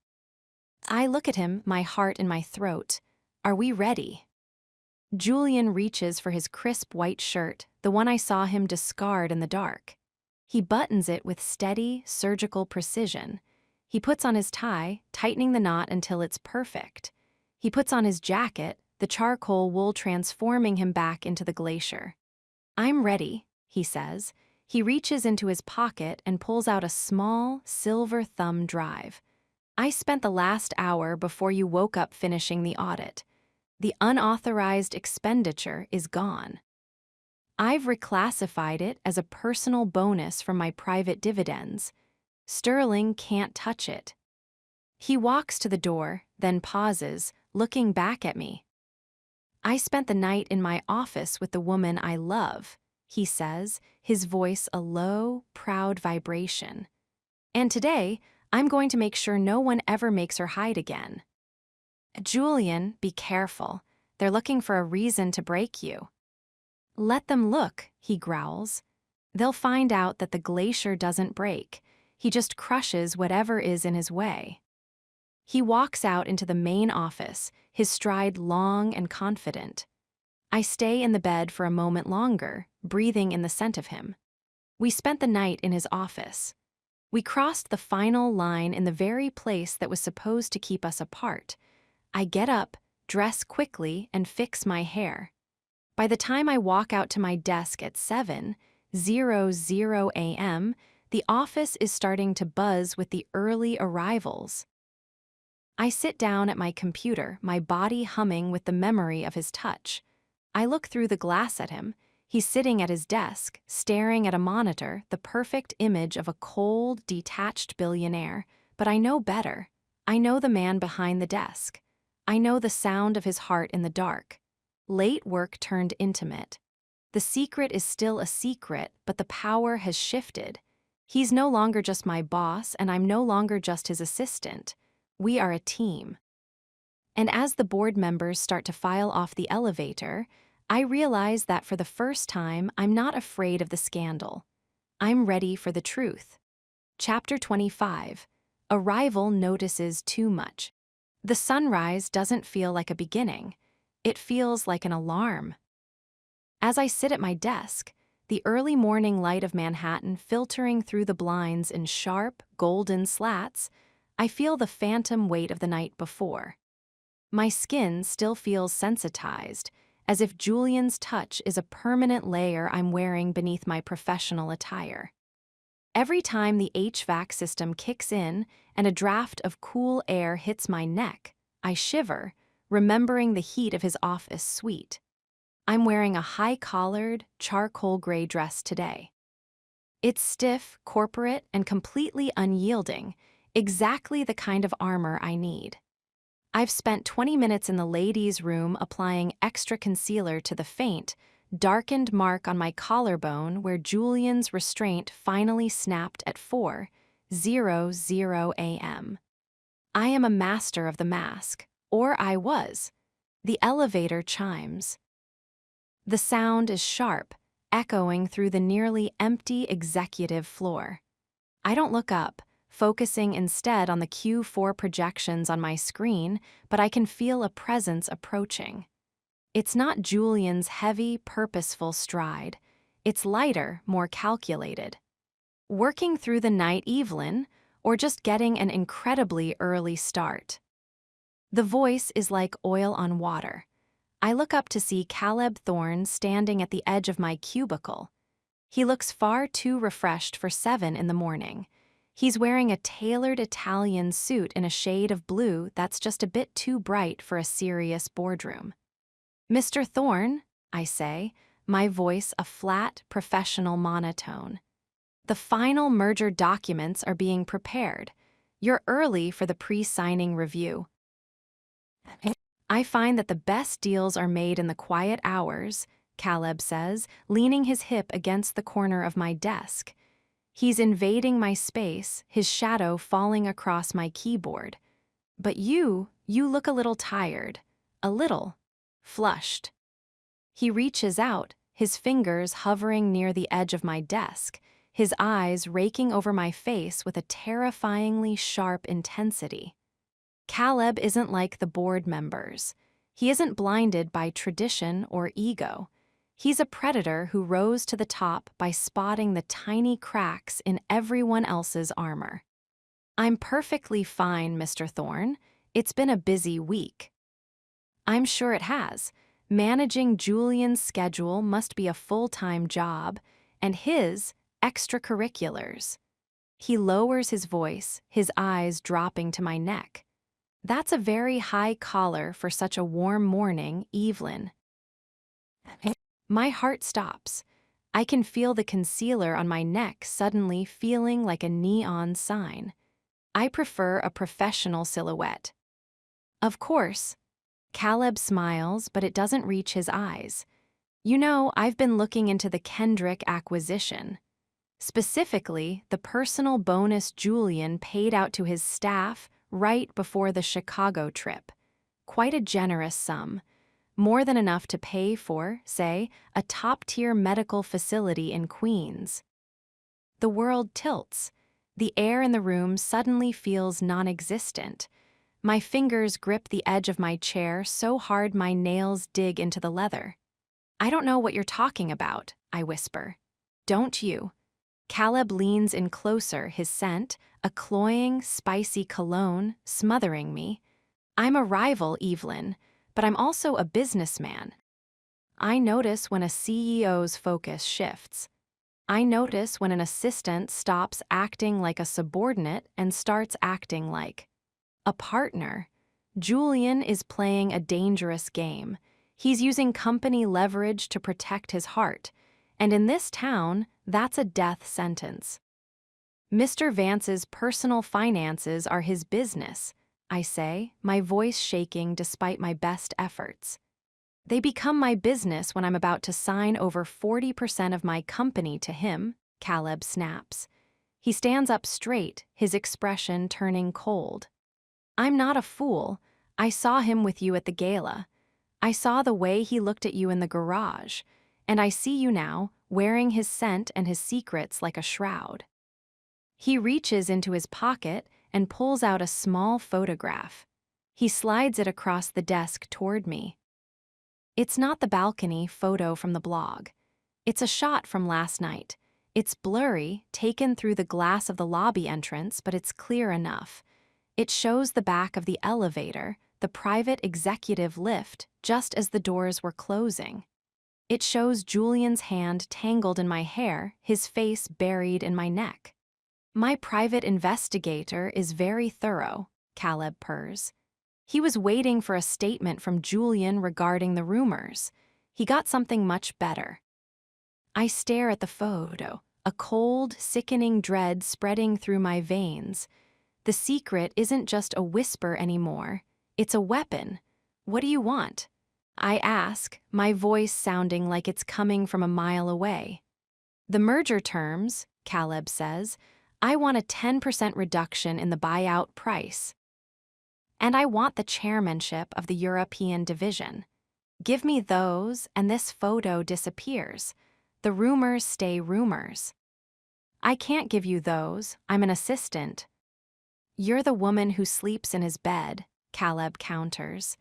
I look at him, my heart in my throat. Are we ready? Julian reaches for his crisp white shirt, the one I saw him discard in the dark. He buttons it with steady, surgical precision. He puts on his tie, tightening the knot until it's perfect. He puts on his jacket, the charcoal wool transforming him back into the glacier. "I'm ready," he says. He reaches into his pocket and pulls out a small, silver thumb drive. "I spent the last hour before you woke up finishing the audit. The unauthorized expenditure is gone. I've reclassified it as a personal bonus from my private dividends. Sterling can't touch it." He walks to the door, then pauses, looking back at me. "I spent the night in my office with the woman I love," he says, his voice a low, proud vibration. "And today, I'm going to make sure no one ever makes her hide again." "Julian, be careful. They're looking for a reason to break you." "Let them look," he growls. "They'll find out that the glacier doesn't break. He just crushes whatever is in his way." He walks out into the main office, his stride long and confident. I stay in the bed for a moment longer, breathing in the scent of him. We spent the night in his office. We crossed the final line in the very place that was supposed to keep us apart. I get up, dress quickly, and fix my hair. By the time I walk out to my desk at 7:00 a.m., the office is starting to buzz with the early arrivals. I sit down at my computer, my body humming with the memory of his touch. I look through the glass at him. He's sitting at his desk, staring at a monitor, the perfect image of a cold, detached billionaire. But I know better. I know the man behind the desk. I know the sound of his heart in the dark. Late work turned intimate. The secret is still a secret, but the power has shifted. He's no longer just my boss, and I'm no longer just his assistant. We are a team. And as the board members start to file off the elevator, I realize that for the first time, I'm not afraid of the scandal. I'm ready for the truth. Chapter 25. A rival notices too much. The sunrise doesn't feel like a beginning. It feels like an alarm. As I sit at my desk, the early morning light of Manhattan filtering through the blinds in sharp, golden slats, I feel the phantom weight of the night before. My skin still feels sensitized, as if Julian's touch is a permanent layer I'm wearing beneath my professional attire. Every time the HVAC system kicks in and a draft of cool air hits my neck, I shiver, remembering the heat of his office suite. I'm wearing a high-collared, charcoal gray dress today. It's stiff, corporate, and completely unyielding, exactly the kind of armor I need. I've spent 20 minutes in the ladies' room applying extra concealer to the faint, darkened mark on my collarbone where Julian's restraint finally snapped at 4:00 a.m. I am a master of the mask, or I was. The elevator chimes. The sound is sharp, echoing through the nearly empty executive floor. I don't look up, focusing instead on the Q4 projections on my screen, but I can feel a presence approaching. It's not Julian's heavy, purposeful stride. It's lighter, more calculated. Working through the night, Evelyn, or just getting an incredibly early start. The voice is like oil on water. I look up to see Caleb Thorne standing at the edge of my cubicle. He looks far too refreshed for 7 in the morning. He's wearing a tailored Italian suit in a shade of blue that's just a bit too bright for a serious boardroom. "Mr. Thorne," I say, my voice a flat, professional monotone. "The final merger documents are being prepared. You're early for the pre-signing review." "I find that the best deals are made in the quiet hours," Caleb says, leaning his hip against the corner of my desk. He's invading my space, his shadow falling across my keyboard. "But you look a little tired, a little flushed." He reaches out, his fingers hovering near the edge of my desk, his eyes raking over my face with a terrifyingly sharp intensity. Caleb isn't like the board members. He isn't blinded by tradition or ego. He's a predator who rose to the top by spotting the tiny cracks in everyone else's armor. "I'm perfectly fine, Mr. Thorne. It's been a busy week." I'm sure it has. Managing Julian's schedule must be a full-time job, and his extracurriculars. He lowers his voice, his eyes dropping to my neck. "That's a very high collar for such a warm morning, Evelyn." My heart stops. I can feel the concealer on my neck suddenly feeling like a neon sign. I prefer a professional silhouette. "Of course." Caleb smiles, but it doesn't reach his eyes. "You know, I've been looking into the Kendrick acquisition. Specifically, the personal bonus Julian paid out to his staff right before the Chicago trip. Quite a generous sum. More than enough to pay for, say, a top-tier medical facility in Queens." The world tilts. The air in the room suddenly feels non-existent. My fingers grip the edge of my chair so hard my nails dig into the leather. "I don't know what you're talking about," I whisper. "Don't you?" Caleb leans in closer, his scent, a cloying, spicy cologne, smothering me. "I'm a rival, Evelyn, but I'm also a businessman. I notice when a CEO's focus shifts. I notice when an assistant stops acting like a subordinate and starts acting like a partner. Julian is playing a dangerous game. He's using company leverage to protect his heart, and in this town, that's a death sentence. Mr. Vance's personal finances are his business," I say, my voice shaking despite my best efforts. "They become my business when I'm about to sign over 40% of my company to him," Caleb snaps. He stands up straight, his expression turning cold. "I'm not a fool. I saw him with you at the gala. I saw the way he looked at you in the garage, and I see you now, wearing his scent and his secrets like a shroud." He reaches into his pocket and pulls out a small photograph. He slides it across the desk toward me. It's not the balcony photo from the blog. It's a shot from last night. It's blurry, taken through the glass of the lobby entrance, but it's clear enough. It shows the back of the elevator, the private executive lift, just as the doors were closing. It shows Julian's hand tangled in my hair, his face buried in my neck. My private investigator is very thorough, Caleb purrs. He was waiting for a statement from Julian regarding the rumors. He got something much better. I stare at the photo, a cold, sickening dread spreading through my veins. The secret isn't just a whisper anymore. It's a weapon. What do you want? I ask, my voice sounding like it's coming from a mile away. The merger terms, Caleb says. I want a 10% reduction in the buyout price. And I want the chairmanship of the European division. Give me those, and this photo disappears. The rumors stay rumors. I can't give you those. I'm an assistant. You're the woman who sleeps in his bed, Caleb counters.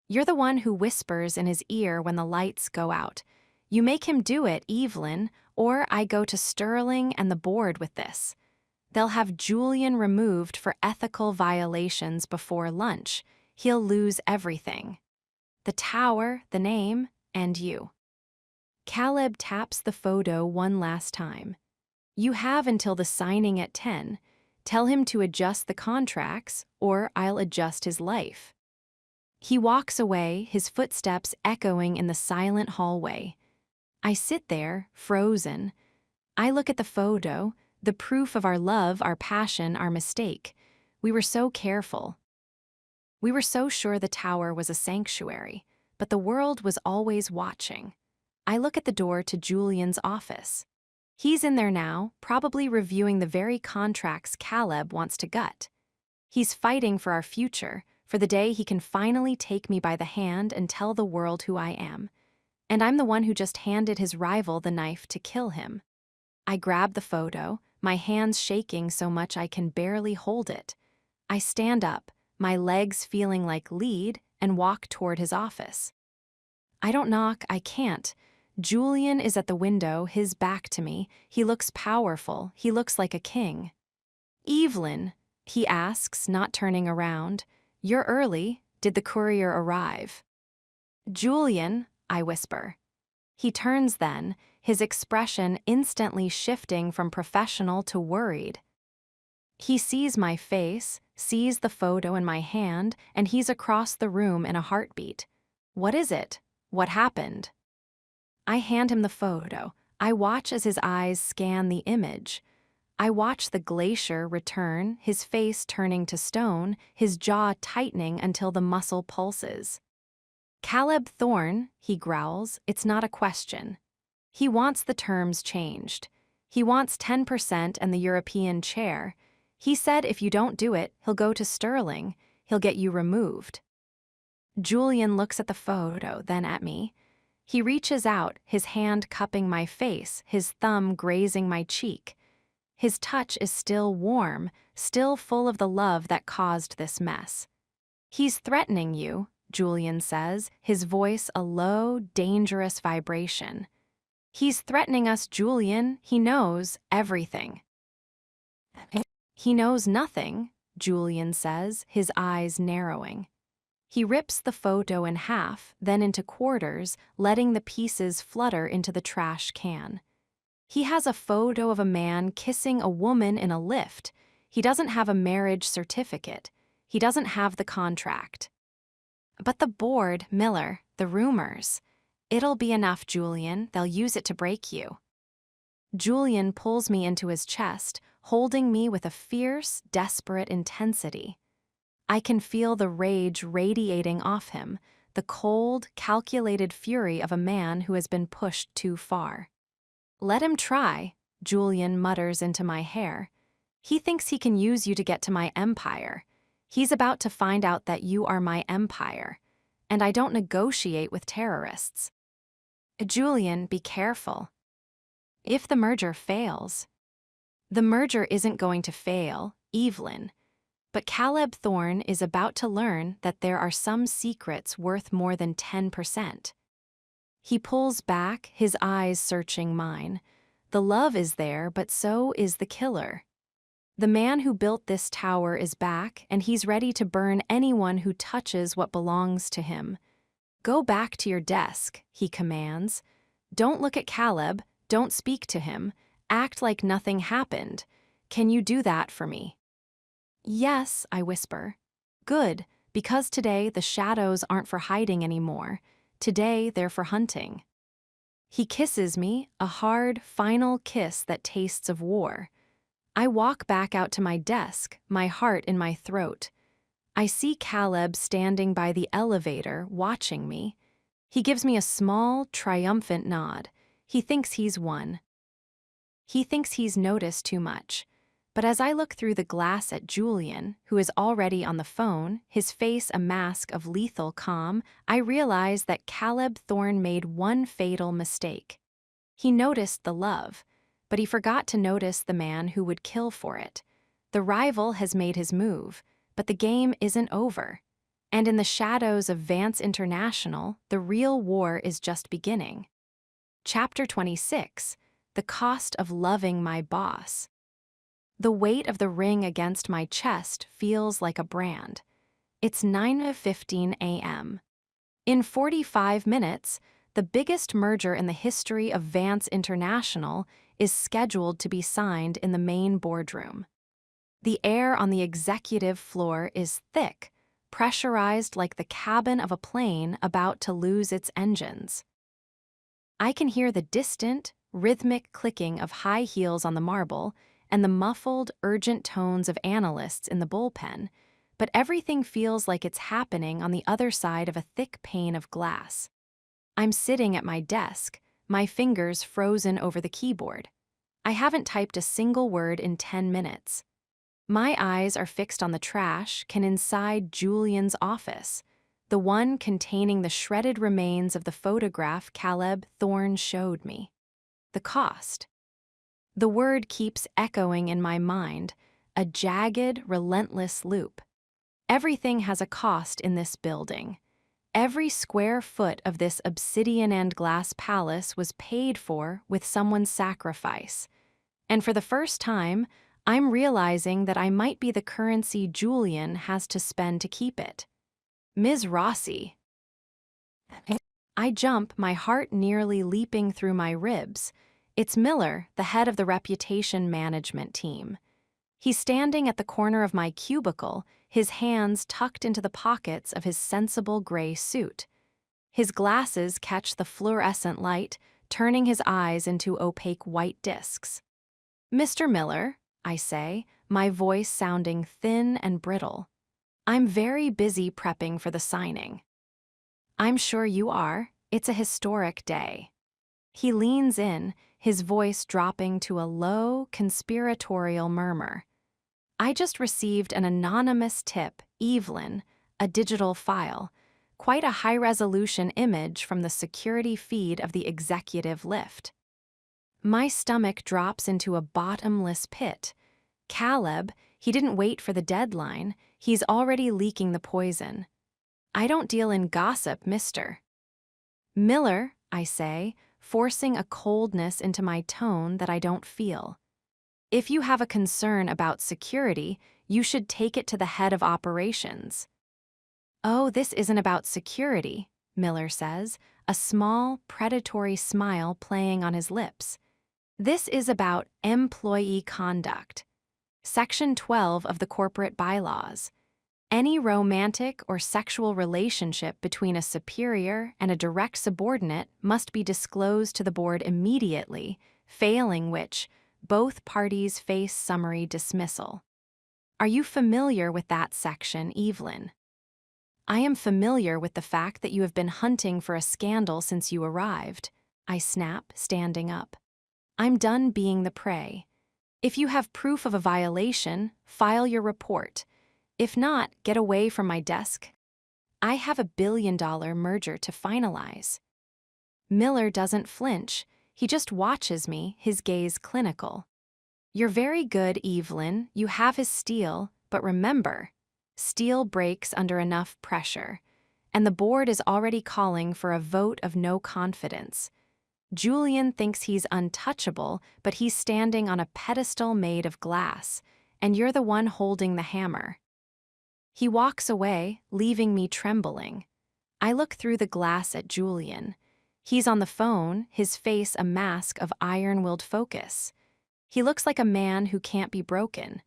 You're the one who whispers in his ear when the lights go out. You make him do it, Evelyn, or I go to Sterling and the board with this. They'll have Julian removed for ethical violations before lunch. He'll lose everything. The tower, the name, and you. Caleb taps the photo one last time. You have until the signing at 10. Tell him to adjust the contracts, or I'll adjust his life. He walks away, his footsteps echoing in the silent hallway. I sit there, frozen. I look at the photo, the proof of our love, our passion, our mistake. We were so careful. We were so sure the tower was a sanctuary, but the world was always watching. I look at the door to Julian's office. He's in there now, probably reviewing the very contracts Caleb wants to gut. He's fighting for our future, for the day he can finally take me by the hand and tell the world who I am. And I'm the one who just handed his rival the knife to kill him. I grab the photo, my hands shaking so much I can barely hold it. I stand up, my legs feeling like lead, and walk toward his office. I don't knock, I can't. Julian is at the window, his back to me. He looks powerful, he looks like a king. Evelyn, he asks, not turning around. You're early. Did the courier arrive? Julian, I whisper. He turns then, his expression instantly shifting from professional to worried. He sees my face, sees the photo in my hand, and he's across the room in a heartbeat. What is it? What happened? I hand him the photo. I watch as his eyes scan the image. I watch the glacier return, his face turning to stone, his jaw tightening until the muscle pulses. Caleb Thorne, he growls, it's not a question. He wants the terms changed. He wants 10% and the European chair. He said if you don't do it, he'll go to Sterling. He'll get you removed. Julian looks at the photo, then at me. He reaches out, his hand cupping my face, his thumb grazing my cheek. His touch is still warm, still full of the love that caused this mess. He's threatening you, Julian says, his voice a low, dangerous vibration. He's threatening us, Julian. He knows everything. He knows nothing, Julian says, his eyes narrowing. He rips the photo in half, then into quarters, letting the pieces flutter into the trash can. He has a photo of a man kissing a woman in a lift. He doesn't have a marriage certificate. He doesn't have the contract. But the board, Miller, the rumors. It'll be enough, Julian. They'll use it to break you. Julian pulls me into his chest, holding me with a fierce, desperate intensity. I can feel the rage radiating off him, the cold, calculated fury of a man who has been pushed too far. Let him try, Julian mutters into my hair. He thinks he can use you to get to my empire. He's about to find out that you are my empire, and I don't negotiate with terrorists. Julian, be careful. If the merger fails, the merger isn't going to fail, Evelyn. But Caleb Thorne is about to learn that there are some secrets worth more than 10%. He pulls back, his eyes searching mine. The love is there, but so is the killer. The man who built this tower is back, and he's ready to burn anyone who touches what belongs to him. Go back to your desk, he commands. Don't look at Caleb, don't speak to him, act like nothing happened. Can you do that for me? Yes, I whisper. Good, because today the shadows aren't for hiding anymore. Today they're for hunting. He kisses me, a hard, final kiss that tastes of war. I walk back out to my desk, my heart in my throat. I see Caleb standing by the elevator, watching me. He gives me a small, triumphant nod. He thinks he's won. He thinks he's noticed too much. But as I look through the glass at Julian, who is already on the phone, his face a mask of lethal calm, I realize that Caleb Thorne made one fatal mistake. He noticed the love, but he forgot to notice the man who would kill for it. The rival has made his move, but the game isn't over. And in the shadows of Vance International, the real war is just beginning. Chapter 26, The Cost of Loving My Boss. The weight of the ring against my chest feels like a brand. It's 9:15 a.m. In 45 minutes, the biggest merger in the history of Vance International is scheduled to be signed in the main boardroom. The air on the executive floor is thick, pressurized like the cabin of a plane about to lose its engines. I can hear the distant, rhythmic clicking of high heels on the marble and the muffled, urgent tones of analysts in the bullpen, but everything feels like it's happening on the other side of a thick pane of glass. I'm sitting at my desk, my fingers frozen over the keyboard. I haven't typed a single word in 10 minutes. My eyes are fixed on the trash can inside Julian's office, the one containing the shredded remains of the photograph Caleb Thorne showed me. The cost. The word keeps echoing in my mind, a jagged, relentless loop. Everything has a cost in this building. Every square foot of this obsidian and glass palace was paid for with someone's sacrifice. And for the first time, I'm realizing that I might be the currency Julian has to spend to keep it. Ms. Rossi. I jump, my heart nearly leaping through my ribs. It's Miller, the head of the reputation management team. He's standing at the corner of my cubicle, his hands tucked into the pockets of his sensible gray suit. His glasses catch the fluorescent light, turning his eyes into opaque white discs. "Mr. Miller," I say, my voice sounding thin and brittle. "I'm very busy prepping for the signing." "I'm sure you are. It's a historic day." He leans in, his voice dropping to a low, conspiratorial murmur. "I just received an anonymous tip, Evelyn, a digital file, quite a high-resolution image from the security feed of the executive lift." My stomach drops into a bottomless pit. Caleb, he didn't wait for the deadline, he's already leaking the poison. "I don't deal in gossip, mister." "Miller," I say, forcing a coldness into my tone that I don't feel. "If you have a concern about security, you should take it to the head of operations." "Oh, this isn't about security," Miller says, a small, predatory smile playing on his lips. "This is about employee conduct. Section 12 of the corporate bylaws. Any romantic or sexual relationship between a superior and a direct subordinate must be disclosed to the board immediately, failing which, both parties face summary dismissal. Are you familiar with that section, Evelyn?" "I am familiar with the fact that you have been hunting for a scandal since you arrived," I snap, standing up. "I'm done being the prey. If you have proof of a violation, file your report. If not, get away from my desk. I have a billion-dollar merger to finalize." Miller doesn't flinch. He just watches me, his gaze clinical. "You're very good, Evelyn. You have his steel, but remember, steel breaks under enough pressure. and the board is already calling for a vote of no confidence. Julian thinks he's untouchable, but he's standing on a pedestal made of glass, and you're the one holding the hammer. He walks away, leaving me trembling. I look through the glass at Julian. He's on the phone, his face a mask of iron-willed focus. He looks like a man who can't be broken,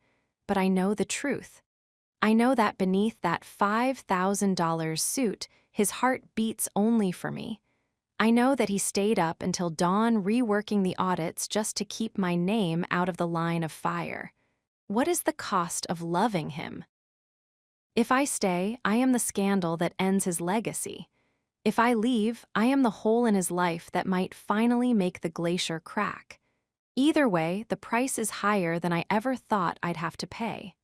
but I know the truth. I know that beneath that $5,000 suit, his heart beats only for me. I know that he stayed up until dawn reworking the audits just to keep my name out of the line of fire. What is the cost of loving him? If I stay, I am the scandal that ends his legacy. If I leave, I am the hole in his life that might finally make the glacier crack. Either way, the price is higher than I ever thought I'd have to pay.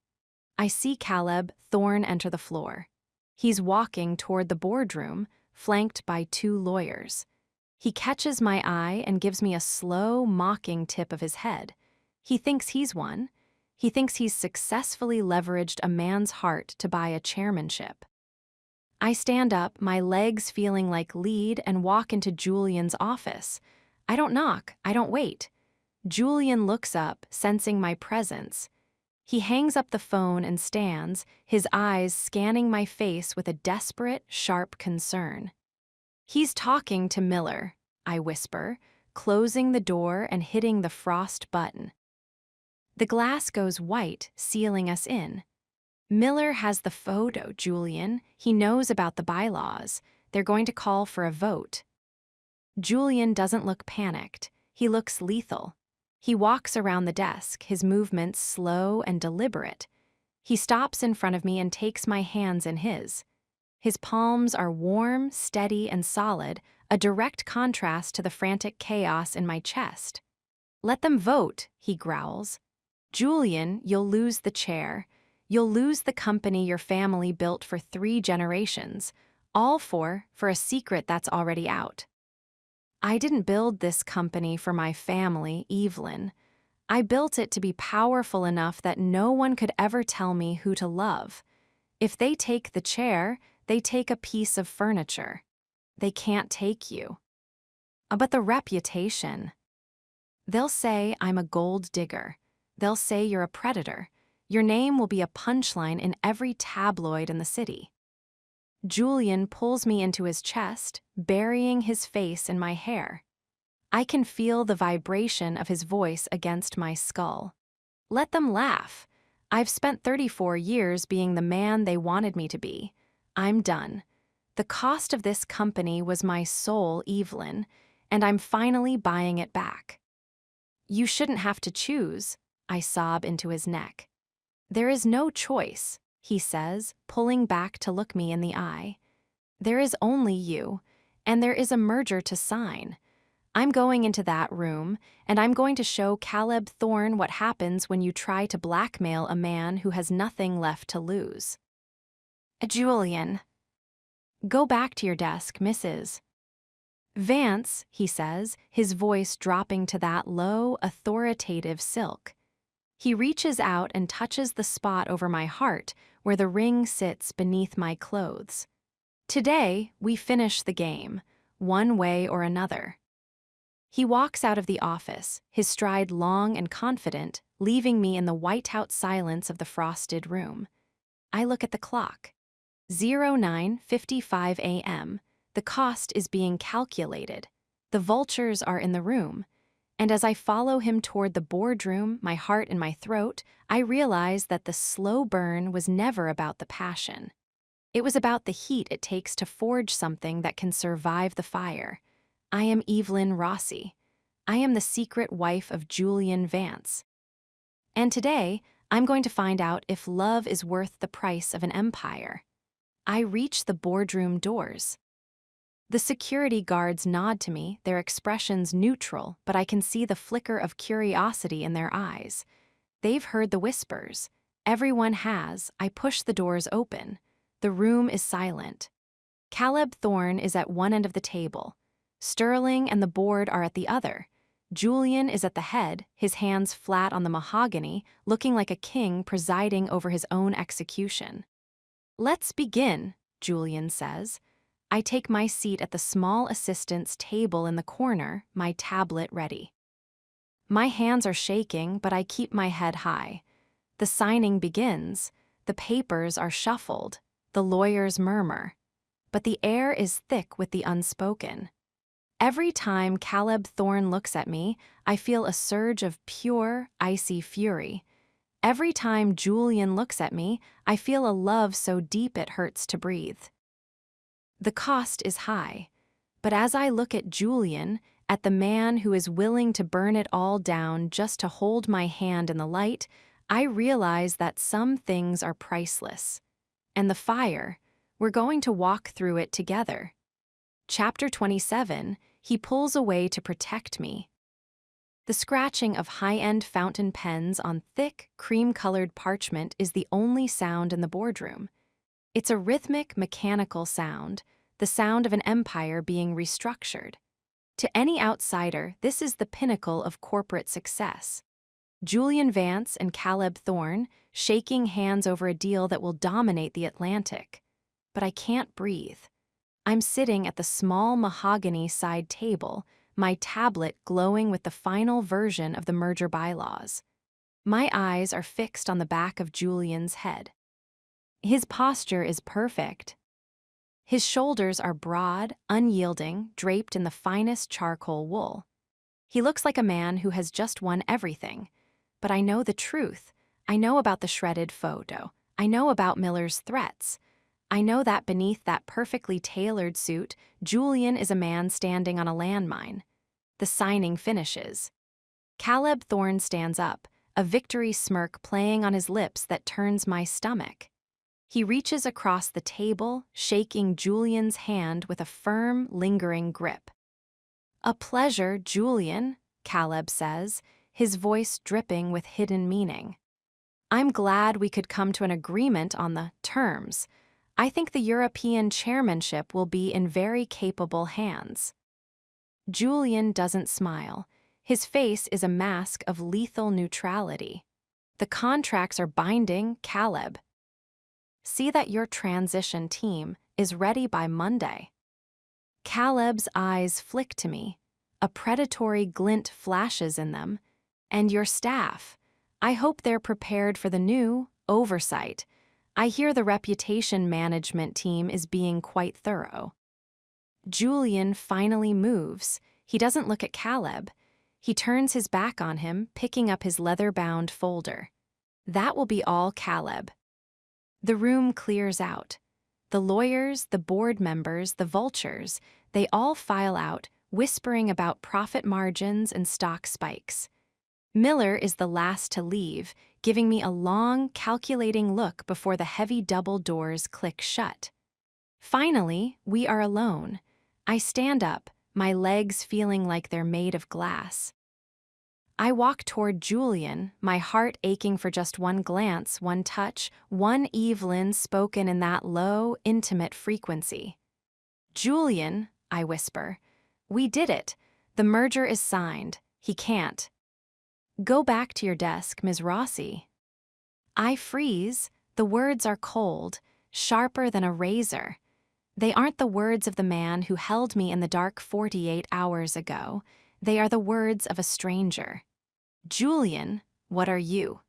I see Caleb Thorne enter the floor. He's walking toward the boardroom, flanked by 2 lawyers. He catches my eye and gives me a slow, mocking tip of his head. He thinks he's won. He thinks he's successfully leveraged a man's heart to buy a chairmanship. I stand up, my legs feeling like lead, and walk into Julian's office. I don't knock, I don't wait. Julian looks up, sensing my presence. He hangs up the phone and stands, his eyes scanning my face with a desperate, sharp concern. "He's talking to Miller," I whisper, closing the door and hitting the frost button. The glass goes white, sealing us in. "Miller has the photo, Julian. He knows about the bylaws. They're going to call for a vote." Julian doesn't look panicked. He looks lethal. He walks around the desk, his movements slow and deliberate. He stops in front of me and takes my hands in his. His palms are warm, steady, and solid, a direct contrast to the frantic chaos in my chest. "Let them vote," he growls. "Julian, you'll lose the chair. You'll lose the company your family built for 3 generations, all for a secret that's already out." I didn't build this company for my family, Evelyn. I built it to be powerful enough that no one could ever tell me who to love. If they take the chair, they take a piece of furniture. They can't take you. But the reputation. They'll say I'm a gold digger. They'll say you're a predator. Your name will be a punchline in every tabloid in the city. Julian pulls me into his chest, burying his face in my hair. I can feel the vibration of his voice against my skull. "Let them laugh. I've spent 34 years being the man they wanted me to be. I'm done. The cost of this company was my soul, Evelyn, and I'm finally buying it back." "You shouldn't have to choose," I sob into his neck. "There is no choice," he says, pulling back to look me in the eye. "There is only you, and there is a merger to sign. I'm going into that room, and I'm going to show Caleb Thorne what happens when you try to blackmail a man who has nothing left to lose." "Julian." "Go back to your desk, Mrs. Vance," he says, his voice dropping to that low, authoritative silk. He reaches out and touches the spot over my heart where the ring sits beneath my clothes. "Today, we finish the game, one way or another." He walks out of the office, his stride long and confident, leaving me in the whiteout silence of the frosted room. I look at the clock. 09:55 a.m. The cost is being calculated. The vultures are in the room. And as I follow him toward the boardroom, my heart in my throat, I realize that the slow burn was never about the passion. It was about the heat it takes to forge something that can survive the fire. I am Evelyn Rossi. I am the secret wife of Julian Vance. And today, I'm going to find out if love is worth the price of an empire. I reach the boardroom doors. The security guards nod to me, their expressions neutral, but I can see the flicker of curiosity in their eyes. They've heard the whispers. Everyone has. I push the doors open. The room is silent. Caleb Thorne is at one end of the table. Sterling and the board are at the other. Julian is at the head, his hands flat on the mahogany, looking like a king presiding over his own execution. "Let's begin," Julian says. I take my seat at the small assistant's table in the corner, my tablet ready. My hands are shaking, but I keep my head high. The signing begins. The papers are shuffled. The lawyers murmur. But the air is thick with the unspoken. Every time Caleb Thorne looks at me, I feel a surge of pure, icy fury. Every time Julian looks at me, I feel a love so deep it hurts to breathe. The cost is high, but as I look at Julian, at the man who is willing to burn it all down just to hold my hand in the light, I realize that some things are priceless. And the fire, we're going to walk through it together. Chapter 27, he pulls away to protect me. The scratching of high-end fountain pens on thick, cream-colored parchment is the only sound in the boardroom. It's a rhythmic, mechanical sound, the sound of an empire being restructured. To any outsider, this is the pinnacle of corporate success. Julian Vance and Caleb Thorne shaking hands over a deal that will dominate the Atlantic. But I can't breathe. I'm sitting at the small mahogany side table, my tablet glowing with the final version of the merger bylaws. My eyes are fixed on the back of Julian's head. His posture is perfect. His shoulders are broad, unyielding, draped in the finest charcoal wool. He looks like a man who has just won everything. But I know the truth. I know about the shredded photo. I know about Miller's threats. I know that beneath that perfectly tailored suit, Julian is a man standing on a landmine. The signing finishes. Caleb Thorne stands up, a victory smirk playing on his lips that turns my stomach. He reaches across the table, shaking Julian's hand with a firm, lingering grip. "A pleasure, Julian," Caleb says, his voice dripping with hidden meaning. "I'm glad we could come to an agreement on the terms. I think the European chairmanship will be in very capable hands." Julian doesn't smile. His face is a mask of lethal neutrality. "The contracts are binding, Caleb. See that your transition team is ready by Monday." Caleb's eyes flick to me. A predatory glint flashes in them. "And your staff. I hope they're prepared for the new oversight. I hear the reputation management team is being quite thorough." Julian finally moves. He doesn't look at Caleb. He turns his back on him, picking up his leather-bound folder. "That will be all, Caleb." The room clears out. The lawyers, the board members, the vultures, they all file out, whispering about profit margins and stock spikes. Miller is the last to leave, giving me a long, calculating look before the heavy double doors click shut. Finally, we are alone. I stand up, my legs feeling like they're made of glass. I walk toward Julian, my heart aching for just one glance, one touch, one Evelyn spoken in that low, intimate frequency. "Julian," I whisper, "we did it. The merger is signed. He can't." "Go back to your desk, Ms. Rossi." I freeze. The words are cold, sharper than a razor. They aren't the words of the man who held me in the dark 48 hours ago. They are the words of a stranger. "Julian, what are you?"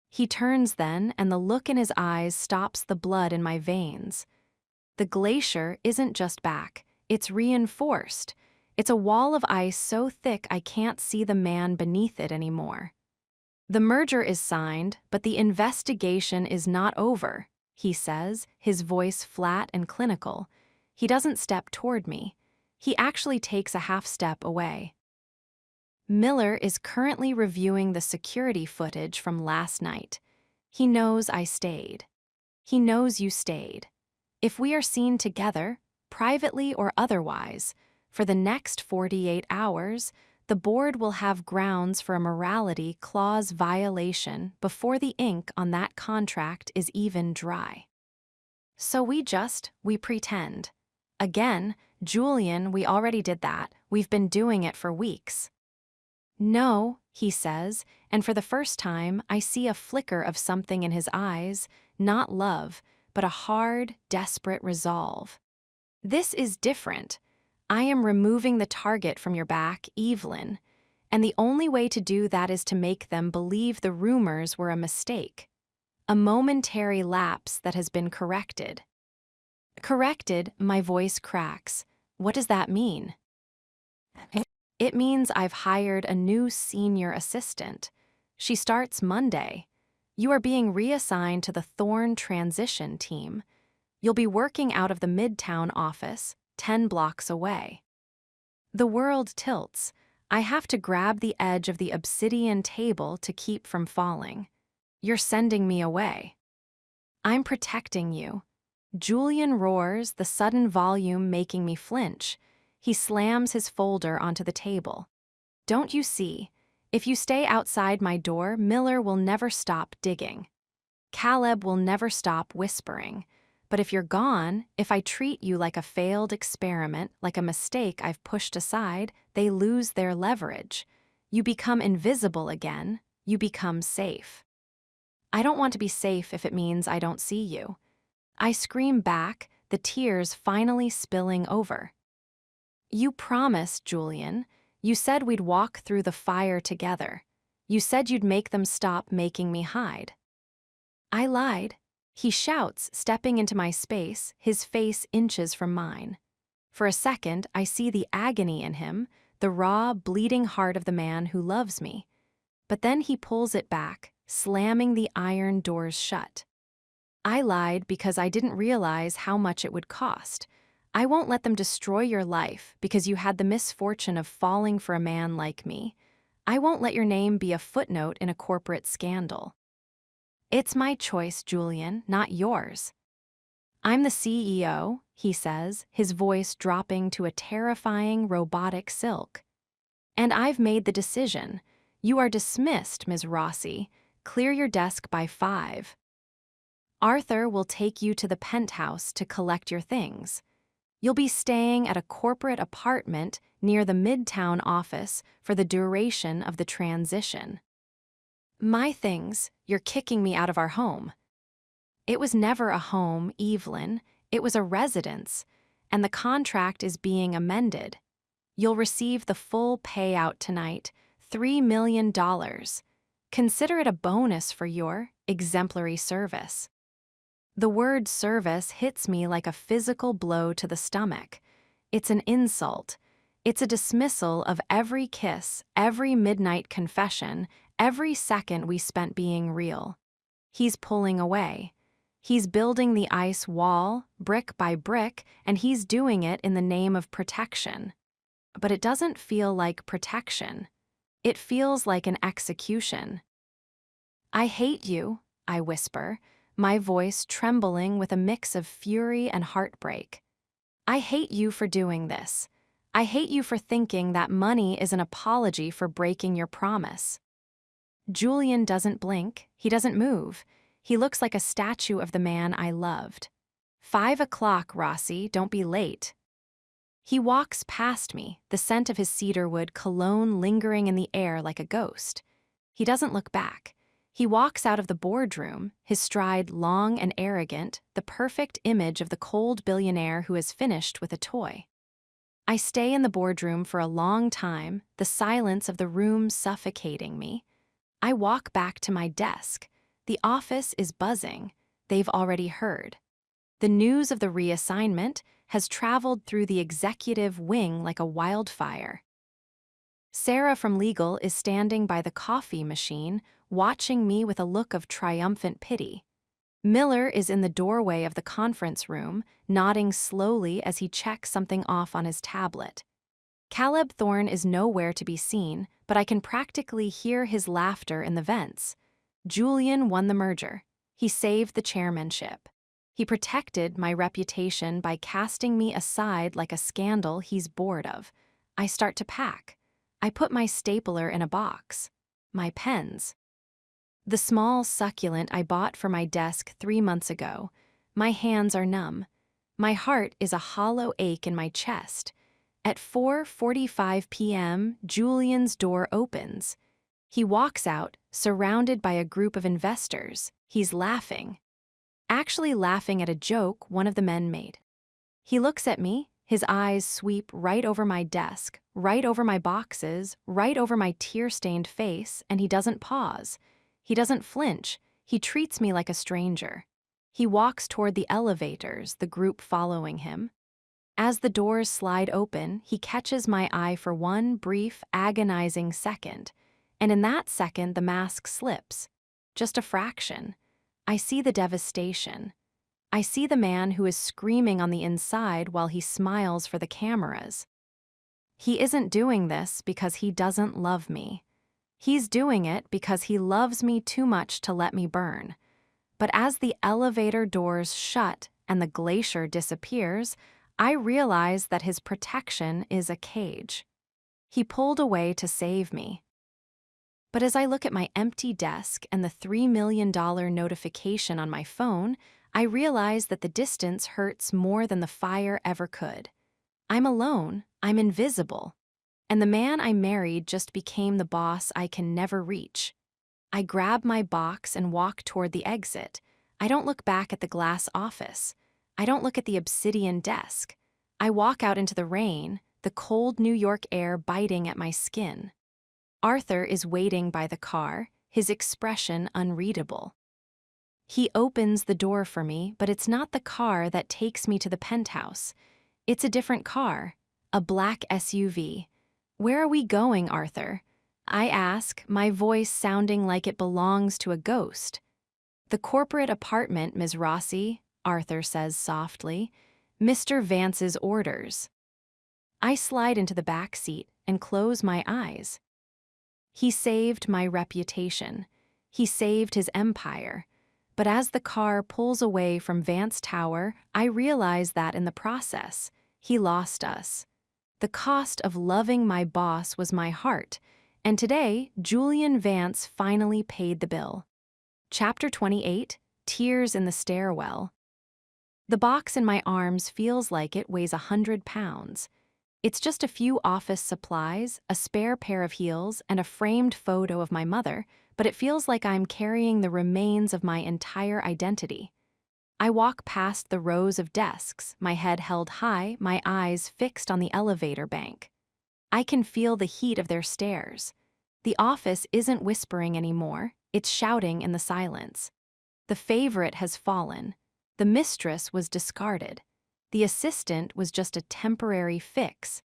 He turns then, and the look in his eyes stops the blood in my veins. The glacier isn't just back, it's reinforced. It's a wall of ice so thick I can't see the man beneath it anymore. "The merger is signed, but the investigation is not over," he says, his voice flat and clinical. He doesn't step toward me. He actually takes a half step away. "Miller is currently reviewing the security footage from last night. He knows I stayed. He knows you stayed. If we are seen together, privately or otherwise, for the next 48 hours, the board will have grounds for a morality clause violation before the ink on that contract is even dry. So we pretend. Again, Julian, we already did that. We've been doing it for weeks." "No," he says, and for the first time, I see a flicker of something in his eyes, not love, but a hard, desperate resolve. This is different. I am removing the target from your back, Evelyn, and the only way to do that is to make them believe the rumors were a mistake, a momentary lapse that has been corrected. Corrected, my voice cracks. What does that mean? It means I've hired a new senior assistant. She starts Monday. You are being reassigned to the Thorn transition team. You'll be working out of the Midtown office, 10 blocks away. The world tilts. I have to grab the edge of the obsidian table to keep from falling. You're sending me away. I'm protecting you. Julian roars, the sudden volume making me flinch. He slams his folder onto the table. Don't you see? If you stay outside my door, Miller will never stop digging. Caleb will never stop whispering. But if you're gone, if I treat you like a failed experiment, like a mistake I've pushed aside, they lose their leverage. You become invisible again. You become safe. I don't want to be safe if it means I don't see you. I scream back, the tears finally spilling over. You promised, Julian. You said we'd walk through the fire together. You said you'd make them stop making me hide. I lied. He shouts, stepping into my space, his face inches from mine. For a second, I see the agony in him, the raw, bleeding heart of the man who loves me. But then he pulls it back, slamming the iron doors shut. I lied because I didn't realize how much it would cost. I won't let them destroy your life because you had the misfortune of falling for a man like me. I won't let your name be a footnote in a corporate scandal. It's my choice, Julian, not yours. I'm the CEO, he says, his voice dropping to a terrifying robotic silk. And I've made the decision. You are dismissed, Ms. Rossi. Clear your desk by 5. Arthur will take you to the penthouse to collect your things. You'll be staying at a corporate apartment near the Midtown office for the duration of the transition. My things, you're kicking me out of our home. It was never a home, Evelyn. It was a residence, and the contract is being amended. You'll receive the full payout tonight, $3 million. Consider it a bonus for your exemplary service. The word service hits me like a physical blow to the stomach. It's an insult. It's a dismissal of every kiss, every midnight confession, every second we spent being real. He's pulling away. He's building the ice wall, brick by brick, and he's doing it in the name of protection. But it doesn't feel like protection. It feels like an execution. I hate you, I whisper, my voice trembling with a mix of fury and heartbreak. I hate you for doing this. I hate you for thinking that money is an apology for breaking your promise. Julian doesn't blink. He doesn't move. He looks like a statue of the man I loved. 5 o'clock, Rossi, don't be late. He walks past me, the scent of his cedarwood cologne lingering in the air like a ghost. He doesn't look back. He walks out of the boardroom, his stride long and arrogant, the perfect image of the cold billionaire who has finished with a toy. I stay in the boardroom for a long time, the silence of the room suffocating me. I walk back to my desk. The office is buzzing. They've already heard. The news of the reassignment has traveled through the executive wing like a wildfire. Sarah from legal is standing by the coffee machine, watching me with a look of triumphant pity. Miller is in the doorway of the conference room, nodding slowly as he checks something off on his tablet. Caleb Thorne is nowhere to be seen, but I can practically hear his laughter in the vents. Julian won the merger. He saved the chairmanship. He protected my reputation by casting me aside like a scandal he's bored of. I start to pack. I put my stapler in a box. My pens. The small succulent I bought for my desk 3 months ago. My hands are numb. My heart is a hollow ache in my chest. At 4:45 p.m., Julian's door opens. He walks out, surrounded by a group of investors. He's laughing. Actually laughing at a joke one of the men made. He looks at me, his eyes sweep right over my desk, right over my boxes, right over my tear-stained face, and he doesn't pause. He doesn't flinch. He treats me like a stranger. He walks toward the elevators, the group following him. As the doors slide open, he catches my eye for one brief, agonizing second. And in that second, the mask slips. Just a fraction. I see the devastation. I see the man who is screaming on the inside while he smiles for the cameras. He isn't doing this because he doesn't love me. He's doing it because he loves me too much to let me burn. But as the elevator doors shut and the glacier disappears, I realize that his protection is a cage. He pulled away to save me. But as I look at my empty desk and the $3 million notification on my phone, I realize that the distance hurts more than the fire ever could. I'm alone, I'm invisible, and the man I married just became the boss I can never reach. I grab my box and walk toward the exit. I don't look back at the glass office. I don't look at the obsidian desk. I walk out into the rain, the cold New York air biting at my skin. Arthur is waiting by the car, his expression unreadable. He opens the door for me, but it's not the car that takes me to the penthouse. It's a different car, a black SUV. "Where are we going, Arthur?" I ask, my voice sounding like it belongs to a ghost. "The corporate apartment, Ms. Rossi," Arthur says softly. "Mr. Vance's orders." I slide into the back seat and close my eyes. He saved my reputation. He saved his empire. But as the car pulls away from Vance Tower, I realize that in the process, he lost us. The cost of loving my boss was my heart, and today, Julian Vance finally paid the bill. Chapter 28, Tears in the Stairwell. The box in my arms feels like it weighs 100 pounds. It's just a few office supplies, a spare pair of heels, and a framed photo of my mother, but it feels like I'm carrying the remains of my entire identity. I walk past the rows of desks, my head held high, my eyes fixed on the elevator bank. I can feel the heat of their stares. The office isn't whispering anymore, it's shouting in the silence. The favorite has fallen. The mistress was discarded. The assistant was just a temporary fix.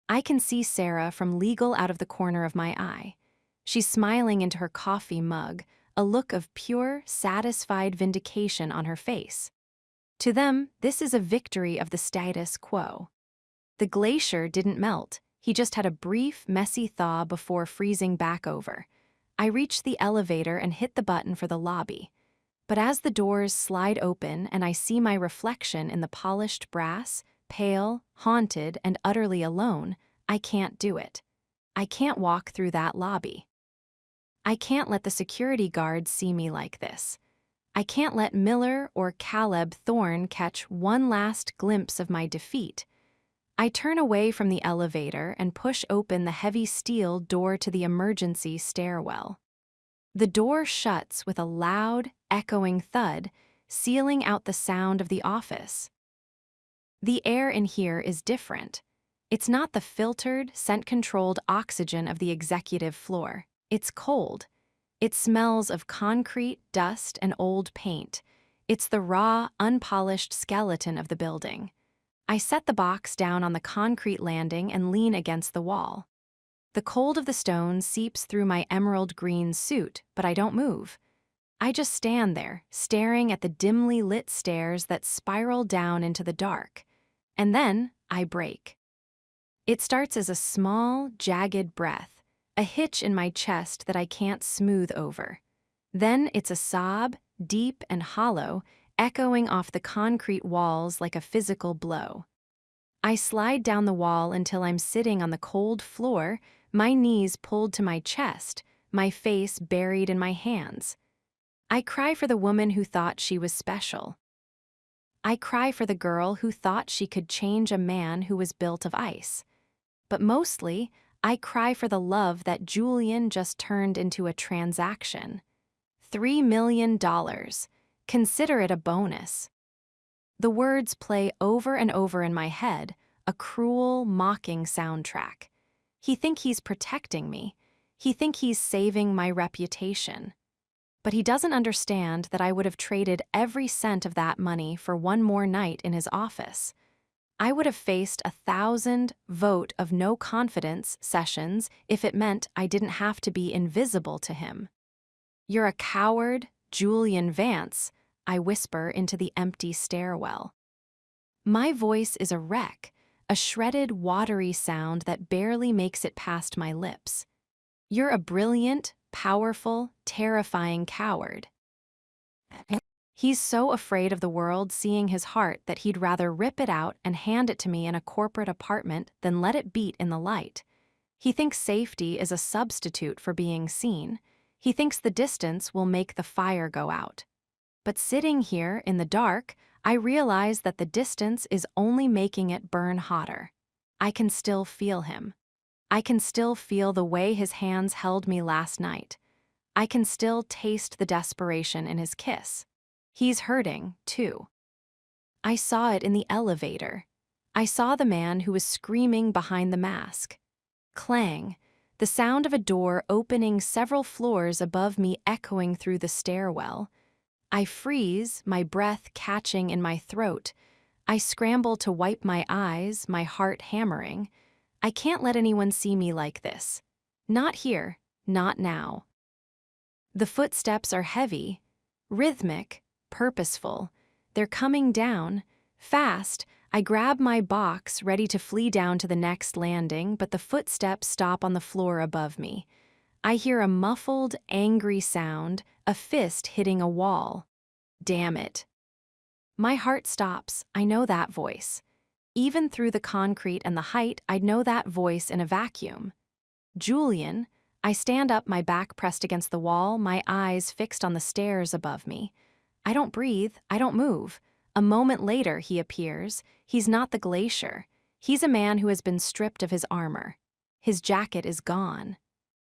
I can see Sarah from legal out of the corner of my eye. She's smiling into her coffee mug, a look of pure, satisfied vindication on her face. To them, this is a victory of the status quo. The glacier didn't melt. He just had a brief, messy thaw before freezing back over. I reach the elevator and hit the button for the lobby. But as the doors slide open and I see my reflection in the polished brass, pale, haunted, and utterly alone, I can't do it. I can't walk through that lobby. I can't let the security guards see me like this. I can't let Miller or Caleb Thorne catch one last glimpse of my defeat. I turn away from the elevator and push open the heavy steel door to the emergency stairwell. The door shuts with a loud, echoing thud, sealing out the sound of the office. The air in here is different. It's not the filtered, scent-controlled oxygen of the executive floor. It's cold. It smells of concrete, dust, and old paint. It's the raw, unpolished skeleton of the building. I set the box down on the concrete landing and lean against the wall. The cold of the stone seeps through my emerald green suit, but I don't move. I just stand there, staring at the dimly lit stairs that spiral down into the dark. And then I break. It starts as a small, jagged breath, a hitch in my chest that I can't smooth over. Then it's a sob, deep and hollow, echoing off the concrete walls like a physical blow. I slide down the wall until I'm sitting on the cold floor, my knees pulled to my chest, my face buried in my hands. I cry for the woman who thought she was special. I cry for the girl who thought she could change a man who was built of ice. But mostly, I cry for the love that Julian just turned into a transaction. $3 million. Consider it a bonus. The words play over and over in my head, a cruel, mocking soundtrack. He think he's protecting me. He think he's saving my reputation. But he doesn't understand that I would have traded every cent of that money for one more night in his office. I would have faced 1,000 vote of no confidence sessions if it meant I didn't have to be invisible to him. "You're a coward, Julian Vance," I whisper into the empty stairwell. My voice is a wreck, a shredded, watery sound that barely makes it past my lips. "You're a brilliant, powerful, terrifying coward." He's so afraid of the world seeing his heart that he'd rather rip it out and hand it to me in a corporate apartment than let it beat in the light. He thinks safety is a substitute for being seen. He thinks the distance will make the fire go out. But sitting here in the dark, I realize that the distance is only making it burn hotter. I can still feel him. I can still feel the way his hands held me last night. I can still taste the desperation in his kiss. He's hurting, too. I saw it in the elevator. I saw the man who was screaming behind the mask. Clang, the sound of a door opening several floors above me echoing through the stairwell. I freeze, my breath catching in my throat. I scramble to wipe my eyes, my heart hammering. I can't let anyone see me like this. Not here, not now. The footsteps are heavy, rhythmic, purposeful. They're coming down. Fast, I grab my box, ready to flee down to the next landing, but the footsteps stop on the floor above me. I hear a muffled, angry sound, a fist hitting a wall. Damn it. My heart stops. I know that voice. Even through the concrete and the height, I'd know that voice in a vacuum. Julian. I stand up, my back pressed against the wall, my eyes fixed on the stairs above me. I don't breathe, I don't move. A moment later, he appears. He's not the glacier. He's a man who has been stripped of his armor. His jacket is gone.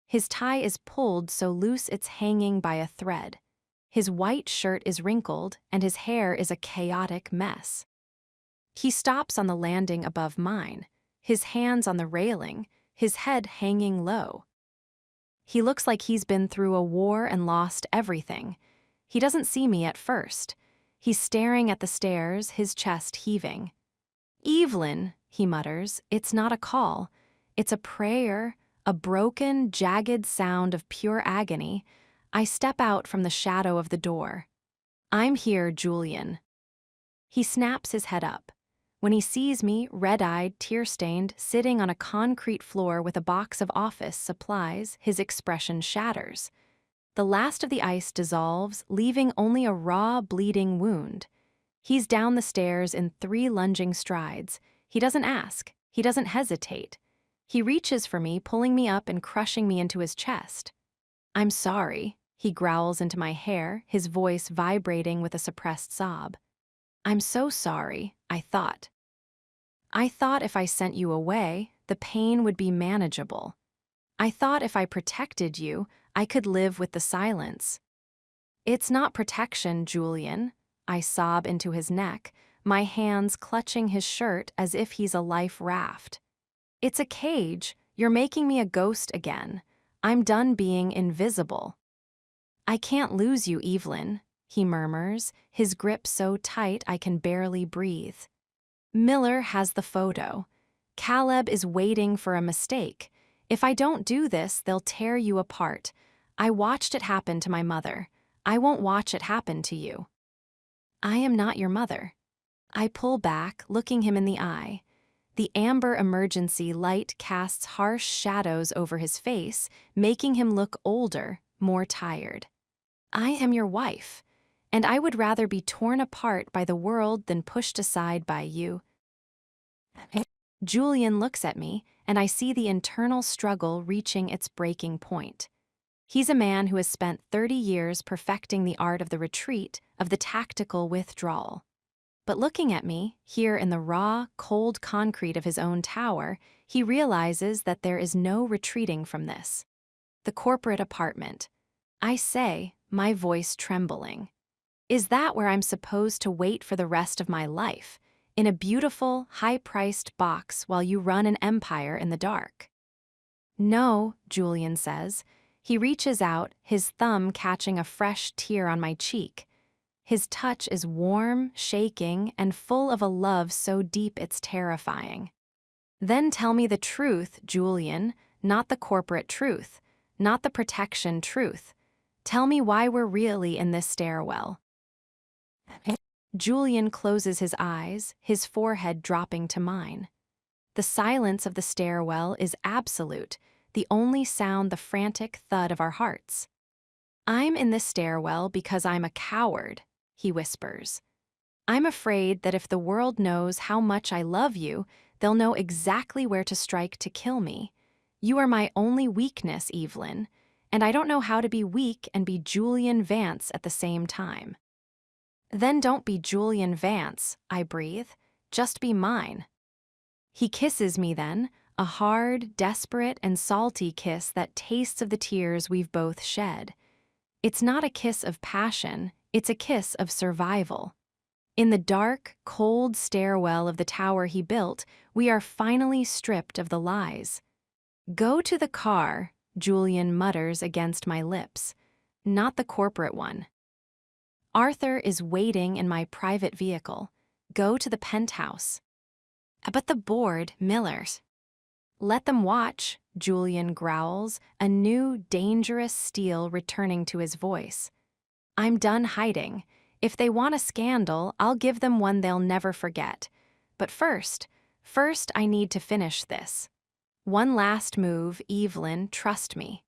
His tie is pulled so loose it's hanging by a thread. His white shirt is wrinkled, and his hair is a chaotic mess. He stops on the landing above mine, his hands on the railing, his head hanging low. He looks like he's been through a war and lost everything. He doesn't see me at first. He's staring at the stairs, his chest heaving. "Evelyn," he mutters, "it's not a call. It's a prayer, a broken, jagged sound of pure agony." I step out from the shadow of the door. "I'm here, Julian." He snaps his head up. When he sees me, red-eyed, tear-stained, sitting on a concrete floor with a box of office supplies, his expression shatters. The last of the ice dissolves, leaving only a raw, bleeding wound. He's down the stairs in 3 lunging strides. He doesn't ask. He doesn't hesitate. He reaches for me, pulling me up and crushing me into his chest. "I'm sorry," he growls into my hair, his voice vibrating with a suppressed sob. "I'm so sorry, I thought. I thought if I sent you away, the pain would be manageable. I thought if I protected you, I could live with the silence." "It's not protection, Julian." I sob into his neck, my hands clutching his shirt as if he's a life raft. "It's a cage. You're making me a ghost again. I'm done being invisible." "I can't lose you, Evelyn," he murmurs, his grip so tight I can barely breathe. "Miller has the photo. Caleb is waiting for a mistake. If I don't do this, they'll tear you apart. I watched it happen to my mother. I won't watch it happen to you." "I am not your mother." I pull back, looking him in the eye. The amber emergency light casts harsh shadows over his face, making him look older, more tired. "I am your wife, and I would rather be torn apart by the world than pushed aside by you." Julian looks at me, and I see the internal struggle reaching its breaking point. He's a man who has spent 30 years perfecting the art of the retreat, of the tactical withdrawal. But looking at me, here in the raw, cold concrete of his own tower, he realizes that there is no retreating from this. The corporate apartment. I say, my voice trembling. Is that where I'm supposed to wait for the rest of my life, in a beautiful, high-priced box while you run an empire in the dark? No, Julian says. He reaches out, his thumb catching a fresh tear on my cheek. His touch is warm, shaking, and full of a love so deep it's terrifying. Then tell me the truth, Julian, not the corporate truth, not the protection truth. Tell me why we're really in this stairwell. Julian closes his eyes, his forehead dropping to mine. The silence of the stairwell is absolute, the only sound the frantic thud of our hearts. I'm in this stairwell because I'm a coward, he whispers. I'm afraid that if the world knows how much I love you, they'll know exactly where to strike to kill me. You are my only weakness, Evelyn, and I don't know how to be weak and be Julian Vance at the same time. Then don't be Julian Vance, I breathe. Just be mine. He kisses me then, a hard, desperate, and salty kiss that tastes of the tears we've both shed. It's not a kiss of passion, it's a kiss of survival. In the dark, cold stairwell of the tower he built, we are finally stripped of the lies. Go to the car, Julian mutters against my lips. Not the corporate one. Arthur is waiting in my private vehicle. Go to the penthouse. But the board, Miller's. Let them watch, Julian growls, a new, dangerous steel returning to his voice. I'm done hiding. If they want a scandal, I'll give them one they'll never forget. But first I need to finish this. One last move, Evelyn, trust me.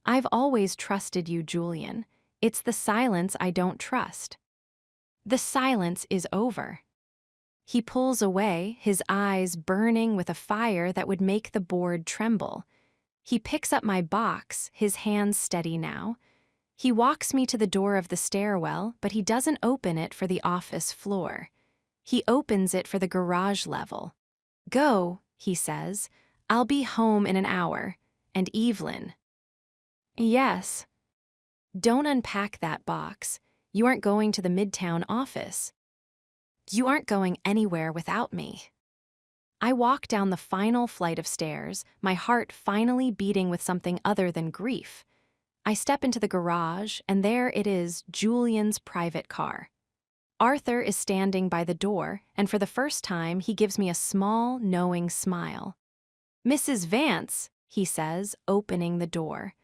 I've always trusted you, Julian. It's the silence I don't trust. The silence is over. He pulls away, his eyes burning with a fire that would make the board tremble. He picks up my box, his hands steady now. He walks me to the door of the stairwell, but he doesn't open it for the office floor. He opens it for the garage level. Go, he says. I'll be home in an hour. And Evelyn. Yes. Don't unpack that box. You aren't going to the Midtown office. You aren't going anywhere without me. I walk down the final flight of stairs, my heart finally beating with something other than grief. I step into the garage, and there it is, Julian's private car. Arthur is standing by the door, and for the first time, he gives me a small, knowing smile. Mrs. Vance, he says, opening the door.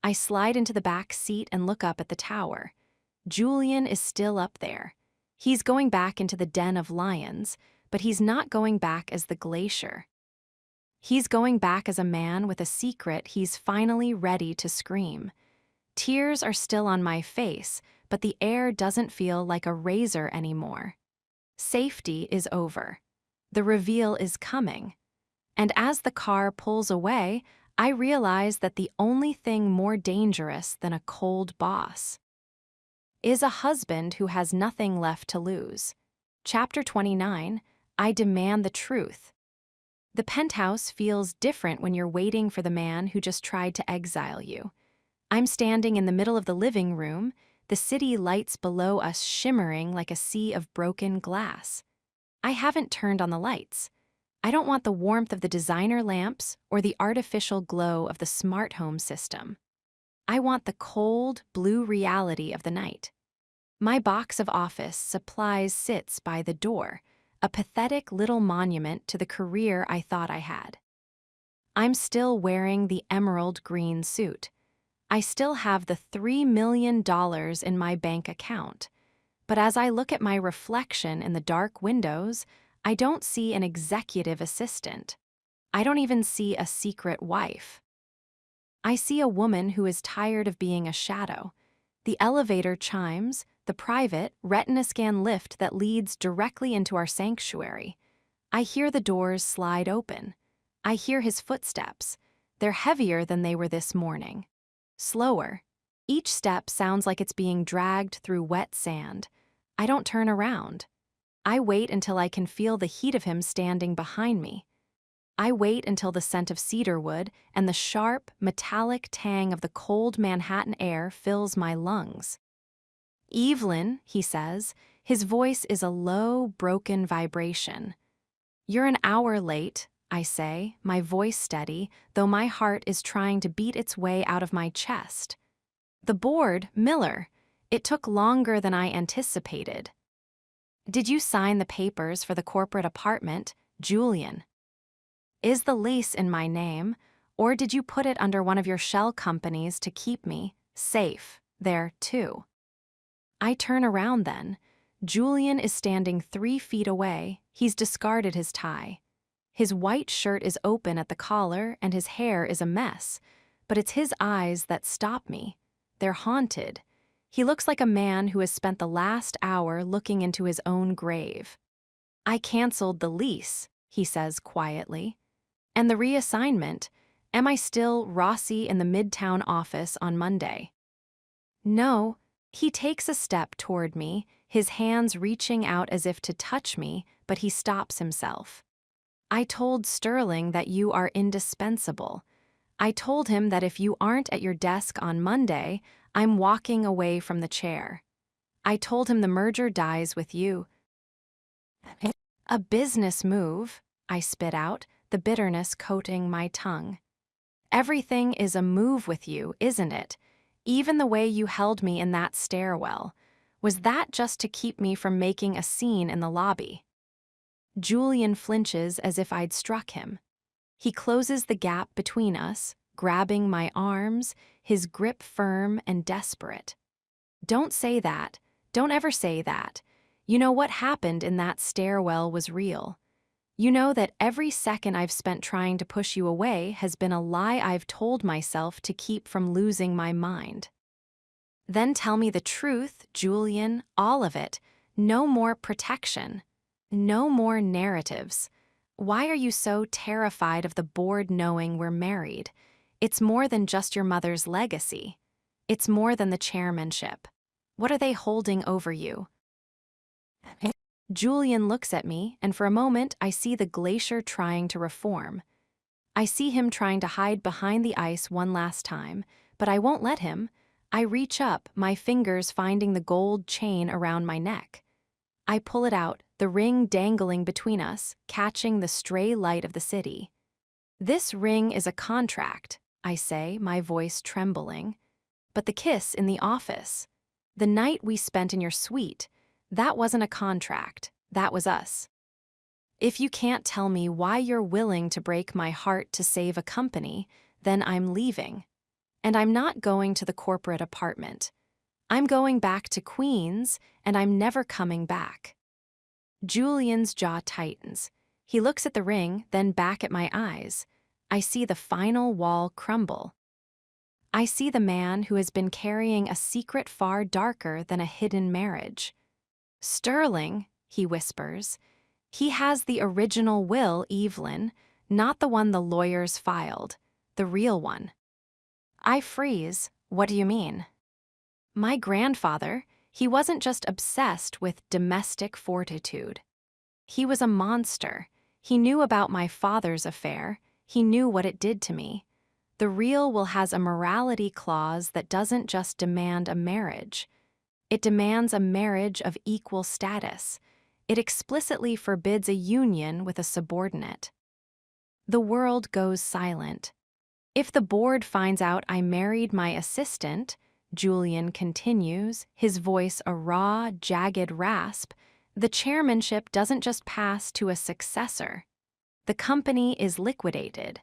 I slide into the back seat and look up at the tower. Julian is still up there. He's going back into the den of lions, but he's not going back as the glacier. He's going back as a man with a secret he's finally ready to scream. Tears are still on my face, but the air doesn't feel like a razor anymore. Safety is over. The reveal is coming. And as the car pulls away, I realize that the only thing more dangerous than a cold boss is a husband who has nothing left to lose. Chapter 29, I demand the truth. The penthouse feels different when you're waiting for the man who just tried to exile you. I'm standing in the middle of the living room, the city lights below us shimmering like a sea of broken glass. I haven't turned on the lights. I don't want the warmth of the designer lamps or the artificial glow of the smart home system. I want the cold, blue reality of the night. My box of office supplies sits by the door, a pathetic little monument to the career I thought I had. I'm still wearing the emerald green suit. I still have the $3 million in my bank account. But as I look at my reflection in the dark windows, I don't see an executive assistant. I don't even see a secret wife. I see a woman who is tired of being a shadow. The elevator chimes, the private, retina scan lift that leads directly into our sanctuary. I hear the doors slide open. I hear his footsteps. They're heavier than they were this morning. Slower. Each step sounds like it's being dragged through wet sand. I don't turn around. I wait until I can feel the heat of him standing behind me. I wait until the scent of cedarwood and the sharp, metallic tang of the cold Manhattan air fills my lungs. Evelyn, he says, his voice is a low, broken vibration. You're an hour late, I say, my voice steady, though my heart is trying to beat its way out of my chest. The board, Miller. It took longer than I anticipated. Did you sign the papers for the corporate apartment, Julian? Is the lease in my name, or did you put it under one of your shell companies to keep me safe there, too? I turn around then. Julian is standing 3 feet away. He's discarded his tie. His white shirt is open at the collar and his hair is a mess, but it's his eyes that stop me. They're haunted. He looks like a man who has spent the last hour looking into his own grave. I canceled the lease, he says quietly. And the reassignment? Am I still Rossi in the Midtown office on Monday? No. He takes a step toward me, his hands reaching out as if to touch me, but he stops himself. I told Sterling that you are indispensable. I told him that if you aren't at your desk on Monday, I'm walking away from the chair. I told him the merger dies with you. A business move, I spit out, the bitterness coating my tongue. Everything is a move with you, isn't it? Even the way you held me in that stairwell. Was that just to keep me from making a scene in the lobby? Julian flinches as if I'd struck him. He closes the gap between us, grabbing my arms, his grip firm and desperate. Don't say that. Don't ever say that. You know what happened in that stairwell was real. You know that every second I've spent trying to push you away has been a lie I've told myself to keep from losing my mind. Then tell me the truth, Julian, all of it. No more protection. No more narratives. Why are you so terrified of the board knowing we're married? It's more than just your mother's legacy. It's more than the chairmanship. What are they holding over you? Julian looks at me, and for a moment I see the glacier trying to reform. I see him trying to hide behind the ice one last time, but I won't let him. I reach up, my fingers finding the gold chain around my neck. I pull it out, the ring dangling between us, catching the stray light of the city. This ring is a contract, I say, my voice trembling. But the kiss in the office, the night we spent in your suite, that wasn't a contract, that was us. If you can't tell me why you're willing to break my heart to save a company, then I'm leaving. And I'm not going to the corporate apartment. I'm going back to Queens, and I'm never coming back. Julian's jaw tightens. He looks at the ring, then back at my eyes. I see the final wall crumble. I see the man who has been carrying a secret far darker than a hidden marriage. Sterling, he whispers. He has the original will, Evelyn, not the one the lawyers filed, the real one. I freeze. What do you mean? My grandfather, he wasn't just obsessed with domestic fortitude. He was a monster. He knew about my father's affair. He knew what it did to me. The real will has a morality clause that doesn't just demand a marriage. It demands a marriage of equal status. It explicitly forbids a union with a subordinate. The world goes silent. If the board finds out I married my assistant, Julian continues, his voice a raw, jagged rasp, the chairmanship doesn't just pass to a successor. The company is liquidated.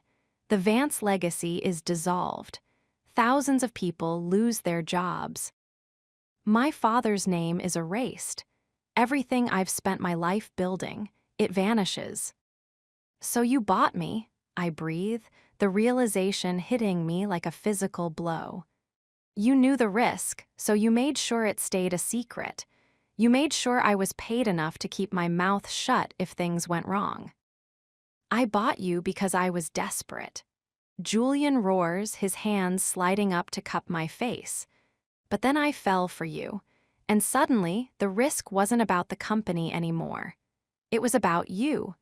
The Vance legacy is dissolved. Thousands of people lose their jobs. My father's name is erased. Everything I've spent my life building, it vanishes. So you bought me, I breathe, the realization hitting me like a physical blow. You knew the risk, so you made sure it stayed a secret. You made sure I was paid enough to keep my mouth shut if things went wrong. I bought you because I was desperate. Julian roars, his hands sliding up to cup my face. But then I fell for you, and suddenly the risk wasn't about the company anymore. It was about you.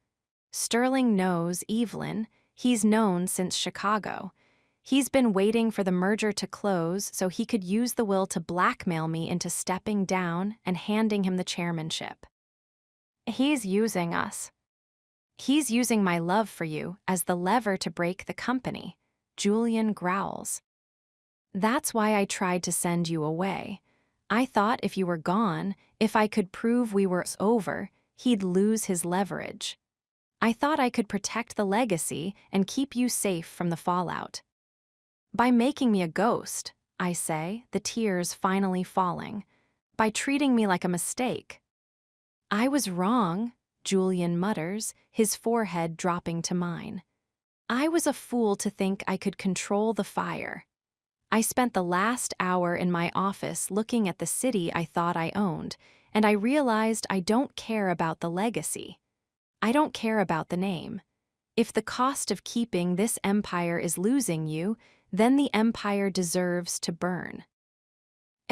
Sterling knows Evelyn. He's known since Chicago. He's been waiting for the merger to close so he could use the will to blackmail me into stepping down and handing him the chairmanship. He's using us. He's using my love for you as the lever to break the company, Julian growls. That's why I tried to send you away. I thought if you were gone, if I could prove we were over, he'd lose his leverage. I thought I could protect the legacy and keep you safe from the fallout. By making me a ghost, I say, the tears finally falling. By treating me like a mistake. I was wrong, Julian mutters, his forehead dropping to mine. I was a fool to think I could control the fire. I spent the last hour in my office looking at the city I thought I owned, and I realized I don't care about the legacy. I don't care about the name. If the cost of keeping this empire is losing you, then the empire deserves to burn.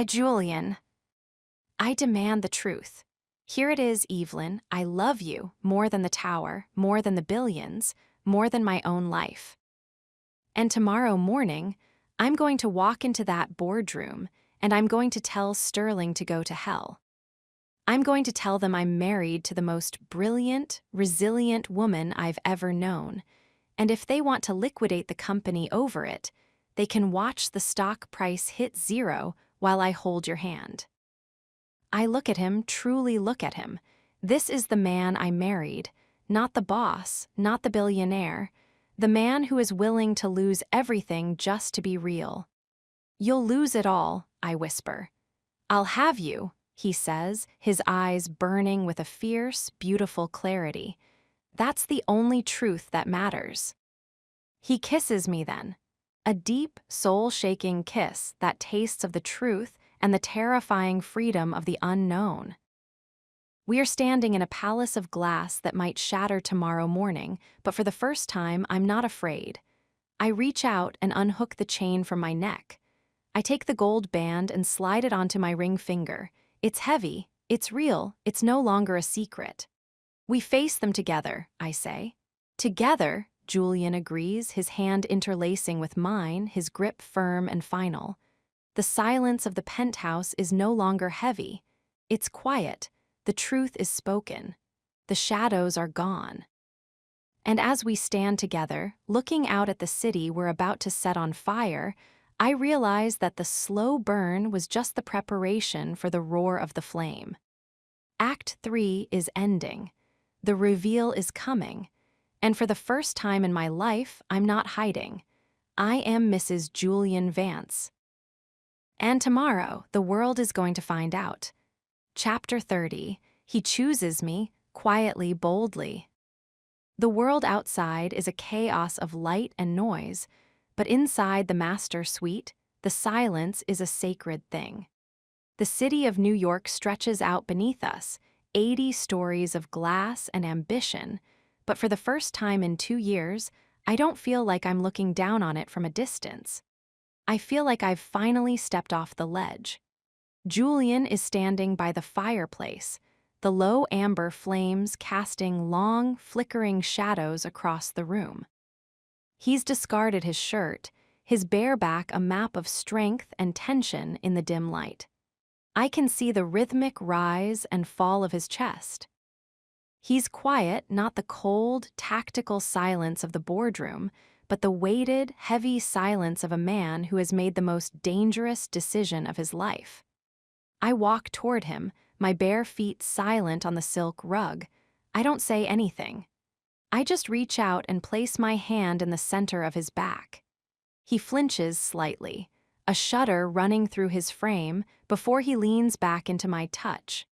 Julian, I demand the truth. Here it is, Evelyn. I love you more than the tower, more than the billions, more than my own life. And tomorrow morning, I'm going to walk into that boardroom and I'm going to tell Sterling to go to hell. I'm going to tell them I'm married to the most brilliant, resilient woman I've ever known. And if they want to liquidate the company over it, they can watch the stock price hit zero while I hold your hand. I look at him, truly look at him. This is the man I married, not the boss, not the billionaire, the man who is willing to lose everything just to be real. You'll lose it all, I whisper. I'll have you, he says, his eyes burning with a fierce, beautiful clarity. That's the only truth that matters. He kisses me then. A deep, soul-shaking kiss that tastes of the truth and the terrifying freedom of the unknown. We are standing in a palace of glass that might shatter tomorrow morning, but for the first time, I'm not afraid. I reach out and unhook the chain from my neck. I take the gold band and slide it onto my ring finger. It's heavy, it's real, it's no longer a secret. We face them together, I say. Together, Julian agrees, his hand interlacing with mine, his grip firm and final. The silence of the penthouse is no longer heavy. It's quiet. The truth is spoken. The shadows are gone. And as we stand together, looking out at the city we're about to set on fire, I realize that the slow burn was just the preparation for the roar of the flame. Act 3 is ending. The reveal is coming. And for the first time in my life, I'm not hiding. I am Mrs. Julian Vance. And tomorrow, the world is going to find out. Chapter 30, he chooses me, quietly, boldly. The world outside is a chaos of light and noise, but inside the master suite, the silence is a sacred thing. The city of New York stretches out beneath us, 80 stories of glass and ambition, but for the first time in 2 years, I don't feel like I'm looking down on it from a distance. I feel like I've finally stepped off the ledge. Julian is standing by the fireplace, the low amber flames casting long, flickering shadows across the room. He's discarded his shirt, his bare back a map of strength and tension in the dim light. I can see the rhythmic rise and fall of his chest. He's quiet, not the cold, tactical silence of the boardroom, but the weighted, heavy silence of a man who has made the most dangerous decision of his life. I walk toward him, my bare feet silent on the silk rug. I don't say anything. I just reach out and place my hand in the center of his back. He flinches slightly, a shudder running through his frame before he leans back into my touch.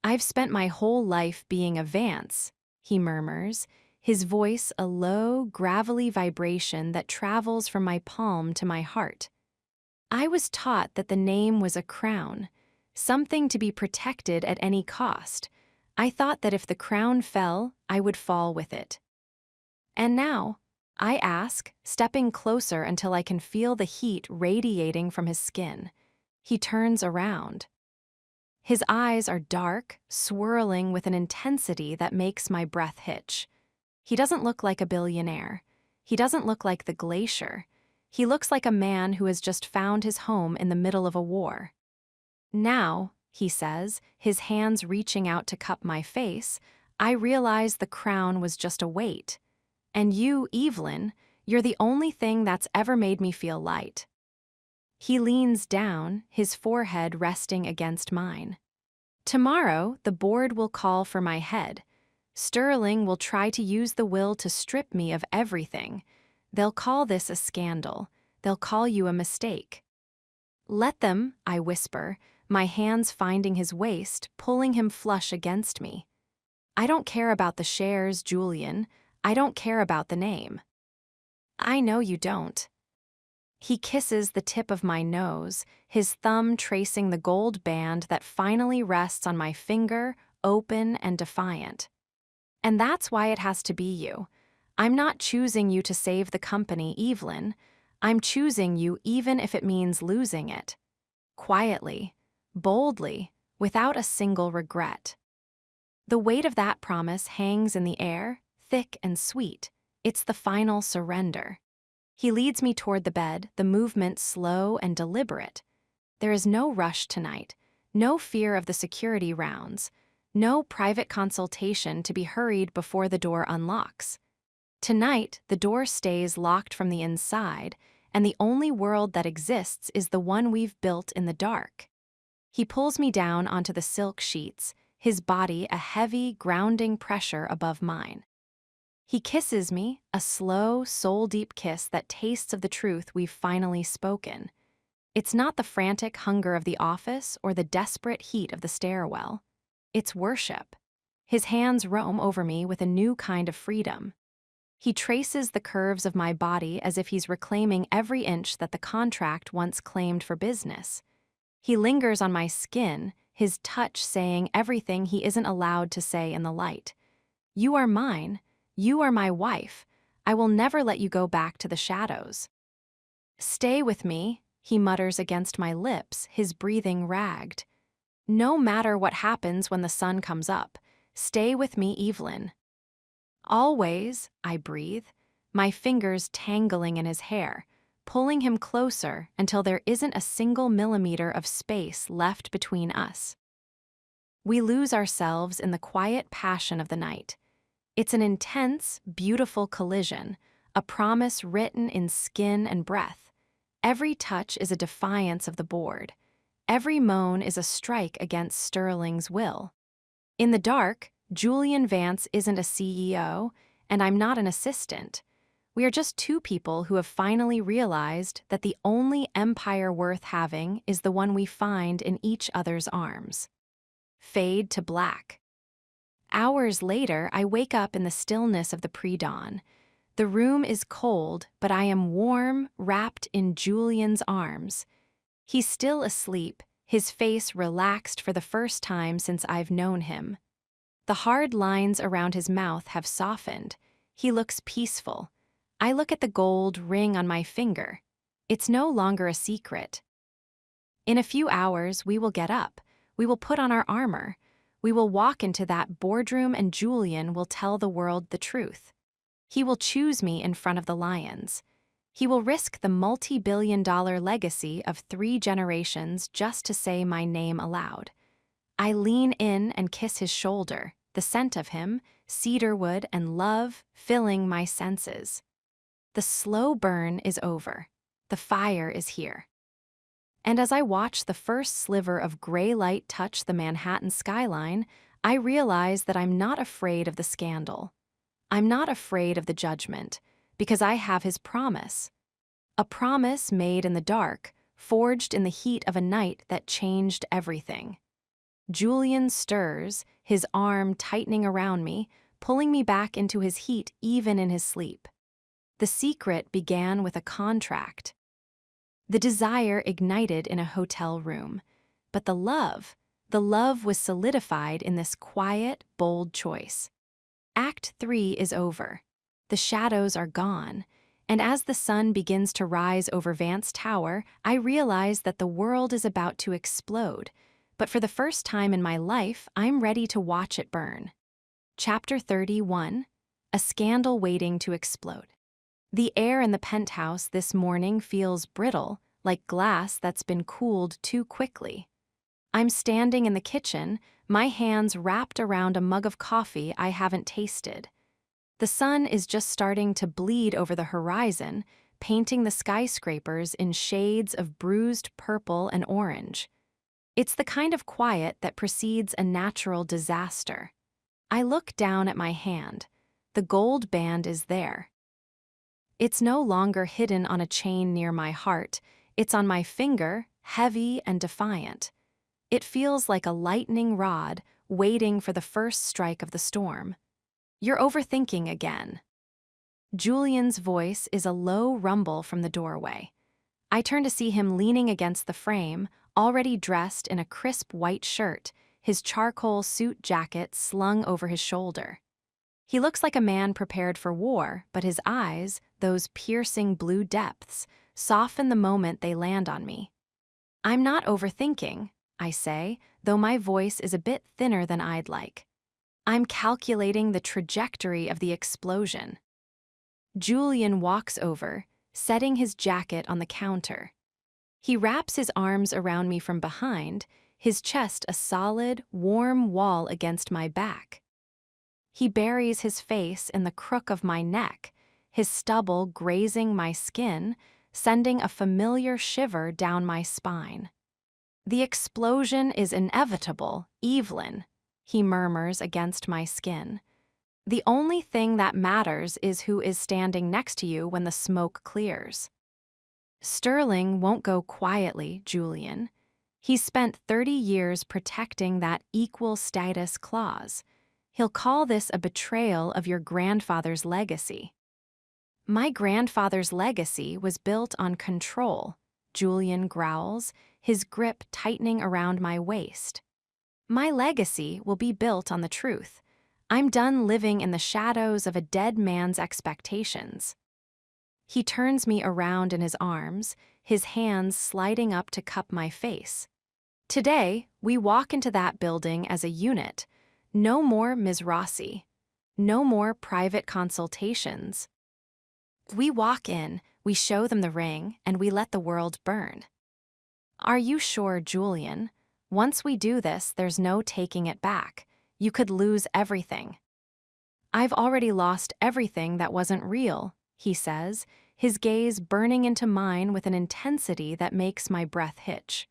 I've spent my whole life being a Vance, he murmurs, his voice a low, gravelly vibration that travels from my palm to my heart. I was taught that the name was a crown, something to be protected at any cost. I thought that if the crown fell, I would fall with it. And now, I ask, stepping closer until I can feel the heat radiating from his skin. He turns around. His eyes are dark, swirling with an intensity that makes my breath hitch. He doesn't look like a billionaire. He doesn't look like the glacier. He looks like a man who has just found his home in the middle of a war. Now, he says, his hands reaching out to cup my face, I realize the crown was just a weight. And you, Evelyn, you're the only thing that's ever made me feel light. He leans down, his forehead resting against mine. Tomorrow, the board will call for my head. Sterling will try to use the will to strip me of everything. They'll call this a scandal. They'll call you a mistake. Let them, I whisper, my hands finding his waist, pulling him flush against me. I don't care about the shares, Julian. I don't care about the name. I know you don't. He kisses the tip of my nose, his thumb tracing the gold band that finally rests on my finger, open and defiant. And that's why it has to be you. I'm not choosing you to save the company, Evelyn. I'm choosing you even if it means losing it. Quietly, boldly, without a single regret. The weight of that promise hangs in the air, thick and sweet. It's the final surrender. He leads me toward the bed, the movement slow and deliberate. There is no rush tonight, no fear of the security rounds, no private consultation to be hurried before the door unlocks. Tonight, the door stays locked from the inside, and the only world that exists is the one we've built in the dark. He pulls me down onto the silk sheets, his body a heavy, grounding pressure above mine. He kisses me, a slow, soul-deep kiss that tastes of the truth we've finally spoken. It's not the frantic hunger of the office or the desperate heat of the stairwell. It's worship. His hands roam over me with a new kind of freedom. He traces the curves of my body as if he's reclaiming every inch that the contract once claimed for business. He lingers on my skin, his touch saying everything he isn't allowed to say in the light. You are mine. You are my wife. I will never let you go back to the shadows. Stay with me, he mutters against my lips, his breathing ragged. No matter what happens when the sun comes up, stay with me, Evelyn. Always, I breathe, my fingers tangling in his hair, pulling him closer until there isn't a single millimeter of space left between us. We lose ourselves in the quiet passion of the night. It's an intense, beautiful collision, a promise written in skin and breath. Every touch is a defiance of the board. Every moan is a strike against Sterling's will. In the dark, Julian Vance isn't a CEO, and I'm not an assistant. We are just two people who have finally realized that the only empire worth having is the one we find in each other's arms. Fade to black. Hours later, I wake up in the stillness of the pre-dawn. The room is cold, but I am warm, wrapped in Julian's arms. He's still asleep, his face relaxed for the first time since I've known him. The hard lines around his mouth have softened. He looks peaceful. I look at the gold ring on my finger. It's no longer a secret. In a few hours, we will get up. We will put on our armor. We will walk into that boardroom and Julian will tell the world the truth. He will choose me in front of the lions. He will risk the multi-billion-dollar legacy of 3 generations just to say my name aloud. I lean in and kiss his shoulder, the scent of him, cedarwood and love filling my senses. The slow burn is over. The fire is here. And as I watch the first sliver of gray light touch the Manhattan skyline, I realize that I'm not afraid of the scandal. I'm not afraid of the judgment, because I have his promise. A promise made in the dark, forged in the heat of a night that changed everything. Julian stirs, his arm tightening around me, pulling me back into his heat even in his sleep. The secret began with a contract. The desire ignited in a hotel room, but the love was solidified in this quiet, bold choice. Act 3 is over. The shadows are gone, and as the sun begins to rise over Vance Tower, I realize that the world is about to explode, but for the first time in my life, I'm ready to watch it burn. Chapter 31, A Scandal Waiting to Explode. The air in the penthouse this morning feels brittle, like glass that's been cooled too quickly. I'm standing in the kitchen, my hands wrapped around a mug of coffee I haven't tasted. The sun is just starting to bleed over the horizon, painting the skyscrapers in shades of bruised purple and orange. It's the kind of quiet that precedes a natural disaster. I look down at my hand. The gold band is there. It's no longer hidden on a chain near my heart. It's on my finger, heavy and defiant. It feels like a lightning rod waiting for the first strike of the storm. You're overthinking again. Julian's voice is a low rumble from the doorway. I turn to see him leaning against the frame, already dressed in a crisp white shirt, his charcoal suit jacket slung over his shoulder. He looks like a man prepared for war, but his eyes, those piercing blue depths, soften the moment they land on me. I'm not overthinking, I say, though my voice is a bit thinner than I'd like. I'm calculating the trajectory of the explosion. Julian walks over, setting his jacket on the counter. He wraps his arms around me from behind, his chest a solid, warm wall against my back. He buries his face in the crook of my neck, his stubble grazing my skin, sending a familiar shiver down my spine. The explosion is inevitable, Evelyn, he murmurs against my skin. The only thing that matters is who is standing next to you when the smoke clears. Sterling won't go quietly, Julian. He's spent 30 years protecting that equal status clause. He'll call this a betrayal of your grandfather's legacy. My grandfather's legacy was built on control, Julian growls, his grip tightening around my waist. My legacy will be built on the truth. I'm done living in the shadows of a dead man's expectations. He turns me around in his arms, his hands sliding up to cup my face. Today, we walk into that building as a unit. No more Ms. Rossi. No more private consultations. We walk in, we show them the ring, and we let the world burn. Are you sure, Julian? Once we do this, there's no taking it back. You could lose everything. I've already lost everything that wasn't real, he says, his gaze burning into mine with an intensity that makes my breath hitch.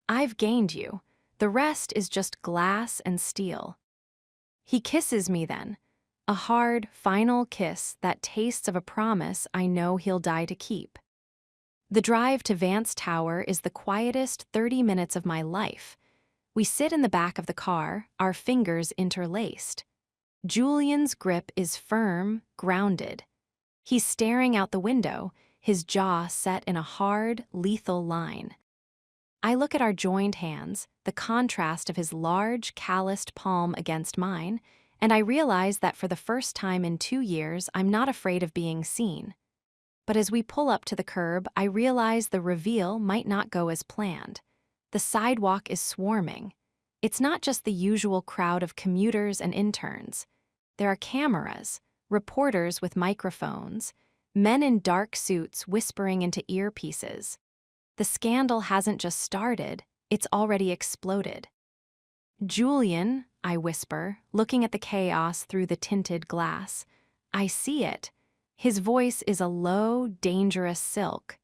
I've gained you. The rest is just glass and steel. He kisses me then, a hard, final kiss that tastes of a promise I know he'll die to keep. The drive to Vance Tower is the quietest 30 minutes of my life. We sit in the back of the car, our fingers interlaced. Julian's grip is firm, grounded. He's staring out the window, his jaw set in a hard, lethal line. I look at our joined hands, the contrast of his large, calloused palm against mine, and I realize that for the first time in 2 years, I'm not afraid of being seen. But as we pull up to the curb, I realize the reveal might not go as planned. The sidewalk is swarming. It's not just the usual crowd of commuters and interns. There are cameras, reporters with microphones, men in dark suits whispering into earpieces. The scandal hasn't just started, it's already exploded. Julian, I whisper, looking at the chaos through the tinted glass. I see it. His voice is a low, dangerous silk.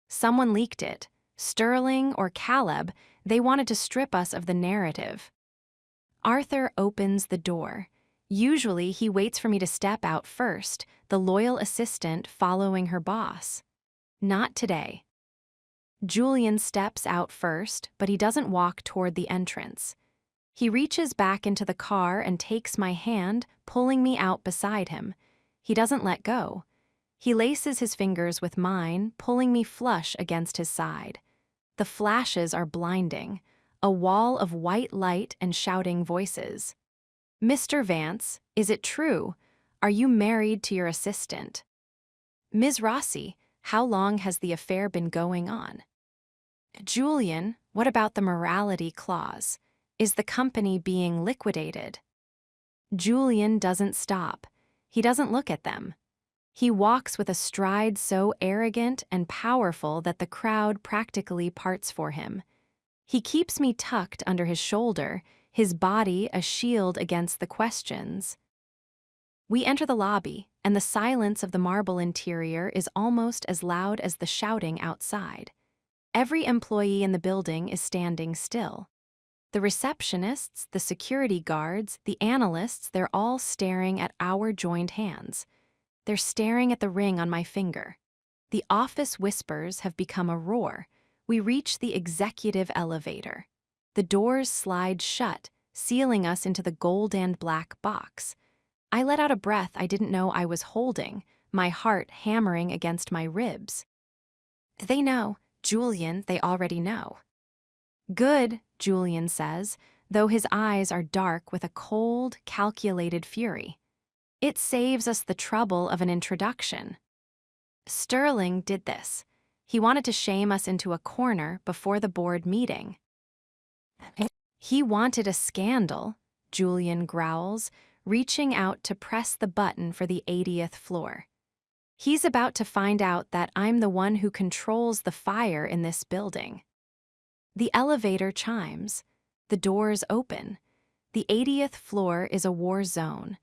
Someone leaked it. Sterling or Caleb, they wanted to strip us of the narrative. Arthur opens the door. Usually he waits for me to step out first, the loyal assistant following her boss. Not today. Julian steps out first, but he doesn't walk toward the entrance. He reaches back into the car and takes my hand, pulling me out beside him. He doesn't let go. He laces his fingers with mine, pulling me flush against his side. The flashes are blinding, a wall of white light and shouting voices. Mr. Vance, is it true? Are you married to your assistant? Ms. Rossi, how long has the affair been going on? Julian, what about the morality clause? Is the company being liquidated? Julian doesn't stop. He doesn't look at them. He walks with a stride so arrogant and powerful that the crowd practically parts for him. He keeps me tucked under his shoulder, his body a shield against the questions. We enter the lobby, and the silence of the marble interior is almost as loud as the shouting outside. Every employee in the building is standing still. The receptionists, the security guards, the analysts, they're all staring at our joined hands. They're staring at the ring on my finger. The office whispers have become a roar. We reach the executive elevator. The doors slide shut, sealing us into the gold and black box. I let out a breath I didn't know I was holding, my heart hammering against my ribs. They know, Julian, they already know. Good, Julian says, though his eyes are dark with a cold, calculated fury. It saves us the trouble of an introduction. Sterling did this. He wanted to shame us into a corner before the board meeting. He wanted a scandal, Julian growls, reaching out to press the button for the 80th floor. He's about to find out that I'm the one who controls the fire in this building. The elevator chimes. The doors open. The 80th floor is a war zone.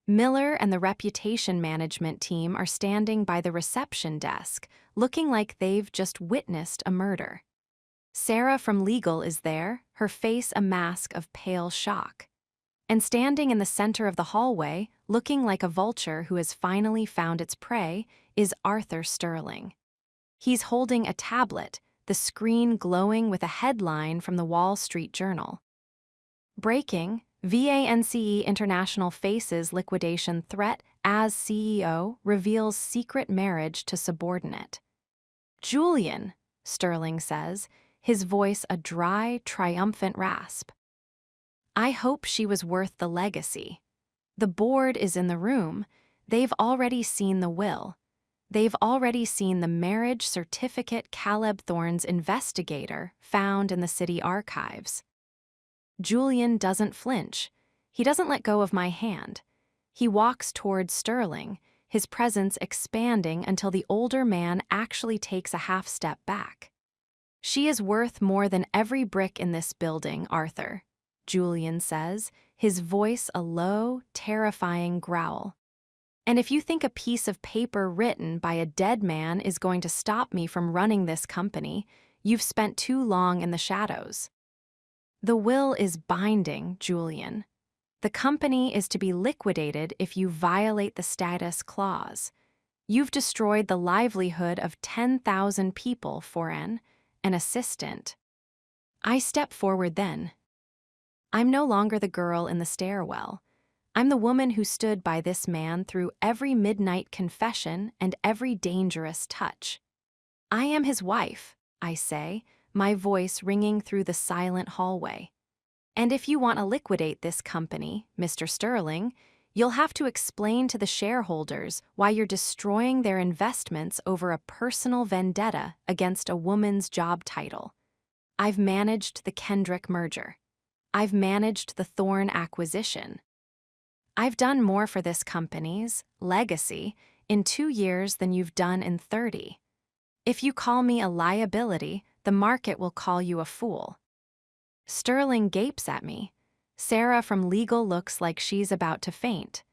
Miller and the reputation management team are standing by the reception desk, looking like they've just witnessed a murder. Sarah from legal is there, her face a mask of pale shock. And standing in the center of the hallway, looking like a vulture who has finally found its prey, is Arthur Sterling. He's holding a tablet, the screen glowing with a headline from the Wall Street Journal. Breaking, VANCE International faces liquidation threat as CEO reveals secret marriage to subordinate. Julian, Sterling says, his voice a dry, triumphant rasp. I hope she was worth the legacy. The board is in the room. They've already seen the will. They've already seen the marriage certificate Caleb Thorne's investigator found in the city archives. Julian doesn't flinch. He doesn't let go of my hand. He walks toward Sterling, his presence expanding until the older man actually takes a half step back. She is worth more than every brick in this building, Arthur, Julian says, his voice a low, terrifying growl. And if you think a piece of paper written by a dead man is going to stop me from running this company, you've spent too long in the shadows. The will is binding, Julian. The company is to be liquidated if you violate the status clause. You've destroyed the livelihood of 10,000 people for an assistant. I step forward then. I'm no longer the girl in the stairwell. I'm the woman who stood by this man through every midnight confession and every dangerous touch. I am his wife, I say, my voice ringing through the silent hallway. And if you want to liquidate this company, Mr. Sterling, you'll have to explain to the shareholders why you're destroying their investments over a personal vendetta against a woman's job title. I've managed the Kendrick merger. I've managed the Thorne acquisition. I've done more for this company's legacy in 2 years than you've done in 30. If you call me a liability, the market will call you a fool. Sterling gapes at me. Sarah from legal looks like she's about to faint.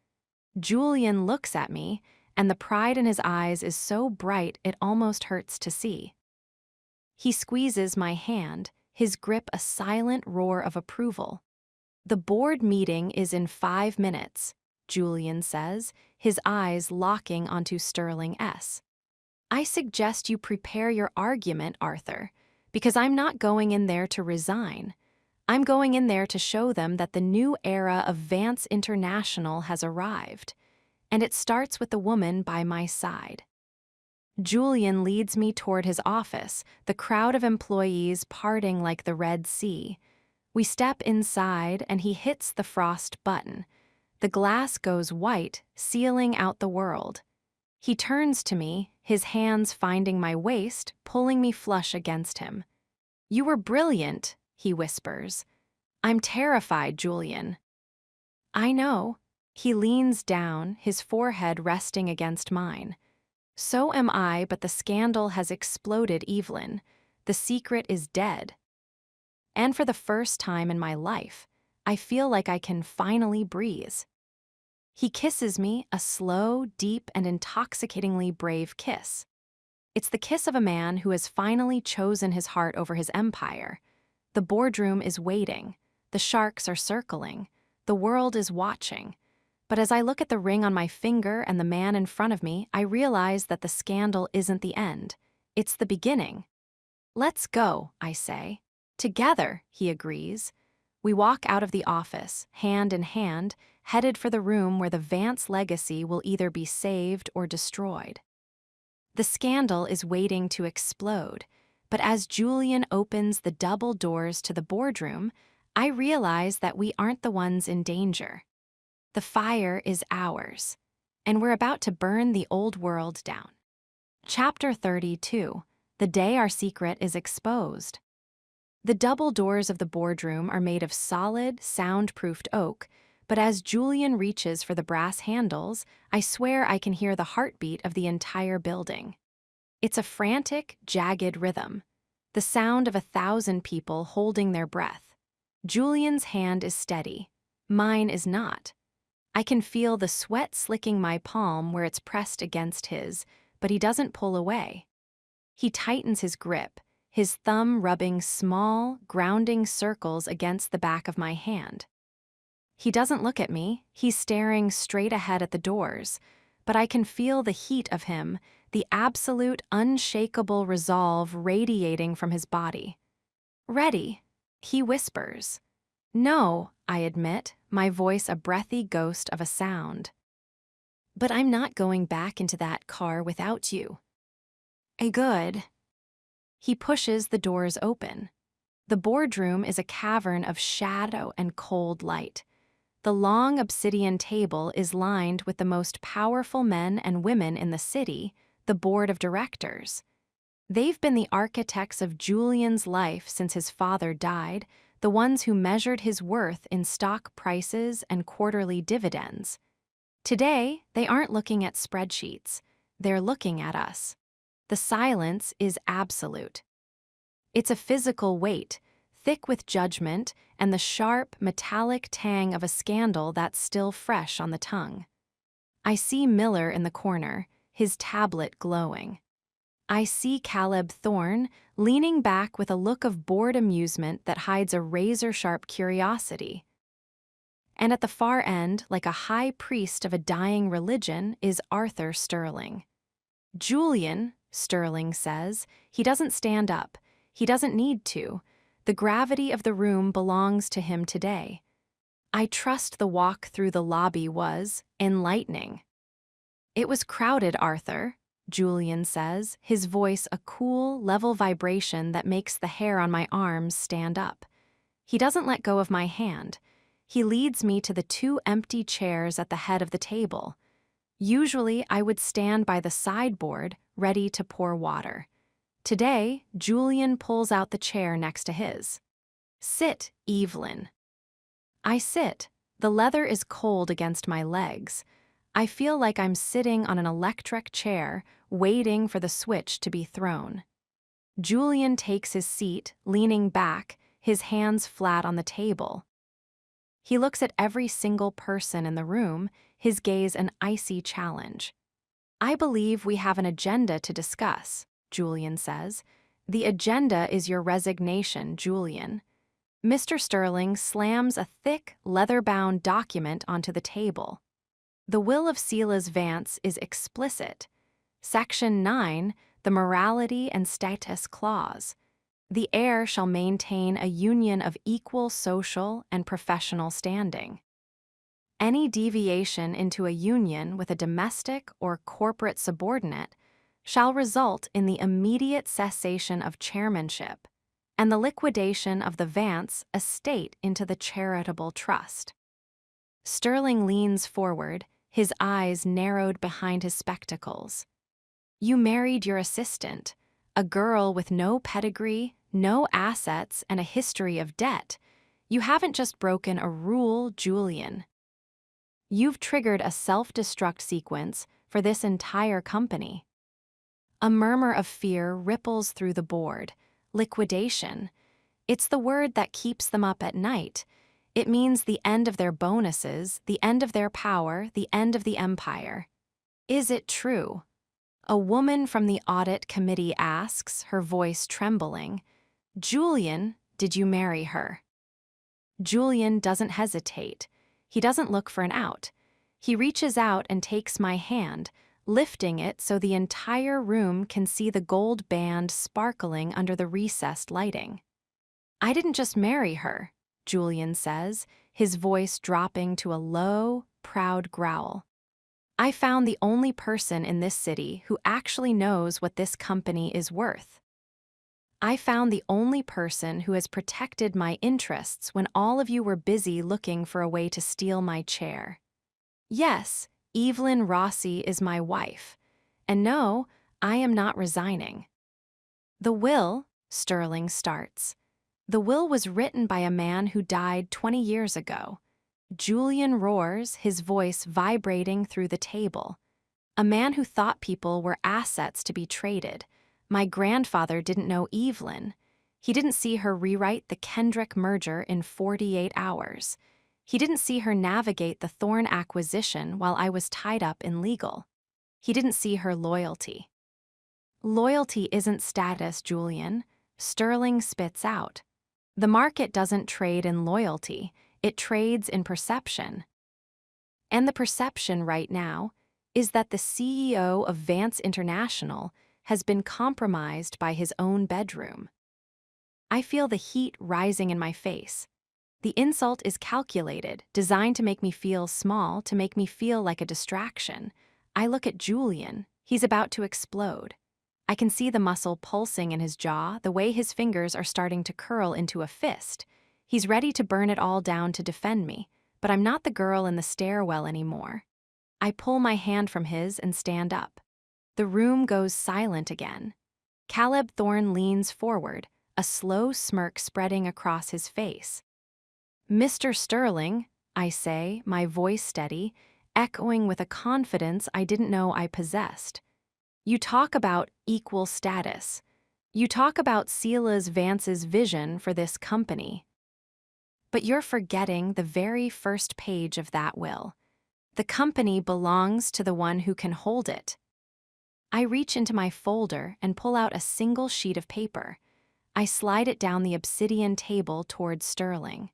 Julian looks at me, and the pride in his eyes is so bright it almost hurts to see. He squeezes my hand, his grip a silent roar of approval. The board meeting is in 5 minutes, Julian says, his eyes locking onto Sterling S. I suggest you prepare your argument, Arthur, because I'm not going in there to resign. I'm going in there to show them that the new era of Vance International has arrived, and it starts with the woman by my side. Julian leads me toward his office, the crowd of employees parting like the Red Sea. We step inside, and he hits the frost button. The glass goes white, sealing out the world. He turns to me, his hands finding my waist, pulling me flush against him. You were brilliant, he whispers. I'm terrified, Julian. I know, He leans down, his forehead resting against mine. So am I, but the scandal has exploded, Evelyn. The secret is dead. And for the first time in my life, I feel like I can finally breathe. He kisses me, a slow, deep, and intoxicatingly brave kiss. It's the kiss of a man who has finally chosen his heart over his empire. The boardroom is waiting. The sharks are circling. The world is watching. But as I look at the ring on my finger and the man in front of me, I realize that the scandal isn't the end. It's the beginning. "Let's go," I say. "Together," he agrees. We walk out of the office, hand in hand, headed for the room where the Vance legacy will either be saved or destroyed. The scandal is waiting to explode, but as Julian opens the double doors to the boardroom, I realize that we aren't the ones in danger. The fire is ours, and we're about to burn the old world down. Chapter 32: The Day Our Secret is Exposed. The double doors of the boardroom are made of solid, soundproofed oak, but as Julian reaches for the brass handles, I swear I can hear the heartbeat of the entire building. It's a frantic, jagged rhythm, the sound of 1,000 people holding their breath. Julian's hand is steady. Mine is not. I can feel the sweat slicking my palm where it's pressed against his, but he doesn't pull away. He tightens his grip, his thumb rubbing small, grounding circles against the back of my hand. He doesn't look at me, he's staring straight ahead at the doors, but I can feel the heat of him, the absolute, unshakable resolve radiating from his body. "Ready," he whispers. "No," I admit, my voice a breathy ghost of a sound. "But I'm not going back into that car without you." Good." He pushes the doors open. The boardroom is a cavern of shadow and cold light. The long obsidian table is lined with the most powerful men and women in the city, the board of directors. They've been the architects of Julian's life since his father died, the ones who measured his worth in stock prices and quarterly dividends. Today, they aren't looking at spreadsheets. They're looking at us. The silence is absolute. It's a physical weight, thick with judgment and the sharp, metallic tang of a scandal that's still fresh on the tongue. I see Miller in the corner, his tablet glowing. I see Caleb Thorne leaning back with a look of bored amusement that hides a razor-sharp curiosity. And at the far end, like a high priest of a dying religion, is Arthur Sterling. "Julian," Sterling says, he doesn't stand up. He doesn't need to. The gravity of the room belongs to him today. I trust the walk through the lobby was enlightening. "It was crowded, Arthur," Julian says, his voice a cool, level vibration that makes the hair on my arms stand up. He doesn't let go of my hand. He leads me to the 2 empty chairs at the head of the table. Usually, I would stand by the sideboard, ready to pour water. Today, Julian pulls out the chair next to his. "Sit, Evelyn." I sit. The leather is cold against my legs. I feel like I'm sitting on an electric chair, waiting for the switch to be thrown. Julian takes his seat, leaning back, his hands flat on the table. He looks at every single person in the room, his gaze an icy challenge. "I believe we have an agenda to discuss," Julian says. "The agenda is your resignation, Julian." Mr. Sterling slams a thick, leather-bound document onto the table. The will of Silas Vance is explicit. Section 9, the Morality and Status Clause. The heir shall maintain a union of equal social and professional standing. Any deviation into a union with a domestic or corporate subordinate shall result in the immediate cessation of chairmanship and the liquidation of the Vance estate into the charitable trust. Sterling leans forward, his eyes narrowed behind his spectacles. "You married your assistant, a girl with no pedigree, no assets, and a history of debt. You haven't just broken a rule, Julian." You've triggered a self-destruct sequence for this entire company. A murmur of fear ripples through the board. Liquidation. It's the word that keeps them up at night. It means the end of their bonuses, the end of their power, the end of the empire. Is it true? A woman from the audit committee asks, her voice trembling, "Julian, did you marry her?" Julian doesn't hesitate. He doesn't look for an out. He reaches out and takes my hand, lifting it so the entire room can see the gold band sparkling under the recessed lighting. "I didn't just marry her," Julian says, his voice dropping to a low, proud growl. "I found the only person in this city who actually knows what this company is worth. I found the only person who has protected my interests when all of you were busy looking for a way to steal my chair. Yes, Evelyn Rossi is my wife. And no, I am not resigning." "The will," Sterling starts. "The will was written by a man who died 20 years ago." Julian roars, his voice vibrating through the table. "A man who thought people were assets to be traded. My grandfather didn't know Evelyn. He didn't see her rewrite the Kendrick merger in 48 hours. He didn't see her navigate the Thorne acquisition while I was tied up in legal. He didn't see her loyalty." "Loyalty isn't status, Julian," Sterling spits out. "The market doesn't trade in loyalty, it trades in perception. And the perception right now is that the CEO of Vance International has been compromised by his own bedroom." I feel the heat rising in my face. The insult is calculated, designed to make me feel small, to make me feel like a distraction. I look at Julian. He's about to explode. I can see the muscle pulsing in his jaw, the way his fingers are starting to curl into a fist. He's ready to burn it all down to defend me, but I'm not the girl in the stairwell anymore. I pull my hand from his and stand up. The room goes silent again. Caleb Thorne leans forward, a slow smirk spreading across his face. "Mr. Sterling," I say, my voice steady, echoing with a confidence I didn't know I possessed. "You talk about equal status. You talk about Silas Vance's vision for this company. But you're forgetting the very first page of that will. The company belongs to the one who can hold it." I reach into my folder and pull out a single sheet of paper. I slide it down the obsidian table towards Sterling.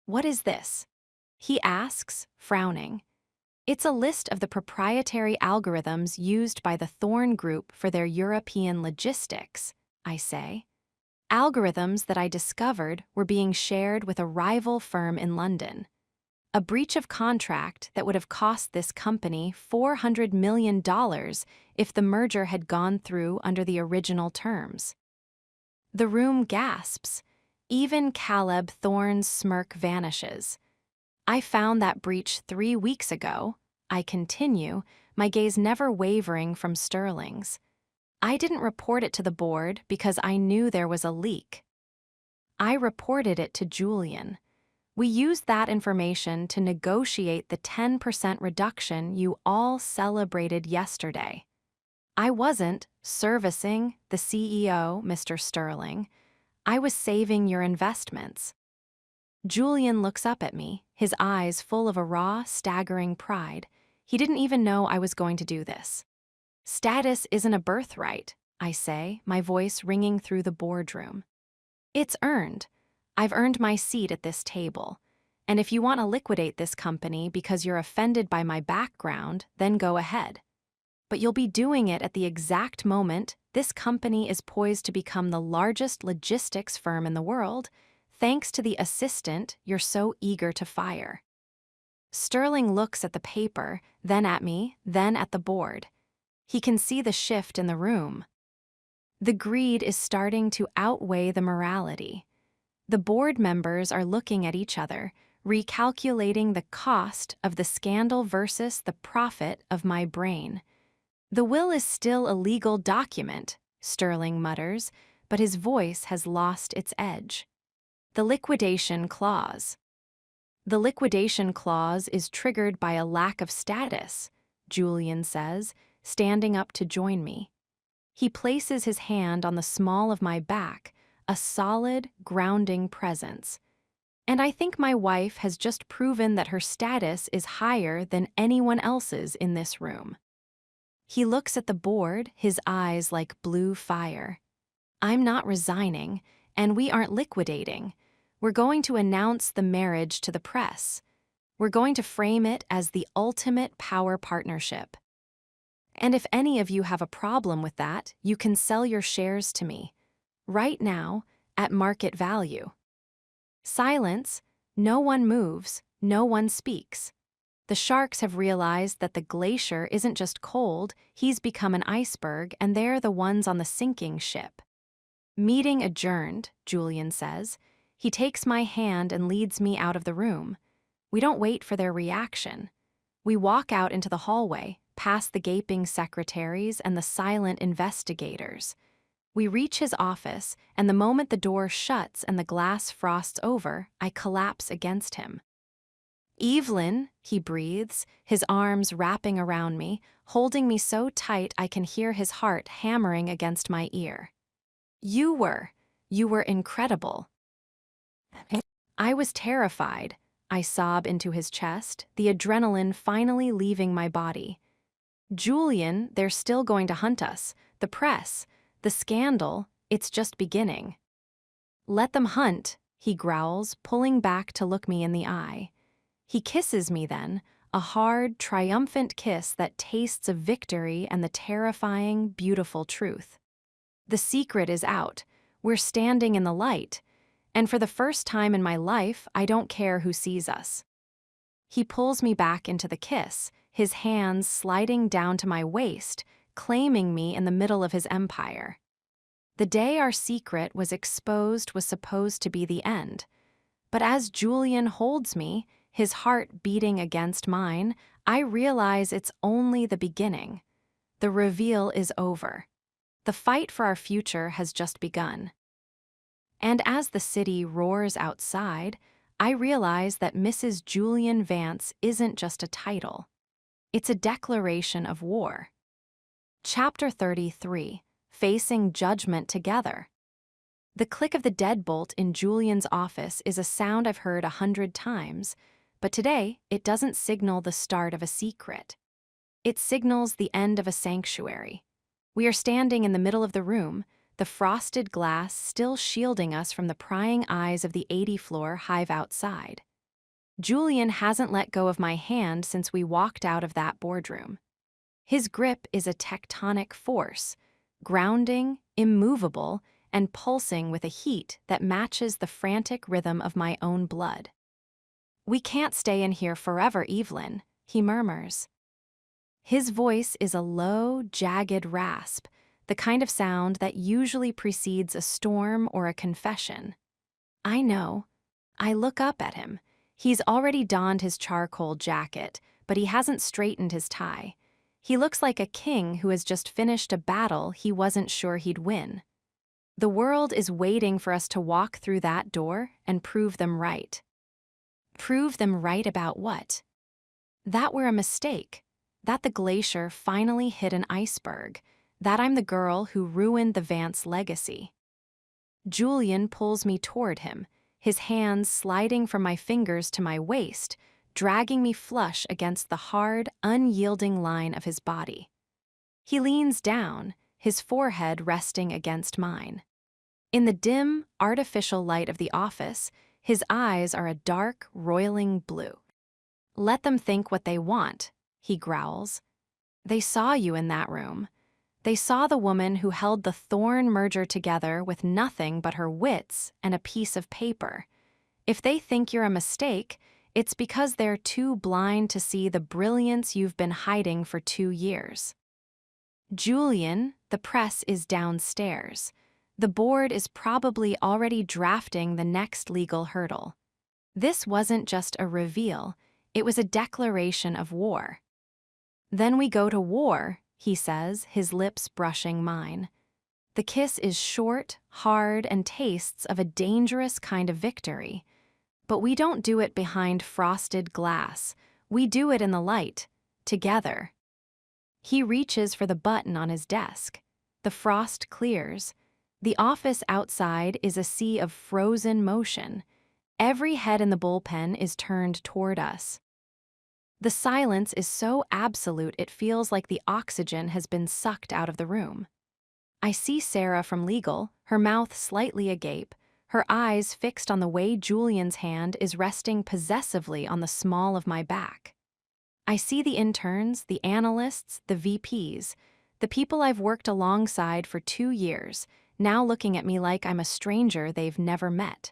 "What is this?" he asks, frowning. "It's a list of the proprietary algorithms used by the Thorne Group for their European logistics," I say. "Algorithms that I discovered were being shared with a rival firm in London. A breach of contract that would have cost this company $400 million if the merger had gone through under the original terms." The room gasps. Even Caleb Thorne's smirk vanishes. "I found that breach 3 weeks ago," I continue, my gaze never wavering from Sterling's. "I didn't report it to the board because I knew there was a leak. I reported it to Julian. We used that information to negotiate the 10% reduction you all celebrated yesterday. I wasn't servicing the CEO, Mr. Sterling. I was saving your investments." Julian looks up at me, his eyes full of a raw, staggering pride. He didn't even know I was going to do this. "Status isn't a birthright," I say, my voice ringing through the boardroom. "It's earned. I've earned my seat at this table. And if you want to liquidate this company because you're offended by my background, then go ahead. But you'll be doing it at the exact moment this company is poised to become the largest logistics firm in the world, thanks to the assistant you're so eager to fire." Sterling looks at the paper, then at me, then at the board. He can see the shift in the room. The greed is starting to outweigh the morality. The board members are looking at each other, recalculating the cost of the scandal versus the profit of my brain. "The will is still a legal document," Sterling mutters, but his voice has lost its edge. "The liquidation clause." The liquidation clause is triggered by a lack of status, Julian says, standing up to join me. He places his hand on the small of my back, a solid, grounding presence. And I think my wife has just proven that her status is higher than anyone else's in this room. He looks at the board, his eyes like blue fire. I'm not resigning, and we aren't liquidating. We're going to announce the marriage to the press. We're going to frame it as the ultimate power partnership. And if any of you have a problem with that, you can sell your shares to me. Right now, at market value. Silence. No one moves, no one speaks. The sharks have realized that the glacier isn't just cold, he's become an iceberg, and they're the ones on the sinking ship. Meeting adjourned, Julian says. He takes my hand and leads me out of the room. We don't wait for their reaction. We walk out into the hallway, past the gaping secretaries and the silent investigators. We reach his office, and the moment the door shuts and the glass frosts over, I collapse against him. Evelyn, he breathes, his arms wrapping around me, holding me so tight I can hear his heart hammering against my ear. You were incredible. I was terrified. I sob into his chest, the adrenaline finally leaving my body. Julian, they're still going to hunt us. The press, the scandal, it's just beginning. Let them hunt, he growls, pulling back to look me in the eye. He kisses me then, a hard, triumphant kiss that tastes of victory and the terrifying, beautiful truth. The secret is out. We're standing in the light. And for the first time in my life, I don't care who sees us. He pulls me back into the kiss, his hands sliding down to my waist, claiming me in the middle of his empire. The day our secret was exposed was supposed to be the end. But as Julian holds me, his heart beating against mine, I realize it's only the beginning. The reveal is over. The fight for our future has just begun. And as the city roars outside, I realize that Mrs. Julian Vance isn't just a title. It's a declaration of war. Chapter 33, Facing Judgment Together. The click of the deadbolt in Julian's office is a sound I've heard 100 times, but today it doesn't signal the start of a secret. It signals the end of a sanctuary. We are standing in the middle of the room, the frosted glass still shielding us from the prying eyes of the 80th floor hive outside. Julian hasn't let go of my hand since we walked out of that boardroom. His grip is a tectonic force, grounding, immovable, and pulsing with a heat that matches the frantic rhythm of my own blood. We can't stay in here forever, Evelyn, he murmurs. His voice is a low, jagged rasp, the kind of sound that usually precedes a storm or a confession. I know. I look up at him. He's already donned his charcoal jacket, but he hasn't straightened his tie. He looks like a king who has just finished a battle he wasn't sure he'd win. The world is waiting for us to walk through that door and prove them right. Prove them right about what? That we're a mistake. That the glacier finally hit an iceberg. That I'm the girl who ruined the Vance legacy. Julian pulls me toward him, his hands sliding from my fingers to my waist, dragging me flush against the hard, unyielding line of his body. He leans down, his forehead resting against mine. In the dim, artificial light of the office, his eyes are a dark, roiling blue. Let them think what they want, he growls. They saw you in that room. They saw the woman who held the Thorn merger together with nothing but her wits and a piece of paper. If they think you're a mistake, it's because they're too blind to see the brilliance you've been hiding for 2 years. Julian, the press is downstairs. The board is probably already drafting the next legal hurdle. This wasn't just a reveal, it was a declaration of war. Then we go to war, he says, his lips brushing mine. The kiss is short, hard, and tastes of a dangerous kind of victory. But we don't do it behind frosted glass. We do it in the light, together. He reaches for the button on his desk. The frost clears. The office outside is a sea of frozen motion. Every head in the bullpen is turned toward us. The silence is so absolute it feels like the oxygen has been sucked out of the room. I see Sarah from legal, her mouth slightly agape, her eyes fixed on the way Julian's hand is resting possessively on the small of my back. I see the interns, the analysts, the VPs, the people I've worked alongside for 2 years, now looking at me like I'm a stranger they've never met.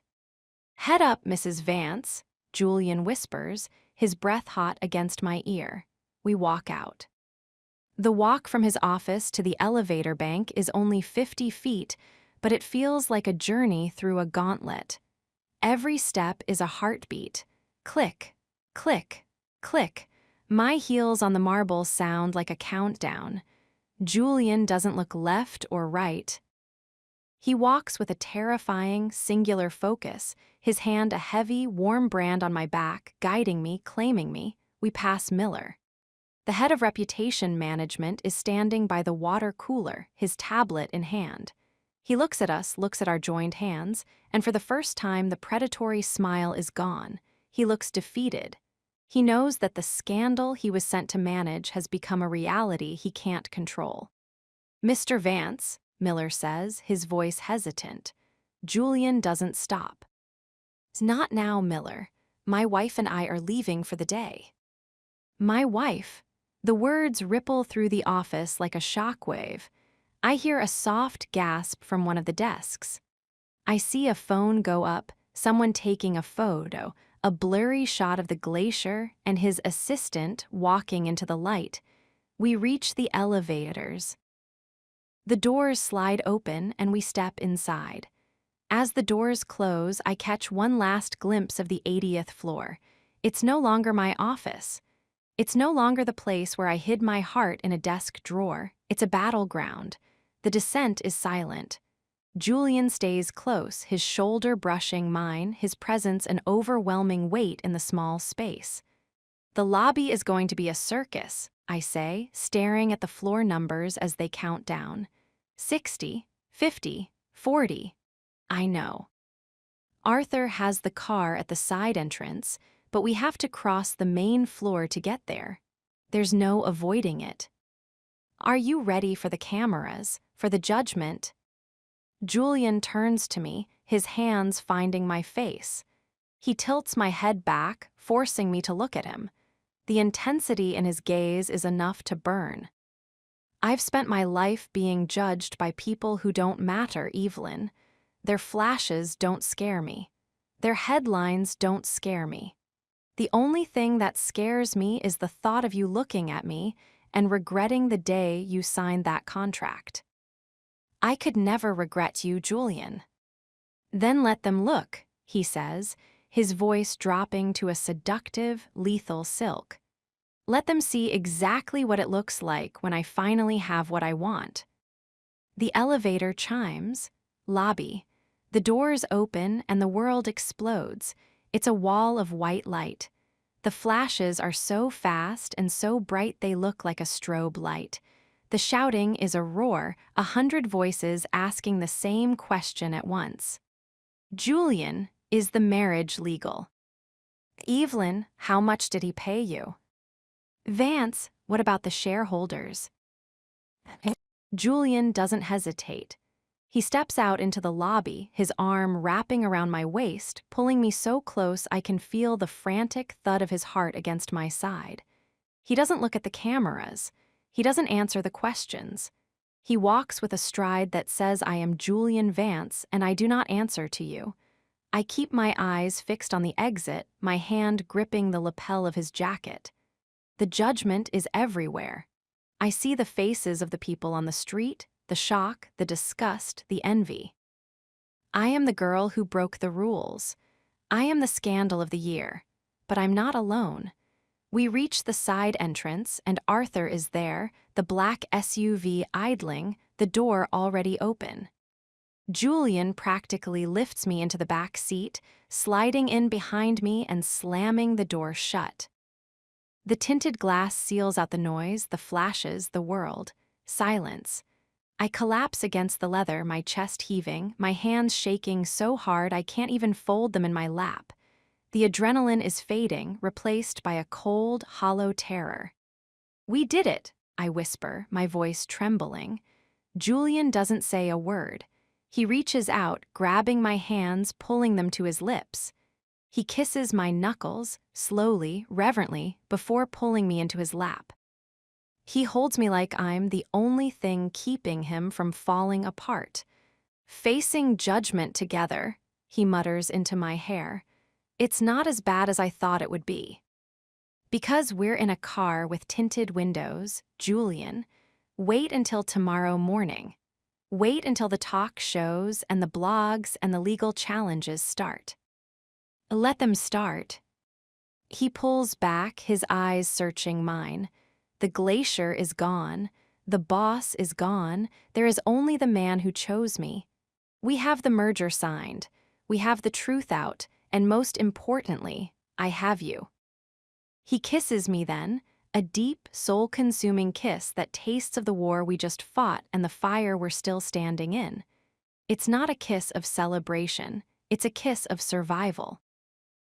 "Head up, Mrs. Vance," Julian whispers, his breath hot against my ear. We walk out. The walk from his office to the elevator bank is only 50 feet, but it feels like a journey through a gauntlet. Every step is a heartbeat. Click, click, click. My heels on the marble sound like a countdown. Julian doesn't look left or right. He walks with a terrifying, singular focus, his hand a heavy, warm brand on my back, guiding me, claiming me. We pass Miller. The head of reputation management is standing by the water cooler, his tablet in hand. He looks at us, looks at our joined hands, and for the first time the predatory smile is gone. He looks defeated. He knows that the scandal he was sent to manage has become a reality he can't control. "Mr. Vance," Miller says, his voice hesitant. Julian doesn't stop. "Not now, Miller. My wife and I are leaving for the day." My wife. The words ripple through the office like a shockwave. I hear a soft gasp from one of the desks. I see a phone go up, someone taking a photo, a blurry shot of the glacier and his assistant walking into the light. We reach the elevators. The doors slide open and we step inside. As the doors close, I catch one last glimpse of the 80th floor. It's no longer my office. It's no longer the place where I hid my heart in a desk drawer. It's a battleground. The descent is silent. Julian stays close, his shoulder brushing mine, his presence an overwhelming weight in the small space. "The lobby is going to be a circus," I say, staring at the floor numbers as they count down. 60, 50, 40. I know. Arthur has the car at the side entrance, but we have to cross the main floor to get there. There's no avoiding it. "Are you ready for the cameras, for the judgment?" Julian turns to me, his hands finding my face. He tilts my head back, forcing me to look at him. The intensity in his gaze is enough to burn. "I've spent my life being judged by people who don't matter, Evelyn. Their flashes don't scare me. Their headlines don't scare me. The only thing that scares me is the thought of you looking at me and regretting the day you signed that contract." "I could never regret you, Julian." "Then let them look," he says, his voice dropping to a seductive, lethal silk. "Let them see exactly what it looks like when I finally have what I want." The elevator chimes. Lobby. The doors open and the world explodes. It's a wall of white light. The flashes are so fast and so bright they look like a strobe light. The shouting is a roar, 100 voices asking the same question at once. "Julian, is the marriage legal?" "Evelyn, how much did he pay you?" "Vance, what about the shareholders?" Julian doesn't hesitate. He steps out into the lobby, his arm wrapping around my waist, pulling me so close I can feel the frantic thud of his heart against my side. He doesn't look at the cameras. He doesn't answer the questions. He walks with a stride that says I am Julian Vance and I do not answer to you. I keep my eyes fixed on the exit, my hand gripping the lapel of his jacket. The judgment is everywhere. I see the faces of the people on the street, the shock, the disgust, the envy. I am the girl who broke the rules. I am the scandal of the year. But I'm not alone. We reach the side entrance, and Arthur is there, the black SUV idling, the door already open. Julian practically lifts me into the back seat, sliding in behind me and slamming the door shut. The tinted glass seals out the noise, the flashes, the world. Silence. I collapse against the leather, my chest heaving, my hands shaking so hard I can't even fold them in my lap. The adrenaline is fading, replaced by a cold, hollow terror. "We did it," I whisper, my voice trembling. Julian doesn't say a word. He reaches out, grabbing my hands, pulling them to his lips. He kisses my knuckles, slowly, reverently, before pulling me into his lap. He holds me like I'm the only thing keeping him from falling apart. "Facing judgment together," he mutters into my hair. "It's not as bad as I thought it would be." Because we're in a car with tinted windows, Julian, wait until tomorrow morning. Wait until the talk shows and the blogs and the legal challenges start. Let them start. He pulls back, his eyes searching mine. The glacier is gone. The boss is gone. There is only the man who chose me. We have the merger signed. We have the truth out. And most importantly, I have you. He kisses me then, a deep, soul-consuming kiss that tastes of the war we just fought and the fire we're still standing in. It's not a kiss of celebration. It's a kiss of survival.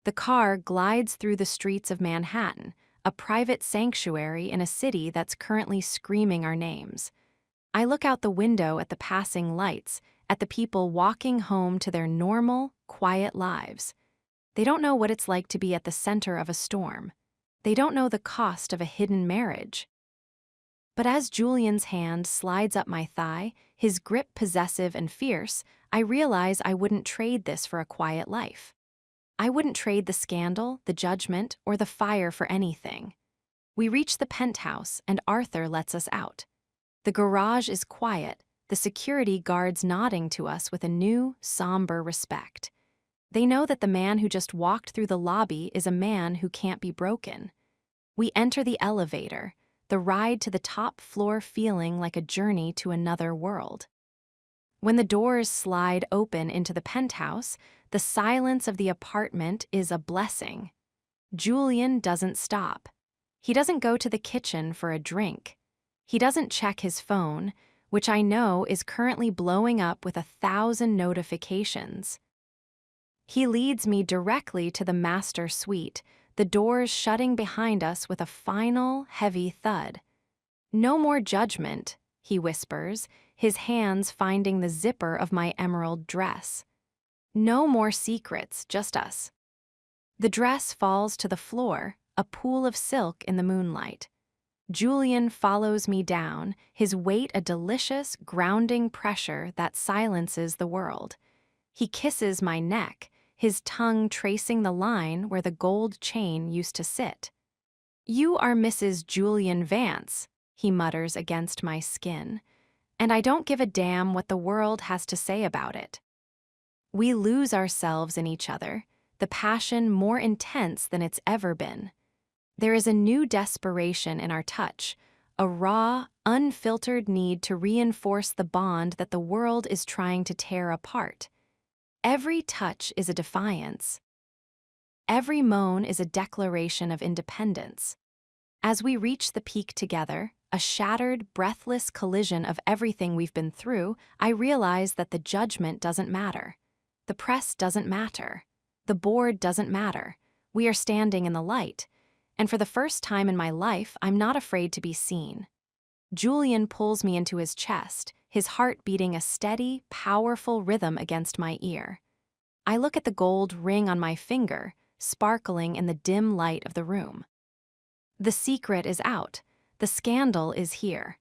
The car glides through the streets of Manhattan, a private sanctuary in a city that's currently screaming our names. I look out the window at the passing lights, at the people walking home to their normal, quiet lives. They don't know what it's like to be at the center of a storm. They don't know the cost of a hidden marriage. But as Julian's hand slides up my thigh, his grip possessive and fierce, I realize I wouldn't trade this for a quiet life. I wouldn't trade the scandal, the judgment, or the fire for anything. We reach the penthouse, and Arthur lets us out. The garage is quiet, the security guards nodding to us with a new, somber respect. They know that the man who just walked through the lobby is a man who can't be broken. We enter the elevator, the ride to the top floor feeling like a journey to another world. When the doors slide open into the penthouse, the silence of the apartment is a blessing. Julian doesn't stop. He doesn't go to the kitchen for a drink. He doesn't check his phone, which I know is currently blowing up with 1,000 notifications. He leads me directly to the master suite, the doors shutting behind us with a final, heavy thud. "No more judgment," he whispers, his hands finding the zipper of my emerald dress. "No more secrets, just us." The dress falls to the floor, a pool of silk in the moonlight. Julian follows me down, his weight a delicious, grounding pressure that silences the world. He kisses my neck, his tongue tracing the line where the gold chain used to sit. "You are Mrs. Julian Vance," he mutters against my skin, "and I don't give a damn what the world has to say about it." We lose ourselves in each other, the passion more intense than it's ever been. There is a new desperation in our touch, a raw, unfiltered need to reinforce the bond that the world is trying to tear apart. Every touch is a defiance. Every moan is a declaration of independence. As we reach the peak together, a shattered, breathless collision of everything we've been through, I realize that the judgment doesn't matter. The press doesn't matter. The board doesn't matter. We are standing in the light. And for the first time in my life, I'm not afraid to be seen. Julian pulls me into his chest, his heart beating a steady, powerful rhythm against my ear. I look at the gold ring on my finger, sparkling in the dim light of the room. The secret is out. The scandal is here.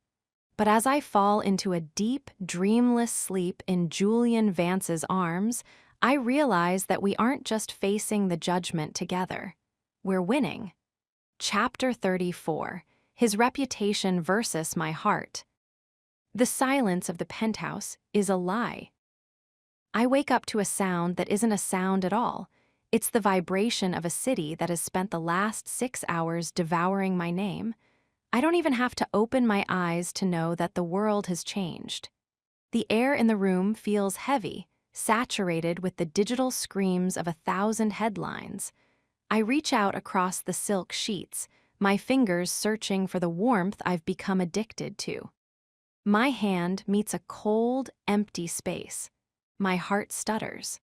But as I fall into a deep, dreamless sleep in Julian Vance's arms, I realize that we aren't just facing the judgment together. We're winning. Chapter 34. His reputation versus my heart. The silence of the penthouse is a lie. I wake up to a sound that isn't a sound at all. It's the vibration of a city that has spent the last 6 hours devouring my name. I don't even have to open my eyes to know that the world has changed. The air in the room feels heavy, saturated with the digital screams of 1,000 headlines. I reach out across the silk sheets, my fingers searching for the warmth I've become addicted to. My hand meets a cold, empty space. My heart stutters.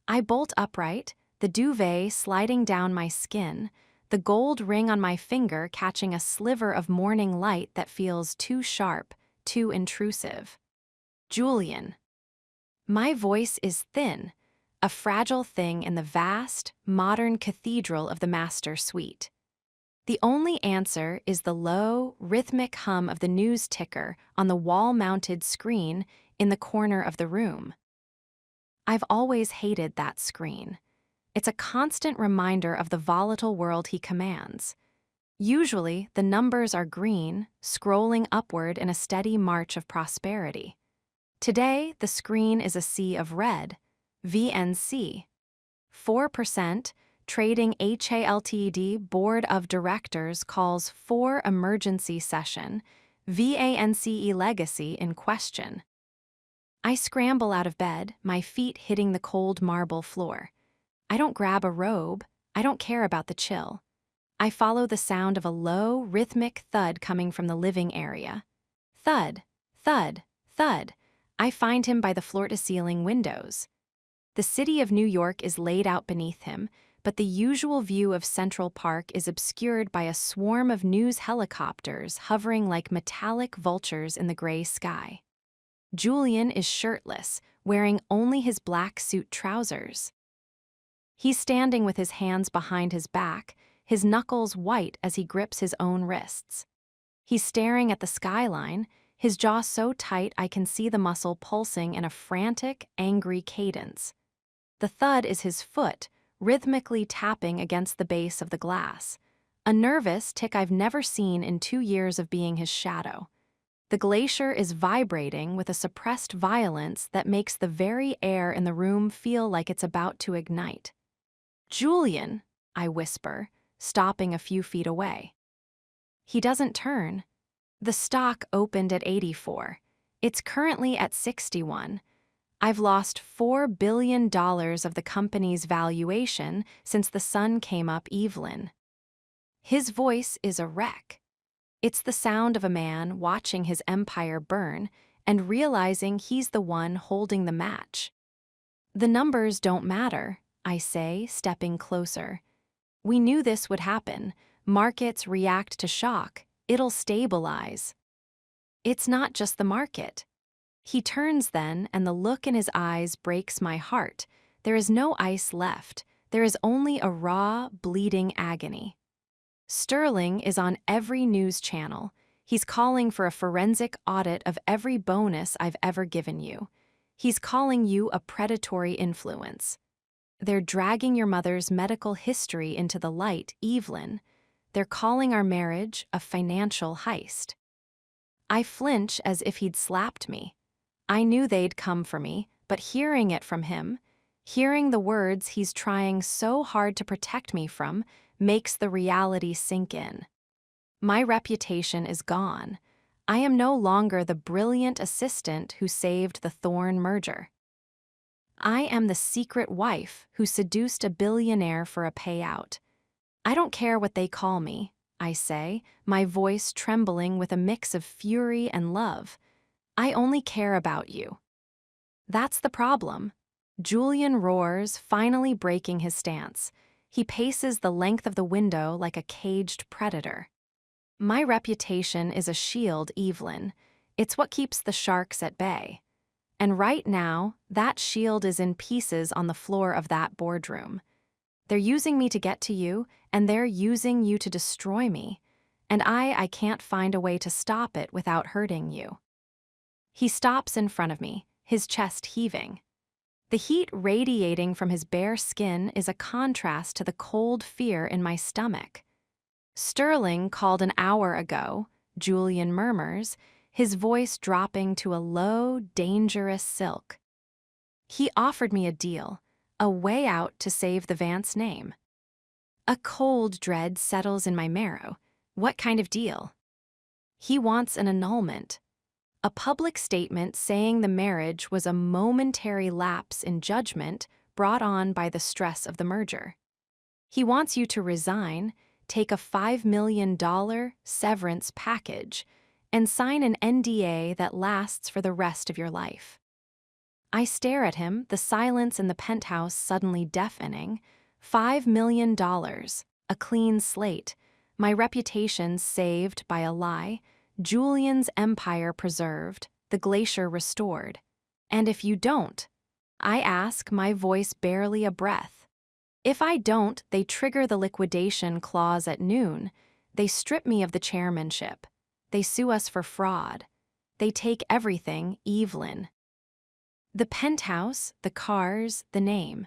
I bolt upright, the duvet sliding down my skin, the gold ring on my finger catching a sliver of morning light that feels too sharp, too intrusive. Julian. My voice is thin, a fragile thing in the vast, modern cathedral of the master suite. The only answer is the low, rhythmic hum of the news ticker on the wall-mounted screen in the corner of the room. I've always hated that screen. It's a constant reminder of the volatile world he commands. Usually, the numbers are green, scrolling upward in a steady march of prosperity. Today, the screen is a sea of red. VNC. 4%, Trading HALTD Board of Directors calls for emergency session, VANCE legacy in question. I scramble out of bed, my feet hitting the cold marble floor. I don't grab a robe, I don't care about the chill. I follow the sound of a low, rhythmic thud coming from the living area. Thud, thud, thud. I find him by the floor-to-ceiling windows. The city of New York is laid out beneath him, but the usual view of Central Park is obscured by a swarm of news helicopters hovering like metallic vultures in the gray sky. Julian is shirtless, wearing only his black suit trousers. He's standing with his hands behind his back, his knuckles white as he grips his own wrists. He's staring at the skyline, his jaw so tight I can see the muscle pulsing in a frantic, angry cadence. The thud is his foot, rhythmically tapping against the base of the glass, a nervous tick I've never seen in 2 years of being his shadow. The glacier is vibrating with a suppressed violence that makes the very air in the room feel like it's about to ignite. "Julian," I whisper, stopping a few feet away. He doesn't turn. The stock opened at 84. It's currently at 61. I've lost $4 billion of the company's valuation since the sun came up Evelyn. His voice is a wreck. It's the sound of a man watching his empire burn and realizing he's the one holding the match. "The numbers don't matter," I say, stepping closer. "We knew this would happen. Markets react to shock. It'll stabilize." "It's not just the market." He turns then, and the look in his eyes breaks my heart. There is no ice left. There is only a raw, bleeding agony. Sterling is on every news channel. He's calling for a forensic audit of every bonus I've ever given you. He's calling you a predatory influence. They're dragging your mother's medical history into the light, Evelyn. They're calling our marriage a financial heist. I flinch as if he'd slapped me. I knew they'd come for me, but hearing it from him, hearing the words he's trying so hard to protect me from, makes the reality sink in. My reputation is gone. I am no longer the brilliant assistant who saved the Thorne merger. I am the secret wife who seduced a billionaire for a payout. "I don't care what they call me," I say, my voice trembling with a mix of fury and love. "I only care about you." That's the problem. Julian roars, finally breaking his stance. He paces the length of the window like a caged predator. "My reputation is a shield, Evelyn. It's what keeps the sharks at bay. And right now, that shield is in pieces on the floor of that boardroom. They're using me to get to you, and they're using you to destroy me. And I can't find a way to stop it without hurting you." He stops in front of me, his chest heaving. The heat radiating from his bare skin is a contrast to the cold fear in my stomach. "Sterling called an hour ago," Julian murmurs, his voice dropping to a low, dangerous silk. "He offered me a deal, a way out to save the Vance name." A cold dread settles in my marrow. What kind of deal? "He wants an annulment. A public statement saying the marriage was a momentary lapse in judgment brought on by the stress of the merger. He wants you to resign, take a $5 million severance package, and sign an NDA that lasts for the rest of your life. I stare at him, the silence in the penthouse suddenly deafening. $5 million, a clean slate, my reputation saved by a lie, Julian's empire preserved, the glacier restored. And if you don't, I ask, my voice barely a breath. If I don't, they trigger the liquidation clause at noon. They strip me of the chairmanship. They sue us for fraud. They take everything, Evelyn. The penthouse, the cars, the name.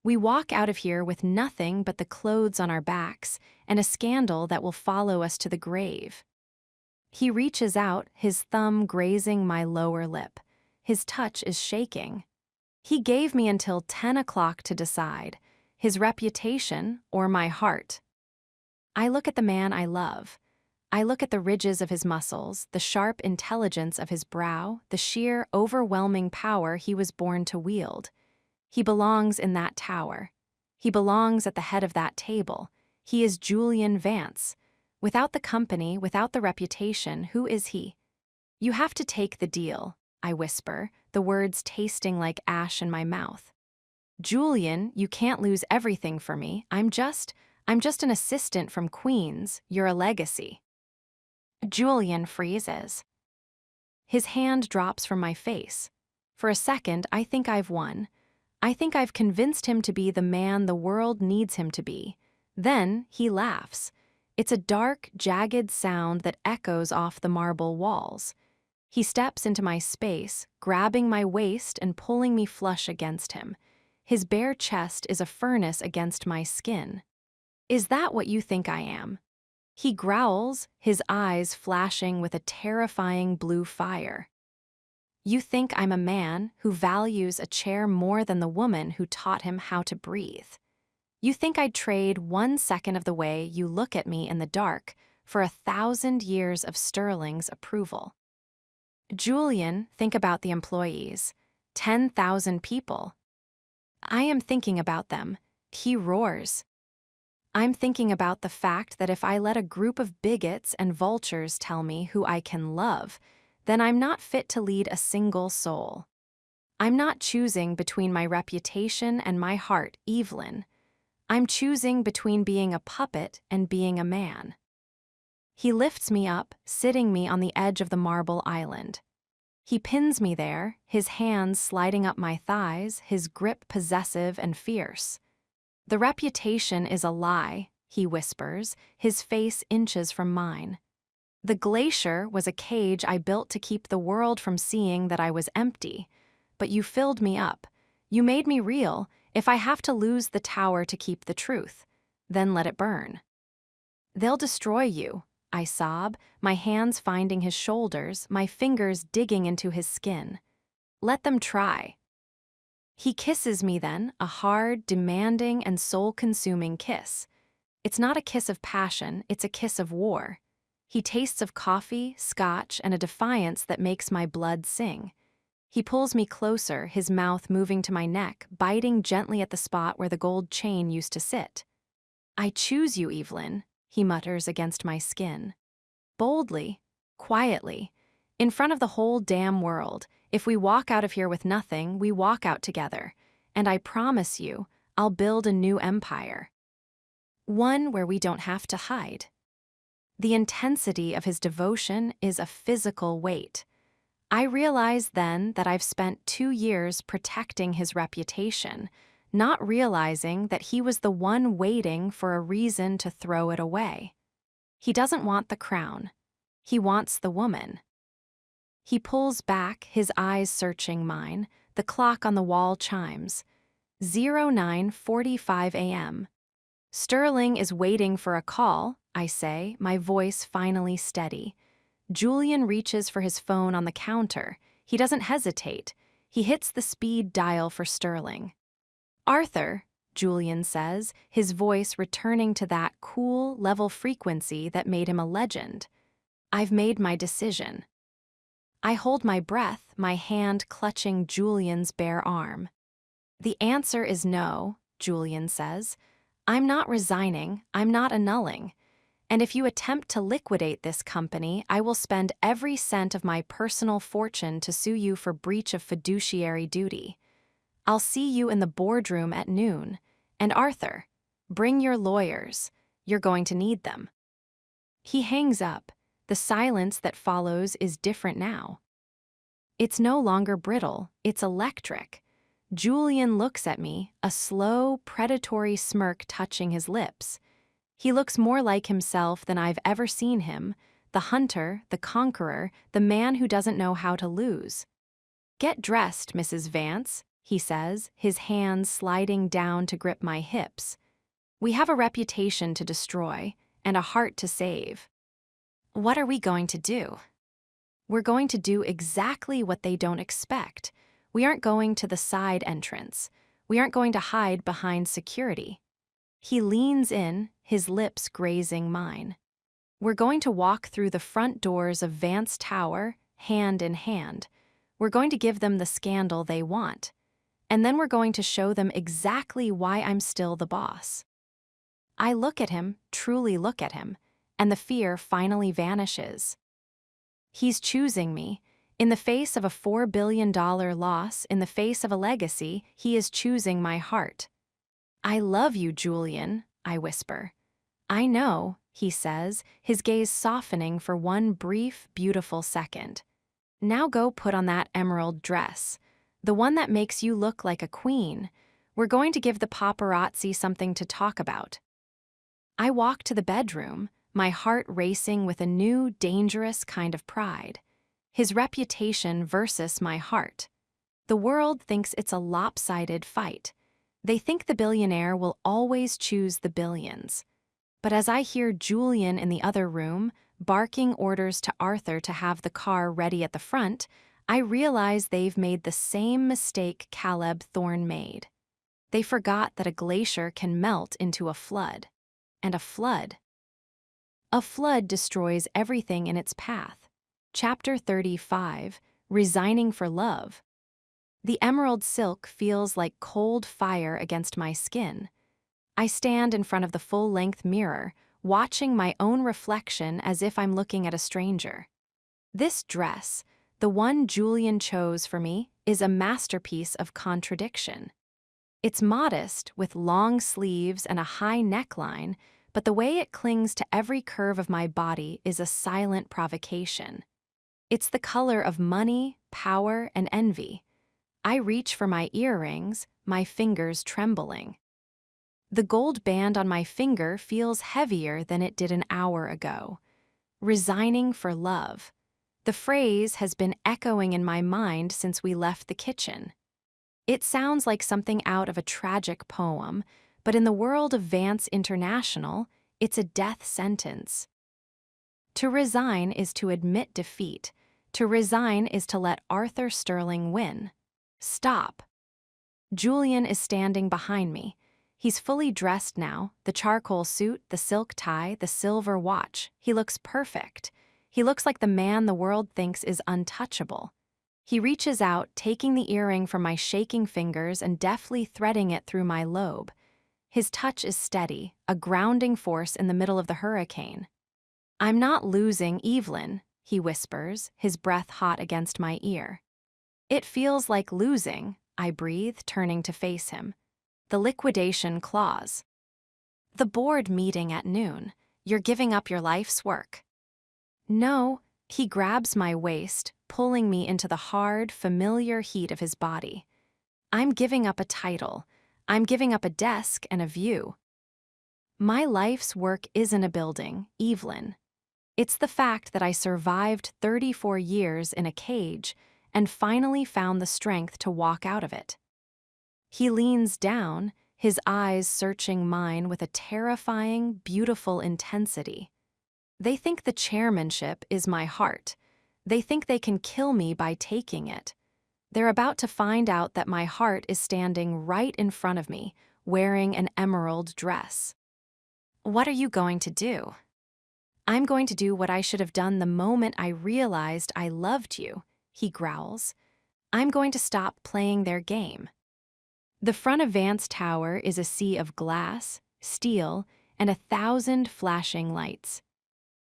We walk out of here with nothing but the clothes on our backs and a scandal that will follow us to the grave. He reaches out, his thumb grazing my lower lip. His touch is shaking. He gave me until 10 o'clock to decide, his reputation or my heart. I look at the man I love. I look at the ridges of his muscles, the sharp intelligence of his brow, the sheer, overwhelming power he was born to wield. He belongs in that tower. He belongs at the head of that table. He is Julian Vance. Without the company, without the reputation, who is he? You have to take the deal, I whisper, the words tasting like ash in my mouth. Julian, you can't lose everything for me. I'm just an assistant from Queens. You're a legacy. Julian freezes. His hand drops from my face. For a second, I think I've won. I think I've convinced him to be the man the world needs him to be. Then he laughs. It's a dark, jagged sound that echoes off the marble walls. He steps into my space, grabbing my waist and pulling me flush against him. His bare chest is a furnace against my skin. Is that what you think I am? He growls, his eyes flashing with a terrifying blue fire. You think I'm a man who values a chair more than the woman who taught him how to breathe. You think I'd trade 1 second of the way you look at me in the dark for 1,000 years of Sterling's approval. Julian, think about the employees. 10,000 people. I am thinking about them. He roars. I'm thinking about the fact that if I let a group of bigots and vultures tell me who I can love, then I'm not fit to lead a single soul. I'm not choosing between my reputation and my heart, Evelyn. I'm choosing between being a puppet and being a man. He lifts me up, sitting me on the edge of the marble island. He pins me there, his hands sliding up my thighs, his grip possessive and fierce. The reputation is a lie, he whispers, his face inches from mine. The glacier was a cage I built to keep the world from seeing that I was empty. But you filled me up. You made me real. If I have to lose the tower to keep the truth, then let it burn. They'll destroy you, I sob, my hands finding his shoulders, my fingers digging into his skin. Let them try. He kisses me then, a hard, demanding, and soul-consuming kiss. It's not a kiss of passion, it's a kiss of war. He tastes of coffee, scotch, and a defiance that makes my blood sing. He pulls me closer, his mouth moving to my neck, biting gently at the spot where the gold chain used to sit. I choose you, Evelyn, he mutters against my skin. Boldly, quietly, in front of the whole damn world. If we walk out of here with nothing, we walk out together. And I promise you, I'll build a new empire. One where we don't have to hide. The intensity of his devotion is a physical weight. I realize then that I've spent 2 years protecting his reputation, not realizing that he was the one waiting for a reason to throw it away. He doesn't want the crown. He wants the woman. He pulls back, his eyes searching mine. The clock on the wall chimes. 09:45 a.m. Sterling is waiting for a call, I say, my voice finally steady. Julian reaches for his phone on the counter. He doesn't hesitate. He hits the speed dial for Sterling. Arthur, Julian says, his voice returning to that cool, level frequency that made him a legend. I've made my decision. I hold my breath, my hand clutching Julian's bare arm. The answer is no, Julian says. I'm not resigning, I'm not annulling. And if you attempt to liquidate this company, I will spend every cent of my personal fortune to sue you for breach of fiduciary duty. I'll see you in the boardroom at noon. And Arthur, bring your lawyers. You're going to need them. He hangs up. The silence that follows is different now. It's no longer brittle, it's electric. Julian looks at me, a slow, predatory smirk touching his lips. He looks more like himself than I've ever seen him, the hunter, the conqueror, the man who doesn't know how to lose. "Get dressed, Mrs. Vance," he says, his hands sliding down to grip my hips. "We have a reputation to destroy and a heart to save." What are we going to do? We're going to do exactly what they don't expect. We aren't going to the side entrance. We aren't going to hide behind security. He leans in, his lips grazing mine. We're going to walk through the front doors of Vance Tower, hand in hand. We're going to give them the scandal they want. And then we're going to show them exactly why I'm still the boss. I look at him, truly look at him, and the fear finally vanishes. He's choosing me. In the face of a $4 billion loss, in the face of a legacy, he is choosing my heart. "I love you, Julian," I whisper. "I know," he says, his gaze softening for one brief, beautiful second. "Now go put on that emerald dress, the one that makes you look like a queen. We're going to give the paparazzi something to talk about." I walk to the bedroom, my heart racing with a new, dangerous kind of pride. His reputation versus my heart. The world thinks it's a lopsided fight. They think the billionaire will always choose the billions. But as I hear Julian in the other room, barking orders to Arthur to have the car ready at the front, I realize they've made the same mistake Caleb Thorne made. They forgot that a glacier can melt into a flood. And a flood destroys everything in its path. Chapter 35, Resigning for Love. The emerald silk feels like cold fire against my skin. I stand in front of the full-length mirror, watching my own reflection as if I'm looking at a stranger. This dress, the one Julian chose for me, is a masterpiece of contradiction. It's modest, with long sleeves and a high neckline, but the way it clings to every curve of my body is a silent provocation. It's the color of money, power, and envy. I reach for my earrings, my fingers trembling. The gold band on my finger feels heavier than it did an hour ago. Resigning for love. The phrase has been echoing in my mind since we left the kitchen. It sounds like something out of a tragic poem, but in the world of Vance International, it's a death sentence. To resign is to admit defeat. To resign is to let Arthur Sterling win. Stop. Julian is standing behind me. He's fully dressed now, the charcoal suit, the silk tie, the silver watch. He looks perfect. He looks like the man the world thinks is untouchable. He reaches out, taking the earring from my shaking fingers and deftly threading it through my lobe. His touch is steady, a grounding force in the middle of the hurricane. "I'm not losing, Evelyn," he whispers, his breath hot against my ear. "It feels like losing," I breathe, turning to face him. "The liquidation clause." "The board meeting at noon. You're giving up your life's work." "No," he grabs my waist, pulling me into the hard, familiar heat of his body. "I'm giving up a title. I'm giving up a desk and a view." My life's work isn't a building, Evelyn. It's the fact that I survived 34 years in a cage and finally found the strength to walk out of it. He leans down, his eyes searching mine with a terrifying, beautiful intensity. They think the chairmanship is my heart. They think they can kill me by taking it. They're about to find out that my heart is standing right in front of me, wearing an emerald dress. What are you going to do? I'm going to do what I should have done the moment I realized I loved you, he growls. I'm going to stop playing their game. The front of Vance Tower is a sea of glass, steel, and 1,000 flashing lights.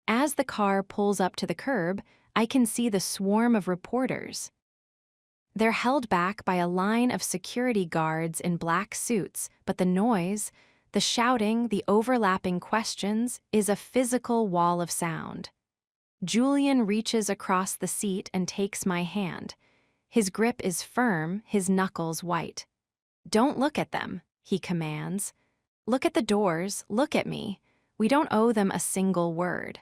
As the car pulls up to the curb, I can see the swarm of reporters. They're held back by a line of security guards in black suits, but the noise, the shouting, the overlapping questions is a physical wall of sound. Julian reaches across the seat and takes my hand. His grip is firm, his knuckles white. "Don't look at them," he commands. "Look at the doors, look at me. We don't owe them a single word."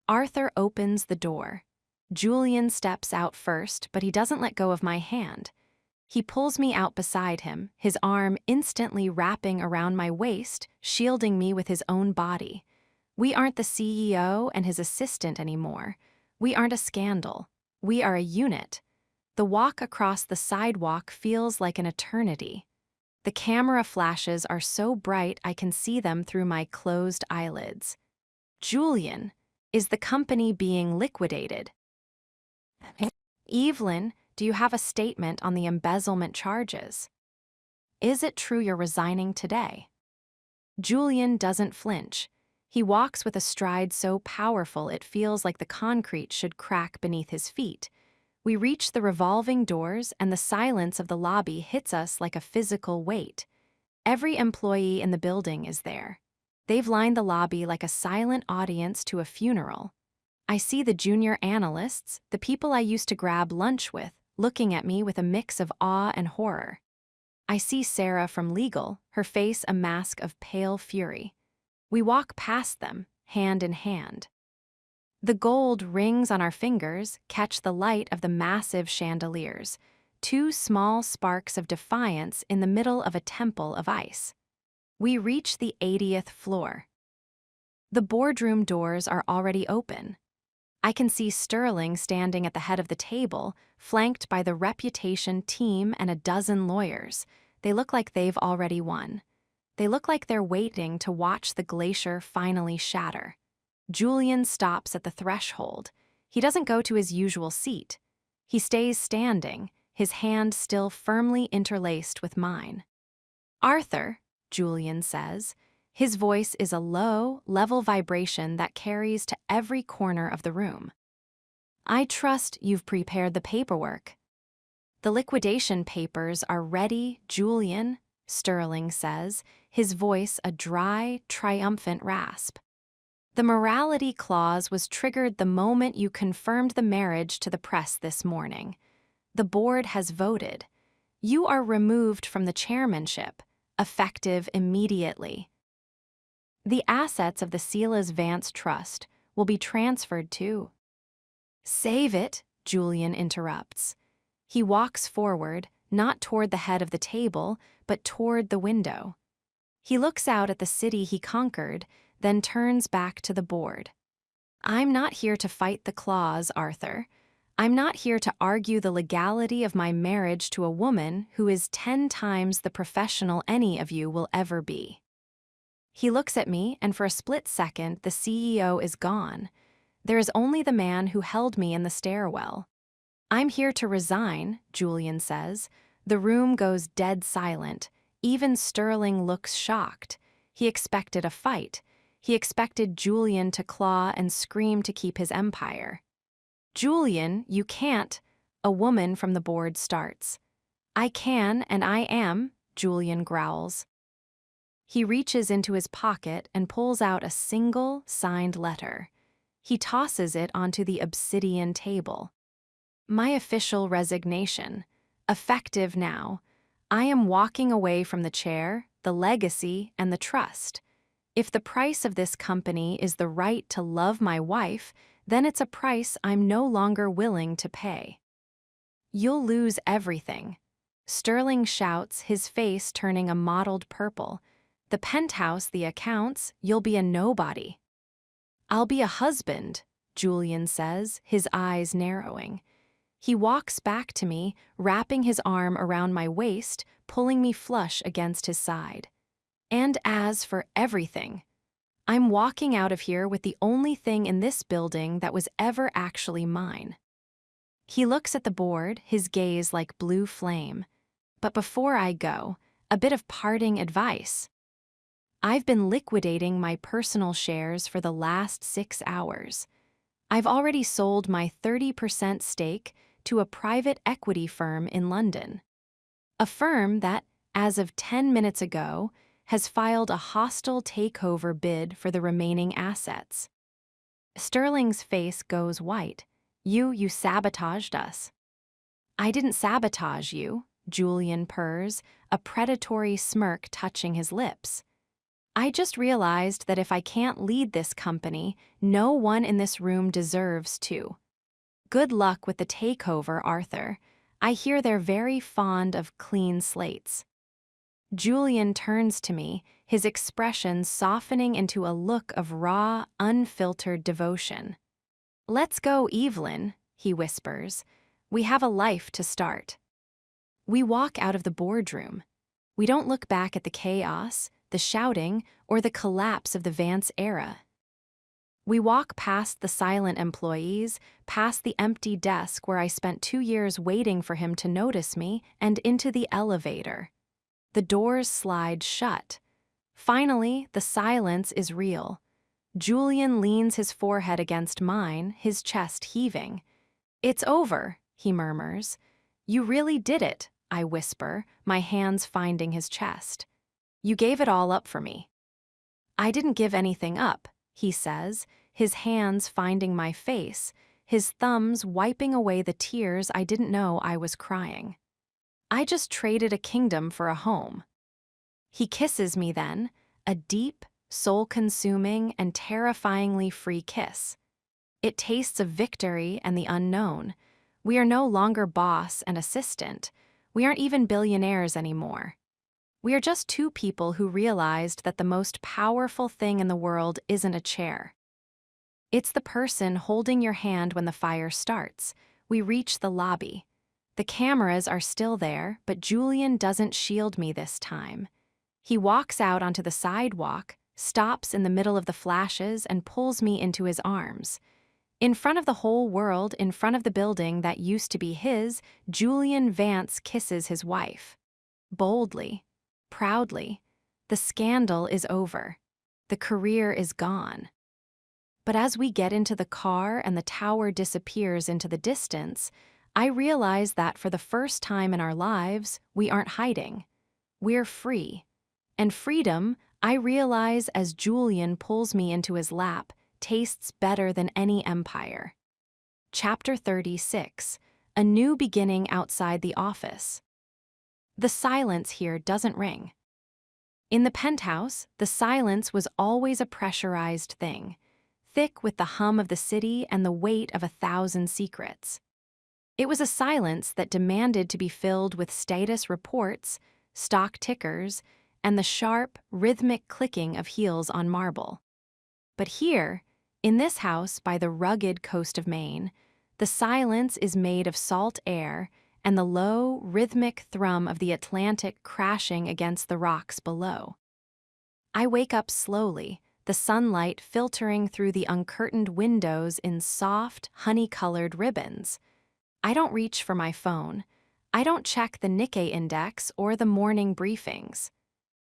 Arthur opens the door. Julian steps out first, but he doesn't let go of my hand. He pulls me out beside him, his arm instantly wrapping around my waist, shielding me with his own body. We aren't the CEO and his assistant anymore. We aren't a scandal. We are a unit. The walk across the sidewalk feels like an eternity. The camera flashes are so bright I can see them through my closed eyelids. Julian, is the company being liquidated? Evelyn, do you have a statement on the embezzlement charges? Is it true you're resigning today? Julian doesn't flinch. He walks with a stride so powerful it feels like the concrete should crack beneath his feet. We reach the revolving doors and the silence of the lobby hits us like a physical weight. Every employee in the building is there. They've lined the lobby like a silent audience to a funeral. I see the junior analysts, the people I used to grab lunch with, looking at me with a mix of awe and horror. I see Sarah from legal, her face a mask of pale fury. We walk past them, hand in hand. The gold rings on our fingers catch the light of the massive chandeliers, two small sparks of defiance in the middle of a temple of ice. We reach the 80th floor. The boardroom doors are already open. I can see Sterling standing at the head of the table, flanked by the Reputation team and a dozen lawyers. They look like they've already won. They look like they're waiting to watch the glacier finally shatter. Julian stops at the threshold. He doesn't go to his usual seat. He stays standing, his hand still firmly interlaced with mine. "Arthur," Julian says. His voice is a low, level vibration that carries to every corner of the room. "I trust you've prepared the paperwork." "The liquidation papers are ready, Julian," Sterling says, his voice a dry, triumphant rasp. "The morality clause was triggered the moment you confirmed the marriage to the press this morning. The board has voted. You are removed from the chairmanship, effective immediately. The assets of the Silas Vance Trust will be transferred to—" "Save it," Julian interrupts. He walks forward, not toward the head of the table, but toward the window. He looks out at the city he conquered, then turns back to the board. "I'm not here to fight the clause, Arthur. I'm not here to argue the legality of my marriage to a woman who is 10 times the professional any of you will ever be." He looks at me, and for a split second, the CEO is gone. There is only the man who held me in the stairwell. "I'm here to resign," Julian says. The room goes dead silent. Even Sterling looks shocked. He expected a fight. He expected Julian to claw and scream to keep his empire. "Julian, you can't," a woman from the board starts. "I can and I am," Julian growls. He reaches into his pocket and pulls out a single, signed letter. He tosses it onto the obsidian table. "My official resignation. Effective now. I am walking away from the chair, the legacy, and the trust. If the price of this company is the right to love my wife, then it's a price I'm no longer willing to pay." "You'll lose everything," Sterling shouts, his face turning a mottled purple. "The penthouse, the accounts, you'll be a nobody." "I'll be a husband," Julian says, his eyes narrowing. He walks back to me, wrapping his arm around my waist, pulling me flush against his side. "And as for everything, I'm walking out of here with the only thing in this building that was ever actually mine." He looks at the board, his gaze like blue flame. But before I go, a bit of parting advice. I've been liquidating my personal shares for the last 6 hours. I've already sold my 30% stake to a private equity firm in London. A firm that, as of 10 minutes ago, has filed a hostile takeover bid for the remaining assets. Sterling's face goes white. You sabotaged us. I didn't sabotage you, Julian purrs, a predatory smirk touching his lips. I just realized that if I can't lead this company, no one in this room deserves to. Good luck with the takeover, Arthur. I hear they're very fond of clean slates. Julian turns to me, his expression softening into a look of raw, unfiltered devotion. Let's go, Evelyn, he whispers. We have a life to start. We walk out of the boardroom. We don't look back at the chaos, the shouting, or the collapse of the Vance era. We walk past the silent employees, past the empty desk where I spent 2 years waiting for him to notice me, and into the elevator. The doors slide shut. Finally, the silence is real. Julian leans his forehead against mine, his chest heaving. It's over, he murmurs. You really did it, I whisper, my hands finding his chest. You gave it all up for me. I didn't give anything up, he says, his hands finding my face, his thumbs wiping away the tears I didn't know I was crying. I just traded a kingdom for a home. He kisses me then, a deep, soul-consuming, and terrifyingly free kiss. It tastes of victory and the unknown. We are no longer boss and assistant. We aren't even billionaires anymore. We are just two people who realized that the most powerful thing in the world isn't a chair. It's the person holding your hand when the fire starts. We reach the lobby. The cameras are still there, but Julian doesn't shield me this time. He walks out onto the sidewalk, stops in the middle of the flashes, and pulls me into his arms. In front of the whole world, in front of the building that used to be his, Julian Vance kisses his wife. Boldly, proudly. The scandal is over. The career is gone. But as we get into the car and the tower disappears into the distance, I realize that for the first time in our lives, we aren't hiding. We're free. And freedom, I realize as Julian pulls me into his lap, tastes better than any empire. Chapter 36, A New Beginning Outside the Office. The silence here doesn't ring. In the penthouse, the silence was always a pressurized thing, thick with the hum of the city and the weight of 1,000 secrets. It was a silence that demanded to be filled with status reports, stock tickers, and the sharp, rhythmic clicking of heels on marble. But here, in this house by the rugged coast of Maine, the silence is made of salt air and the low, rhythmic thrum of the Atlantic crashing against the rocks below. I wake up slowly, the sunlight filtering through the uncurtained windows in soft, honey-colored ribbons. I don't reach for my phone. I don't check the Nikkei index or the morning briefings.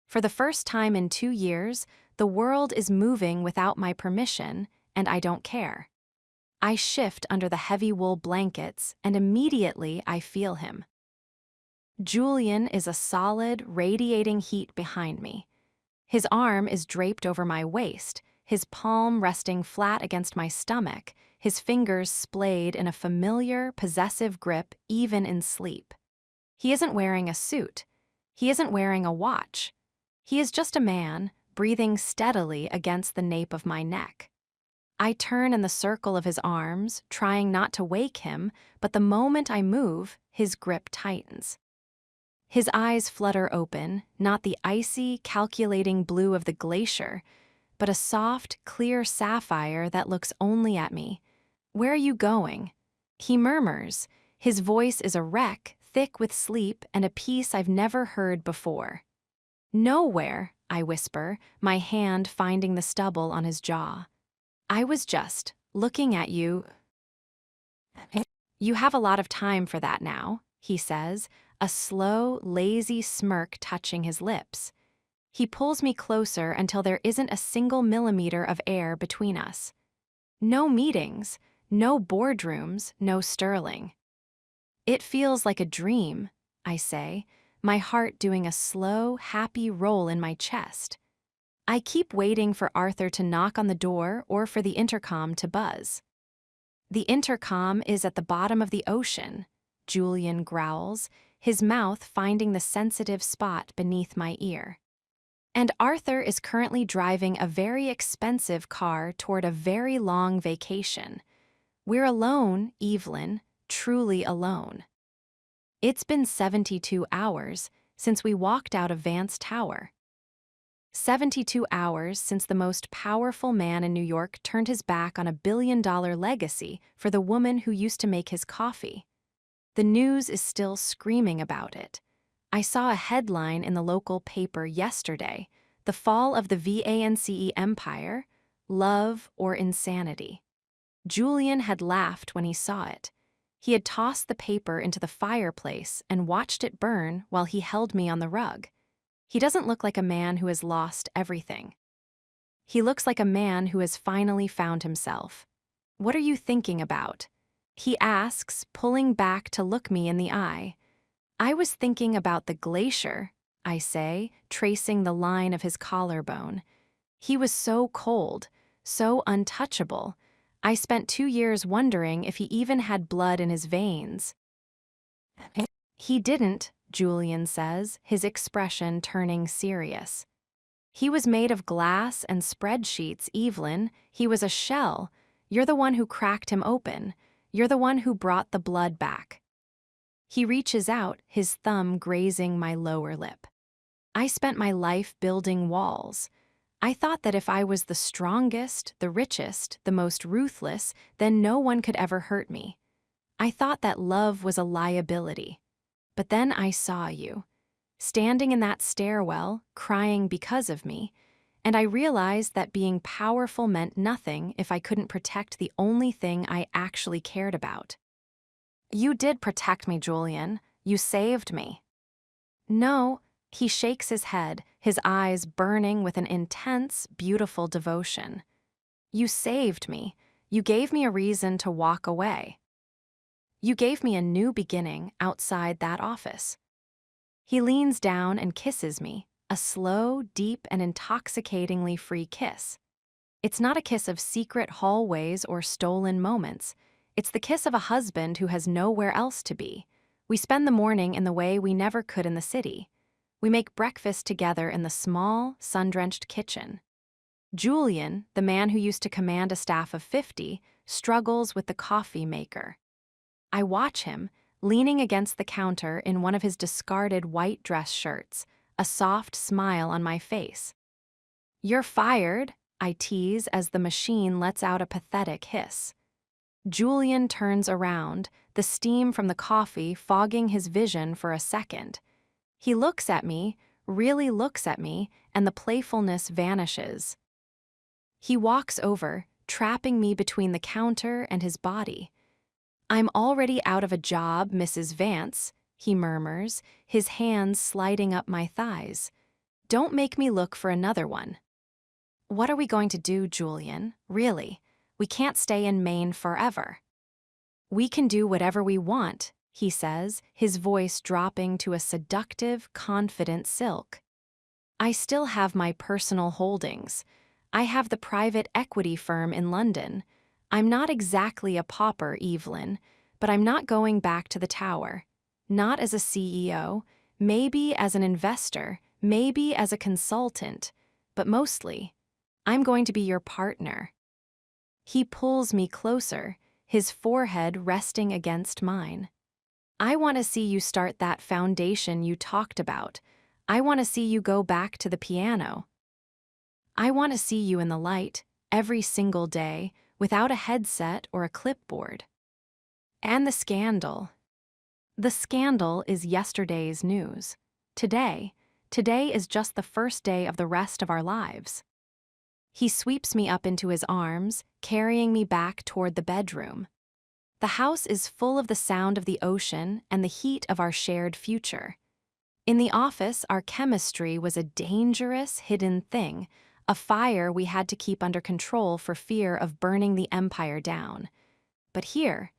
For the first time in 2 years, the world is moving without my permission, and I don't care. I shift under the heavy wool blankets, and immediately I feel him. Julian is a solid, radiating heat behind me. His arm is draped over my waist, his palm resting flat against my stomach, his fingers splayed in a familiar, possessive grip even in sleep. He isn't wearing a suit. He isn't wearing a watch. He is just a man, breathing steadily against the nape of my neck. I turn in the circle of his arms, trying not to wake him, but the moment I move, his grip tightens. His eyes flutter open, not the icy, calculating blue of the glacier, but a soft, clear sapphire that looks only at me. Where are you going? He murmurs. His voice is a wreck, thick with sleep and a peace I've never heard before. Nowhere, I whisper, my hand finding the stubble on his jaw. I was just looking at you. You have a lot of time for that now, he says, a slow, lazy smirk touching his lips. He pulls me closer until there isn't a single millimeter of air between us. No meetings, no boardrooms, no Sterling. It feels like a dream, I say, my heart doing a slow, happy roll in my chest. I keep waiting for Arthur to knock on the door or for the intercom to buzz. The intercom is at the bottom of the ocean, Julian growls, his mouth finding the sensitive spot beneath my ear. And Arthur is currently driving a very expensive car toward a very long vacation. We're alone, Evelyn, truly alone. It's been 72 hours since we walked out of Vance Tower. 72 hours since the most powerful man in New York turned his back on a billion-dollar legacy for the woman who used to make his coffee. The news is still screaming about it. I saw a headline in the local paper yesterday, "The Fall of the VANCE Empire, Love or Insanity." Julian had laughed when he saw it. He had tossed the paper into the fireplace and watched it burn while he held me on the rug. He doesn't look like a man who has lost everything. He looks like a man who has finally found himself. "What are you thinking about?" he asks, pulling back to look me in the eye. "I was thinking about the glacier," I say, tracing the line of his collarbone. "He was so cold, so untouchable. I spent 2 years wondering if he even had blood in his veins." "He didn't," Julian says, his expression turning serious. "He was made of glass and spreadsheets, Evelyn. He was a shell. You're the one who cracked him open. You're the one who brought the blood back." He reaches out, his thumb grazing my lower lip. "I spent my life building walls. I thought that if I was the strongest, the richest, the most ruthless, then no one could ever hurt me. I thought that love was a liability. But then I saw you, standing in that stairwell, crying because of me, and I realized that being powerful meant nothing if I couldn't protect the only thing I actually cared about." "You did protect me, Julian. You saved me." "No," he shakes his head, his eyes burning with an intense, beautiful devotion. "You saved me. You gave me a reason to walk away. You gave me a new beginning outside that office." He leans down and kisses me, a slow, deep, and intoxicatingly free kiss. It's not a kiss of secret hallways or stolen moments. It's the kiss of a husband who has nowhere else to be. We spend the morning in the way we never could in the city. We make breakfast together in the small, sun-drenched kitchen. Julian, the man who used to command a staff of 50, struggles with the coffee maker. I watch him, leaning against the counter in one of his discarded white dress shirts, a soft smile on my face. "You're fired," I tease as the machine lets out a pathetic hiss. Julian turns around, the steam from the coffee fogging his vision for a second. He looks at me, really looks at me, and the playfulness vanishes. He walks over, trapping me between the counter and his body. "I'm already out of a job, Mrs. Vance," he murmurs, his hands sliding up my thighs. "Don't make me look for another one." "What are we going to do, Julian? Really? We can't stay in Maine forever." "We can do whatever we want," he says, his voice dropping to a seductive, confident silk. "I still have my personal holdings. I have the private equity firm in London. I'm not exactly a pauper, Evelyn, but I'm not going back to the tower. Not as a CEO, maybe as an investor, maybe as a consultant, but mostly, I'm going to be your partner." He pulls me closer, his forehead resting against mine. "I want to see you start that foundation you talked about. I want to see you go back to the piano. I want to see you in the light, every single day, without a headset or a clipboard." And the scandal. The scandal is yesterday's news. Today is just the first day of the rest of our lives. He sweeps me up into his arms, carrying me back toward the bedroom. The house is full of the sound of the ocean and the heat of our shared future. In the office, our chemistry was a dangerous, hidden thing, a fire we had to keep under control for fear of burning the empire down. But here,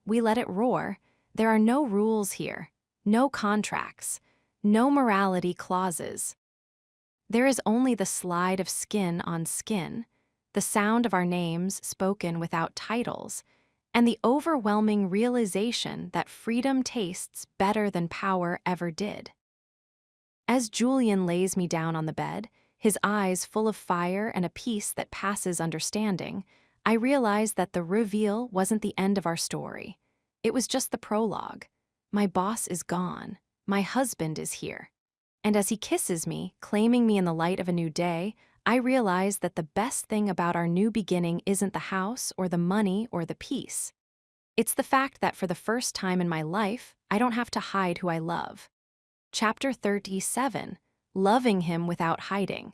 we let it roar. There are no rules here, no contracts, no morality clauses. There is only the slide of skin on skin, the sound of our names spoken without titles, and the overwhelming realization that freedom tastes better than power ever did. As Julian lays me down on the bed, his eyes full of fire and a peace that passes understanding, I realize that the reveal wasn't the end of our story. It was just the prologue. My boss is gone. My husband is here. And as he kisses me, claiming me in the light of a new day, I realize that the best thing about our new beginning isn't the house or the money or the peace. It's the fact that for the first time in my life, I don't have to hide who I love. Chapter 37, Loving Him Without Hiding.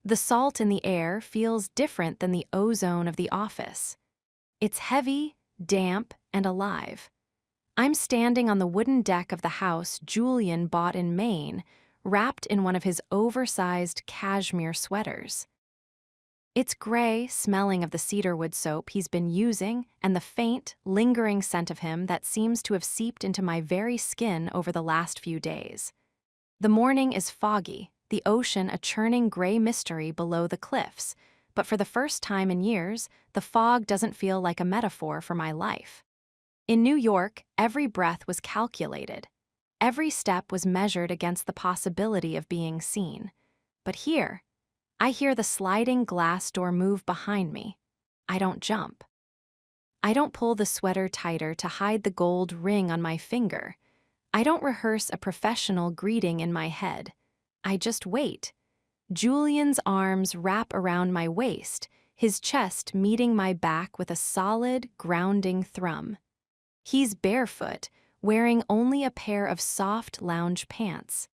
The salt in the air feels different than the ozone of the office. It's heavy, damp, and alive. I'm standing on the wooden deck of the house Julian bought in Maine, wrapped in one of his oversized cashmere sweaters. It's gray, smelling of the cedarwood soap he's been using and the faint, lingering scent of him that seems to have seeped into my very skin over the last few days. The morning is foggy, the ocean a churning gray mystery below the cliffs, but for the first time in years, the fog doesn't feel like a metaphor for my life. In New York, every breath was calculated. Every step was measured against the possibility of being seen. But here, I hear the sliding glass door move behind me. I don't jump. I don't pull the sweater tighter to hide the gold ring on my finger. I don't rehearse a professional greeting in my head. I just wait. Julian's arms wrap around my waist, his chest meeting my back with a solid, grounding thrum. He's barefoot, wearing only a pair of soft lounge pants.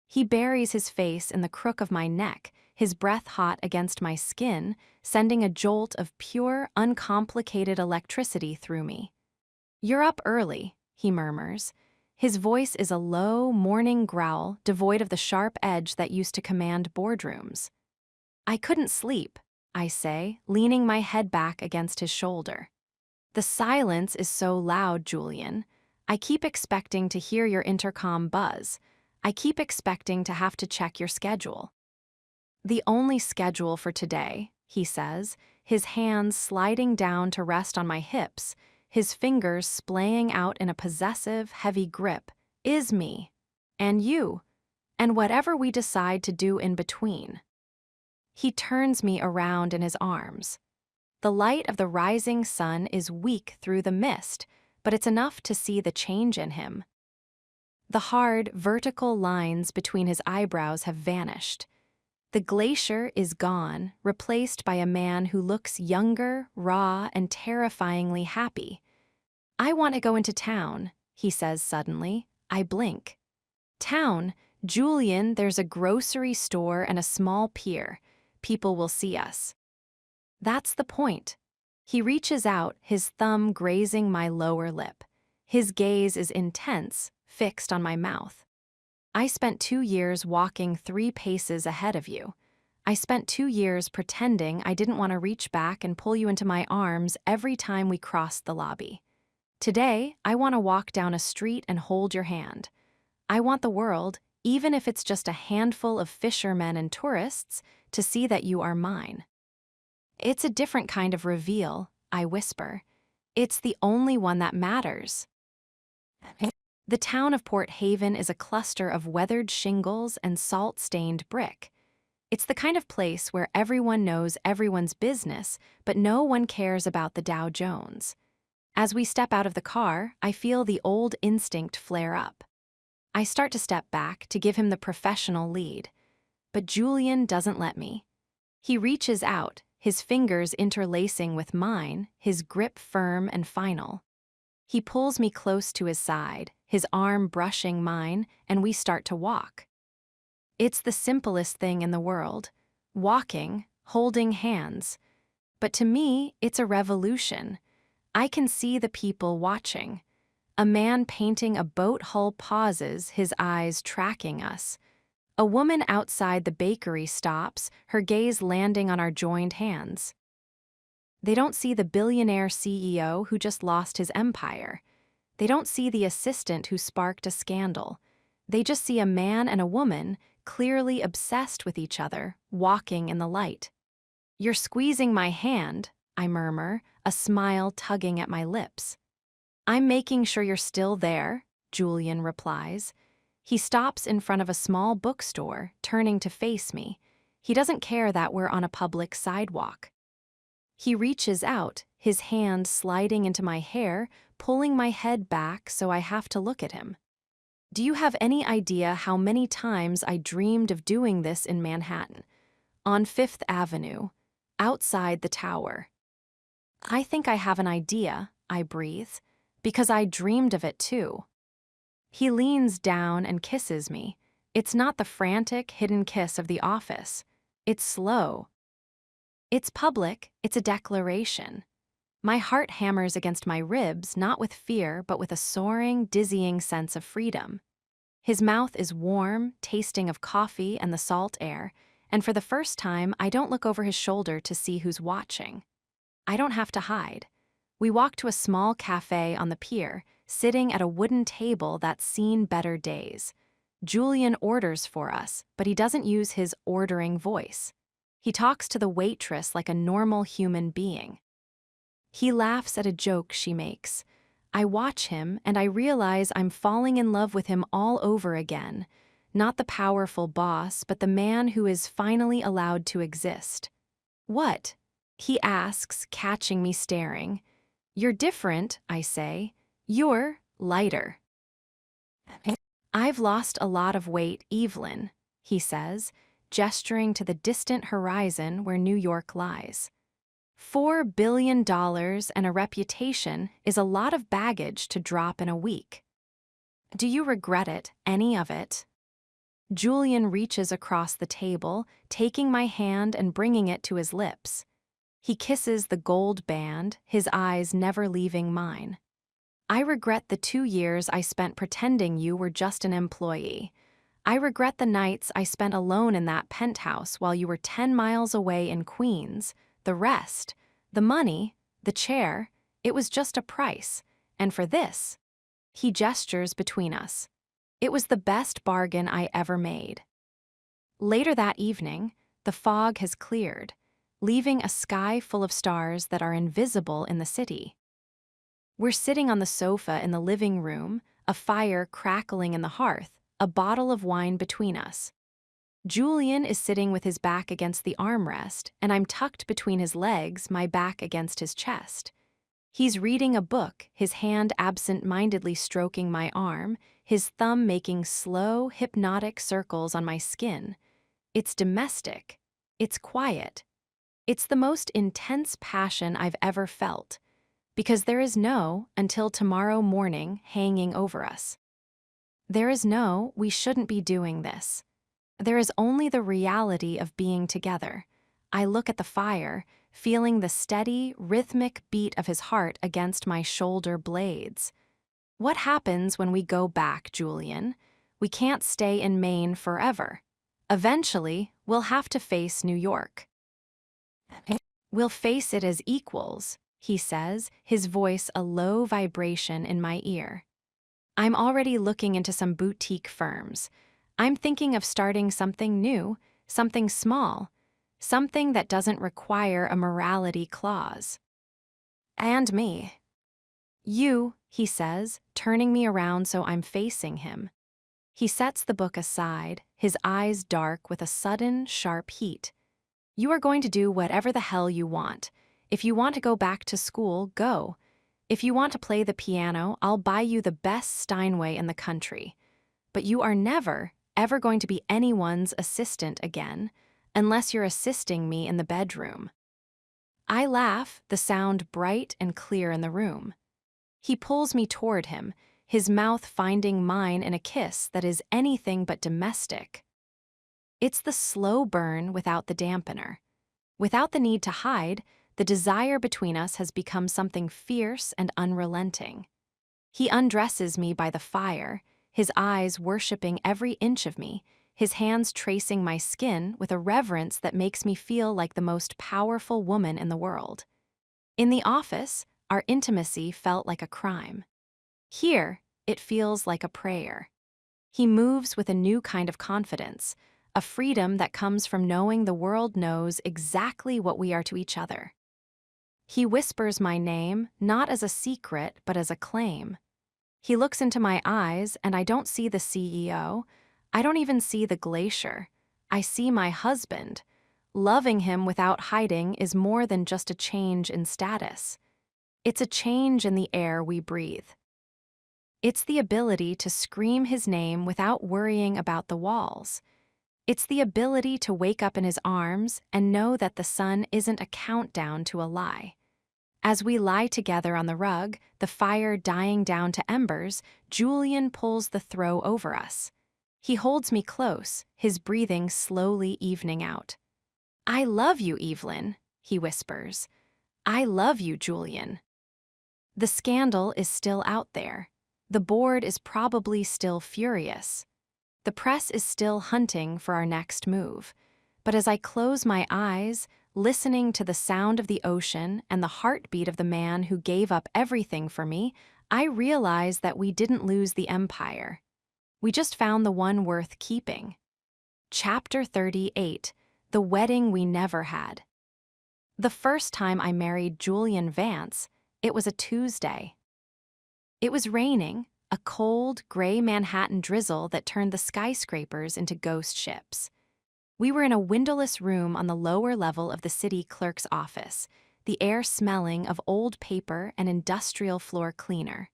He buries his face in the crook of my neck, his breath hot against my skin, sending a jolt of pure, uncomplicated electricity through me. "You're up early," he murmurs. His voice is a low, morning growl devoid of the sharp edge that used to command boardrooms. "I couldn't sleep," I say, leaning my head back against his shoulder. "The silence is so loud, Julian. I keep expecting to hear your intercom buzz. I keep expecting to have to check your schedule." "The only schedule for today," he says, his hands sliding down to rest on my hips, his fingers splaying out in a possessive, heavy grip, "is me. And you. And whatever we decide to do in between." He turns me around in his arms. The light of the rising sun is weak through the mist, but it's enough to see the change in him. The hard, vertical lines between his eyebrows have vanished. The glacier is gone, replaced by a man who looks younger, raw, and terrifyingly happy. "I want to go into town," he says suddenly. I blink. "Town? Julian, there's a grocery store and a small pier. People will see us." "That's the point." He reaches out, his thumb grazing my lower lip. His gaze is intense, fixed on my mouth. "I spent 2 years walking 3 paces ahead of you. I spent 2 years pretending I didn't want to reach back and pull you into my arms every time we crossed the lobby. Today, I want to walk down a street and hold your hand. I want the world, even if it's just a handful of fishermen and tourists, to see that you are mine." "It's a different kind of reveal," I whisper. "It's the only one that matters." The town of Port Haven is a cluster of weathered shingles and salt-stained brick. It's the kind of place where everyone knows everyone's business, but no one cares about the Dow Jones. As we step out of the car, I feel the old instinct flare up. I start to step back to give him the professional lead. But Julian doesn't let me. He reaches out, his fingers interlacing with mine, his grip firm and final. He pulls me close to his side, his arm brushing mine, and we start to walk. It's the simplest thing in the world, walking, holding hands. But to me, it's a revolution. I can see the people watching. A man painting a boat hull pauses, his eyes tracking us. A woman outside the bakery stops, her gaze landing on our joined hands. They don't see the billionaire CEO who just lost his empire. They don't see the assistant who sparked a scandal. They just see a man and a woman, clearly obsessed with each other, walking in the light. "You're squeezing my hand," I murmur, a smile tugging at my lips. "I'm making sure you're still there," Julian replies. He stops in front of a small bookstore, turning to face me. He doesn't care that we're on a public sidewalk. He reaches out, his hand sliding into my hair, pulling my head back so I have to look at him. "Do you have any idea how many times I dreamed of doing this in Manhattan? On Fifth Avenue, outside the tower." "I think I have an idea," I breathe, "because I dreamed of it too." He leans down and kisses me. It's not the frantic, hidden kiss of the office. It's slow. It's public, it's a declaration. My heart hammers against my ribs, not with fear, but with a soaring, dizzying sense of freedom. His mouth is warm, tasting of coffee and the salt air, and for the first time, I don't look over his shoulder to see who's watching. I don't have to hide. We walk to a small cafe on the pier, sitting at a wooden table that's seen better days. Julian orders for us, but he doesn't use his ordering voice. He talks to the waitress like a normal human being. He laughs at a joke she makes. I watch him, and I realize I'm falling in love with him all over again. Not the powerful boss, but the man who is finally allowed to exist. "What?" he asks, catching me staring. "You're different," I say. "You're lighter." "I've lost a lot of weight, Evelyn," he says, gesturing to the distant horizon where New York lies. $4 billion and a reputation is a lot of baggage to drop in a week. "Do you regret it, any of it?" Julian reaches across the table, taking my hand and bringing it to his lips. He kisses the gold band, his eyes never leaving mine. "I regret the 2 years I spent pretending you were just an employee. I regret the nights I spent alone in that penthouse while you were 10 miles away in Queens. The rest, the money, the chair, it was just a price. And for this," he gestures between us, "it was the best bargain I ever made." Later that evening, the fog has cleared, leaving a sky full of stars that are invisible in the city. We're sitting on the sofa in the living room, a fire crackling in the hearth, a bottle of wine between us. Julian is sitting with his back against the armrest, and I'm tucked between his legs, my back against his chest. He's reading a book, his hand absent-mindedly stroking my arm, his thumb making slow, hypnotic circles on my skin. It's domestic. It's quiet. It's the most intense passion I've ever felt, because there is no "until tomorrow morning" hanging over us. There is no "we shouldn't be doing this." There is only the reality of being together. I look at the fire, feeling the steady, rhythmic beat of his heart against my shoulder blades. "What happens when we go back, Julian? We can't stay in Maine forever. Eventually, we'll have to face New York." "We'll face it as equals," he says, his voice a low vibration in my ear. I'm already looking into some boutique firms. I'm thinking of starting something new, something small, something that doesn't require a morality clause. "And me." "You," he says, turning me around so I'm facing him. He sets the book aside, his eyes dark with a sudden, sharp heat. "You are going to do whatever the hell you want. If you want to go back to school, go. If you want to play the piano, I'll buy you the best Steinway in the country. But you are never, ever going to be anyone's assistant again, unless you're assisting me in the bedroom." I laugh, the sound bright and clear in the room. He pulls me toward him, his mouth finding mine in a kiss that is anything but domestic. It's the slow burn without the dampener. Without the need to hide, the desire between us has become something fierce and unrelenting. He undresses me by the fire, his eyes worshipping every inch of me, his hands tracing my skin with a reverence that makes me feel like the most powerful woman in the world. In the office, our intimacy felt like a crime. Here, it feels like a prayer. He moves with a new kind of confidence, a freedom that comes from knowing the world knows exactly what we are to each other. He whispers my name, not as a secret, but as a claim. He looks into my eyes, and I don't see the CEO. I don't even see the glacier. I see my husband. Loving him without hiding is more than just a change in status. It's a change in the air we breathe. It's the ability to scream his name without worrying about the walls. It's the ability to wake up in his arms and know that the sun isn't a countdown to a lie. As we lie together on the rug, the fire dying down to embers, Julian pulls the throw over us. He holds me close, his breathing slowly evening out. "I love you, Evelyn," he whispers. "I love you, Julian." The scandal is still out there. The board is probably still furious. The press is still hunting for our next move. But as I close my eyes, listening to the sound of the ocean and the heartbeat of the man who gave up everything for me, I realize that we didn't lose the empire. We just found the one worth keeping. Chapter 38, The Wedding We Never Had. The first time I married Julian Vance, it was a Tuesday. It was raining, a cold, gray Manhattan drizzle that turned the skyscrapers into ghost ships. We were in a windowless room on the lower level of the city clerk's office, the air smelling of old paper and industrial floor cleaner.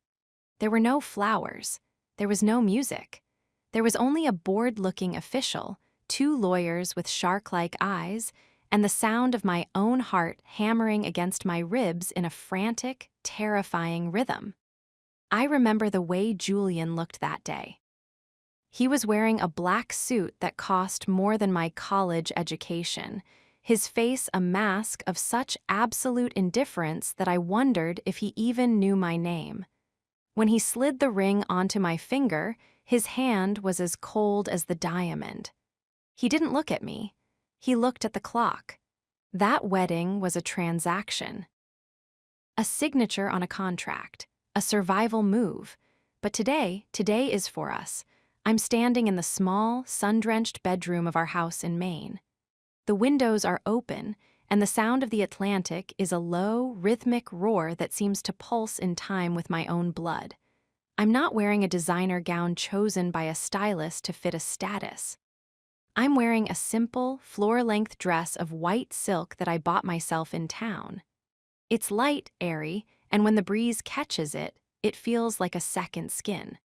There were no flowers. There was no music. There was only a bored-looking official, two lawyers with shark-like eyes, and the sound of my own heart hammering against my ribs in a frantic, terrifying rhythm. I remember the way Julian looked that day. He was wearing a black suit that cost more than my college education, his face a mask of such absolute indifference that I wondered if he even knew my name. When he slid the ring onto my finger, his hand was as cold as the diamond. He didn't look at me. He looked at the clock. That wedding was a transaction. A signature on a contract, a survival move. But today is for us. I'm standing in the small, sun-drenched bedroom of our house in Maine. The windows are open, and the sound of the Atlantic is a low, rhythmic roar that seems to pulse in time with my own blood. I'm not wearing a designer gown chosen by a stylist to fit a status. I'm wearing a simple, floor-length dress of white silk that I bought myself in town. It's light, airy, and when the breeze catches it, it feels like a second skin.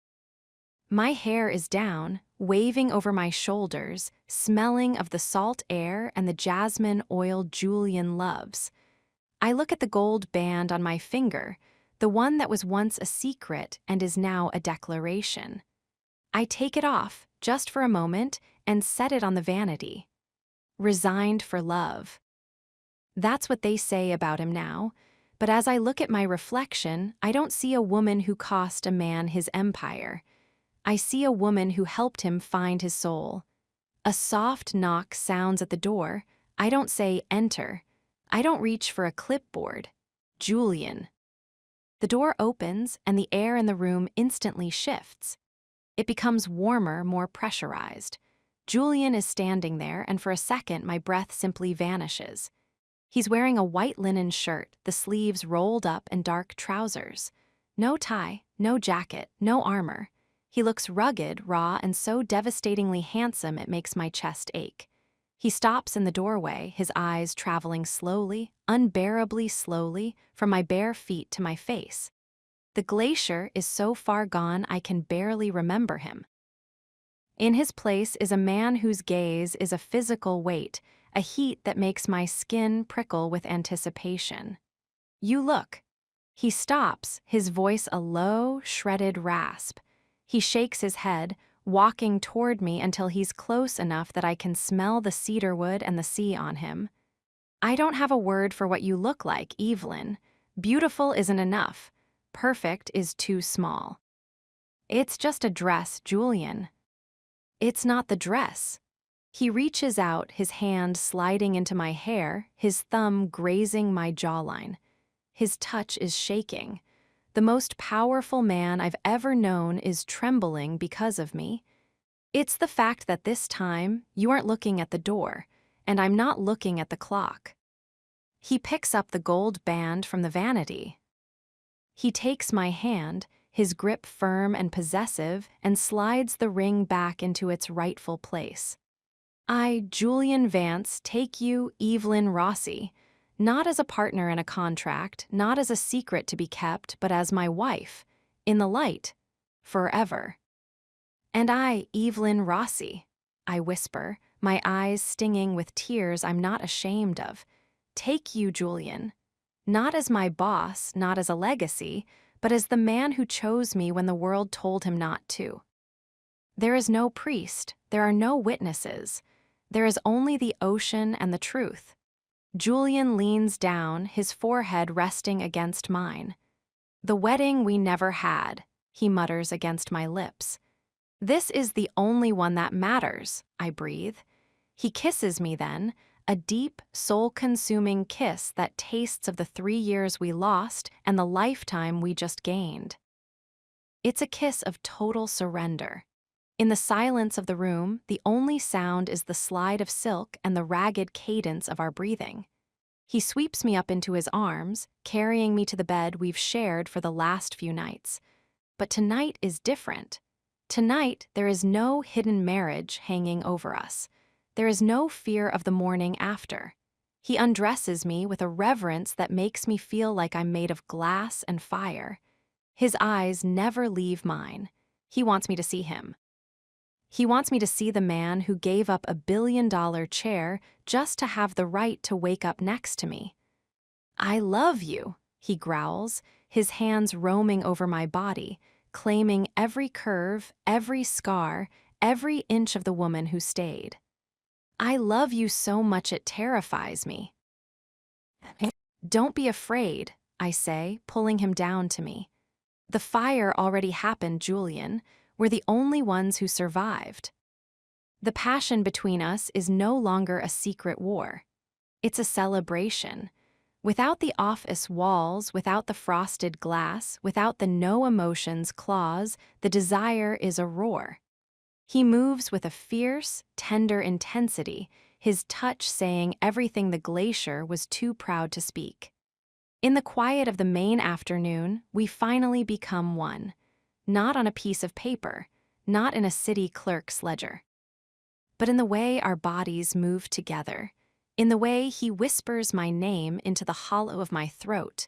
My hair is down, waving over my shoulders, smelling of the salt air and the jasmine oil Julian loves. I look at the gold band on my finger, the one that was once a secret and is now a declaration. I take it off, just for a moment, and set it on the vanity. Resigned for love. That's what they say about him now, but as I look at my reflection, I don't see a woman who cost a man his empire. I see a woman who helped him find his soul. A soft knock sounds at the door. I don't say, "Enter." I don't reach for a clipboard. Julian. The door opens, and the air in the room instantly shifts. It becomes warmer, more pressurized. Julian is standing there, and for a second, my breath simply vanishes. He's wearing a white linen shirt, the sleeves rolled up, and dark trousers. No tie, no jacket, no armor. He looks rugged, raw, and so devastatingly handsome it makes my chest ache. He stops in the doorway, his eyes traveling slowly, unbearably slowly, from my bare feet to my face. The glacier is so far gone I can barely remember him. In his place is a man whose gaze is a physical weight, a heat that makes my skin prickle with anticipation. "You look." He stops, his voice a low, shredded rasp. He shakes his head, walking toward me until he's close enough that I can smell the cedarwood and the sea on him. I don't have a word for what you look like, Evelyn. Beautiful isn't enough. Perfect is too small. It's just a dress, Julian. It's not the dress. He reaches out, his hand sliding into my hair, his thumb grazing my jawline. His touch is shaking. The most powerful man I've ever known is trembling because of me. It's the fact that this time you aren't looking at the door, and I'm not looking at the clock. He picks up the gold band from the vanity. He takes my hand, his grip firm and possessive, and slides the ring back into its rightful place. I, Julian Vance, take you, Evelyn Rossi, not as a partner in a contract, not as a secret to be kept, but as my wife, in the light, forever. And I, Evelyn Rossi, I whisper, my eyes stinging with tears I'm not ashamed of, take you, Julian, not as my boss, not as a legacy, but as the man who chose me when the world told him not to. There is no priest, there are no witnesses. There is only the ocean and the truth. Julian leans down, his forehead resting against mine. The wedding we never had, he mutters against my lips. This is the only one that matters, I breathe. He kisses me then, a deep, soul-consuming kiss that tastes of the 3 years we lost and the lifetime we just gained. It's a kiss of total surrender. In the silence of the room, the only sound is the slide of silk and the ragged cadence of our breathing. He sweeps me up into his arms, carrying me to the bed we've shared for the last few nights. But tonight is different. Tonight, there is no hidden marriage hanging over us. There is no fear of the morning after. He undresses me with a reverence that makes me feel like I'm made of glass and fire. His eyes never leave mine. He wants me to see him. He wants me to see the man who gave up a $1 billion chair just to have the right to wake up next to me. I love you, he growls, his hands roaming over my body, claiming every curve, every scar, every inch of the woman who stayed. I love you so much it terrifies me. Don't be afraid, I say, pulling him down to me. The fire already happened, Julian. We're the only ones who survived. The passion between us is no longer a secret war. It's a celebration. Without the office walls, without the frosted glass, without the no emotions clause, the desire is a roar. He moves with a fierce, tender intensity, his touch saying everything the glacier was too proud to speak. In the quiet of the Maine afternoon, we finally become one. Not on a piece of paper, not in a city clerk's ledger, but in the way our bodies move together, in the way he whispers my name into the hollow of my throat,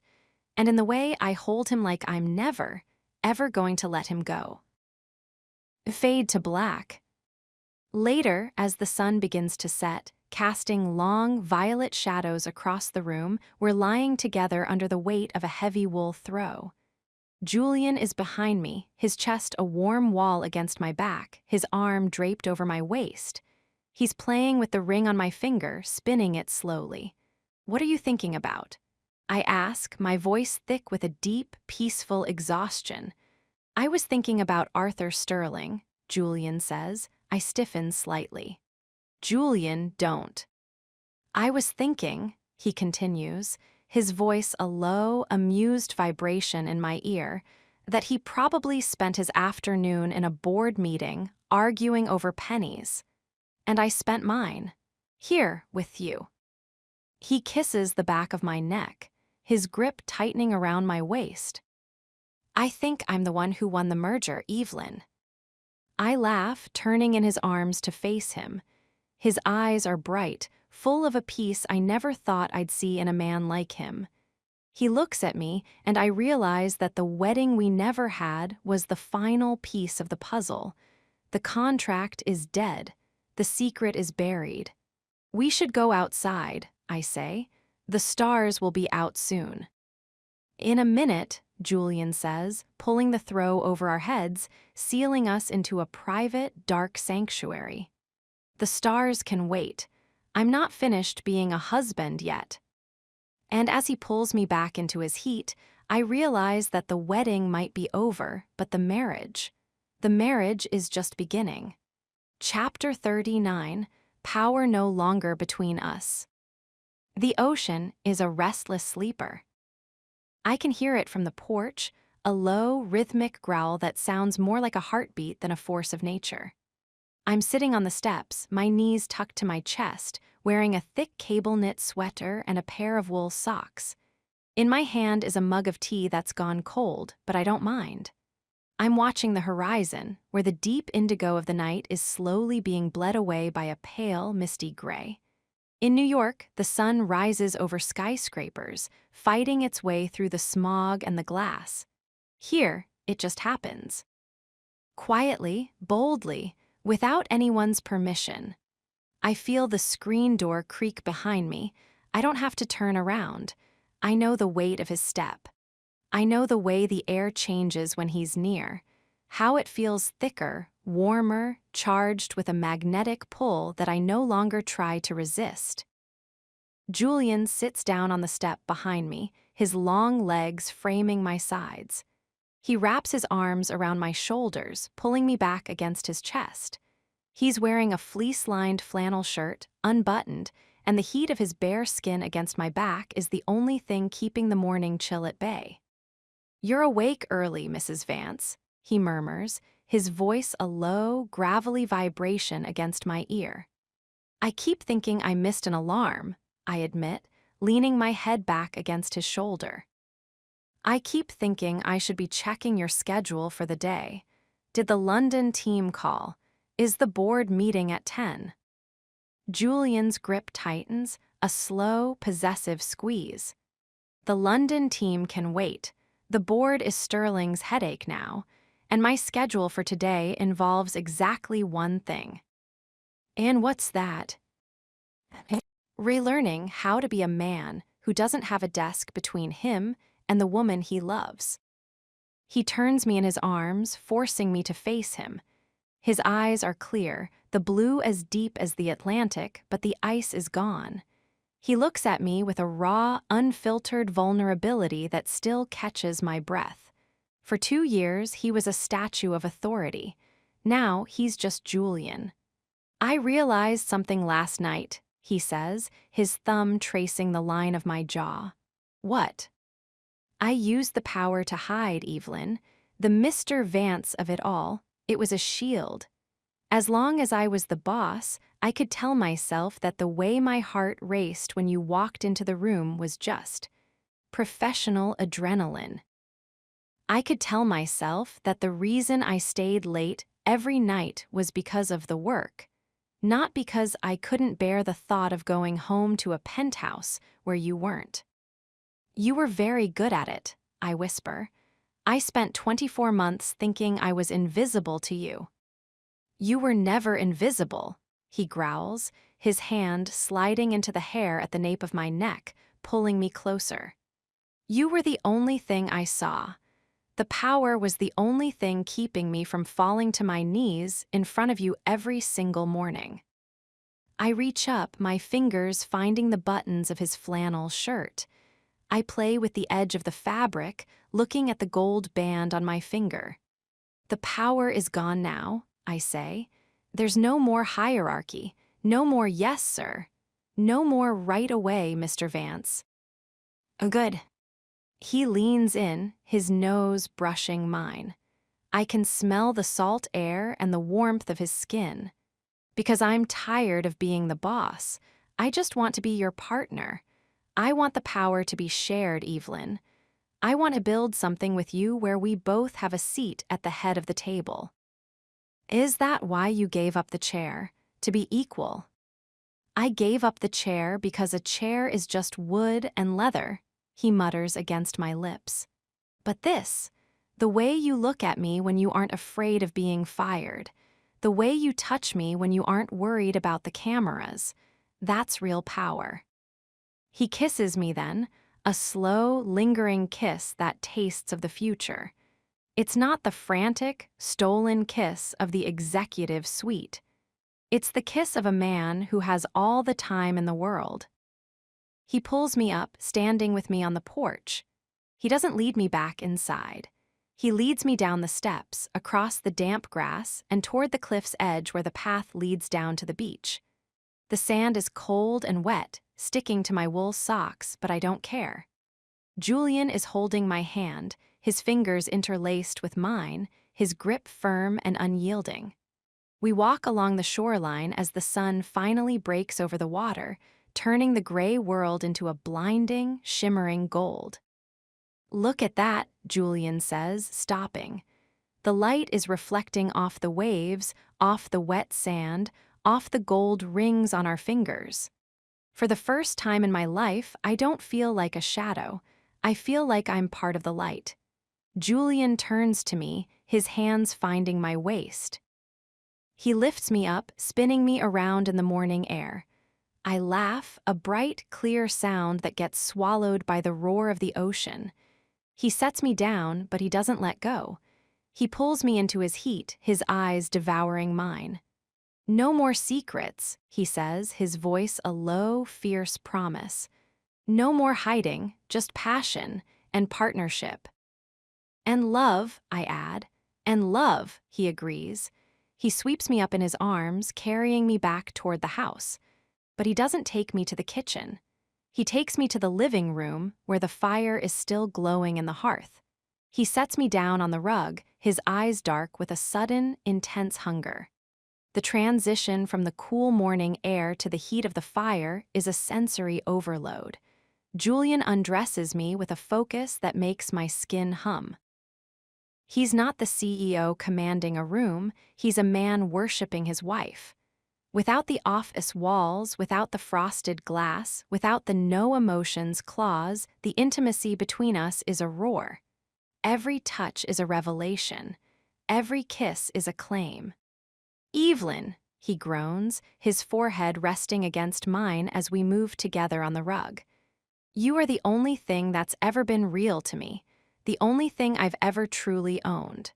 and in the way I hold him like I'm never, ever going to let him go. Fade to black. Later, as the sun begins to set, casting long, violet shadows across the room, we're lying together under the weight of a heavy wool throw. Julian is behind me, his chest a warm wall against my back, his arm draped over my waist. He's playing with the ring on my finger, spinning it slowly. What are you thinking about? I ask, my voice thick with a deep, peaceful exhaustion. I was thinking about Arthur Sterling, Julian says. I stiffen slightly. Julian, don't. I was thinking, he continues, his voice a low, amused vibration in my ear, that he probably spent his afternoon in a board meeting, arguing over pennies. And I spent mine, here with you. He kisses the back of my neck, his grip tightening around my waist. I think I'm the one who won the merger, Evelyn. I laugh, turning in his arms to face him. His eyes are bright, full of a peace I never thought I'd see in a man like him. He looks at me, and I realize that the wedding we never had was the final piece of the puzzle. The contract is dead. The secret is buried. We should go outside, I say. The stars will be out soon. In a minute, Julian says, pulling the throw over our heads, sealing us into a private, dark sanctuary. The stars can wait. I'm not finished being a husband yet. And as he pulls me back into his heat, I realize that the wedding might be over, but the marriage is just beginning. Chapter 39, Power No Longer Between Us. The ocean is a restless sleeper. I can hear it from the porch, a low, rhythmic growl that sounds more like a heartbeat than a force of nature. I'm sitting on the steps, my knees tucked to my chest, wearing a thick cable-knit sweater and a pair of wool socks. In my hand is a mug of tea that's gone cold, but I don't mind. I'm watching the horizon, where the deep indigo of the night is slowly being bled away by a pale, misty gray. In New York, the sun rises over skyscrapers, fighting its way through the smog and the glass. Here, it just happens. Quietly, boldly, without anyone's permission. I feel the screen door creak behind me. I don't have to turn around. I know the weight of his step. I know the way the air changes when he's near, how it feels thicker, warmer, charged with a magnetic pull that I no longer try to resist. Julian sits down on the step behind me, his long legs framing my sides. He wraps his arms around my shoulders, pulling me back against his chest. He's wearing a fleece-lined flannel shirt, unbuttoned, and the heat of his bare skin against my back is the only thing keeping the morning chill at bay. "You're awake early, Mrs. Vance," he murmurs, his voice a low, gravelly vibration against my ear. I keep thinking I missed an alarm, I admit, leaning my head back against his shoulder. I keep thinking I should be checking your schedule for the day. Did the London team call? Is the board meeting at 10? Julian's grip tightens, a slow, possessive squeeze. The London team can wait. The board is Sterling's headache now, and my schedule for today involves exactly one thing. And what's that? Relearning how to be a man who doesn't have a desk between him and the woman he loves. He turns me in his arms, forcing me to face him. His eyes are clear, the blue as deep as the Atlantic, but the ice is gone. He looks at me with a raw, unfiltered vulnerability that still catches my breath. For 2 years, he was a statue of authority. Now, he's just Julian. "I realized something last night," he says, his thumb tracing the line of my jaw. "What?" "I used the power to hide, Evelyn. The Mr. Vance of it all. It was a shield. As long as I was the boss, I could tell myself that the way my heart raced when you walked into the room was just professional adrenaline. I could tell myself that the reason I stayed late every night was because of the work, not because I couldn't bear the thought of going home to a penthouse where you weren't. You were very good at it," I whisper. "I spent 24 months thinking I was invisible to you." "You were never invisible," he growls, his hand sliding into the hair at the nape of my neck, pulling me closer. "You were the only thing I saw. The power was the only thing keeping me from falling to my knees in front of you every single morning." I reach up, my fingers finding the buttons of his flannel shirt. I play with the edge of the fabric, looking at the gold band on my finger. "The power is gone now," I say. "There's no more hierarchy, no more yes, sir, no more right away, Mr. Vance." "Good." He leans in, his nose brushing mine. I can smell the salt air and the warmth of his skin. "Because I'm tired of being the boss. I just want to be your partner. I want the power to be shared, Evelyn. I want to build something with you where we both have a seat at the head of the table." "Is that why you gave up the chair? To be equal?" "I gave up the chair because a chair is just wood and leather," he mutters against my lips. "But this, the way you look at me when you aren't afraid of being fired, the way you touch me when you aren't worried about the cameras, that's real power." He kisses me then, a slow, lingering kiss that tastes of the future. It's not the frantic, stolen kiss of the executive suite. It's the kiss of a man who has all the time in the world. He pulls me up, standing with me on the porch. He doesn't lead me back inside. He leads me down the steps, across the damp grass, and toward the cliff's edge where the path leads down to the beach. The sand is cold and wet, sticking to my wool socks, but I don't care. Julian is holding my hand, his fingers interlaced with mine, his grip firm and unyielding. We walk along the shoreline as the sun finally breaks over the water, turning the gray world into a blinding, shimmering gold. "Look at that," Julian says, stopping. The light is reflecting off the waves, off the wet sand, off the gold rings on our fingers. For the first time in my life, I don't feel like a shadow. I feel like I'm part of the light. Julian turns to me, his hands finding my waist. He lifts me up, spinning me around in the morning air. I laugh, a bright, clear sound that gets swallowed by the roar of the ocean. He sets me down, but he doesn't let go. He pulls me into his heat, his eyes devouring mine. "No more secrets," he says, his voice a low, fierce promise. "No more hiding, just passion and partnership." "And love," I add. "And love," he agrees. He sweeps me up in his arms, carrying me back toward the house. But he doesn't take me to the kitchen. He takes me to the living room, where the fire is still glowing in the hearth. He sets me down on the rug, his eyes dark with a sudden, intense hunger. The transition from the cool morning air to the heat of the fire is a sensory overload. Julian undresses me with a focus that makes my skin hum. He's not the CEO commanding a room, he's a man worshipping his wife. Without the office walls, without the frosted glass, without the no emotions clause, the intimacy between us is a roar. Every touch is a revelation. Every kiss is a claim. "Evelyn," he groans, his forehead resting against mine as we move together on the rug. "You are the only thing that's ever been real to me, the only thing I've ever truly owned."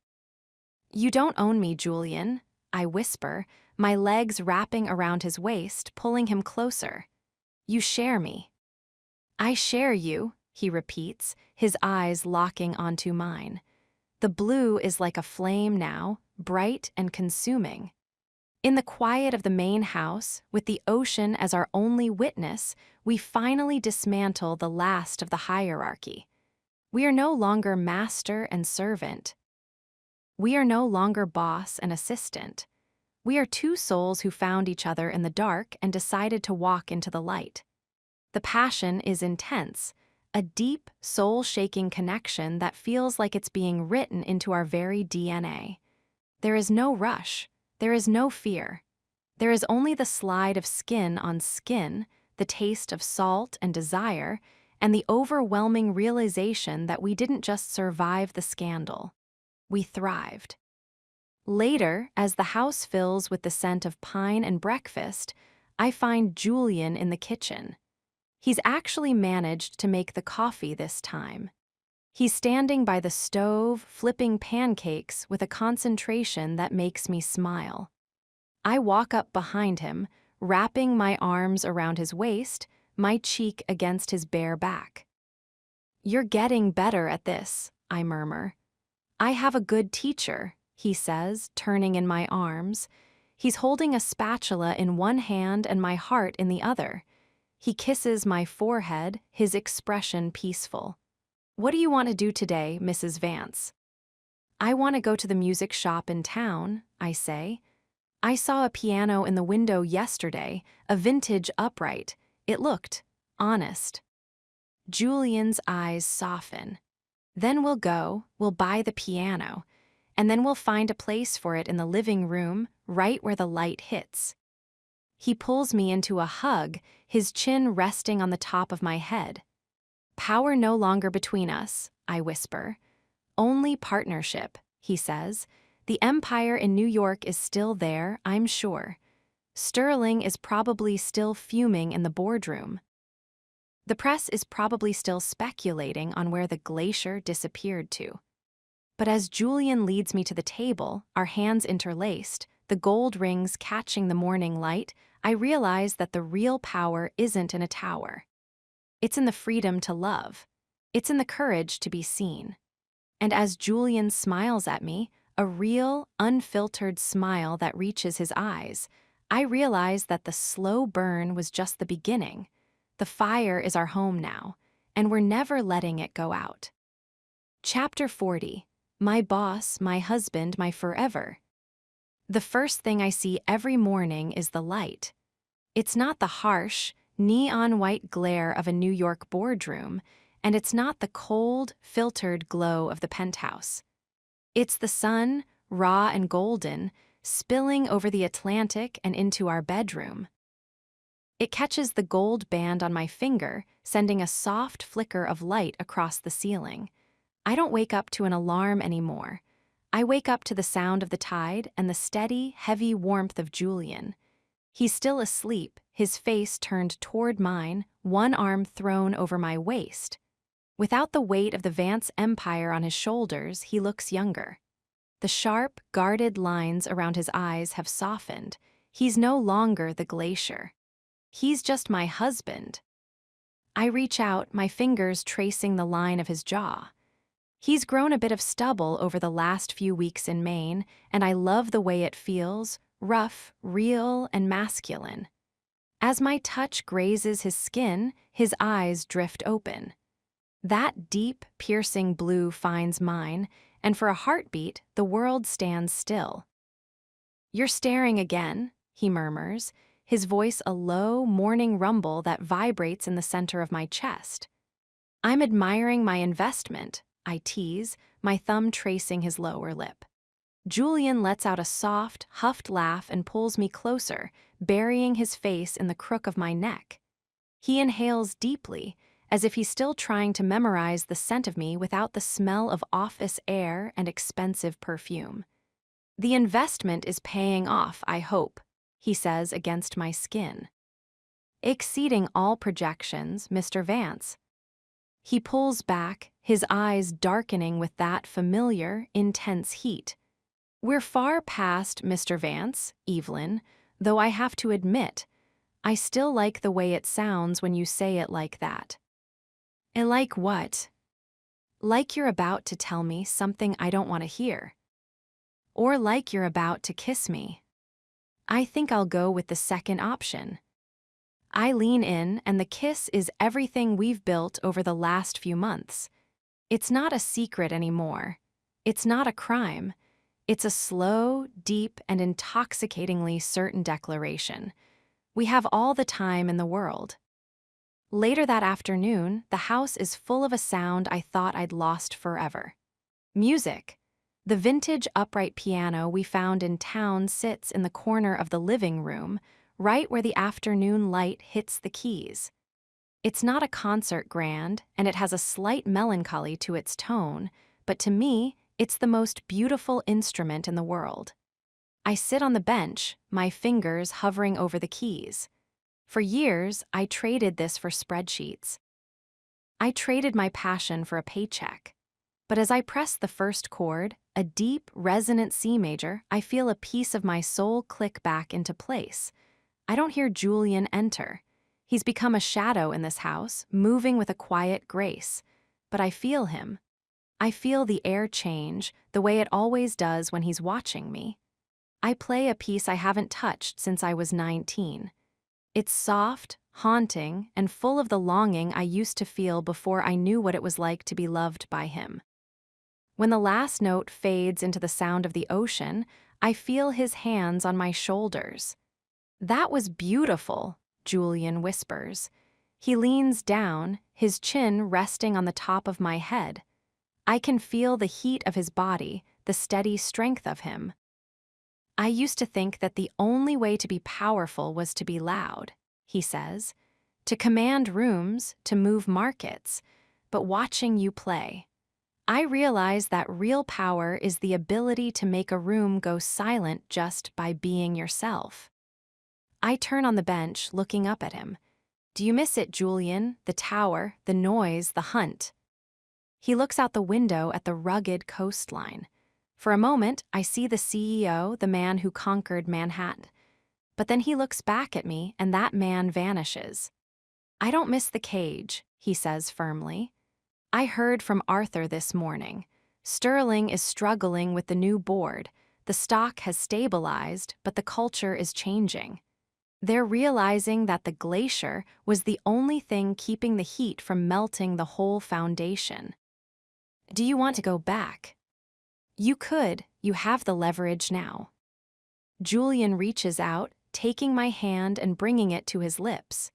"You don't own me, Julian," I whisper, my legs wrapping around his waist, pulling him closer. "You share me." "I share you," he repeats, his eyes locking onto mine. The blue is like a flame now, bright and consuming. In the quiet of the main house, with the ocean as our only witness, we finally dismantle the last of the hierarchy. We are no longer master and servant. We are no longer boss and assistant. We are two souls who found each other in the dark and decided to walk into the light. The passion is intense, a deep, soul-shaking connection that feels like it's being written into our very DNA. There is no rush. There is no fear. There is only the slide of skin on skin, the taste of salt and desire, and the overwhelming realization that we didn't just survive the scandal. We thrived. Later, as the house fills with the scent of pine and breakfast, I find Julian in the kitchen. He's actually managed to make the coffee this time. He's standing by the stove, flipping pancakes with a concentration that makes me smile. I walk up behind him, wrapping my arms around his waist, my cheek against his bare back. "You're getting better at this," I murmur. "I have a good teacher," he says, turning in my arms. He's holding a spatula in one hand and my heart in the other. He kisses my forehead, his expression peaceful. "What do you want to do today, Mrs. Vance?" "I want to go to the music shop in town," I say. "I saw a piano in the window yesterday, a vintage upright. It looked honest." Julian's eyes soften. "Then we'll buy the piano, and then we'll find a place for it in the living room, right where the light hits." He pulls me into a hug, his chin resting on the top of my head. "Power no longer between us," I whisper. "Only partnership," he says. "The empire in New York is still there, I'm sure. Sterling is probably still fuming in the boardroom. The press is probably still speculating on where the glacier disappeared to." But as Julian leads me to the table, our hands interlaced, the gold rings catching the morning light, I realize that the real power isn't in a tower. It's in the freedom to love. It's in the courage to be seen. And as Julian smiles at me, a real, unfiltered smile that reaches his eyes, I realize that the slow burn was just the beginning. The fire is our home now, and we're never letting it go out. Chapter 40. My boss, my husband, my forever. The first thing I see every morning is the light. It's not the harsh, neon-white glare of a New York boardroom, and it's not the cold, filtered glow of the penthouse. It's the sun, raw and golden, spilling over the Atlantic and into our bedroom. It catches the gold band on my finger, sending a soft flicker of light across the ceiling. I don't wake up to an alarm anymore. I wake up to the sound of the tide and the steady, heavy warmth of Julian. He's still asleep, his face turned toward mine, one arm thrown over my waist. Without the weight of the Vance empire on his shoulders, he looks younger. The sharp, guarded lines around his eyes have softened. He's no longer the glacier. He's just my husband. I reach out, my fingers tracing the line of his jaw. He's grown a bit of stubble over the last few weeks in Maine, and I love the way it feels, rough, real, and masculine. As my touch grazes his skin, his eyes drift open. That deep, piercing blue finds mine, and for a heartbeat, the world stands still. "You're staring again," he murmurs, his voice a low, morning rumble that vibrates in the center of my chest. "I'm admiring my investment," I tease, my thumb tracing his lower lip. Julian lets out a soft, huffed laugh and pulls me closer, burying his face in the crook of my neck. He inhales deeply, as if he's still trying to memorize the scent of me without the smell of office air and expensive perfume. "The investment is paying off, I hope," he says against my skin. "Exceeding all projections, Mr. Vance." He pulls back, his eyes darkening with that familiar, intense heat. "We're far past Mr. Vance, Evelyn, though I have to admit, I still like the way it sounds when you say it like that." "Like what?" "Like you're about to tell me something I don't want to hear. Or like you're about to kiss me." I think I'll go with the second option. I lean in, and the kiss is everything we've built over the last few months. It's not a secret anymore. It's not a crime. It's a slow, deep, and intoxicatingly certain declaration. We have all the time in the world. Later that afternoon, the house is full of a sound I thought I'd lost forever. Music. The vintage upright piano we found in town sits in the corner of the living room, right where the afternoon light hits the keys. It's not a concert grand, and it has a slight melancholy to its tone, but to me, it's the most beautiful instrument in the world. I sit on the bench, my fingers hovering over the keys. For years, I traded this for spreadsheets. I traded my passion for a paycheck. But as I press the first chord, a deep, resonant C major, I feel a piece of my soul click back into place. I don't hear Julian enter. He's become a shadow in this house, moving with a quiet grace. But I feel him. I feel the air change, the way it always does when he's watching me. I play a piece I haven't touched since I was 19. It's soft, haunting, and full of the longing I used to feel before I knew what it was like to be loved by him. When the last note fades into the sound of the ocean, I feel his hands on my shoulders. "That was beautiful," Julian whispers. He leans down, his chin resting on the top of my head. I can feel the heat of his body, the steady strength of him. "I used to think that the only way to be powerful was to be loud," he says, "to command rooms, to move markets. But watching you play, I realize that real power is the ability to make a room go silent just by being yourself." I turn on the bench, looking up at him. "Do you miss it, Julian? The tower, the noise, the hunt?" He looks out the window at the rugged coastline. For a moment, I see the CEO, the man who conquered Manhattan. But then he looks back at me, and that man vanishes. I don't miss the cage, he says firmly. I heard from Arthur this morning. Sterling is struggling with the new board. The stock has stabilized, but the culture is changing. They're realizing that the glacier was the only thing keeping the heat from melting the whole foundation. Do you want to go back? You could. You have the leverage now. Julian reaches out, taking my hand and bringing it to his lips.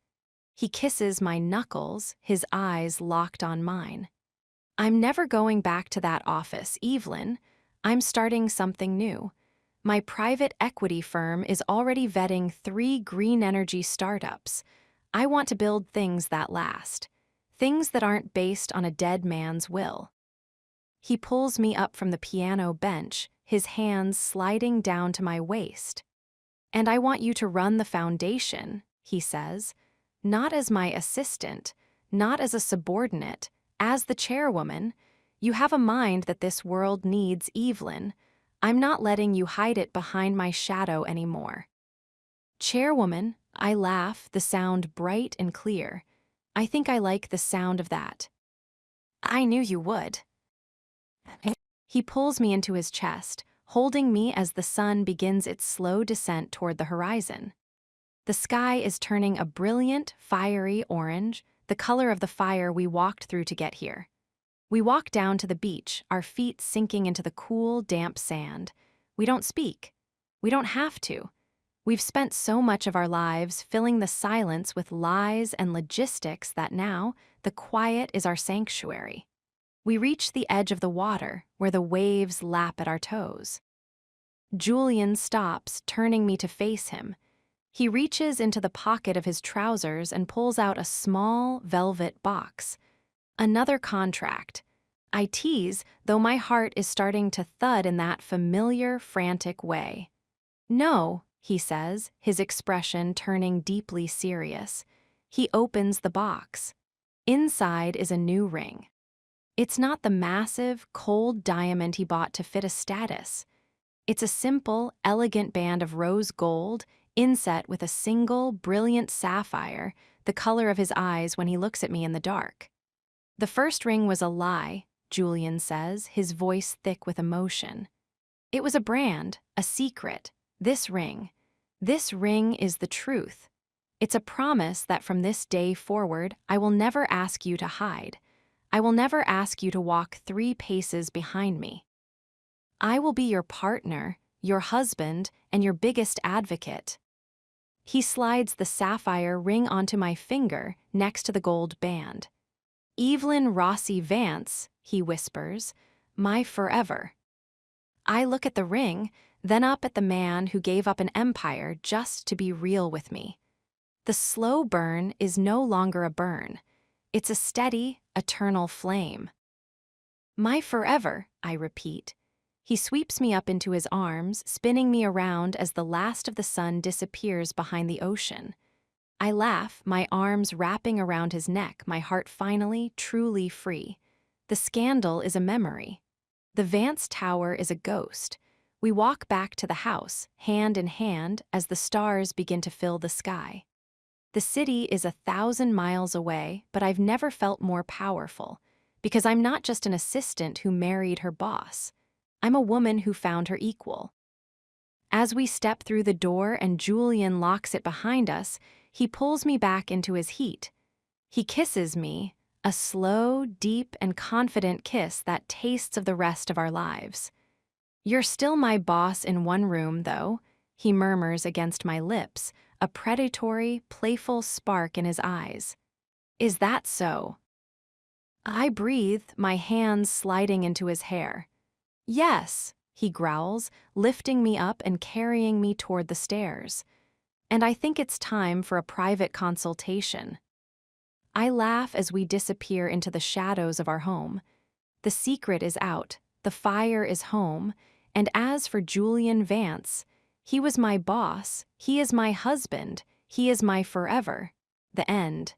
He kisses my knuckles, his eyes locked on mine. I'm never going back to that office, Evelyn. I'm starting something new. My private equity firm is already vetting 3 green energy startups. I want to build things that last. Things that aren't based on a dead man's will. He pulls me up from the piano bench, his hands sliding down to my waist. And I want you to run the foundation, he says. Not as my assistant, not as a subordinate, as the chairwoman. You have a mind that this world needs, Evelyn. I'm not letting you hide it behind my shadow anymore. Chairwoman, I laugh, the sound bright and clear. I think I like the sound of that. I knew you would. He pulls me into his chest, holding me as the sun begins its slow descent toward the horizon. The sky is turning a brilliant, fiery orange, the color of the fire we walked through to get here. We walk down to the beach, our feet sinking into the cool, damp sand. We don't speak. We don't have to. We've spent so much of our lives filling the silence with lies and logistics that now the quiet is our sanctuary. We reach the edge of the water, where the waves lap at our toes. Julian stops, turning me to face him. He reaches into the pocket of his trousers and pulls out a small, velvet box. Another contract. I tease, though my heart is starting to thud in that familiar, frantic way. No, he says, his expression turning deeply serious. He opens the box. Inside is a new ring. It's not the massive, cold diamond he bought to fit a status. It's a simple, elegant band of rose gold, inset with a single, brilliant sapphire, the color of his eyes when he looks at me in the dark. The first ring was a lie, Julian says, his voice thick with emotion. It was a brand, a secret. This ring is the truth. It's a promise that from this day forward, I will never ask you to hide. I will never ask you to walk 3 paces behind me. I will be your partner, your husband, and your biggest advocate. He slides the sapphire ring onto my finger next to the gold band. Evelyn Rossi Vance, he whispers, my forever. I look at the ring, then up at the man who gave up an empire just to be real with me. The slow burn is no longer a burn. It's a steady, eternal flame. My forever, I repeat. He sweeps me up into his arms, spinning me around as the last of the sun disappears behind the ocean. I laugh, my arms wrapping around his neck, my heart finally, truly free. The scandal is a memory. The Vance Tower is a ghost. We walk back to the house, hand in hand, as the stars begin to fill the sky. The city is 1,000 miles away, but I've never felt more powerful, because I'm not just an assistant who married her boss. I'm a woman who found her equal. As we step through the door and Julian locks it behind us, he pulls me back into his heat. He kisses me, a slow, deep, and confident kiss that tastes of the rest of our lives. You're still my boss in one room, though, he murmurs against my lips, a predatory, playful spark in his eyes. Is that so? I breathe, my hands sliding into his hair. Yes, he growls, lifting me up and carrying me toward the stairs. And I think it's time for a private consultation. I laugh as we disappear into the shadows of our home. The secret is out, the fire is home, and as for Julian Vance, he was my boss, he is my husband, he is my forever. The end.